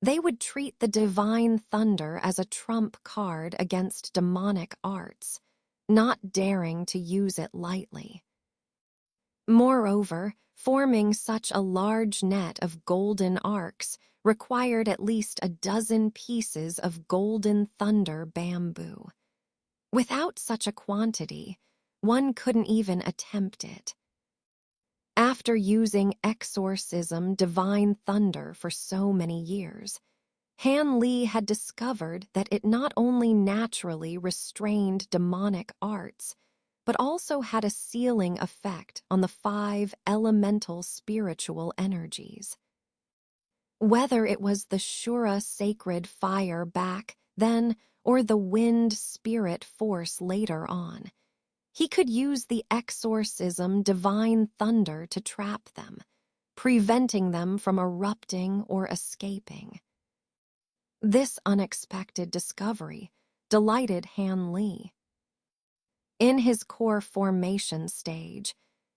they would treat the divine thunder as a trump card against demonic arts, not daring to use it lightly. Moreover, forming such a large net of golden arcs required at least a dozen pieces of golden thunder bamboo. Without such a quantity, one couldn't even attempt it. After using exorcism divine thunder for so many years, Han Li had discovered that it not only naturally restrained demonic arts, but also had a sealing effect on the 5 elemental spiritual energies. Whether it was the Shura sacred fire back then or the wind spirit force later on, he could use the exorcism divine thunder to trap them, preventing them from erupting or escaping. This unexpected discovery delighted Han Li. In his core formation stage,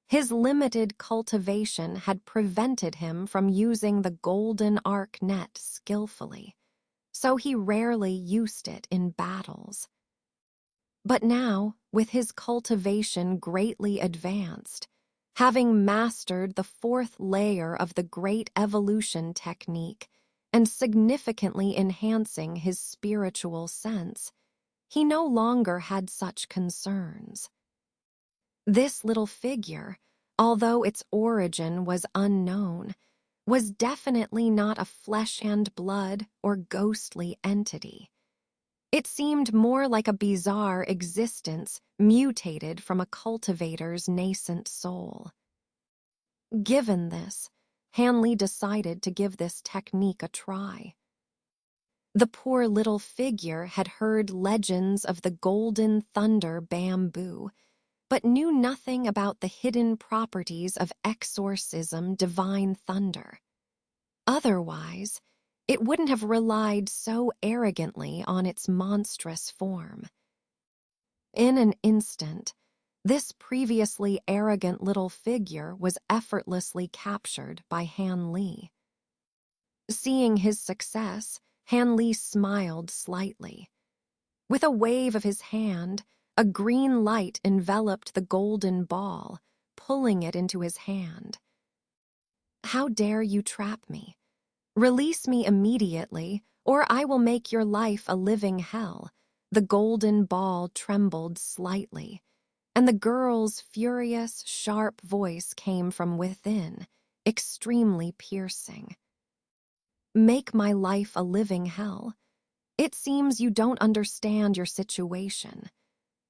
his limited cultivation had prevented him from using the golden arc net skillfully, so he rarely used it in battles. But now, with his cultivation greatly advanced, having mastered the fourth layer of the great evolution technique and significantly enhancing his spiritual sense, he no longer had such concerns. This little figure, although its origin was unknown, was definitely not a flesh and blood or ghostly entity. It seemed more like a bizarre existence mutated from a cultivator's nascent soul. Given this, Hanley decided to give this technique a try. The poor little figure had heard legends of the golden thunder bamboo, but knew nothing about the hidden properties of exorcism divine thunder. Otherwise, it wouldn't have relied so arrogantly on its monstrous form. In an instant, this previously arrogant little figure was effortlessly captured by Han Li. Seeing his success, Han Li smiled slightly. With a wave of his hand, a green light enveloped the golden ball, pulling it into his hand. "How dare you trap me? Release me immediately, or I will make your life a living hell." The golden ball trembled slightly, and the girl's furious, sharp voice came from within, extremely piercing. "Make my life a living hell? It seems you don't understand your situation.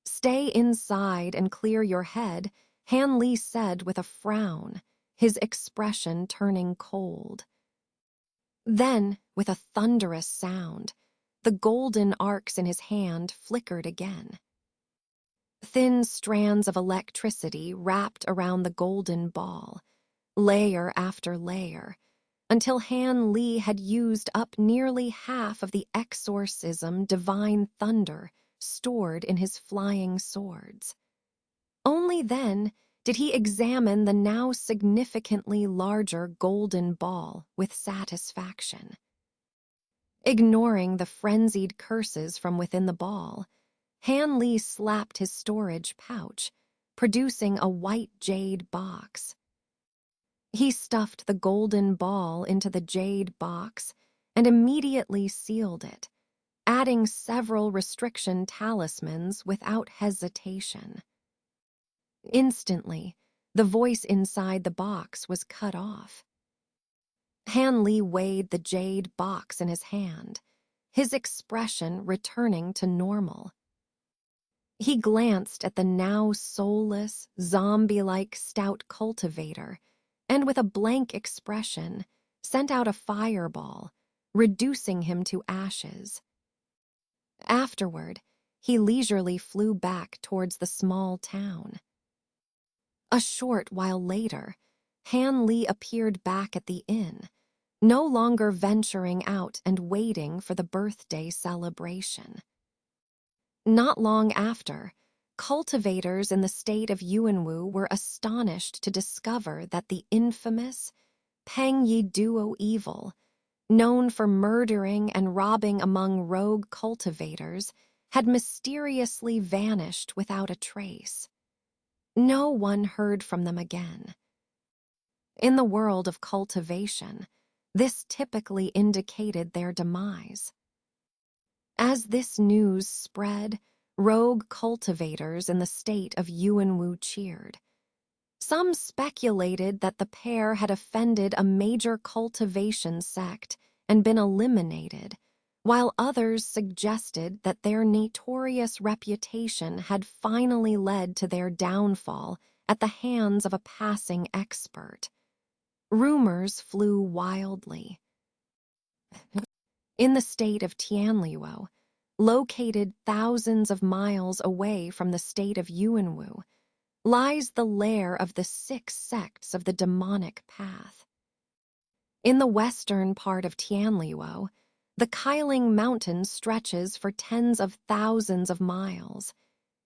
Stay inside and clear your head," Han Li said with a frown, his expression turning cold. Then, with a thunderous sound, the golden arcs in his hand flickered again. Thin strands of electricity wrapped around the golden ball, layer after layer, until Han Li had used up nearly half of the exorcism divine thunder stored in his flying swords. Only then did he examine the now significantly larger golden ball with satisfaction. Ignoring the frenzied curses from within the ball, Han Li slapped his storage pouch, producing a white jade box. He stuffed the golden ball into the jade box and immediately sealed it, adding several restriction talismans without hesitation. Instantly, the voice inside the box was cut off. Han Li weighed the jade box in his hand, his expression returning to normal. He glanced at the now soulless, zombie-like stout cultivator, and with a blank expression, sent out a fireball, reducing him to ashes. Afterward, he leisurely flew back towards the small town. A short while later, Han Li appeared back at the inn, no longer venturing out and waiting for the birthday celebration. Not long after, cultivators in the state of Yuanwu were astonished to discover that the infamous Peng Yi Duo evil, known for murdering and robbing among rogue cultivators, had mysteriously vanished without a trace. No one heard from them again. In the world of cultivation, this typically indicated their demise. As this news spread, rogue cultivators in the state of Yuanwu cheered. Some speculated that the pair had offended a major cultivation sect and been eliminated, while others suggested that their notorious reputation had finally led to their downfall at the hands of a passing expert. Rumors flew wildly. In the state of Tianluo, located thousands of miles away from the state of Yuanwu, lies the lair of the 6 sects of the demonic path. In the western part of Tianluo, the Kailing Mountain stretches for tens of thousands of miles,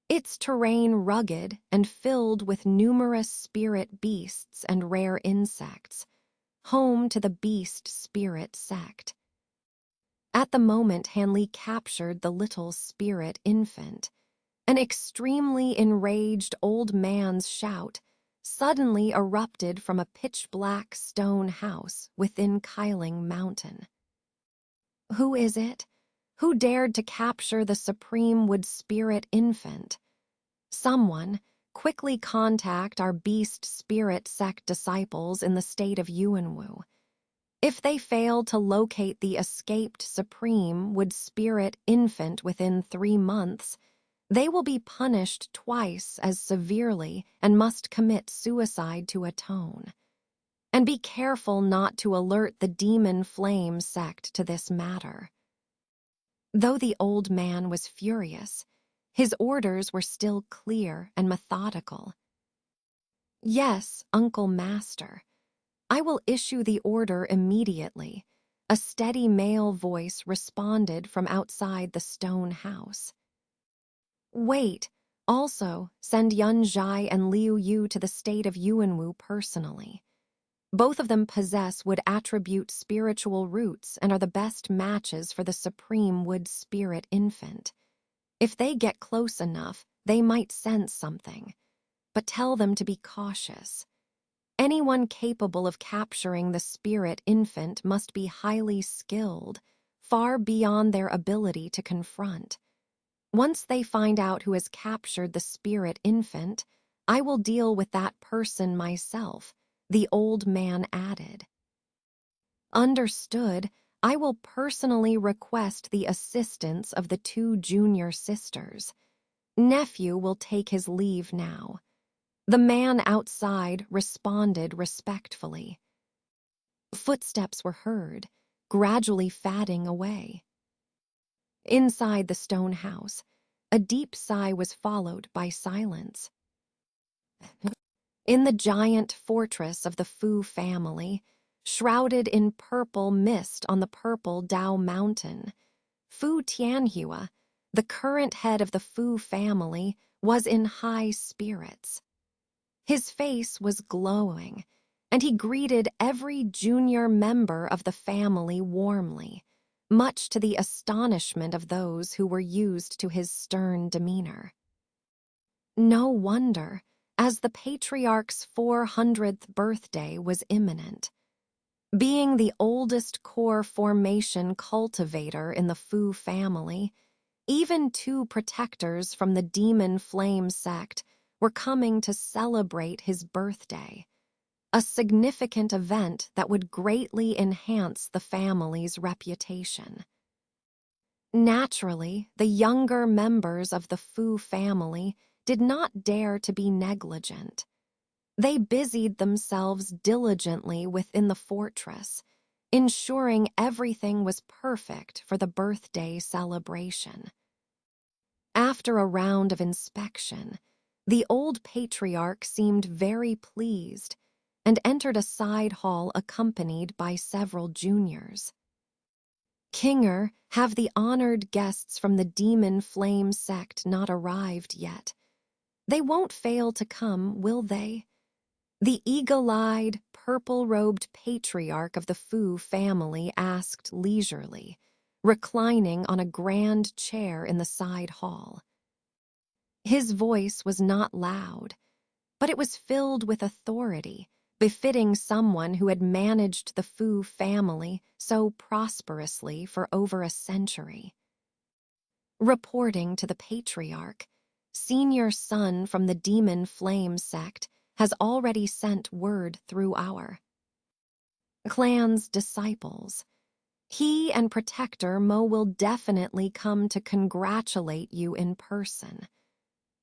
its terrain rugged and filled with numerous spirit beasts and rare insects, home to the beast spirit sect. At the moment Han Li captured the little spirit infant, An extremely enraged old man's shout suddenly erupted from a pitch-black stone house within Kyling Mountain. Who is it? Who dared to capture the supreme wood spirit infant? Someone, quickly contact our beast spirit sect disciples in the state of Yuanwu. If they fail to locate the escaped supreme wood spirit infant within 3 months, they will be punished twice as severely and must commit suicide to atone. And be careful not to alert the demon flame sect to this matter. Though the old man was furious, his orders were still clear and methodical. Yes, Uncle Master, I will issue the order immediately. A steady male voice responded from outside the stone house. Wait, also send Yun Zhai and Liu Yu to the state of Yuanwu personally. Both of them possess wood attribute spiritual roots and are the best matches for the supreme wood spirit infant. If they get close enough, they might sense something, but tell them to be cautious. Anyone capable of capturing the spirit infant must be highly skilled, far beyond their ability to confront. Once they find out who has captured the spirit infant, I will deal with that person myself, the old man added. Understood, I will personally request the assistance of the 2 junior sisters. Nephew will take his leave now. The man outside responded respectfully. Footsteps were heard, gradually fading away. Inside the stone house, a deep sigh was followed by silence. In the giant fortress of the Fu family, shrouded in purple mist on the purple Dao Mountain, Fu Tianhua, the current head of the Fu family, was in high spirits. His face was glowing, and he greeted every junior member of the family warmly, much to the astonishment of those who were used to his stern demeanor. No wonder, as the patriarch's 400th birthday was imminent. Being the oldest core formation cultivator in the Fu family, even 2 protectors from the demon flame sect were coming to celebrate his birthday, a significant event that would greatly enhance the family's reputation. Naturally, the younger members of the Fu family did not dare to be negligent. They busied themselves diligently within the fortress, ensuring everything was perfect for the birthday celebration. After a round of inspection, the old patriarch seemed very pleased and entered a side hall accompanied by several juniors. Kinger, have the honored guests from the demon flame sect not arrived yet? They won't fail to come, will they? The eagle-eyed, purple-robed patriarch of the Fu family asked leisurely, reclining on a grand chair in the side hall. His voice was not loud, but it was filled with authority, befitting someone who had managed the Fu family so prosperously for over a century. Reporting to the patriarch, senior son from the demon flame sect has already sent word through our clan's disciples. He and Protector Mo will definitely come to congratulate you in person.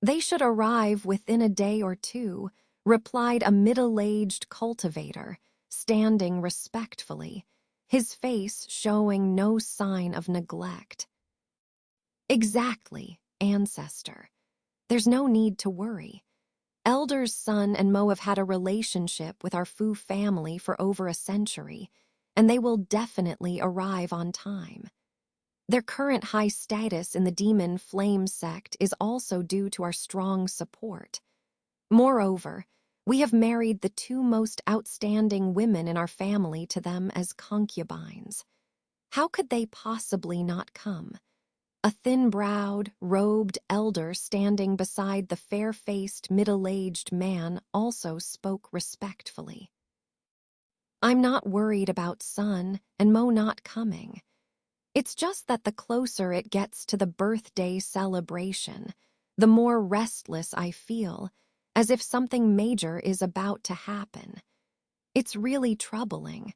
They should arrive within a day or 2, replied a middle-aged cultivator, standing respectfully, his face showing no sign of neglect. Exactly, ancestor. There's no need to worry. Elder's son and Mo have had a relationship with our Fu family for over a century, and they will definitely arrive on time. Their current high status in the demon flame sect is also due to our strong support. Moreover, we have married the 2 most outstanding women in our family to them as concubines. How could they possibly not come? A thin-browed, robed elder standing beside the fair-faced, middle-aged man also spoke respectfully. "I'm not worried about Sun and Mo not coming. It's just that the closer it gets to the birthday celebration, the more restless I feel, as if something major is about to happen. It's really troubling.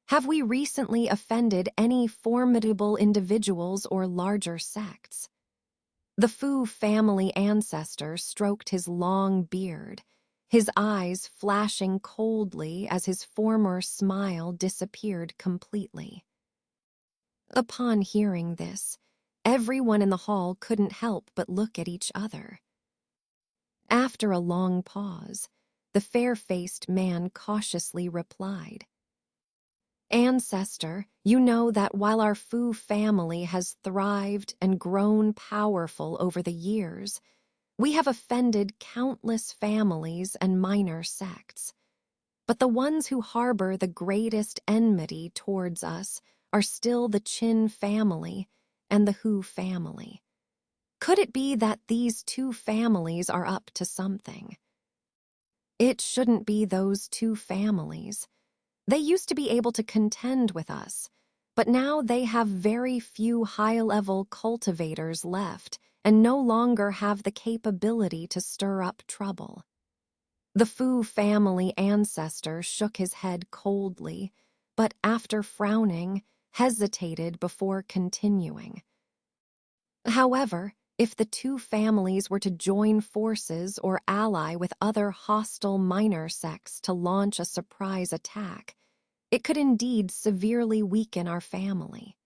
Have we recently offended any formidable individuals or larger sects?" The Fu family ancestor stroked his long beard, his eyes flashing coldly as his former smile disappeared completely. Upon hearing this, everyone in the hall couldn't help but look at each other. After a long pause, the fair-faced man cautiously replied, "Ancestor, you know that while our Fu family has thrived and grown powerful over the years, we have offended countless families and minor sects. But the ones who harbor the greatest enmity towards us are still the Qin family and the Hu family. Could it be that these two families are up to something? It shouldn't be those two families. They used to be able to contend with us, but now they have very few high-level cultivators left and no longer have the capability to stir up trouble." The Fu family ancestor shook his head coldly, but after frowning, hesitated before continuing. "However, if the two families were to join forces or ally with other hostile minor sects to launch a surprise attack, it could indeed severely weaken our family.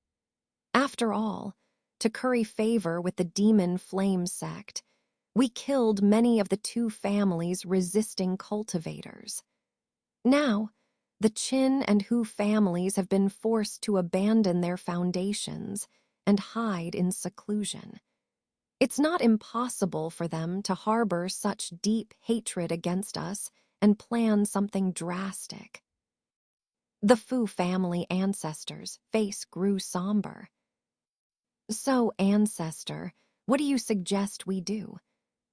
After all, to curry favor with the Demon Flame sect, we killed many of the two families' resisting cultivators. Now, the Qin and Hu families have been forced to abandon their foundations and hide in seclusion. It's not impossible for them to harbor such deep hatred against us and plan something drastic." The Fu family ancestor's face grew somber. "So, ancestor, what do you suggest we do?"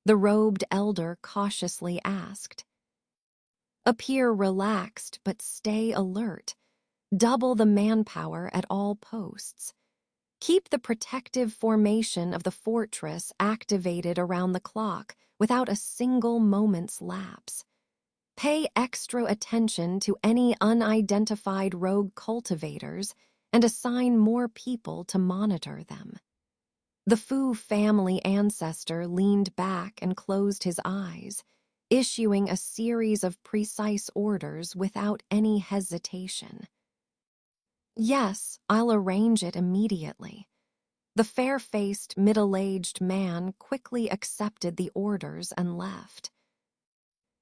the robed elder cautiously asked. "Appear relaxed but stay alert. Double the manpower at all posts. Keep the protective formation of the fortress activated around the clock without a single moment's lapse. Pay extra attention to any unidentified rogue cultivators and assign more people to monitor them." The Fu family ancestor leaned back and closed his eyes, issuing a series of precise orders without any hesitation. "Yes, I'll arrange it immediately." The fair-faced, middle-aged man quickly accepted the orders and left.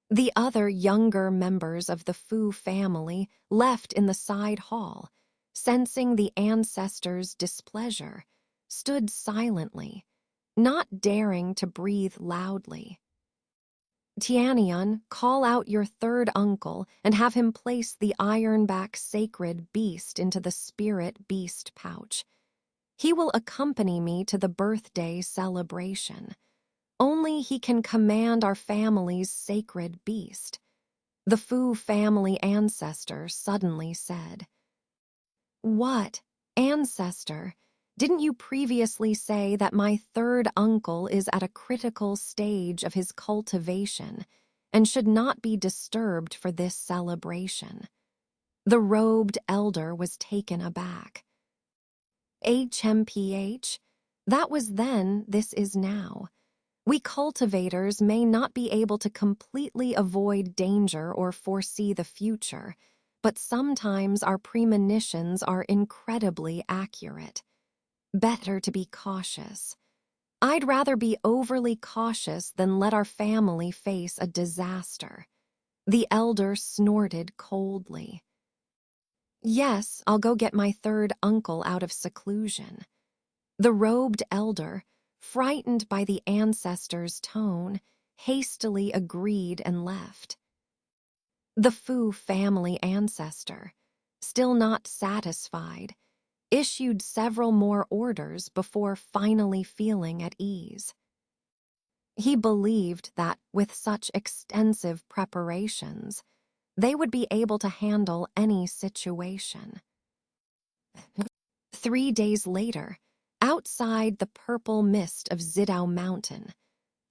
The other younger members of the Fu family left in the side hall, sensing the ancestor's displeasure, stood silently, not daring to breathe loudly. "Tianyun, call out your third uncle and have him place the ironback sacred beast into the spirit beast pouch. He will accompany me to the birthday celebration. Only he can command our family's sacred beast." The Fu family ancestor suddenly said. "What, ancestor? Didn't you previously say that my third uncle is at a critical stage of his cultivation and should not be disturbed for this celebration?" The robed elder was taken aback. "HMPH? That was then, this is now. We cultivators may not be able to completely avoid danger or foresee the future, but sometimes our premonitions are incredibly accurate. Better to be cautious. I'd rather be overly cautious than let our family face a disaster." The elder snorted coldly. "Yes, I'll go get my third uncle out of seclusion." The robed elder, frightened by the ancestor's tone, hastily agreed and left. The Fu family ancestor, still not satisfied, issued several more orders before finally feeling at ease. He believed that with such extensive preparations, they would be able to handle any situation. 3 days later, outside the purple mist of Zidao Mountain,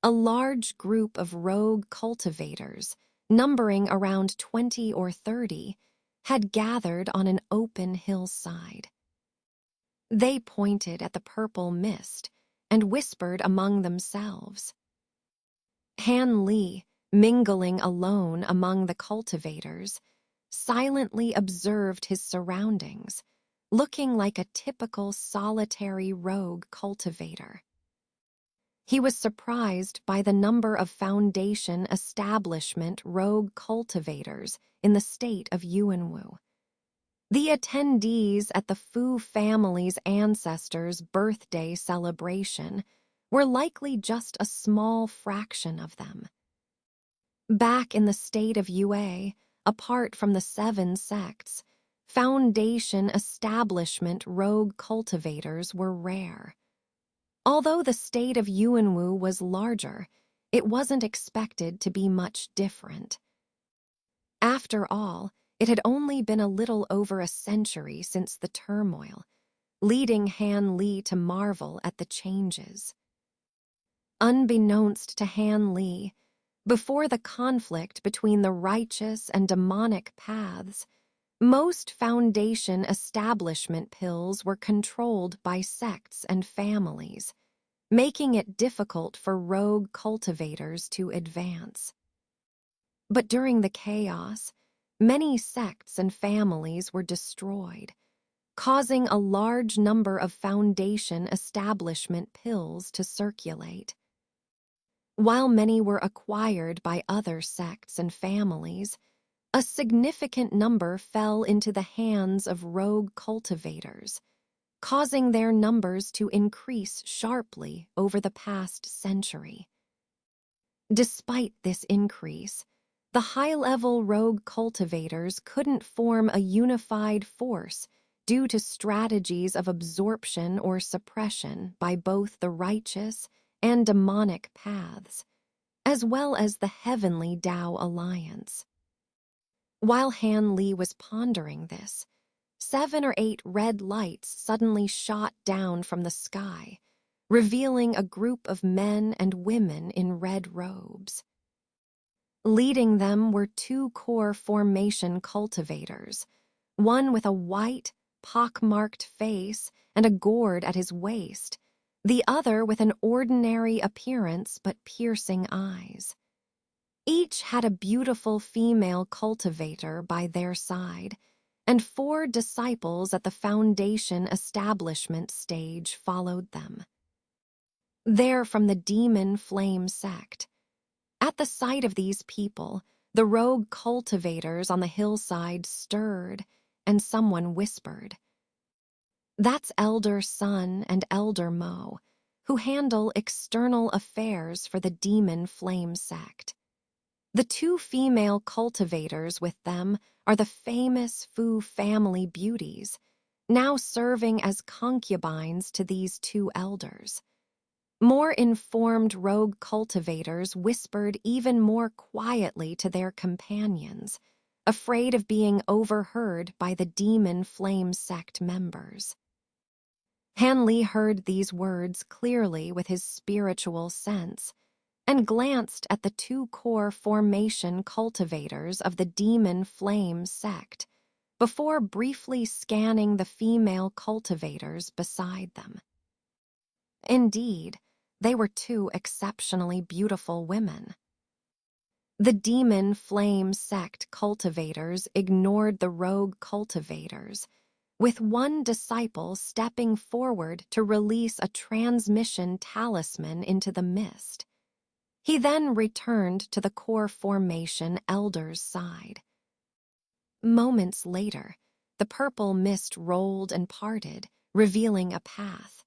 a large group of rogue cultivators, numbering around 20 or 30, had gathered on an open hillside. They pointed at the purple mist and whispered among themselves. Han Li, mingling alone among the cultivators, silently observed his surroundings, looking like a typical solitary rogue cultivator. He was surprised by the number of Foundation establishment rogue cultivators in the state of Yuanwu. The attendees at the Fu family's ancestors' birthday celebration were likely just a small fraction of them. Back in the state of Yue, apart from the 7 sects, Foundation establishment rogue cultivators were rare. Although the state of Yuanwu was larger, it wasn't expected to be much different. After all, it had only been a little over a century since the turmoil, leading Han Li to marvel at the changes. Unbeknownst to Han Li, before the conflict between the righteous and demonic paths, most Foundation establishment pills were controlled by sects and families, making it difficult for rogue cultivators to advance. But during the chaos, many sects and families were destroyed, causing a large number of Foundation establishment pills to circulate. While many were acquired by other sects and families, a significant number fell into the hands of rogue cultivators, causing their numbers to increase sharply over the past century. Despite this increase, the high-level rogue cultivators couldn't form a unified force due to strategies of absorption or suppression by both the righteous and demonic paths, as well as the Heavenly Tao Alliance. While Han Li was pondering this, 7 or 8 red lights suddenly shot down from the sky, revealing a group of men and women in red robes. Leading them were 2 core formation cultivators, one with a white, pockmarked face and a gourd at his waist, the other with an ordinary appearance but piercing eyes. Each had a beautiful female cultivator by their side, and 4 disciples at the Foundation establishment stage followed them. They're from the Demon Flame sect. At the sight of these people, the rogue cultivators on the hillside stirred, and someone whispered. That's Elder Sun and Elder Mo, who handle external affairs for the Demon Flame sect. The 2 female cultivators with them are the famous Fu family beauties, now serving as concubines to these 2 elders. More informed rogue cultivators whispered even more quietly to their companions, afraid of being overheard by the Demon Flame sect members. Han Li heard these words clearly with his spiritual sense, and glanced at the 2 core formation cultivators of the Demon Flame sect before briefly scanning the female cultivators beside them. Indeed, they were 2 exceptionally beautiful women. The Demon Flame sect cultivators ignored the rogue cultivators, with one disciple stepping forward to release a transmission talisman into the mist. He then returned to the core formation elder's side. Moments later, the purple mist rolled and parted, revealing a path.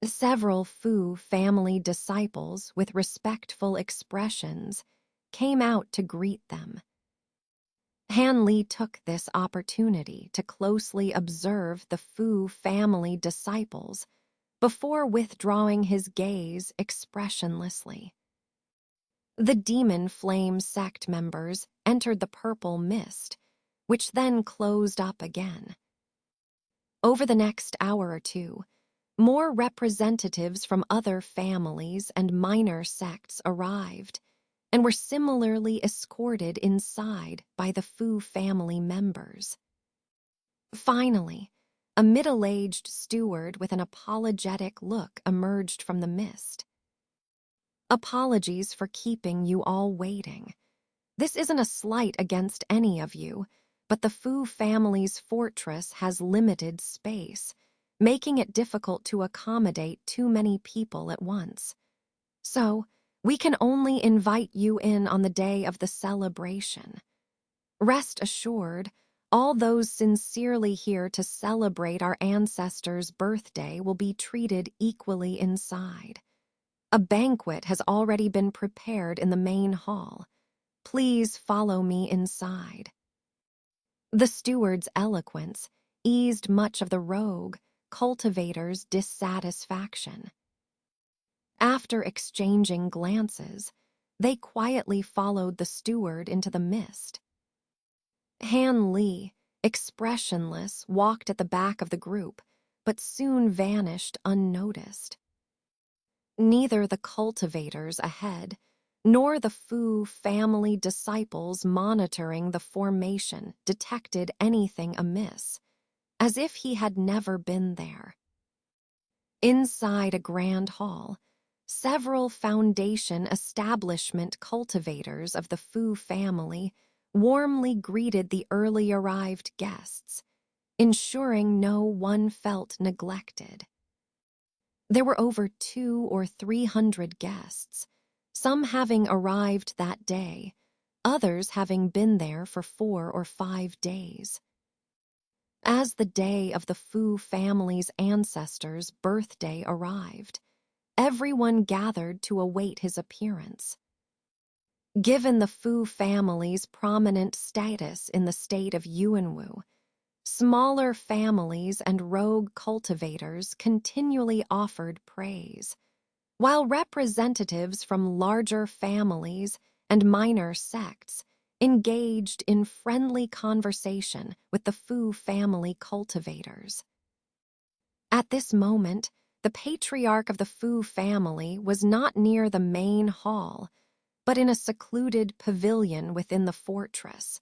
Several Fu family disciples with respectful expressions came out to greet them. Han Li took this opportunity to closely observe the Fu family disciples before withdrawing his gaze expressionlessly. The demon flame sect members entered the purple mist, which then closed up again. Over the next hour or two, more representatives from other families and minor sects arrived and were similarly escorted inside by the Fu family members. Finally, a middle-aged steward with an apologetic look emerged from the mist. "Apologies for keeping you all waiting. This isn't a slight against any of you, but the Fu family's fortress has limited space, making it difficult to accommodate too many people at once. So, we can only invite you in on the day of the celebration. Rest assured, all those sincerely here to celebrate our ancestors' birthday will be treated equally inside. A banquet has already been prepared in the main hall. Please follow me inside." The steward's eloquence eased much of the rogue cultivator's dissatisfaction. After exchanging glances, they quietly followed the steward into the mist. Han Li, expressionless, walked at the back of the group, but soon vanished unnoticed. Neither the cultivators ahead nor the Fu family disciples monitoring the formation detected anything amiss, as if he had never been there. Inside a grand hall, several Foundation establishment cultivators of the Fu family warmly greeted the early arrived guests, ensuring no one felt neglected. There were over 200 or 300 guests, some having arrived that day, others having been there for 4 or 5 days. As the day of the Fu family's ancestors' birthday arrived, everyone gathered to await his appearance. Given the Fu family's prominent status in the state of Yuanwu, smaller families and rogue cultivators continually offered praise, while representatives from larger families and minor sects engaged in friendly conversation with the Fu family cultivators. At this moment, the patriarch of the Fu family was not near the main hall, but in a secluded pavilion within the fortress,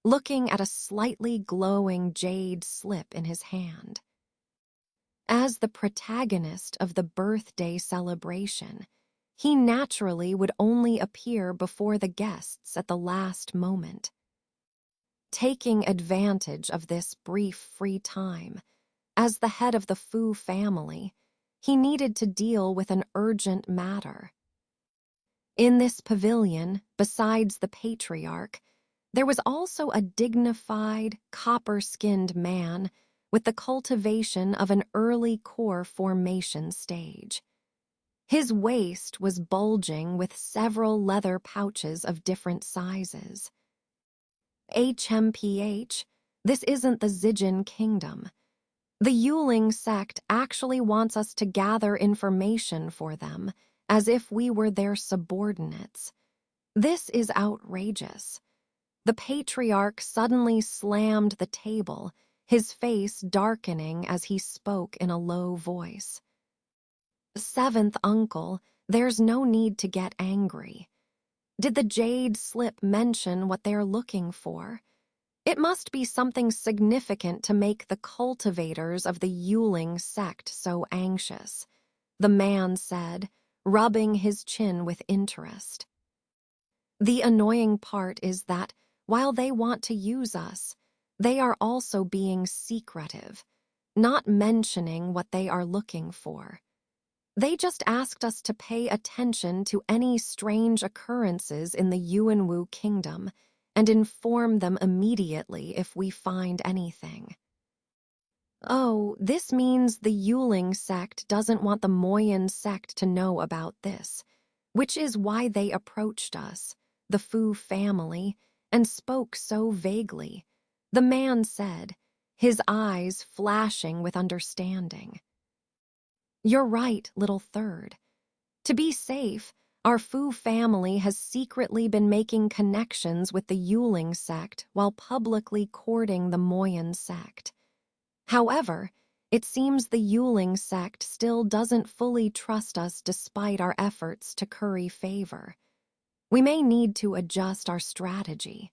looking at a slightly glowing jade slip in his hand. As the protagonist of the birthday celebration, he naturally would only appear before the guests at the last moment. Taking advantage of this brief free time, as the head of the Fu family, he needed to deal with an urgent matter. In this pavilion, besides the patriarch, there was also a dignified, copper-skinned man with the cultivation of an early core formation stage. His waist was bulging with several leather pouches of different sizes. HMPH, this isn't the Zijin kingdom. The Yuling sect actually wants us to gather information for them as if we were their subordinates. This is outrageous. The patriarch suddenly slammed the table, his face darkening as he spoke in a low voice. "Seventh uncle, there's no need to get angry. Did the jade slip mention what they're looking for? It must be something significant to make the cultivators of the Yuling sect so anxious," the man said, rubbing his chin with interest. "The annoying part is that, while they want to use us, they are also being secretive, not mentioning what they are looking for. They just asked us to pay attention to any strange occurrences in the Yuanwu kingdom and inform them immediately if we find anything." "Oh, this means the Yuling sect doesn't want the Moyan sect to know about this, which is why they approached us, the Fu family, and spoke so vaguely. The man said, his eyes flashing with understanding. "You're right, little third. To be safe, our Fu family has secretly been making connections with the Yuling sect while publicly courting the Moyan sect. However, it seems the Yuling sect still doesn't fully trust us despite our efforts to curry favor. We may need to adjust our strategy.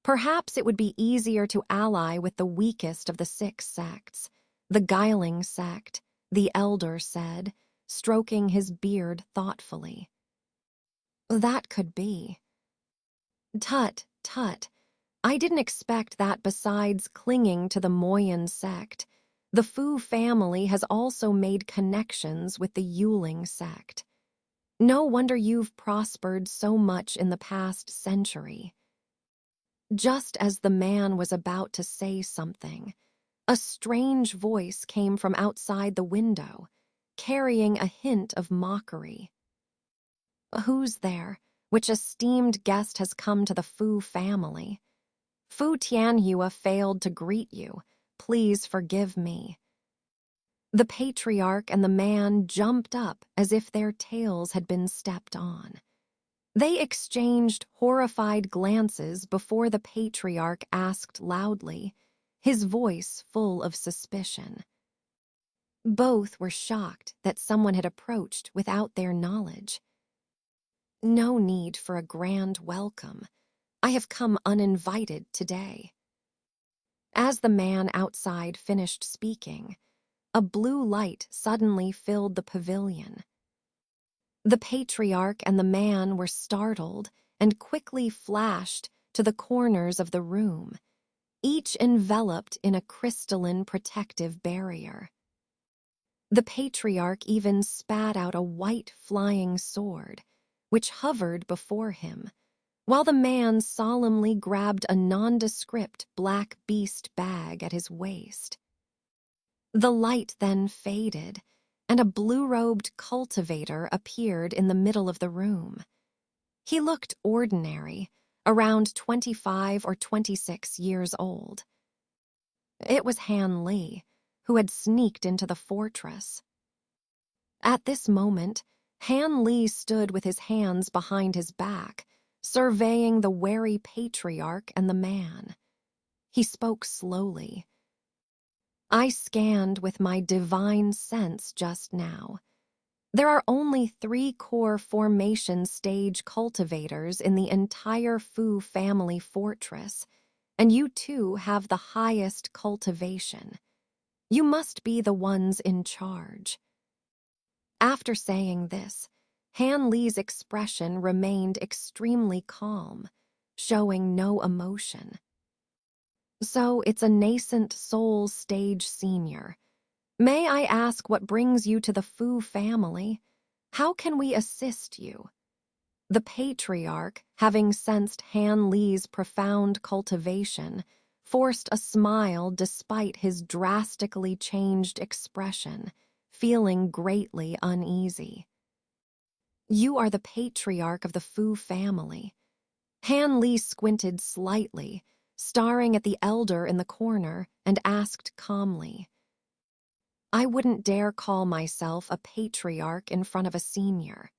Perhaps it would be easier to ally with the weakest of the 6 sects, the Guiling sect," the elder said, stroking his beard thoughtfully. "That could be." "Tut, tut. I didn't expect that besides clinging to the Moyan sect, the Fu family has also made connections with the Yuling sect. No wonder you've prospered so much in the past century." Just as the man was about to say something, a strange voice came from outside the window, carrying a hint of mockery. "Who's there? Which esteemed guest has come to the Fu family? Fu Tianhua failed to greet you. Please forgive me." The patriarch and the man jumped up as if their tails had been stepped on. They exchanged horrified glances before the patriarch asked loudly, his voice full of suspicion. Both were shocked that someone had approached without their knowledge. "No need for a grand welcome. I have come uninvited today." As the man outside finished speaking, a blue light suddenly filled the pavilion. The patriarch and the man were startled and quickly flashed to the corners of the room, each enveloped in a crystalline protective barrier. The patriarch even spat out a white flying sword, which hovered before him, while the man solemnly grabbed a nondescript black beast bag at his waist. The light then faded, and a blue-robed cultivator appeared in the middle of the room. He looked ordinary, around 25 or 26 years old. It was Han Li, who had sneaked into the fortress. At this moment, Han Li stood with his hands behind his back, surveying the wary patriarch and the man. He spoke slowly. "I scanned with my divine sense just now. There are only 3 core formation stage cultivators in the entire Fu family fortress, and you 2 have the highest cultivation. You must be the ones in charge." After saying this, Han Li's expression remained extremely calm, showing no emotion. "So it's a nascent soul stage senior. May I ask what brings you to the Fu family? How can we assist you?" The patriarch, having sensed Han Li's profound cultivation, forced a smile despite his drastically changed expression, feeling greatly uneasy. "You are the patriarch of the Fu family." Han Li squinted slightly, staring at the elder in the corner, and asked calmly, "I wouldn't dare call myself a patriarch in front of a senior.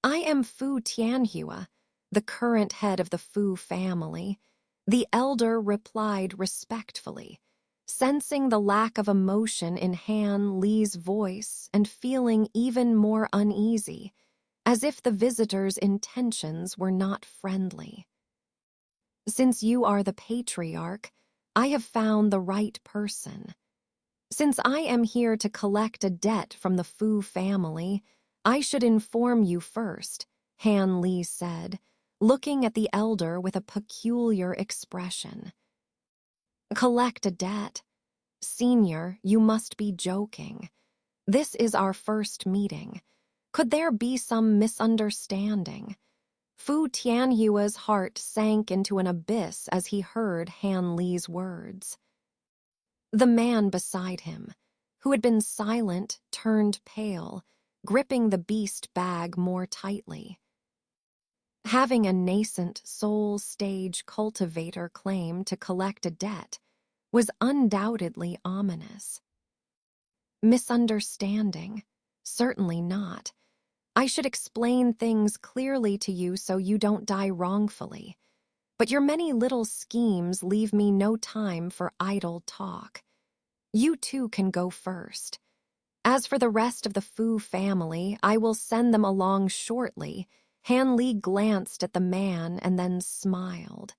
I am Fu Tianhua, the current head of the Fu family," the elder replied respectfully, sensing the lack of emotion in Han Li's voice and feeling even more uneasy, as if the visitor's intentions were not friendly. "Since you are the patriarch, I have found the right person. Since I am here to collect a debt from the Fu family, I should inform you first," Han Li said, looking at the elder with a peculiar expression. "Collect a debt? Senior, you must be joking. This is our first meeting. Could there be some misunderstanding?" Fu Tianhua's heart sank into an abyss as he heard Han Li's words. The man beside him, who had been silent, turned pale, gripping the beast bag more tightly. Having a nascent soul stage cultivator claim to collect a debt was undoubtedly ominous. Misunderstanding? Certainly not. I should explain things clearly to you so you don't die wrongfully. But your many little schemes leave me no time for idle talk. You too can go first. As for the rest of the Fu family, I will send them along shortly. Han Li glanced at the man and then smiled.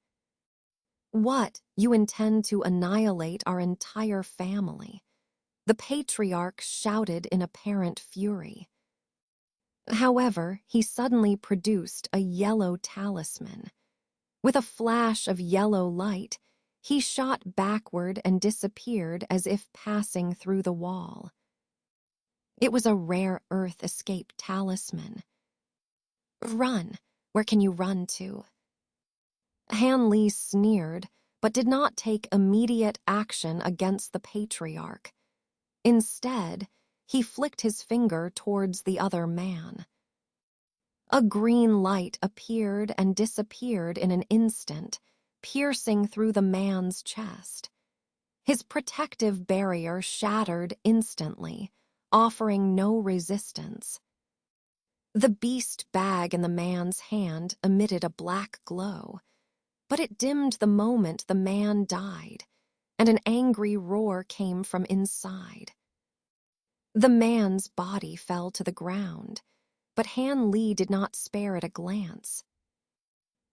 What? You intend to annihilate our entire family? The patriarch shouted in apparent fury. However, he suddenly produced a yellow talisman. With a flash of yellow light, he shot backward and disappeared as if passing through the wall. It was a rare Earth escape talisman. Run! Where can you run to? Han Li sneered, but did not take immediate action against the patriarch. Instead, he flicked his finger towards the other man. A green light appeared and disappeared in an instant, piercing through the man's chest. His protective barrier shattered instantly, offering no resistance. The beast bag in the man's hand emitted a black glow, but it dimmed the moment the man died, and an angry roar came from inside. The man's body fell to the ground, but Han Li did not spare it a glance.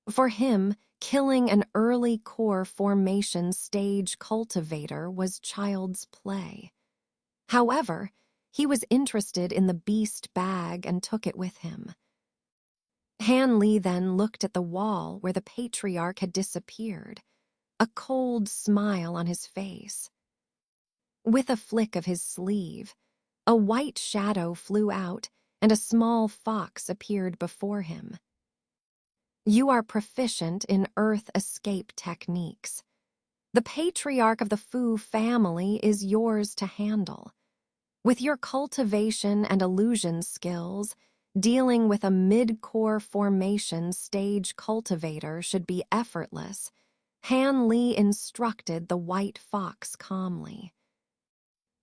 For him, killing an early core formation stage cultivator was child's play. However, he was interested in the beast bag and took it with him. Han Li then looked at the wall where the patriarch had disappeared, a cold smile on his face. With a flick of his sleeve, a white shadow flew out and a small fox appeared before him. You are proficient in Earth escape techniques. The patriarch of the Fu family is yours to handle. With your cultivation and illusion skills, dealing with a mid-core formation stage cultivator should be effortless. Han Li instructed the white fox calmly.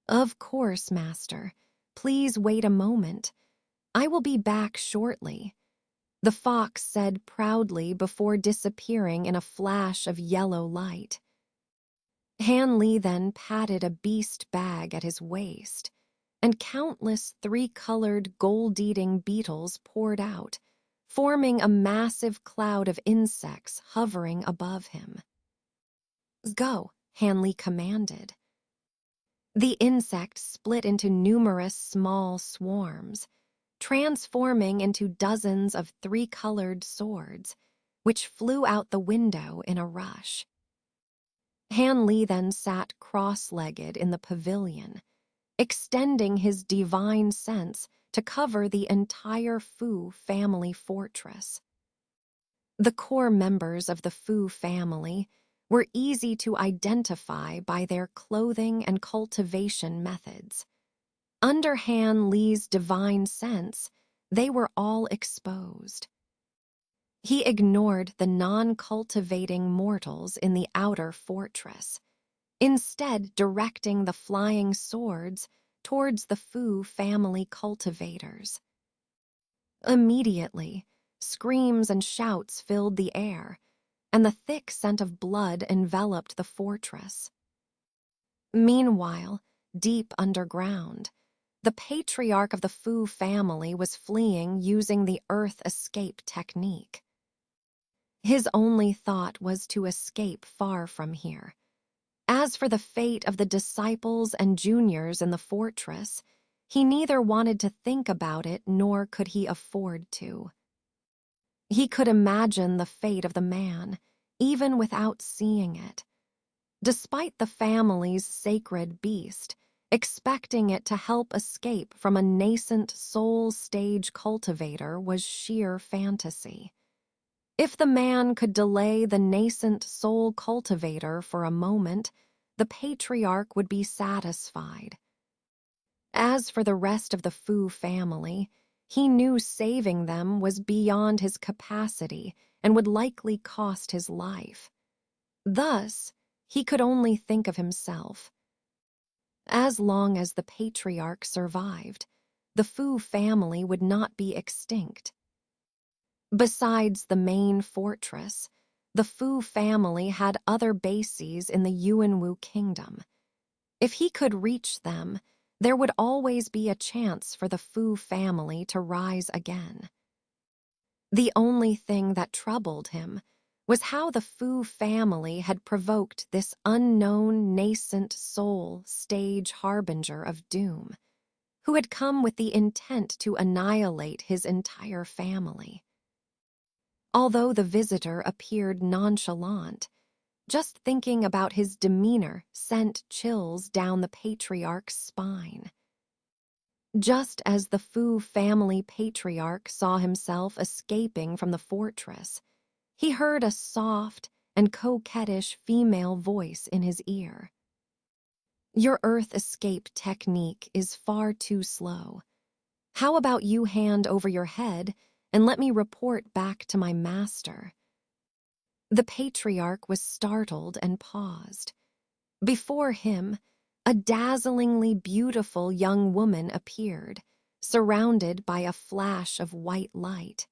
Of course, Master. Please wait a moment. I will be back shortly, the fox said proudly before disappearing in a flash of yellow light. Han Li then patted a beast bag at his waist, and countless three-colored gold-eating beetles poured out, forming a massive cloud of insects hovering above him. Go, Han Li commanded. The insects split into numerous small swarms, transforming into dozens of three-colored swords, which flew out the window in a rush. Han Li then sat cross-legged in the pavilion, extending his divine sense to cover the entire Fu family fortress. The core members of the Fu family were easy to identify by their clothing and cultivation methods. Under Han Li's divine sense, they were all exposed. He ignored the non-cultivating mortals in the outer fortress, instead directing the flying swords towards the Fu family cultivators. Immediately, screams and shouts filled the air, and the thick scent of blood enveloped the fortress. Meanwhile, deep underground, the patriarch of the Fu family was fleeing using the Earth escape technique. His only thought was to escape far from here. As for the fate of the disciples and juniors in the fortress, he neither wanted to think about it nor could he afford to. He could imagine the fate of the man, even without seeing it. Despite the family's sacred beast, expecting it to help escape from a nascent soul stage cultivator was sheer fantasy. If the man could delay the nascent soul cultivator for a moment, the patriarch would be satisfied. As for the rest of the Fu family, he knew saving them was beyond his capacity and would likely cost his life. Thus, he could only think of himself. As long as the patriarch survived, the Fu family would not be extinct. Besides the main fortress, the Fu family had other bases in the Yuanwu kingdom. If he could reach them, there would always be a chance for the Fu family to rise again. The only thing that troubled him was how the Fu family had provoked this unknown nascent soul stage harbinger of doom, who had come with the intent to annihilate his entire family. Although the visitor appeared nonchalant, just thinking about his demeanor sent chills down the patriarch's spine. Just as the Fu family patriarch saw himself escaping from the fortress, he heard a soft and coquettish female voice in his ear. "Your Earth escape technique is far too slow. How about you hand over your head and let me report back to my master?" The patriarch was startled and paused. Before him, a dazzlingly beautiful young woman appeared, surrounded by a flash of white light.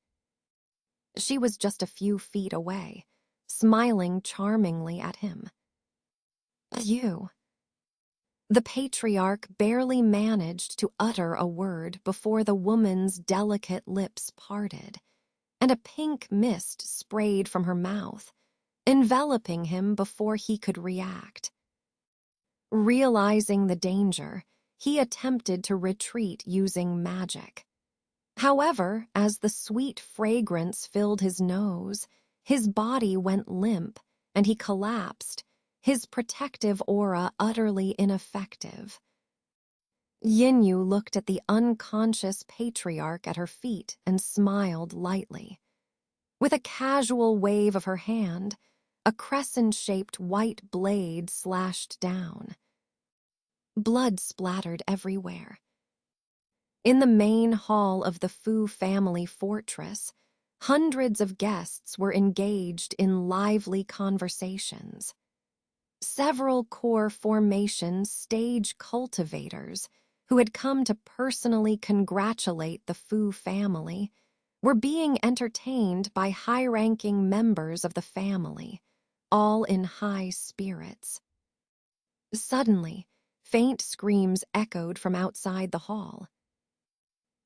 She was just a few feet away, smiling charmingly at him. "You." The patriarch barely managed to utter a word before the woman's delicate lips parted, and a pink mist sprayed from her mouth, enveloping him before he could react. Realizing the danger, he attempted to retreat using magic. However, as the sweet fragrance filled his nose, his body went limp and he collapsed, his protective aura utterly ineffective. Yinyu looked at the unconscious patriarch at her feet and smiled lightly. With a casual wave of her hand, a crescent-shaped white blade slashed down. Blood splattered everywhere. In the main hall of the Fu family fortress, hundreds of guests were engaged in lively conversations. Several core formation stage cultivators, who had come to personally congratulate the Fu family, were being entertained by high-ranking members of the family, all in high spirits. Suddenly, faint screams echoed from outside the hall.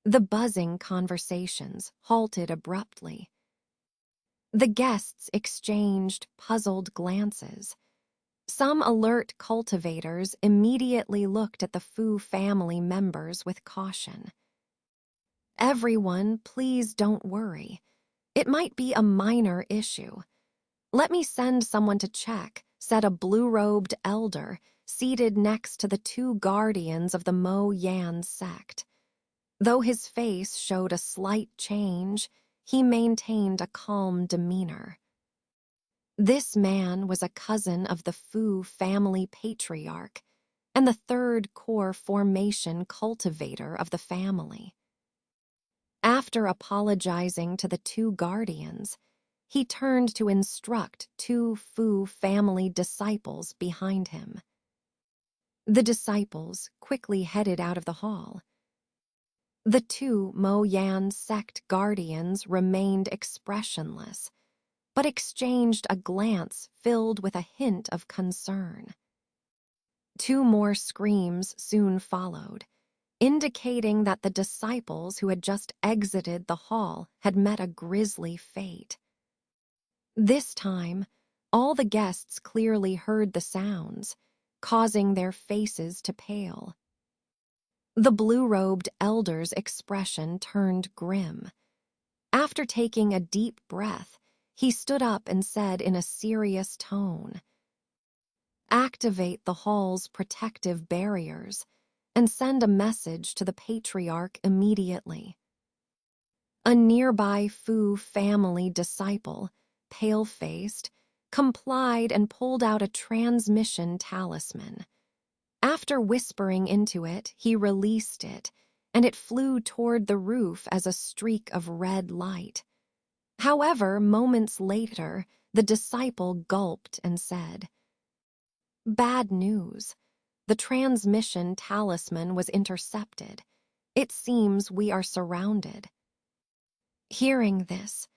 The buzzing conversations halted abruptly. The guests exchanged puzzled glances. Some alert cultivators immediately looked at the Fu family members with caution. "Everyone, please don't worry. It might be a minor issue. Let me send someone to check," said a blue-robed elder seated next to the two guardians of the Mo Yan sect. Though his face showed a slight change, he maintained a calm demeanor. This man was a cousin of the Fu family patriarch and the third core formation cultivator of the family. After apologizing to the two guardians, he turned to instruct two Fu family disciples behind him. The disciples quickly headed out of the hall. The two Mo Yan sect guardians remained expressionless, but exchanged a glance filled with a hint of concern. Two more screams soon followed, indicating that the disciples who had just exited the hall had met a grisly fate. This time, all the guests clearly heard the sounds, causing their faces to pale. The blue-robed elder's expression turned grim. After taking a deep breath, he stood up and said in a serious tone, "Activate the hall's protective barriers and send a message to the patriarch immediately." A nearby Fu family disciple, pale-faced, complied and pulled out a transmission talisman. After whispering into it, he released it, and it flew toward the roof as a streak of red light. However, moments later, the disciple gulped and said, "Bad news. The transmission talisman was intercepted. It seems we are surrounded." Hearing this,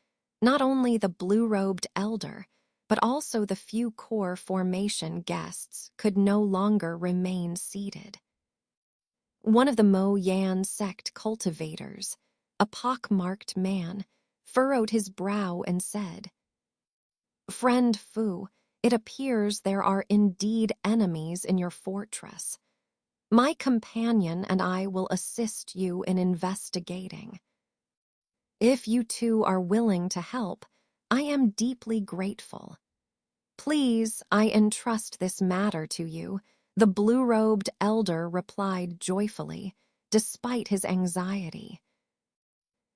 not only the blue-robed elder, but also the few core formation guests could no longer remain seated. One of the Mo Yan sect cultivators, a pockmarked man, furrowed his brow and said, "Friend Fu, it appears there are indeed enemies in your fortress. My companion and I will assist you in investigating. If you two are willing to help, I am deeply grateful. Please, I entrust this matter to you," the blue-robed elder replied joyfully, despite his anxiety.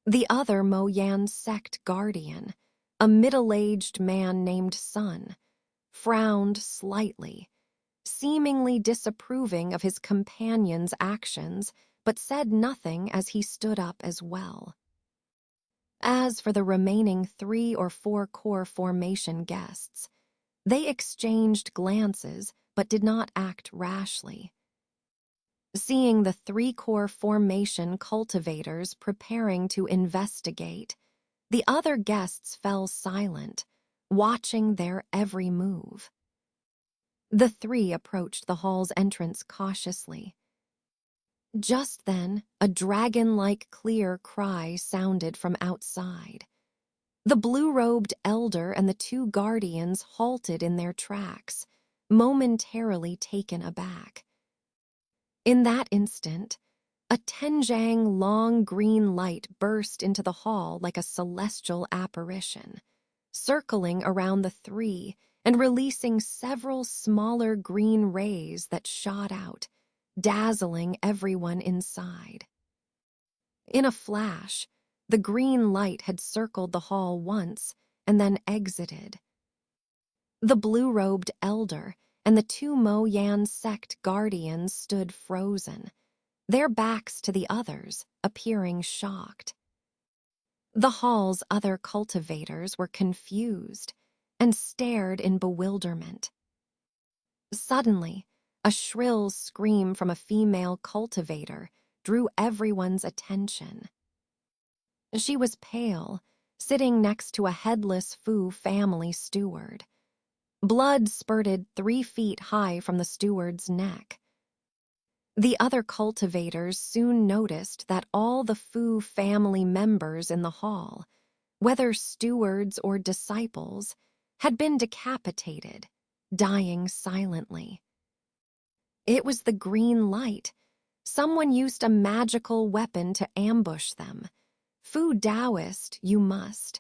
The other Mo Yan sect guardian, a middle-aged man named Sun, frowned slightly, seemingly disapproving of his companion's actions, but said nothing as he stood up as well. As for the remaining 3 or 4 core formation guests, they exchanged glances but did not act rashly. Seeing the 3 core formation cultivators preparing to investigate, the other guests fell silent, watching their every move. The 3 approached the hall's entrance cautiously. Just then, a dragon-like clear cry sounded from outside. The blue-robed elder and the 2 guardians halted in their tracks, momentarily taken aback. In that instant, a tenjang long green light burst into the hall like a celestial apparition, circling around the 3 and releasing several smaller green rays that shot out, dazzling everyone inside. In a flash, the green light had circled the hall once and then exited. The blue-robed elder and the 2 Mo Yan sect guardians stood frozen, their backs to the others, appearing shocked. The hall's other cultivators were confused and stared in bewilderment. Suddenly, a shrill scream from a female cultivator drew everyone's attention. She was pale, sitting next to a headless Fu family steward. Blood spurted 3 feet high from the steward's neck. The other cultivators soon noticed that all the Fu family members in the hall, whether stewards or disciples, had been decapitated, dying silently. It was the green light. Someone used a magical weapon to ambush them. Fu Taoist, you must.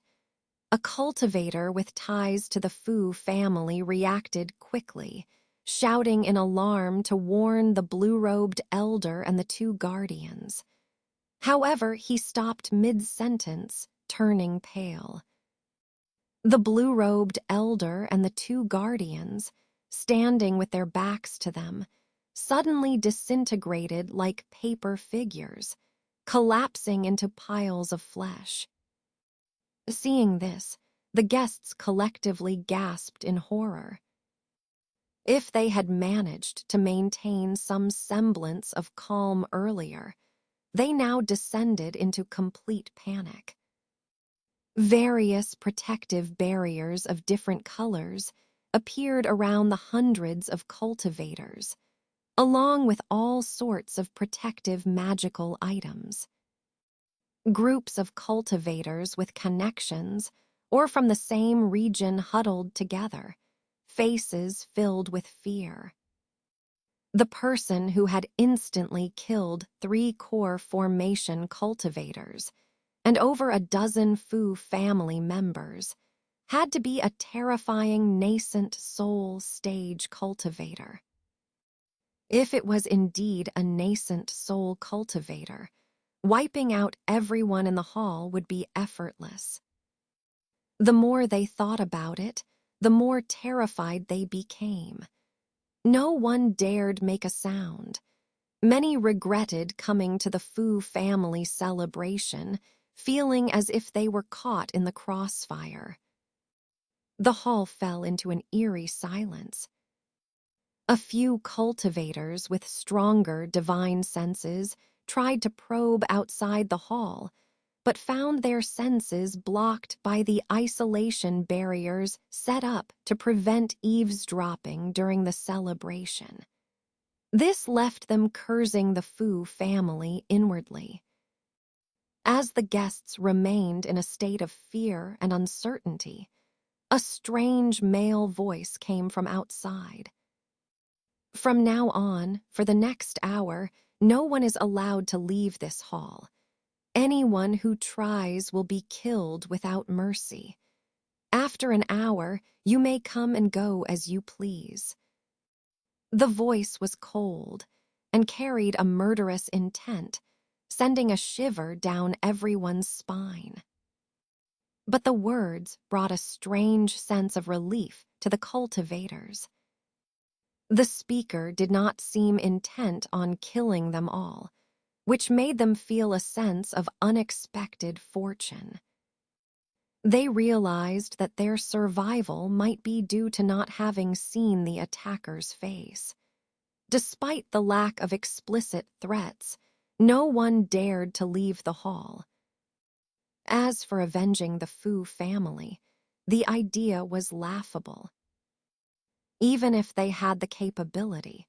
A cultivator with ties to the Fu family reacted quickly, shouting in alarm to warn the blue-robed elder and the 2 guardians. However, he stopped mid-sentence, turning pale. The blue-robed elder and the 2 guardians, standing with their backs to them, suddenly disintegrated like paper figures, collapsing into piles of flesh. Seeing this, the guests collectively gasped in horror. If they had managed to maintain some semblance of calm earlier, they now descended into complete panic. Various protective barriers of different colors appeared around the hundreds of cultivators, along with all sorts of protective magical items. Groups of cultivators with connections or from the same region huddled together, faces filled with fear. The person who had instantly killed 3 core formation cultivators and over a dozen Fu family members had to be a terrifying nascent soul stage cultivator. If it was indeed a nascent soul cultivator, wiping out everyone in the hall would be effortless. The more they thought about it, the more terrified they became. No one dared make a sound. Many regretted coming to the Fu family celebration, feeling as if they were caught in the crossfire. The hall fell into an eerie silence. A few cultivators with stronger divine senses tried to probe outside the hall, but found their senses blocked by the isolation barriers set up to prevent eavesdropping during the celebration. This left them cursing the Fu family inwardly. As the guests remained in a state of fear and uncertainty, a strange male voice came from outside. From now on, for the next hour, no one is allowed to leave this hall. Anyone who tries will be killed without mercy. After an hour, you may come and go as you please. The voice was cold and carried a murderous intent, sending a shiver down everyone's spine. But the words brought a strange sense of relief to the cultivators. The speaker did not seem intent on killing them all, which made them feel a sense of unexpected fortune. They realized that their survival might be due to not having seen the attacker's face. Despite the lack of explicit threats, no one dared to leave the hall. As for avenging the Fu family, the idea was laughable. Even if they had the capability,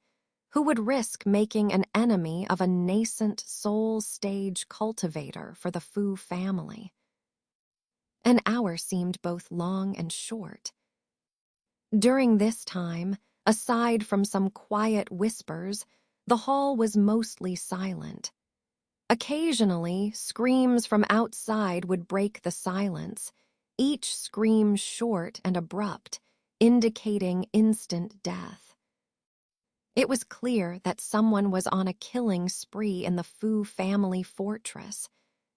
who would risk making an enemy of a nascent soul stage cultivator for the Fu family? An hour seemed both long and short. During this time, aside from some quiet whispers, the hall was mostly silent. Occasionally, screams from outside would break the silence, each scream short and abrupt, indicating instant death. It was clear that someone was on a killing spree in the Fu family fortress,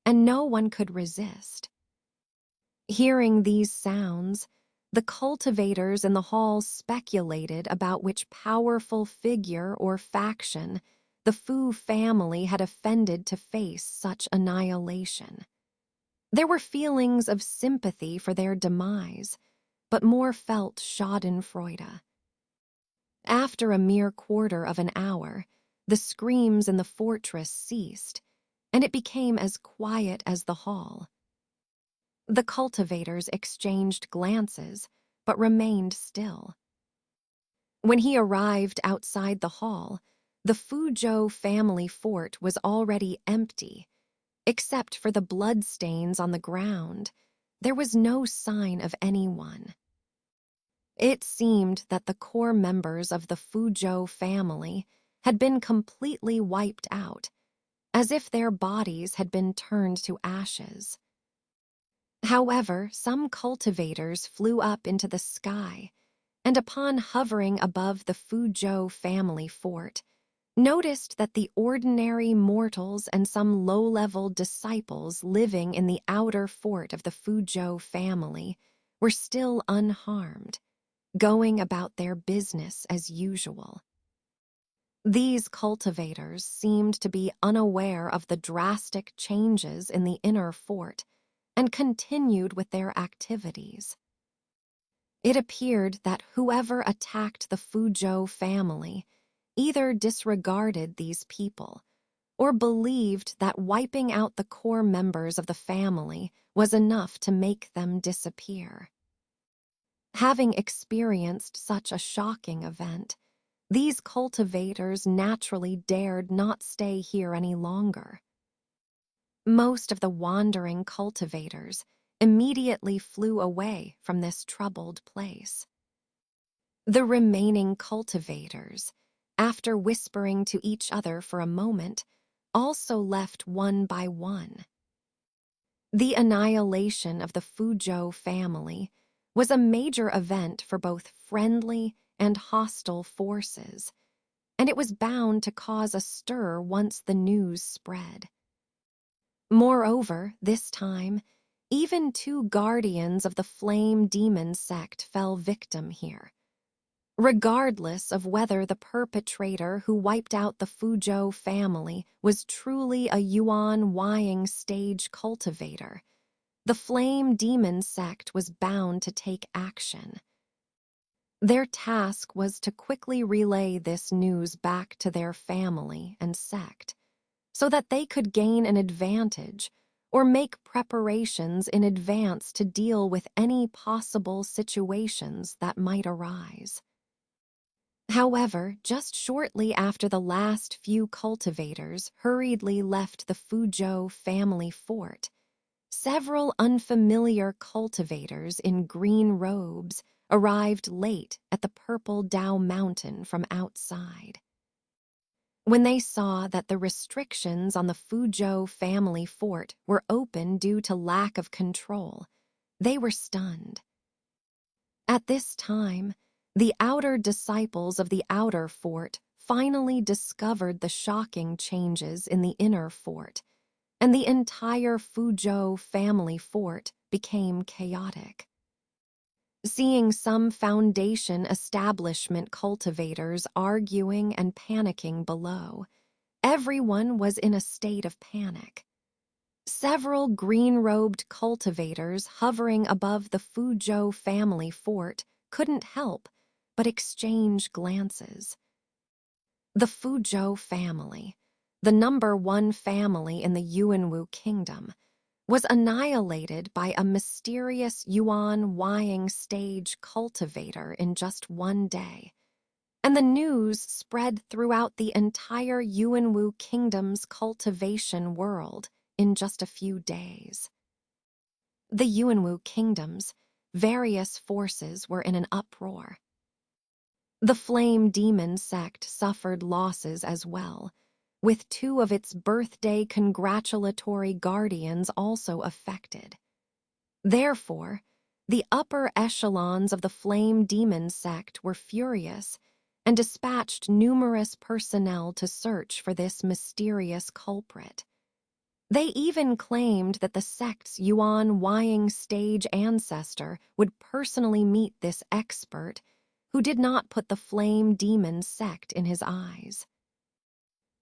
and no one could resist. Hearing these sounds, the cultivators in the hall speculated about which powerful figure or faction the Fu family had offended to face such annihilation. There were feelings of sympathy for their demise, but more felt schadenfreude. After a mere quarter of an hour, the screams in the fortress ceased, and it became as quiet as the hall. The cultivators exchanged glances, but remained still. When he arrived outside the hall, the Fuzhou family fort was already empty. Except for the bloodstains on the ground, there was no sign of anyone. It seemed that the core members of the Fuzhou family had been completely wiped out, as if their bodies had been turned to ashes. However, some cultivators flew up into the sky, and upon hovering above the Fuzhou family fort, noticed that the ordinary mortals and some low-level disciples living in the outer fort of the Fuzhou family were still unharmed, going about their business as usual. These cultivators seemed to be unaware of the drastic changes in the inner fort and continued with their activities. It appeared that whoever attacked the Fuzhou family either disregarded these people or believed that wiping out the core members of the family was enough to make them disappear. Having experienced such a shocking event, these cultivators naturally dared not stay here any longer. Most of the wandering cultivators immediately flew away from this troubled place. The remaining cultivators, after whispering to each other for a moment, also left one by one. The annihilation of the Fuzhou family was a major event for both friendly and hostile forces, and it was bound to cause a stir once the news spread. Moreover, this time, even two guardians of the Flame Demon sect fell victim here. Regardless of whether the perpetrator who wiped out the Fuzhou family was truly a Yuan Wying stage cultivator, the Flame Demon sect was bound to take action. Their task was to quickly relay this news back to their family and sect, so that they could gain an advantage or make preparations in advance to deal with any possible situations that might arise. However, just shortly after the last few cultivators hurriedly left the Fuzhou family fort, several unfamiliar cultivators in green robes arrived late at the Purple Dao Mountain from outside. When they saw that the restrictions on the Fuzhou family fort were open due to lack of control, they were stunned. At this time, the outer disciples of the outer fort finally discovered the shocking changes in the inner fort, and the entire Fuzhou family fort became chaotic. Seeing some Foundation establishment cultivators arguing and panicking below, everyone was in a state of panic. Several green-robed cultivators hovering above the Fuzhou family fort couldn't help but exchange glances. The Fuzhou family, the #1 family in the Yuanwu kingdom, was annihilated by a mysterious Yuan Wying stage cultivator in just one day, and the news spread throughout the entire Yuanwu kingdom's cultivation world in just a few days. The Yuanwu kingdom's various forces were in an uproar. The Flame Demon sect suffered losses as well, with 2 of its birthday congratulatory guardians also affected. Therefore, the upper echelons of the Flame Demon sect were furious and dispatched numerous personnel to search for this mysterious culprit. They even claimed that the sect's Yuan Wying stage ancestor would personally meet this expert, who did not put the Flame Demon sect in his eyes.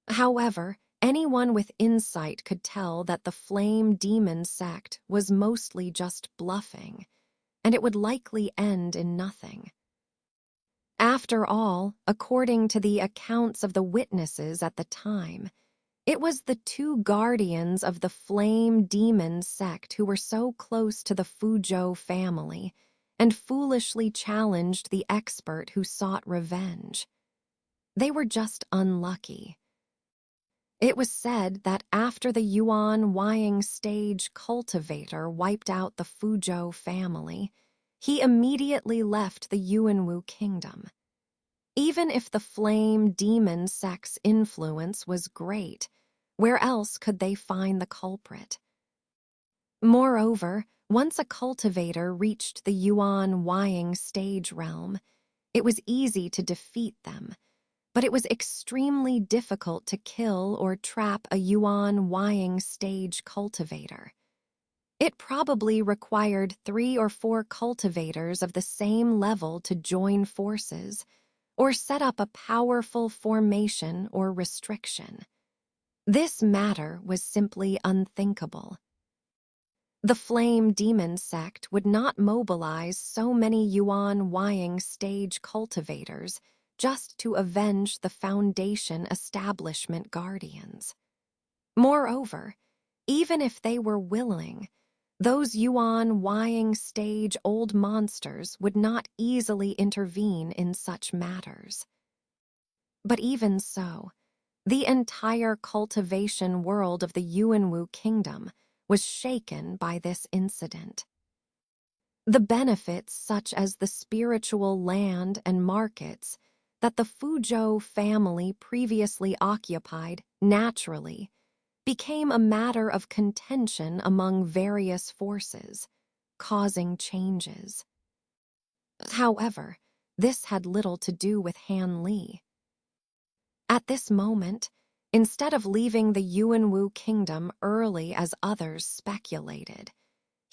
However, anyone with insight could tell that the Flame Demon sect was mostly just bluffing, and it would likely end in nothing. After all, according to the accounts of the witnesses at the time, it was the 2 guardians of the Flame Demon sect who were so close to the Fuzhou family and foolishly challenged the expert who sought revenge. They were just unlucky. It was said that after the Yuan Wying stage cultivator wiped out the Fuzhou family, he immediately left the Yuanwu kingdom. Even if the Flame Demon sect's influence was great, where else could they find the culprit? Moreover, once a cultivator reached the Yuan Wying stage realm, it was easy to defeat them, but it was extremely difficult to kill or trap a Yuan Wying stage cultivator. It probably required 3 or 4 cultivators of the same level to join forces or set up a powerful formation or restriction. This matter was simply unthinkable. The Flame Demon sect would not mobilize so many Yuan Wying stage cultivators just to avenge the Foundation establishment guardians. Moreover, even if they were willing, those Yuan Wying stage old monsters would not easily intervene in such matters. But even so, the entire cultivation world of the Yuanwu kingdom was shaken by this incident. The benefits such as the spiritual land and markets that the Fuzhou family previously occupied naturally became a matter of contention among various forces, causing changes. However, this had little to do with Han Li. At this moment, instead of leaving the Yuanwu kingdom early as others speculated,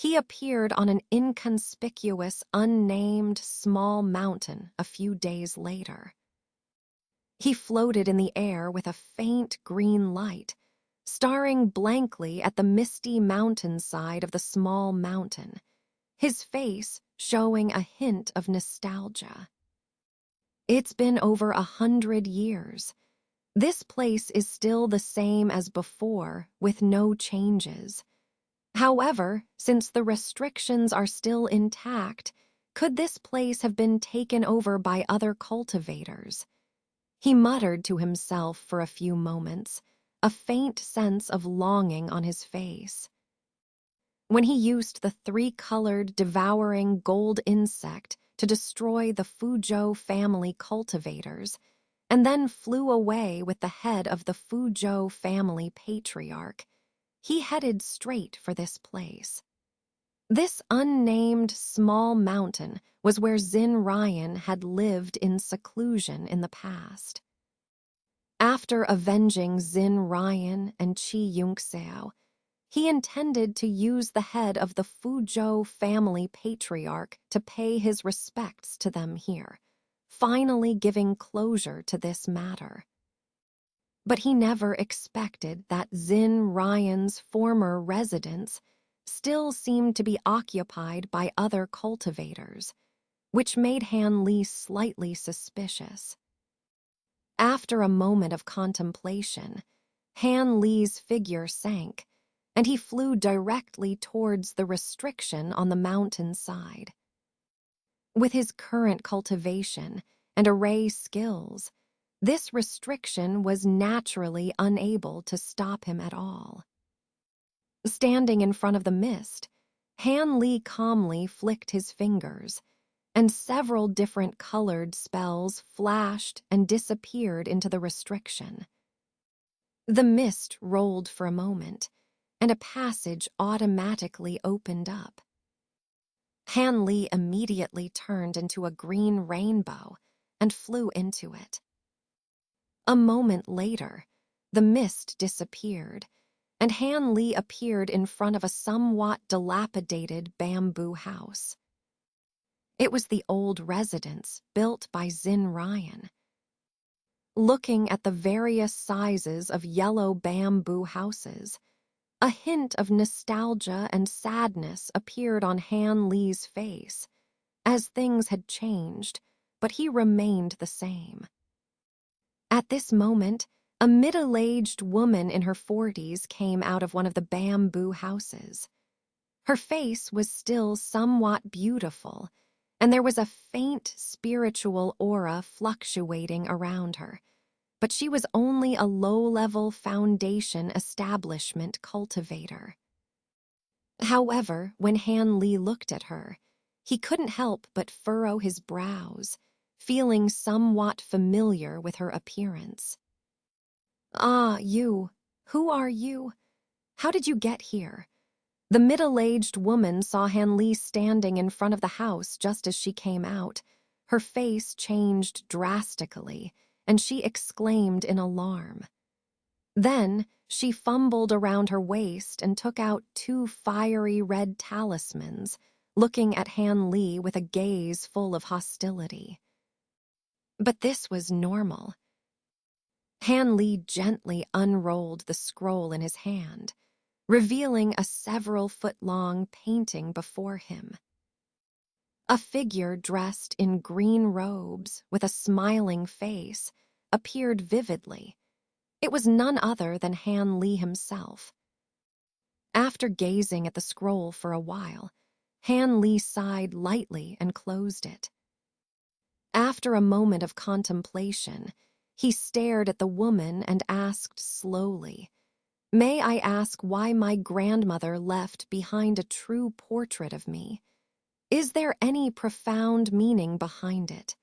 He appeared on an inconspicuous, unnamed small mountain a few days later. He floated in the air with a faint green light, staring blankly at the misty mountainside of the small mountain, his face showing a hint of nostalgia. It's been over 100 years. This place is still the same as before, with no changes. However, since the restrictions are still intact, could this place have been taken over by other cultivators? He muttered to himself for a few moments, a faint sense of longing on his face. When he used the three-colored, devouring gold insect to destroy the Fuzhou family cultivators, and then flew away with the head of the Fuzhou family patriarch, he headed straight for this place. This unnamed small mountain was where Xin Ryan had lived in seclusion in the past. After avenging Xin Ryan and Qi Yunxiao, he intended to use the head of the Fuzhou family patriarch to pay his respects to them here, finally giving closure to this matter. But he never expected that Xin Ryan's former residence still seemed to be occupied by other cultivators, which made Han Li slightly suspicious. After a moment of contemplation, Han Li's figure sank, and he flew directly towards the restriction on the mountain side. With his current cultivation and array skills, this restriction was naturally unable to stop him at all. Standing in front of the mist, Han Li calmly flicked his fingers, and several different colored spells flashed and disappeared into the restriction. The mist rolled for a moment, and a passage automatically opened up. Han Li immediately turned into a green rainbow and flew into it. A moment later, the mist disappeared, and Han Li appeared in front of a somewhat dilapidated bamboo house. It was the old residence built by Xin Ryan. Looking at the various sizes of yellow bamboo houses, a hint of nostalgia and sadness appeared on Han Li's face, as things had changed, but he remained the same. At this moment, a middle-aged woman in her 40s came out of one of the bamboo houses. Her face was still somewhat beautiful, and there was a faint spiritual aura fluctuating around her, but she was only a low-level foundation establishment cultivator. However, when Han Li looked at her, he couldn't help but furrow his brows, feeling somewhat familiar with her appearance. "Ah, you. Who are you? How did you get here?" The middle-aged woman saw Han Li standing in front of the house just as she came out. Her face changed drastically, and she exclaimed in alarm. Then, she fumbled around her waist and took out two fiery red talismans, looking at Han Li with a gaze full of hostility. But this was normal. Han Li gently unrolled the scroll in his hand, revealing a several-foot-long painting before him. A figure dressed in green robes with a smiling face appeared vividly. It was none other than Han Li himself. After gazing at the scroll for a while, Han Li sighed lightly and closed it. After a moment of contemplation, he stared at the woman and asked slowly, "May I ask why my grandmother left behind a true portrait of me? Is there any profound meaning behind it?"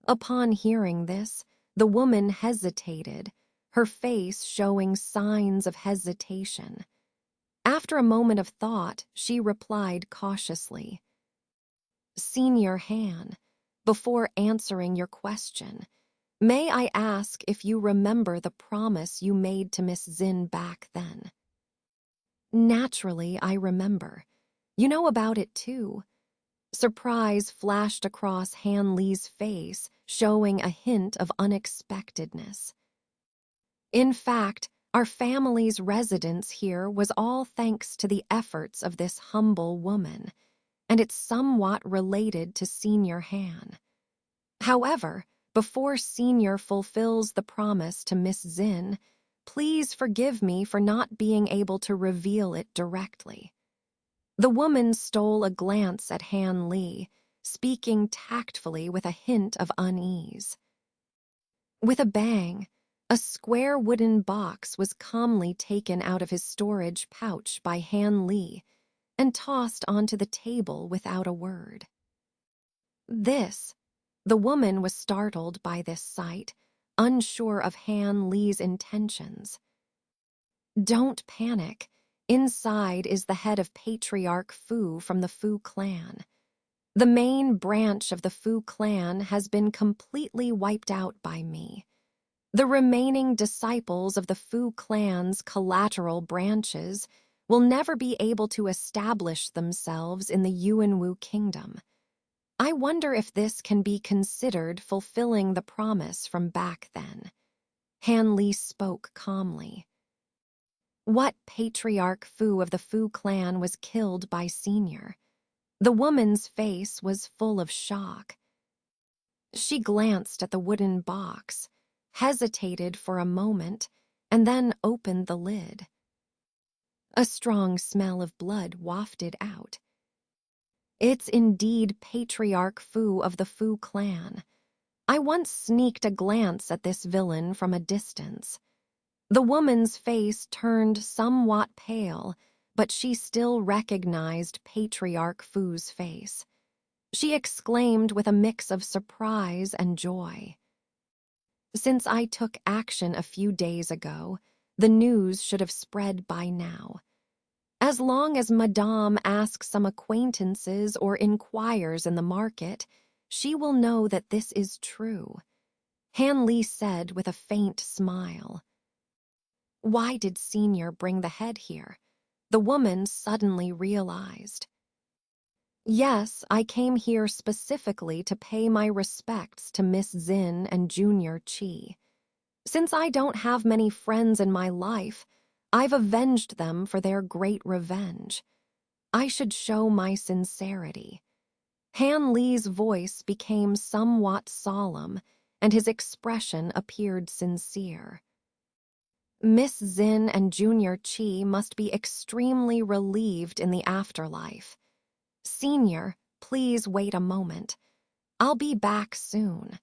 Upon hearing this, the woman hesitated, her face showing signs of hesitation. After a moment of thought, she replied cautiously, "Senior Han, before answering your question, may I ask if you remember the promise you made to Miss Xin back then?" "Naturally, I remember. You know about it too." Surprise flashed across Han Li's face, showing a hint of unexpectedness. "In fact, our family's residence here was all thanks to the efforts of this humble woman, and it's somewhat related to Senior Han. However, before Senior fulfills the promise to Miss Zin, please forgive me for not being able to reveal it directly." The woman stole a glance at Han Li, speaking tactfully with a hint of unease. With a bang, a square wooden box was calmly taken out of his storage pouch by Han Li and tossed onto the table without a word. The woman was startled by this sight, unsure of Han Li's intentions. "Don't panic. Inside is the head of Patriarch Fu from the Fu clan. The main branch of the Fu clan has been completely wiped out by me. The remaining disciples of the Fu clan's collateral branches will never be able to establish themselves in the Yuanwu kingdom. I wonder if this can be considered fulfilling the promise from back then." Han Li spoke calmly. "What Patriarch Fu of the Fu clan was killed by Senior?" The woman's face was full of shock. She glanced at the wooden box, hesitated for a moment, and then opened the lid. A strong smell of blood wafted out. "It's indeed Patriarch Fu of the Fu clan. I once sneaked a glance at this villain from a distance." The woman's face turned somewhat pale, but she still recognized Patriarch Fu's face. She exclaimed with a mix of surprise and joy. "Since I took action a few days ago, the news should have spread by now. As long as Madame asks some acquaintances or inquires in the market, she will know that this is true," Han Li said with a faint smile. "Why did Senior bring the head here?" the woman suddenly realized. "Yes, I came here specifically to pay my respects to Miss Zin and Junior Chi. Since I don't have many friends in my life, I've avenged them for their great revenge. I should show my sincerity." Han Li's voice became somewhat solemn, and his expression appeared sincere. "Miss Zin and Junior Chi must be extremely relieved in the afterlife. Senior, please wait a moment. I'll be back soon."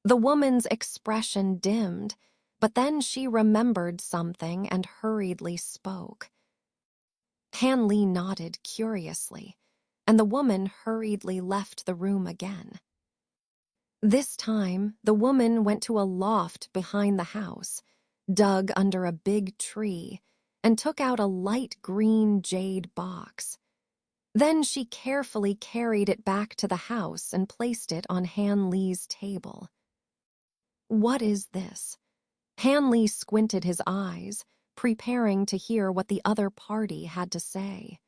The woman's expression dimmed, but then she remembered something and hurriedly spoke. Han Li nodded curiously, and the woman hurriedly left the room again. This time, the woman went to a loft behind the house, dug under a big tree, and took out a light green jade box. Then she carefully carried it back to the house and placed it on Han Li's table. "What is this?" Han Li squinted his eyes, preparing to hear what the other party had to say.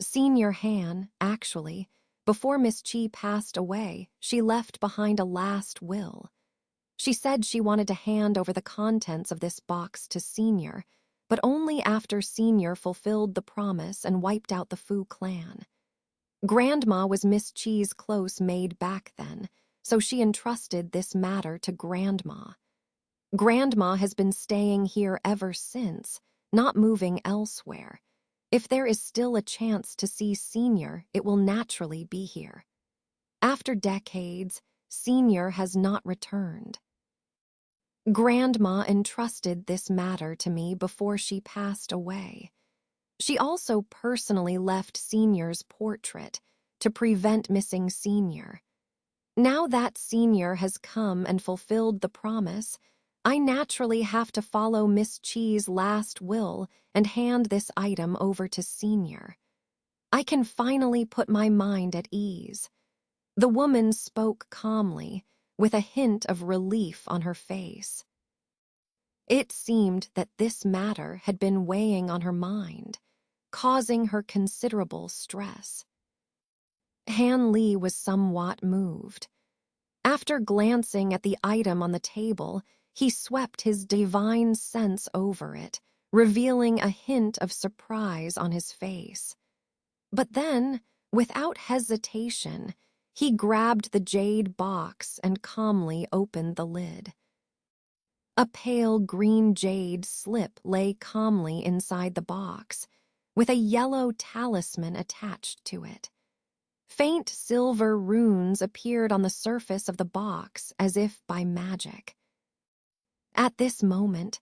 "Senior Han, actually, before Miss Chi passed away, she left behind a last will. She said she wanted to hand over the contents of this box to Senior, but only after Senior fulfilled the promise and wiped out the Fu clan. Grandma was Miss Chi's close maid back then, so she entrusted this matter to Grandma. Grandma has been staying here ever since, not moving elsewhere. If there is still a chance to see Senior, it will naturally be here. After decades, Senior has not returned. Grandma entrusted this matter to me before she passed away. She also personally left Senior's portrait to prevent missing Senior. Now that Senior has come and fulfilled the promise, I naturally have to follow Miss Chi's last will and hand this item over to Senior. I can finally put my mind at ease." The woman spoke calmly, with a hint of relief on her face. It seemed that this matter had been weighing on her mind, causing her considerable stress. Han Li was somewhat moved. After glancing at the item on the table, he swept his divine sense over it, revealing a hint of surprise on his face. But then, without hesitation, he grabbed the jade box and calmly opened the lid. A pale green jade slip lay calmly inside the box, with a yellow talisman attached to it. Faint silver runes appeared on the surface of the box as if by magic. At this moment,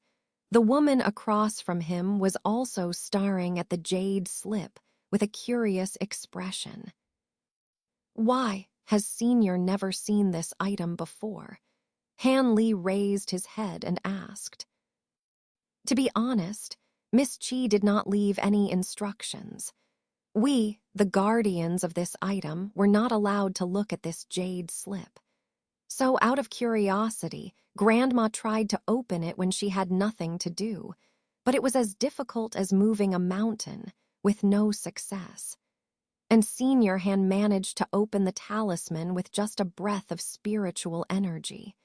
the woman across from him was also staring at the jade slip with a curious expression. Why has Senior never seen this item before? Han Li raised his head and asked. To be honest, Miss Chi did not leave any instructions. We, the guardians of this item, were not allowed to look at this jade slip. So out of curiosity, Grandma tried to open it when she had nothing to do, but it was as difficult as moving a mountain, with no success. And Senior had managed to open the talisman with just a breath of spiritual energy.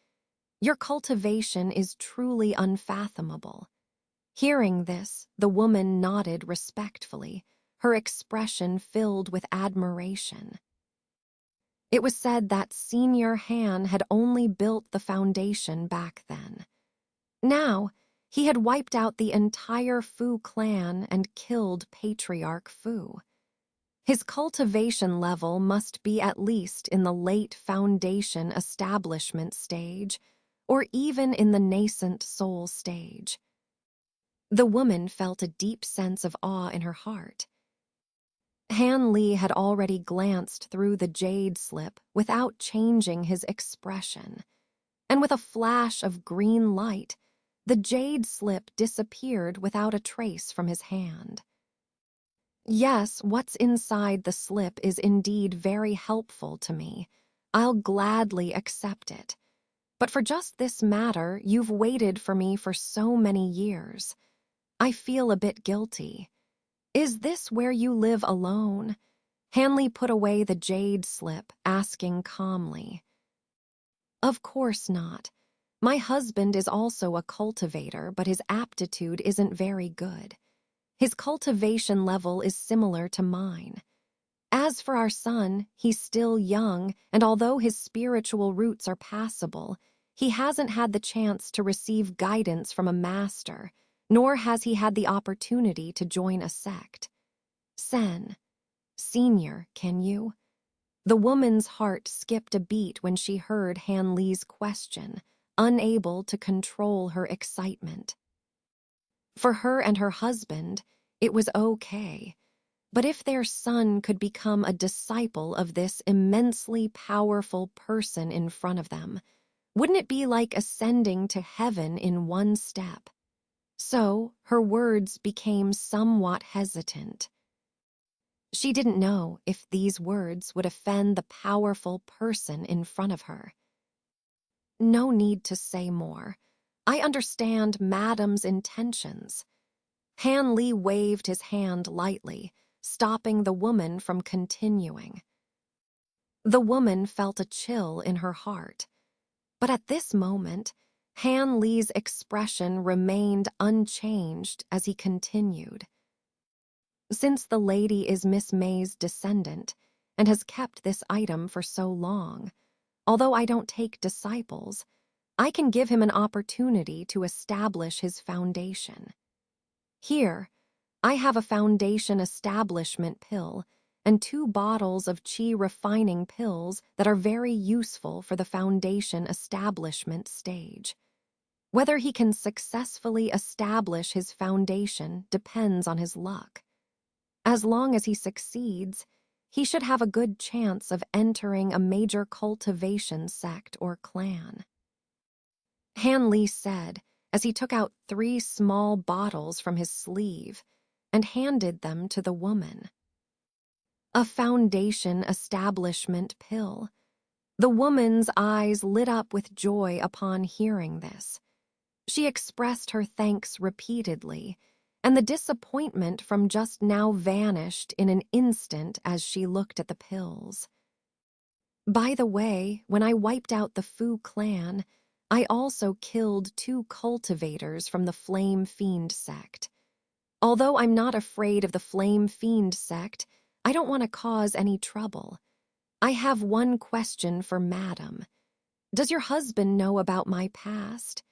Your cultivation is truly unfathomable. Hearing this, the woman nodded respectfully, her expression filled with admiration. It was said that Senior Han had only built the foundation back then. Now, he had wiped out the entire Fu clan and killed Patriarch Fu. His cultivation level must be at least in the late foundation establishment stage, or even in the nascent soul stage. The woman felt a deep sense of awe in her heart. Han Li had already glanced through the jade slip without changing his expression, and with a flash of green light, the jade slip disappeared without a trace from his hand. Yes, what's inside the slip is indeed very helpful to me. I'll gladly accept it. But for just this matter, you've waited for me for so many years. I feel a bit guilty. Is this where you live alone? Han Li put away the jade slip, asking calmly. Of course not. My husband is also a cultivator, but his aptitude isn't very good. His cultivation level is similar to mine. As for our son, he's still young, and although his spiritual roots are passable, he hasn't had the chance to receive guidance from a master, nor has he had the opportunity to join a sect. Senior, can you? The woman's heart skipped a beat when she heard Han Li's question, unable to control her excitement. For her and her husband, it was okay. But if their son could become a disciple of this immensely powerful person in front of them, wouldn't it be like ascending to heaven in one step? So her words became somewhat hesitant. She didn't know if these words would offend the powerful person in front of her. No need to say more. I understand Madam's intentions. Han Li waved his hand lightly, stopping the woman from continuing. The woman felt a chill in her heart. But at this moment, Han Li's expression remained unchanged as he continued. Since the lady is Miss May's descendant and has kept this item for so long, although I don't take disciples, I can give him an opportunity to establish his foundation. Here, I have a foundation establishment pill and 2 bottles of chi refining pills that are very useful for the foundation establishment stage. Whether he can successfully establish his foundation depends on his luck. As long as he succeeds, he should have a good chance of entering a major cultivation sect or clan. Han Li said as he took out 3 small bottles from his sleeve and handed them to the woman. A foundation establishment pill. The woman's eyes lit up with joy upon hearing this. She expressed her thanks repeatedly, and the disappointment from just now vanished in an instant as she looked at the pills. By the way, when I wiped out the Fu clan, I also killed 2 cultivators from the Flame Fiend sect. Although I'm not afraid of the Flame Fiend sect, I don't want to cause any trouble. I have one question for Madam. Does your husband know about my past?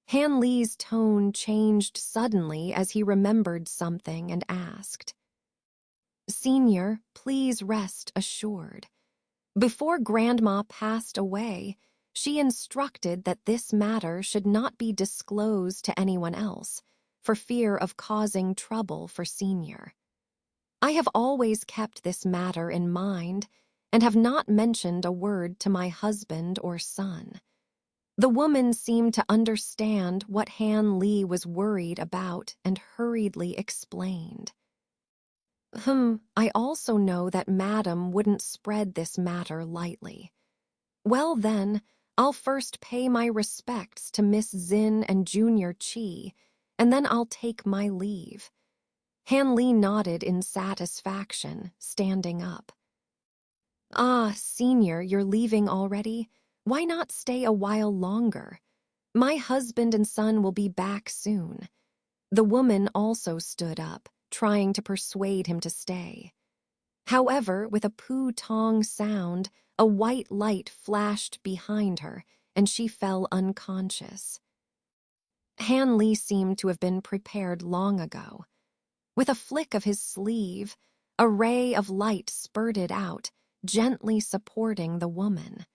Han Li's tone changed suddenly as he remembered something and asked. Senior, please rest assured. Before Grandma passed away, she instructed that this matter should not be disclosed to anyone else, for fear of causing trouble for Senior. I have always kept this matter in mind and have not mentioned a word to my husband or son. The woman seemed to understand what Han Li was worried about and hurriedly explained. I also know that Madam wouldn't spread this matter lightly. Well then, I'll first pay my respects to Miss Xin and Junior Chi, and then I'll take my leave. Han Li nodded in satisfaction, standing up. Ah, Senior, you're leaving already? Why not stay a while longer? My husband and son will be back soon. The woman also stood up, trying to persuade him to stay. However, with a poo-tong sound, a white light flashed behind her, and she fell unconscious. Han Li seemed to have been prepared long ago. With a flick of his sleeve, a ray of light spurted out, gently supporting the woman.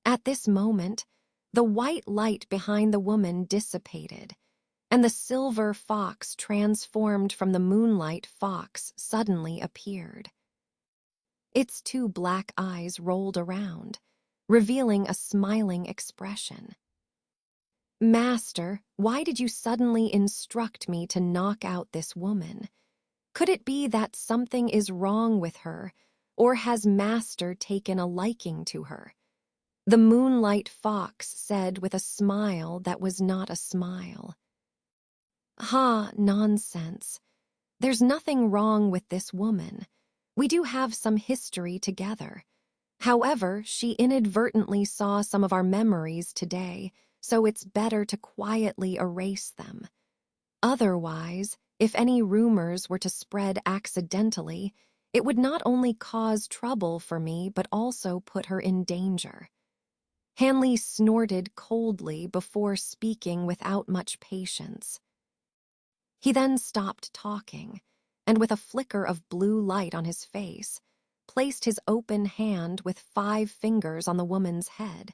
At this moment, the white light behind the woman dissipated, and the silver fox transformed from the moonlight fox suddenly appeared. Its 2 black eyes rolled around, revealing a smiling expression. Master, why did you suddenly instruct me to knock out this woman? Could it be that something is wrong with her, or has Master taken a liking to her? The moonlight fox said with a smile that was not a smile. Ha, nonsense. There's nothing wrong with this woman. We do have some history together. However, she inadvertently saw some of our memories today, so it's better to quietly erase them. Otherwise, if any rumors were to spread accidentally, it would not only cause trouble for me but also put her in danger. Han Li snorted coldly before speaking without much patience. He then stopped talking, and with a flicker of blue light on his face, placed his open hand with 5 fingers on the woman's head,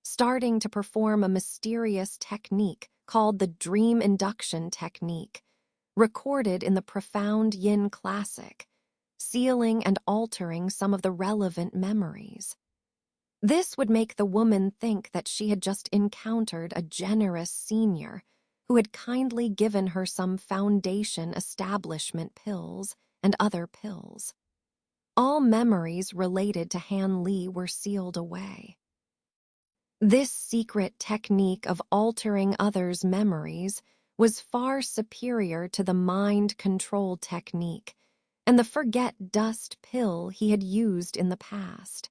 starting to perform a mysterious technique called the dream induction technique, recorded in the profound Yin classic, sealing and altering some of the relevant memories. This would make the woman think that she had just encountered a generous senior who had kindly given her some foundation establishment pills and other pills. All memories related to Han Li were sealed away. This secret technique of altering others' memories was far superior to the mind control technique and the forget dust pill he had used in the past.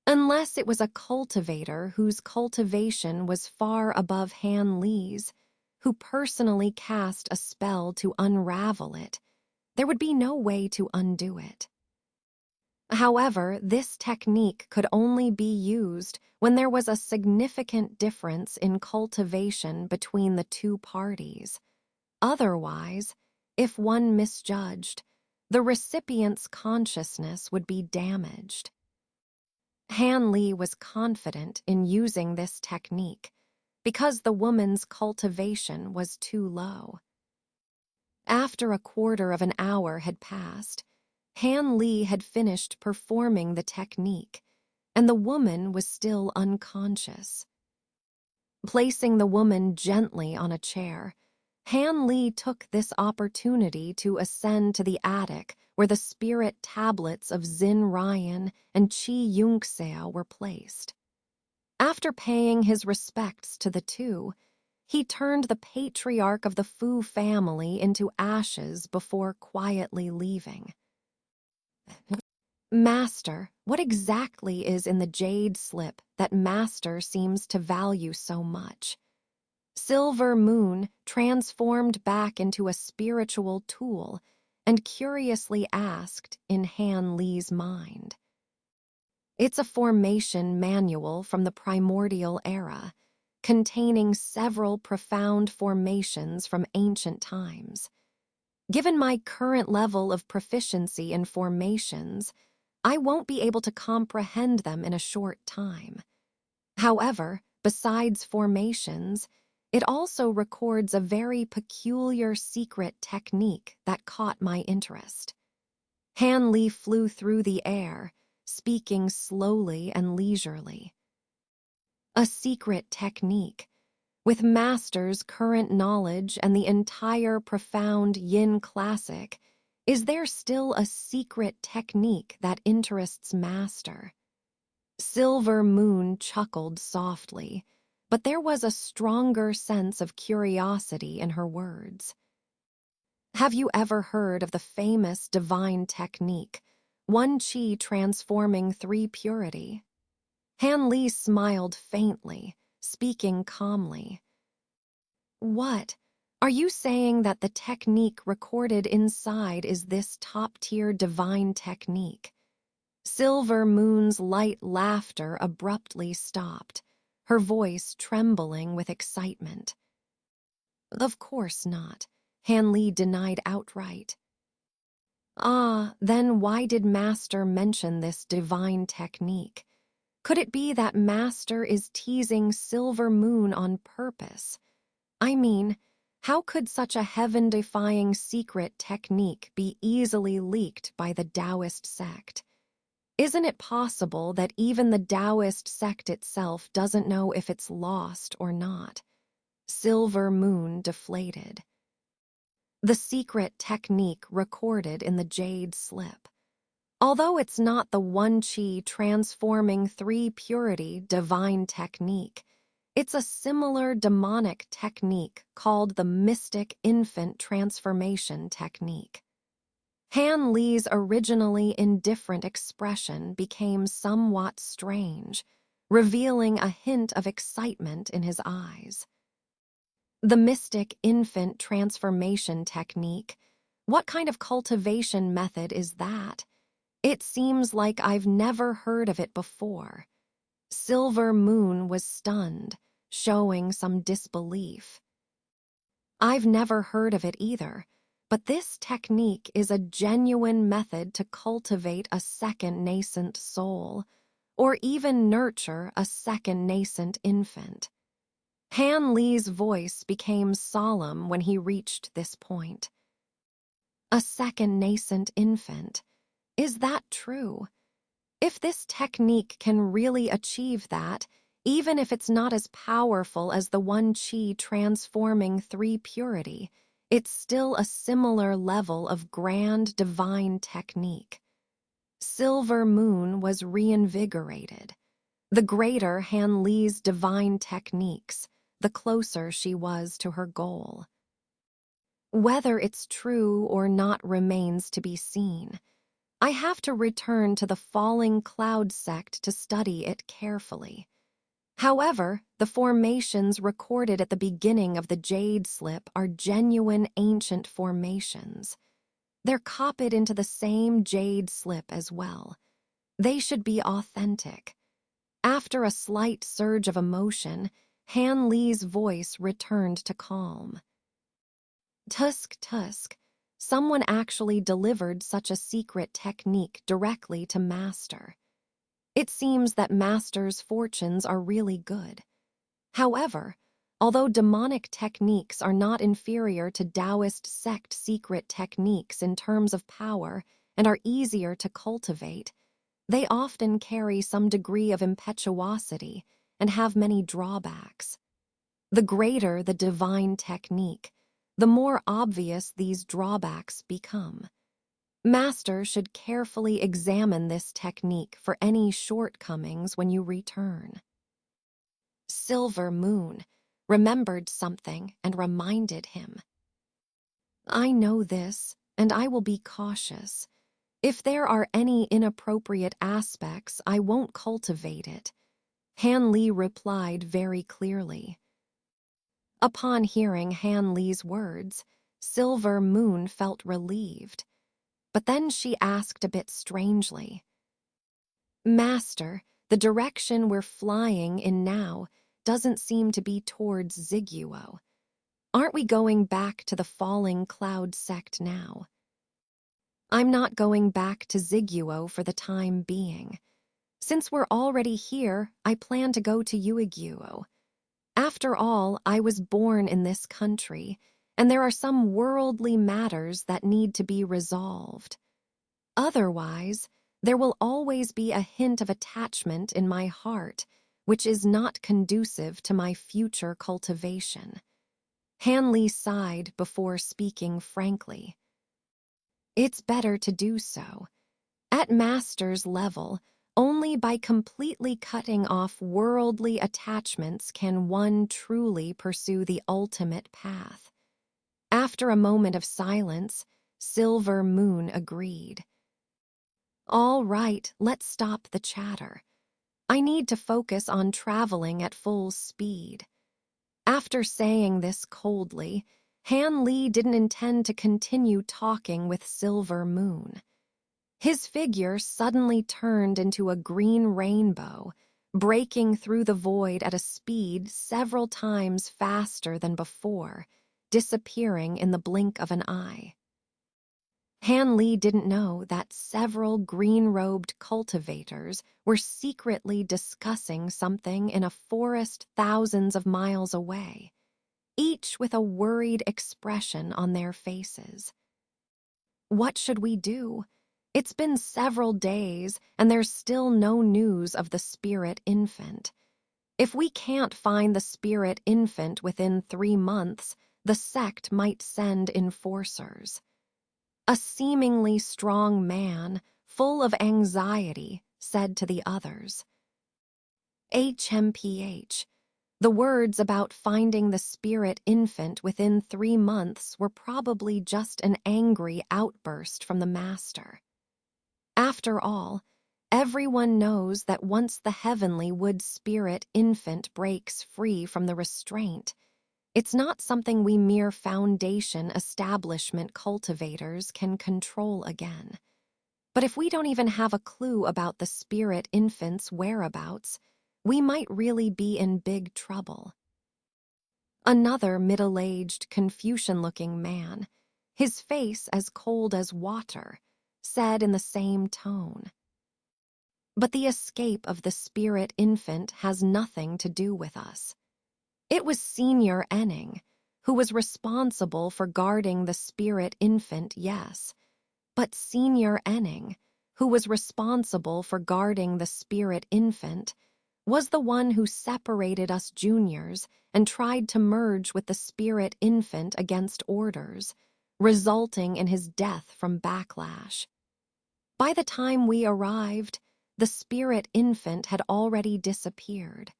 Unless it was a cultivator whose cultivation was far above Han Li's, who personally cast a spell to unravel it, there would be no way to undo it. However, this technique could only be used when there was a significant difference in cultivation between the 2 parties. Otherwise, if one misjudged, the recipient's consciousness would be damaged. Han Li was confident in using this technique because the woman's cultivation was too low. After a quarter of an hour had passed, Han Li had finished performing the technique, and the woman was still unconscious. Placing the woman gently on a chair, Han Li took this opportunity to ascend to the attic where the spirit tablets of Xin Ryan and Qi Yunxia were placed. After paying his respects to the 2, he turned the patriarch of the Fu family into ashes before quietly leaving. Master, what exactly is in the jade slip that Master seems to value so much? Silver Moon transformed back into a spiritual tool and curiously asked in Han Li's mind. It's a formation manual from the primordial era, containing several profound formations from ancient times. Given my current level of proficiency in formations, I won't be able to comprehend them in a short time. However, besides formations, it also records a very peculiar secret technique that caught my interest. Han Li flew through the air, speaking slowly and leisurely. A secret technique. With Master's current knowledge and the entire profound Yin classic, is there still a secret technique that interests Master? Silver Moon chuckled softly, but there was a stronger sense of curiosity in her words. Have you ever heard of the famous divine technique, one chi transforming three purity? Han Li smiled faintly, speaking calmly. What? Are you saying that the technique recorded inside is this top-tier divine technique? Silver Moon's light laughter abruptly stopped, her voice trembling with excitement. Of course not, Han Li denied outright. Ah, then why did Master mention this divine technique? Could it be that Master is teasing Silver Moon on purpose? I mean, how could such a heaven-defying secret technique be easily leaked by the Taoist sect? Isn't it possible that even the Taoist sect itself doesn't know if it's lost or not? Silver Moon deflated. The secret technique recorded in the jade slip. Although it's not the one chi transforming three purity divine technique, it's a similar demonic technique called the mystic infant transformation technique. Han Li's originally indifferent expression became somewhat strange, revealing a hint of excitement in his eyes. The mystic infant transformation technique, what kind of cultivation method is that? It seems like I've never heard of it before. Silver Moon was stunned, showing some disbelief. I've never heard of it either, but this technique is a genuine method to cultivate a second nascent soul, or even nurture a second nascent infant. Han Li's voice became solemn when he reached this point. A second nascent infant. Is that true? If this technique can really achieve that, even if it's not as powerful as the one chi transforming three purity, it's still a similar level of grand divine technique. Silver Moon was reinvigorated. The greater Han Li's divine techniques, the closer she was to her goal. Whether it's true or not remains to be seen. I have to return to the Falling Cloud sect to study it carefully. However, the formations recorded at the beginning of the jade slip are genuine ancient formations. They're copied into the same jade slip as well. They should be authentic. After a slight surge of emotion, Han Li's voice returned to calm. Tusk, someone actually delivered such a secret technique directly to Master. It seems that Master's fortunes are really good. However, although demonic techniques are not inferior to Taoist sect secret techniques in terms of power and are easier to cultivate, they often carry some degree of impetuosity and have many drawbacks. The greater the divine technique, the more obvious these drawbacks become. Master should carefully examine this technique for any shortcomings when you return. Silver Moon, remembered something and reminded him. I know this, and I will be cautious. If there are any inappropriate aspects, I won't cultivate it. Han Li replied very clearly. Upon hearing Han Li's words, Silver Moon felt relieved. But then she asked a bit strangely, Master, the direction we're flying in now doesn't seem to be towards Ziguo. Aren't we going back to the falling cloud sect now? I'm not going back to Ziguo for the time being. Since we're already here, I plan to go to Uiguo. After all, I was born in this country, and there are some worldly matters that need to be resolved. Otherwise, there will always be a hint of attachment in my heart, which is not conducive to my future cultivation. Han Li sighed before speaking frankly. It's better to do so. At master's level, only by completely cutting off worldly attachments can one truly pursue the ultimate path. After a moment of silence, Silver Moon agreed. All right, let's stop the chatter. I need to focus on traveling at full speed. After saying this coldly, Han Li didn't intend to continue talking with Silver Moon. His figure suddenly turned into a green rainbow, breaking through the void at a speed several times faster than before, disappearing in the blink of an eye. Han Li didn't know that several green-robed cultivators were secretly discussing something in a forest thousands of miles away, each with a worried expression on their faces. What should we do? It's been several days, and there's still no news of the spirit infant. If we can't find the spirit infant within 3 months, the sect might send enforcers. A seemingly strong man, full of anxiety, said to the others. HMPH. The words about finding the spirit infant within 3 months were probably just an angry outburst from the master. After all, everyone knows that once the heavenly wood spirit infant breaks free from the restraint, it's not something we mere foundation establishment cultivators can control again. But if we don't even have a clue about the spirit infant's whereabouts, we might really be in big trouble. Another middle-aged, Confucian-looking man, his face as cold as water, said in the same tone. But the escape of the spirit infant has nothing to do with us. It was Senior Enning, who was responsible for guarding the spirit infant, yes, but Senior Enning, who was responsible for guarding the spirit infant, was the one who separated us juniors and tried to merge with the spirit infant against orders, resulting in his death from backlash. By the time we arrived, the spirit infant had already disappeared.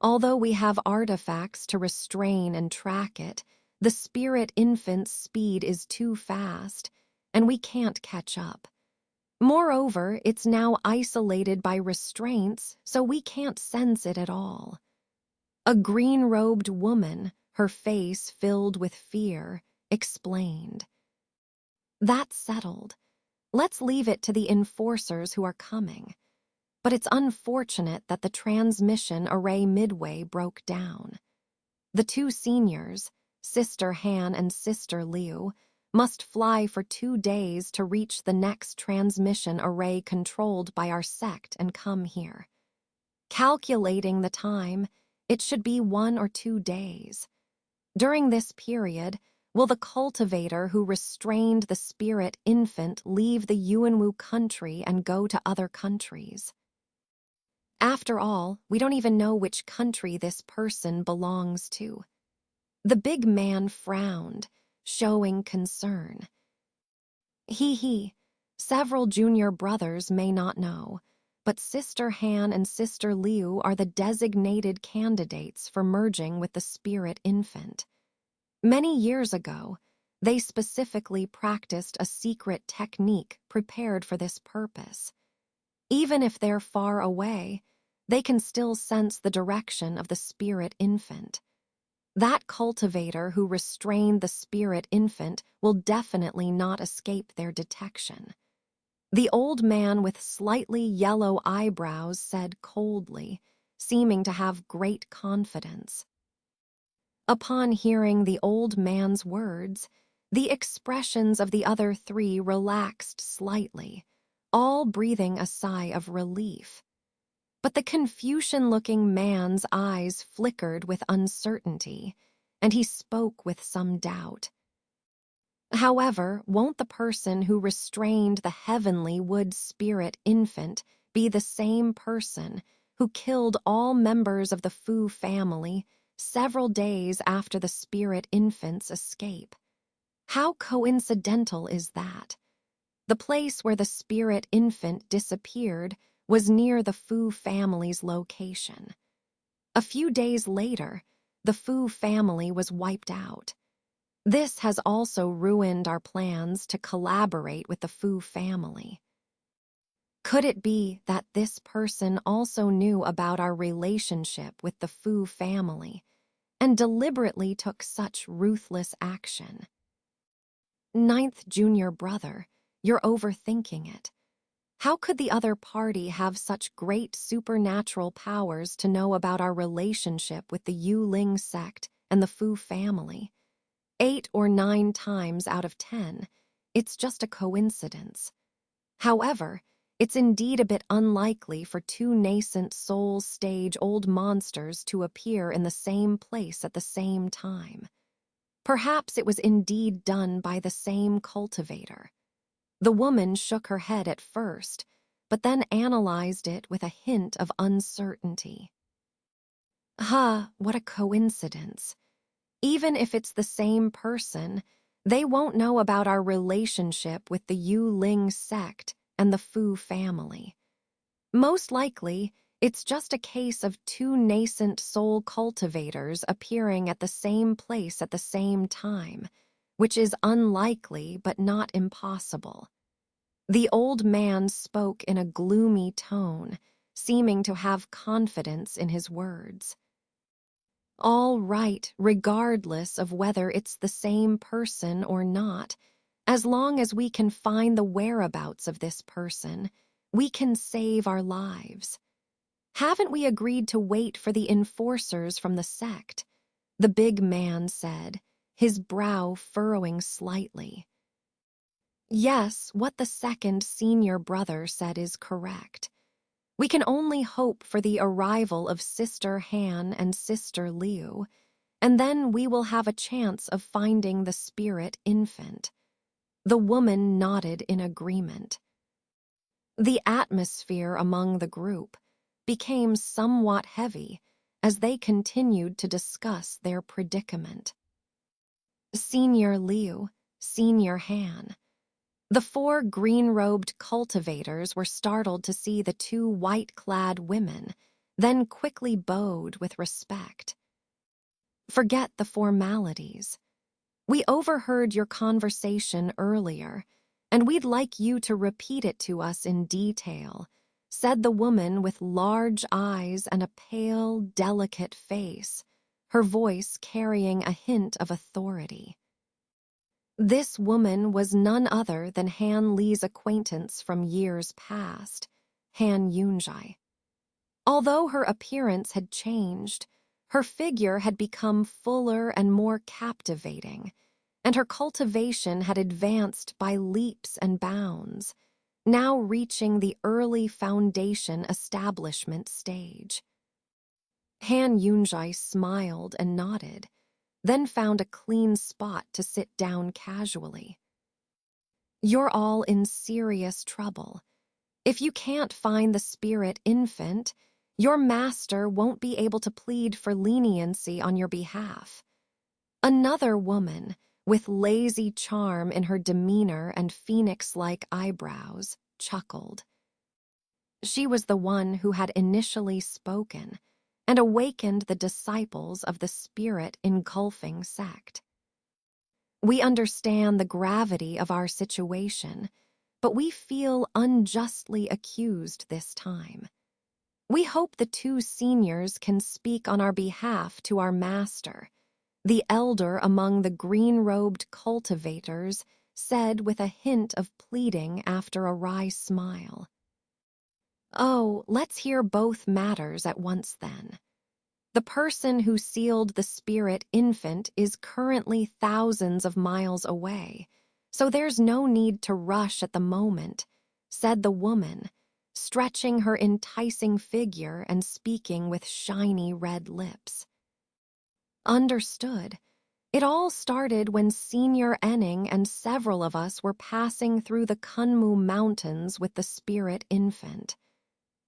Although we have artifacts to restrain and track it, the spirit infant's speed is too fast, and we can't catch up. Moreover, it's now isolated by restraints, so we can't sense it at all. A green-robed woman, her face filled with fear, explained. That's settled. Let's leave it to the enforcers who are coming. But it's unfortunate that the transmission array midway broke down. The 2 seniors, Sister Han and Sister Liu, must fly for 2 days to reach the next transmission array controlled by our sect and come here. Calculating the time, it should be 1 or 2 days. During this period, will the cultivator who restrained the spirit infant leave the Yuanwu country and go to other countries? After all, we don't even know which country this person belongs to. The big man frowned, showing concern. Several junior brothers may not know, but Sister Han and Sister Liu are the designated candidates for merging with the spirit infant. Many years ago, they specifically practiced a secret technique prepared for this purpose. Even if they're far away, they can still sense the direction of the spirit infant. That cultivator who restrained the spirit infant will definitely not escape their detection. The old man with slightly yellow eyebrows said coldly, seeming to have great confidence. Upon hearing the old man's words, the expressions of the other three relaxed slightly, all breathing a sigh of relief. But the Confucian-looking man's eyes flickered with uncertainty, and he spoke with some doubt. However, won't the person who restrained the heavenly wood spirit infant be the same person who killed all members of the Fu family several days after the spirit infant's escape? How coincidental is that? The place where the spirit infant disappeared was near the Fu family's location. A few days later, the Fu family was wiped out. This has also ruined our plans to collaborate with the Fu family. Could it be that this person also knew about our relationship with the Fu family and deliberately took such ruthless action? Ninth junior brother, you're overthinking it. How could the other party have such great supernatural powers to know about our relationship with the Yu Ling sect and the Fu family? 8 or 9 times out of 10, it's just a coincidence. However, it's indeed a bit unlikely for two nascent soul stage old monsters to appear in the same place at the same time. Perhaps it was indeed done by the same cultivator. The woman shook her head at first, but then analyzed it with a hint of uncertainty. What a coincidence. Even if it's the same person, they won't know about our relationship with the Yu Ling sect and the Fu family. Most likely, it's just a case of two nascent soul cultivators appearing at the same place at the same time, which is unlikely but not impossible. The old man spoke in a gloomy tone, seeming to have confidence in his words. All right, regardless of whether it's the same person or not, as long as we can find the whereabouts of this person, we can save our lives. Haven't we agreed to wait for the enforcers from the sect? The big man said, his brow furrowing slightly. Yes, what the second senior brother said is correct. We can only hope for the arrival of Sister Han and Sister Liu, and then we will have a chance of finding the spirit infant. The woman nodded in agreement. The atmosphere among the group became somewhat heavy as they continued to discuss their predicament. Senior Liu, Senior Han. The 4 green-robed cultivators were startled to see the 2 white-clad women, then quickly bowed with respect. Forget the formalities. We overheard your conversation earlier, and we'd like you to repeat it to us in detail, said the woman with large eyes and a pale, delicate face, her voice carrying a hint of authority. This woman was none other than Han Li's acquaintance from years past, Han Yunjai. Although her appearance had changed, her figure had become fuller and more captivating, and her cultivation had advanced by leaps and bounds, now reaching the early foundation establishment stage. Han Yunjai smiled and nodded, then found a clean spot to sit down casually. You're all in serious trouble. If you can't find the spirit infant, your master won't be able to plead for leniency on your behalf. Another woman, with lazy charm in her demeanor and phoenix-like eyebrows, chuckled. She was the one who had initially spoken and awakened the disciples of the spirit engulfing sect. We understand the gravity of our situation, but we feel unjustly accused this time. We hope the two seniors can speak on our behalf to our master. The elder among the green-robed cultivators said with a hint of pleading after a wry smile. Oh, let's hear both matters at once then. The person who sealed the spirit infant is currently thousands of miles away, so there's no need to rush at the moment, said the woman, stretching her enticing figure and speaking with shiny red lips. Understood. It all started when Senior Enning and several of us were passing through the Kunmu Mountains with the spirit infant.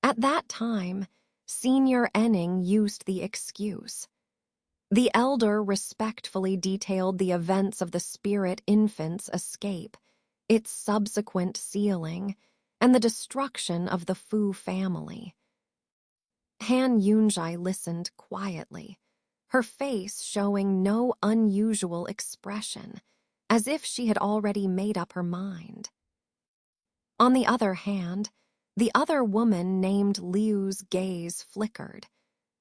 At that time, Senior Enning used the excuse. The elder respectfully detailed the events of the spirit infant's escape, its subsequent sealing, and the destruction of the Fu family. Han Yunjai listened quietly, her face showing no unusual expression, as if she had already made up her mind. On the other hand, the other woman named Liu's gaze flickered,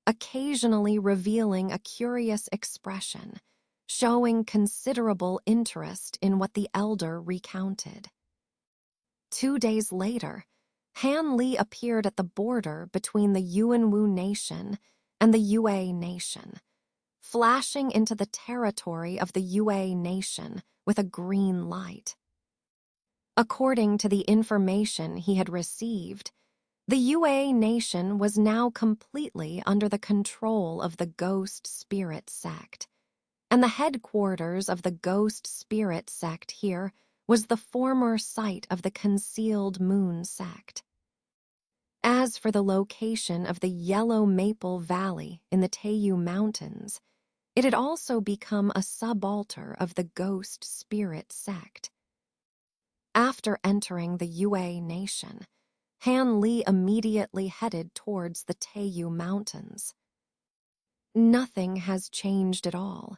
occasionally revealing a curious expression, showing considerable interest in what the elder recounted. 2 days later, Han Li appeared at the border between the Yuanwu Nation and the Yue Nation, flashing into the territory of the Yue Nation with a green light. According to the information he had received, the Yue Nation was now completely under the control of the Ghost Spirit sect, and the headquarters of the Ghost Spirit sect here was the former site of the Concealed Moon sect. As for the location of the Yellow Maple Valley in the Teiyu Mountains, it had also become a subalter of the Ghost Spirit sect. After entering the Yue Nation, Han Li immediately headed towards the Teiyu Mountains. Nothing has changed at all.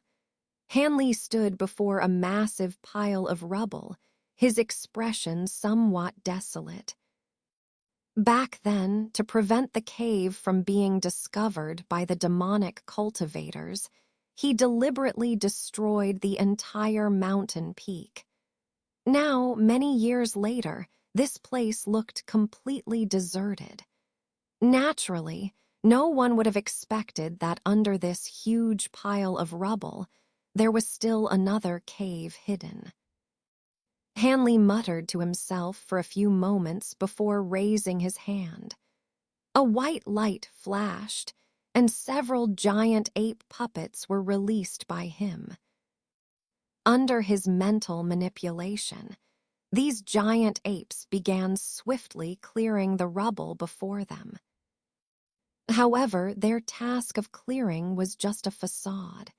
Han Li stood before a massive pile of rubble, his expression somewhat desolate. Back then, to prevent the cave from being discovered by the demonic cultivators, he deliberately destroyed the entire mountain peak. Now, many years later, this place looked completely deserted. Naturally, no one would have expected that under this huge pile of rubble, there was still another cave hidden. Hanley muttered to himself for a few moments before raising his hand. A white light flashed, and several giant ape puppets were released by him. Under his mental manipulation, these giant apes began swiftly clearing the rubble before them. However, their task of clearing was just a facade.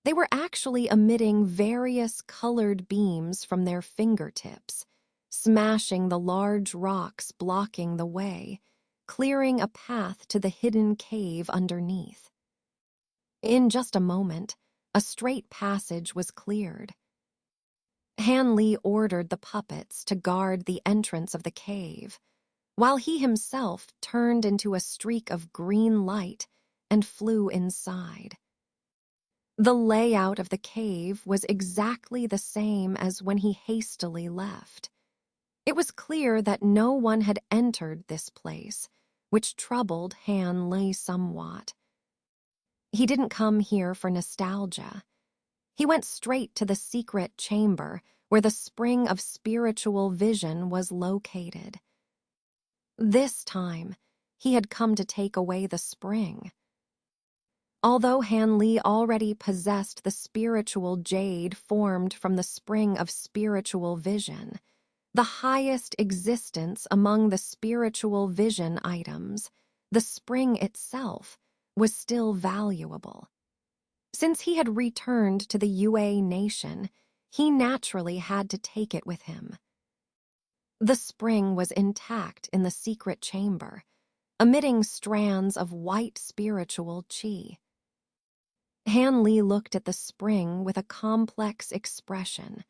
They were actually emitting various colored beams from their fingertips, smashing the large rocks blocking the way, clearing a path to the hidden cave underneath. In just a moment, a straight passage was cleared. Han Li ordered the puppets to guard the entrance of the cave, while he himself turned into a streak of green light and flew inside. The layout of the cave was exactly the same as when he hastily left. It was clear that no one had entered this place, which troubled Han Li somewhat. He didn't come here for nostalgia. He went straight to the secret chamber where the spring of spiritual vision was located. This time, he had come to take away the spring. Although Han Li already possessed the spiritual jade formed from the spring of spiritual vision, the highest existence among the spiritual vision items, the spring itself, was still valuable. Since he had returned to the Yue Nation, he naturally had to take it with him. The spring was intact in the secret chamber, emitting strands of white spiritual qi. Han Li looked at the spring with a complex expression,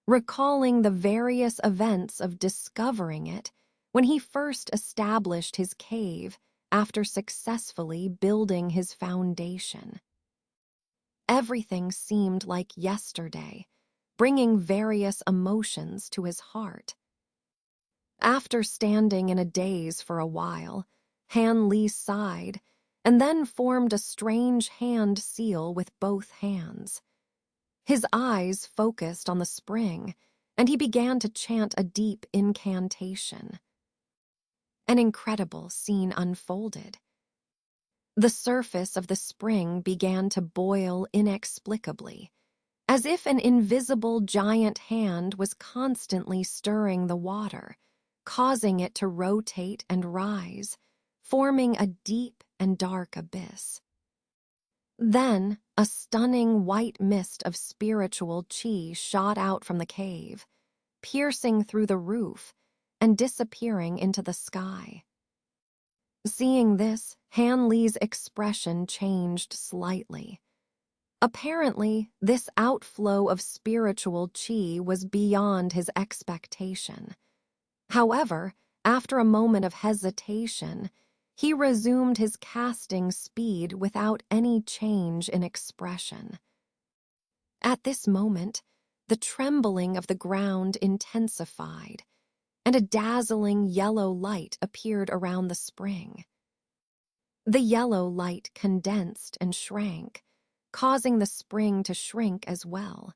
recalling the various events of discovering it when he first established his cave after successfully building his foundation. Everything seemed like yesterday, bringing various emotions to his heart. After standing in a daze for a while, Han Li sighed and then formed a strange hand seal with both hands. His eyes focused on the spring, and he began to chant a deep incantation. An incredible scene unfolded. The surface of the spring began to boil inexplicably, as if an invisible giant hand was constantly stirring the water, causing it to rotate and rise, forming a deep and dark abyss. Then, a stunning white mist of spiritual qi shot out from the cave, piercing through the roof and disappearing into the sky. Seeing this, Han Li's expression changed slightly. Apparently, this outflow of spiritual qi was beyond his expectation. However, after a moment of hesitation, he resumed his casting speed without any change in expression. At this moment, the trembling of the ground intensified, and a dazzling yellow light appeared around the spring. The yellow light condensed and shrank, causing the spring to shrink as well.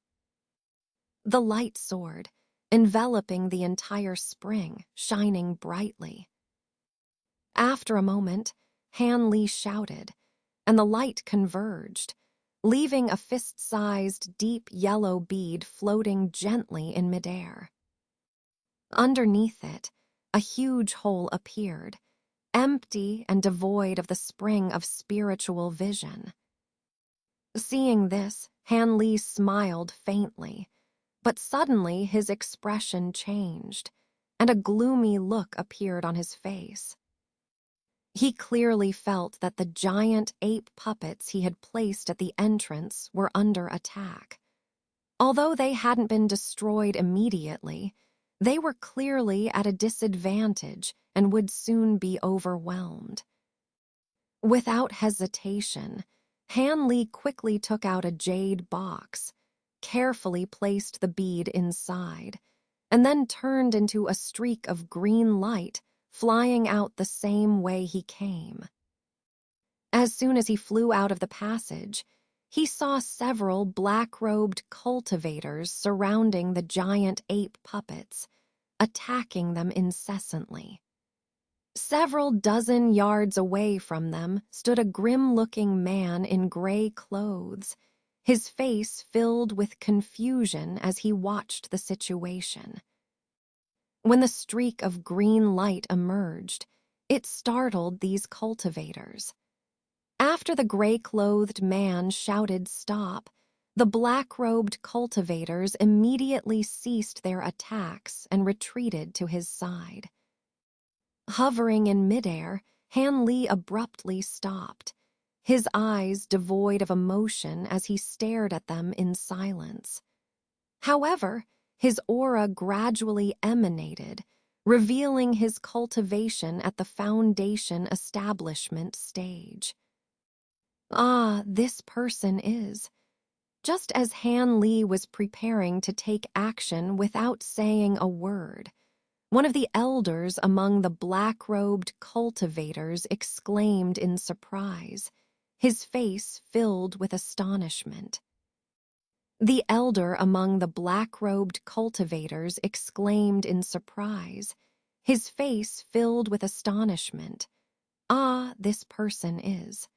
The light soared, enveloping the entire spring, shining brightly. After a moment, Han Li shouted, and the light converged, leaving a fist-sized deep yellow bead floating gently in midair. Underneath it, a huge hole appeared, empty and devoid of the spring of spiritual vision. Seeing this, Han Li smiled faintly, but suddenly his expression changed, and a gloomy look appeared on his face. He clearly felt that the giant ape puppets he had placed at the entrance were under attack. Although they hadn't been destroyed immediately, they were clearly at a disadvantage and would soon be overwhelmed. Without hesitation, Han Li quickly took out a jade box, carefully placed the bead inside, and then turned into a streak of green light, flying out the same way he came. As soon as he flew out of the passage, he saw several black-robed cultivators surrounding the giant ape puppets, attacking them incessantly. Several dozen yards away from them stood a grim-looking man in gray clothes, his face filled with confusion as he watched the situation. When the streak of green light emerged, it startled these cultivators. After the gray-clothed man shouted stop, the black-robed cultivators immediately ceased their attacks and retreated to his side. Hovering in midair, Han Li abruptly stopped, his eyes devoid of emotion as he stared at them in silence. However, his aura gradually emanated, revealing his cultivation at the foundation establishment stage. Ah, this person is. Just as Han Li was preparing to take action without saying a word, one of the elders among the black-robed cultivators exclaimed in surprise, his face filled with astonishment. The elder among the black-robed cultivators exclaimed in surprise, his face filled with astonishment. Ah, this person is.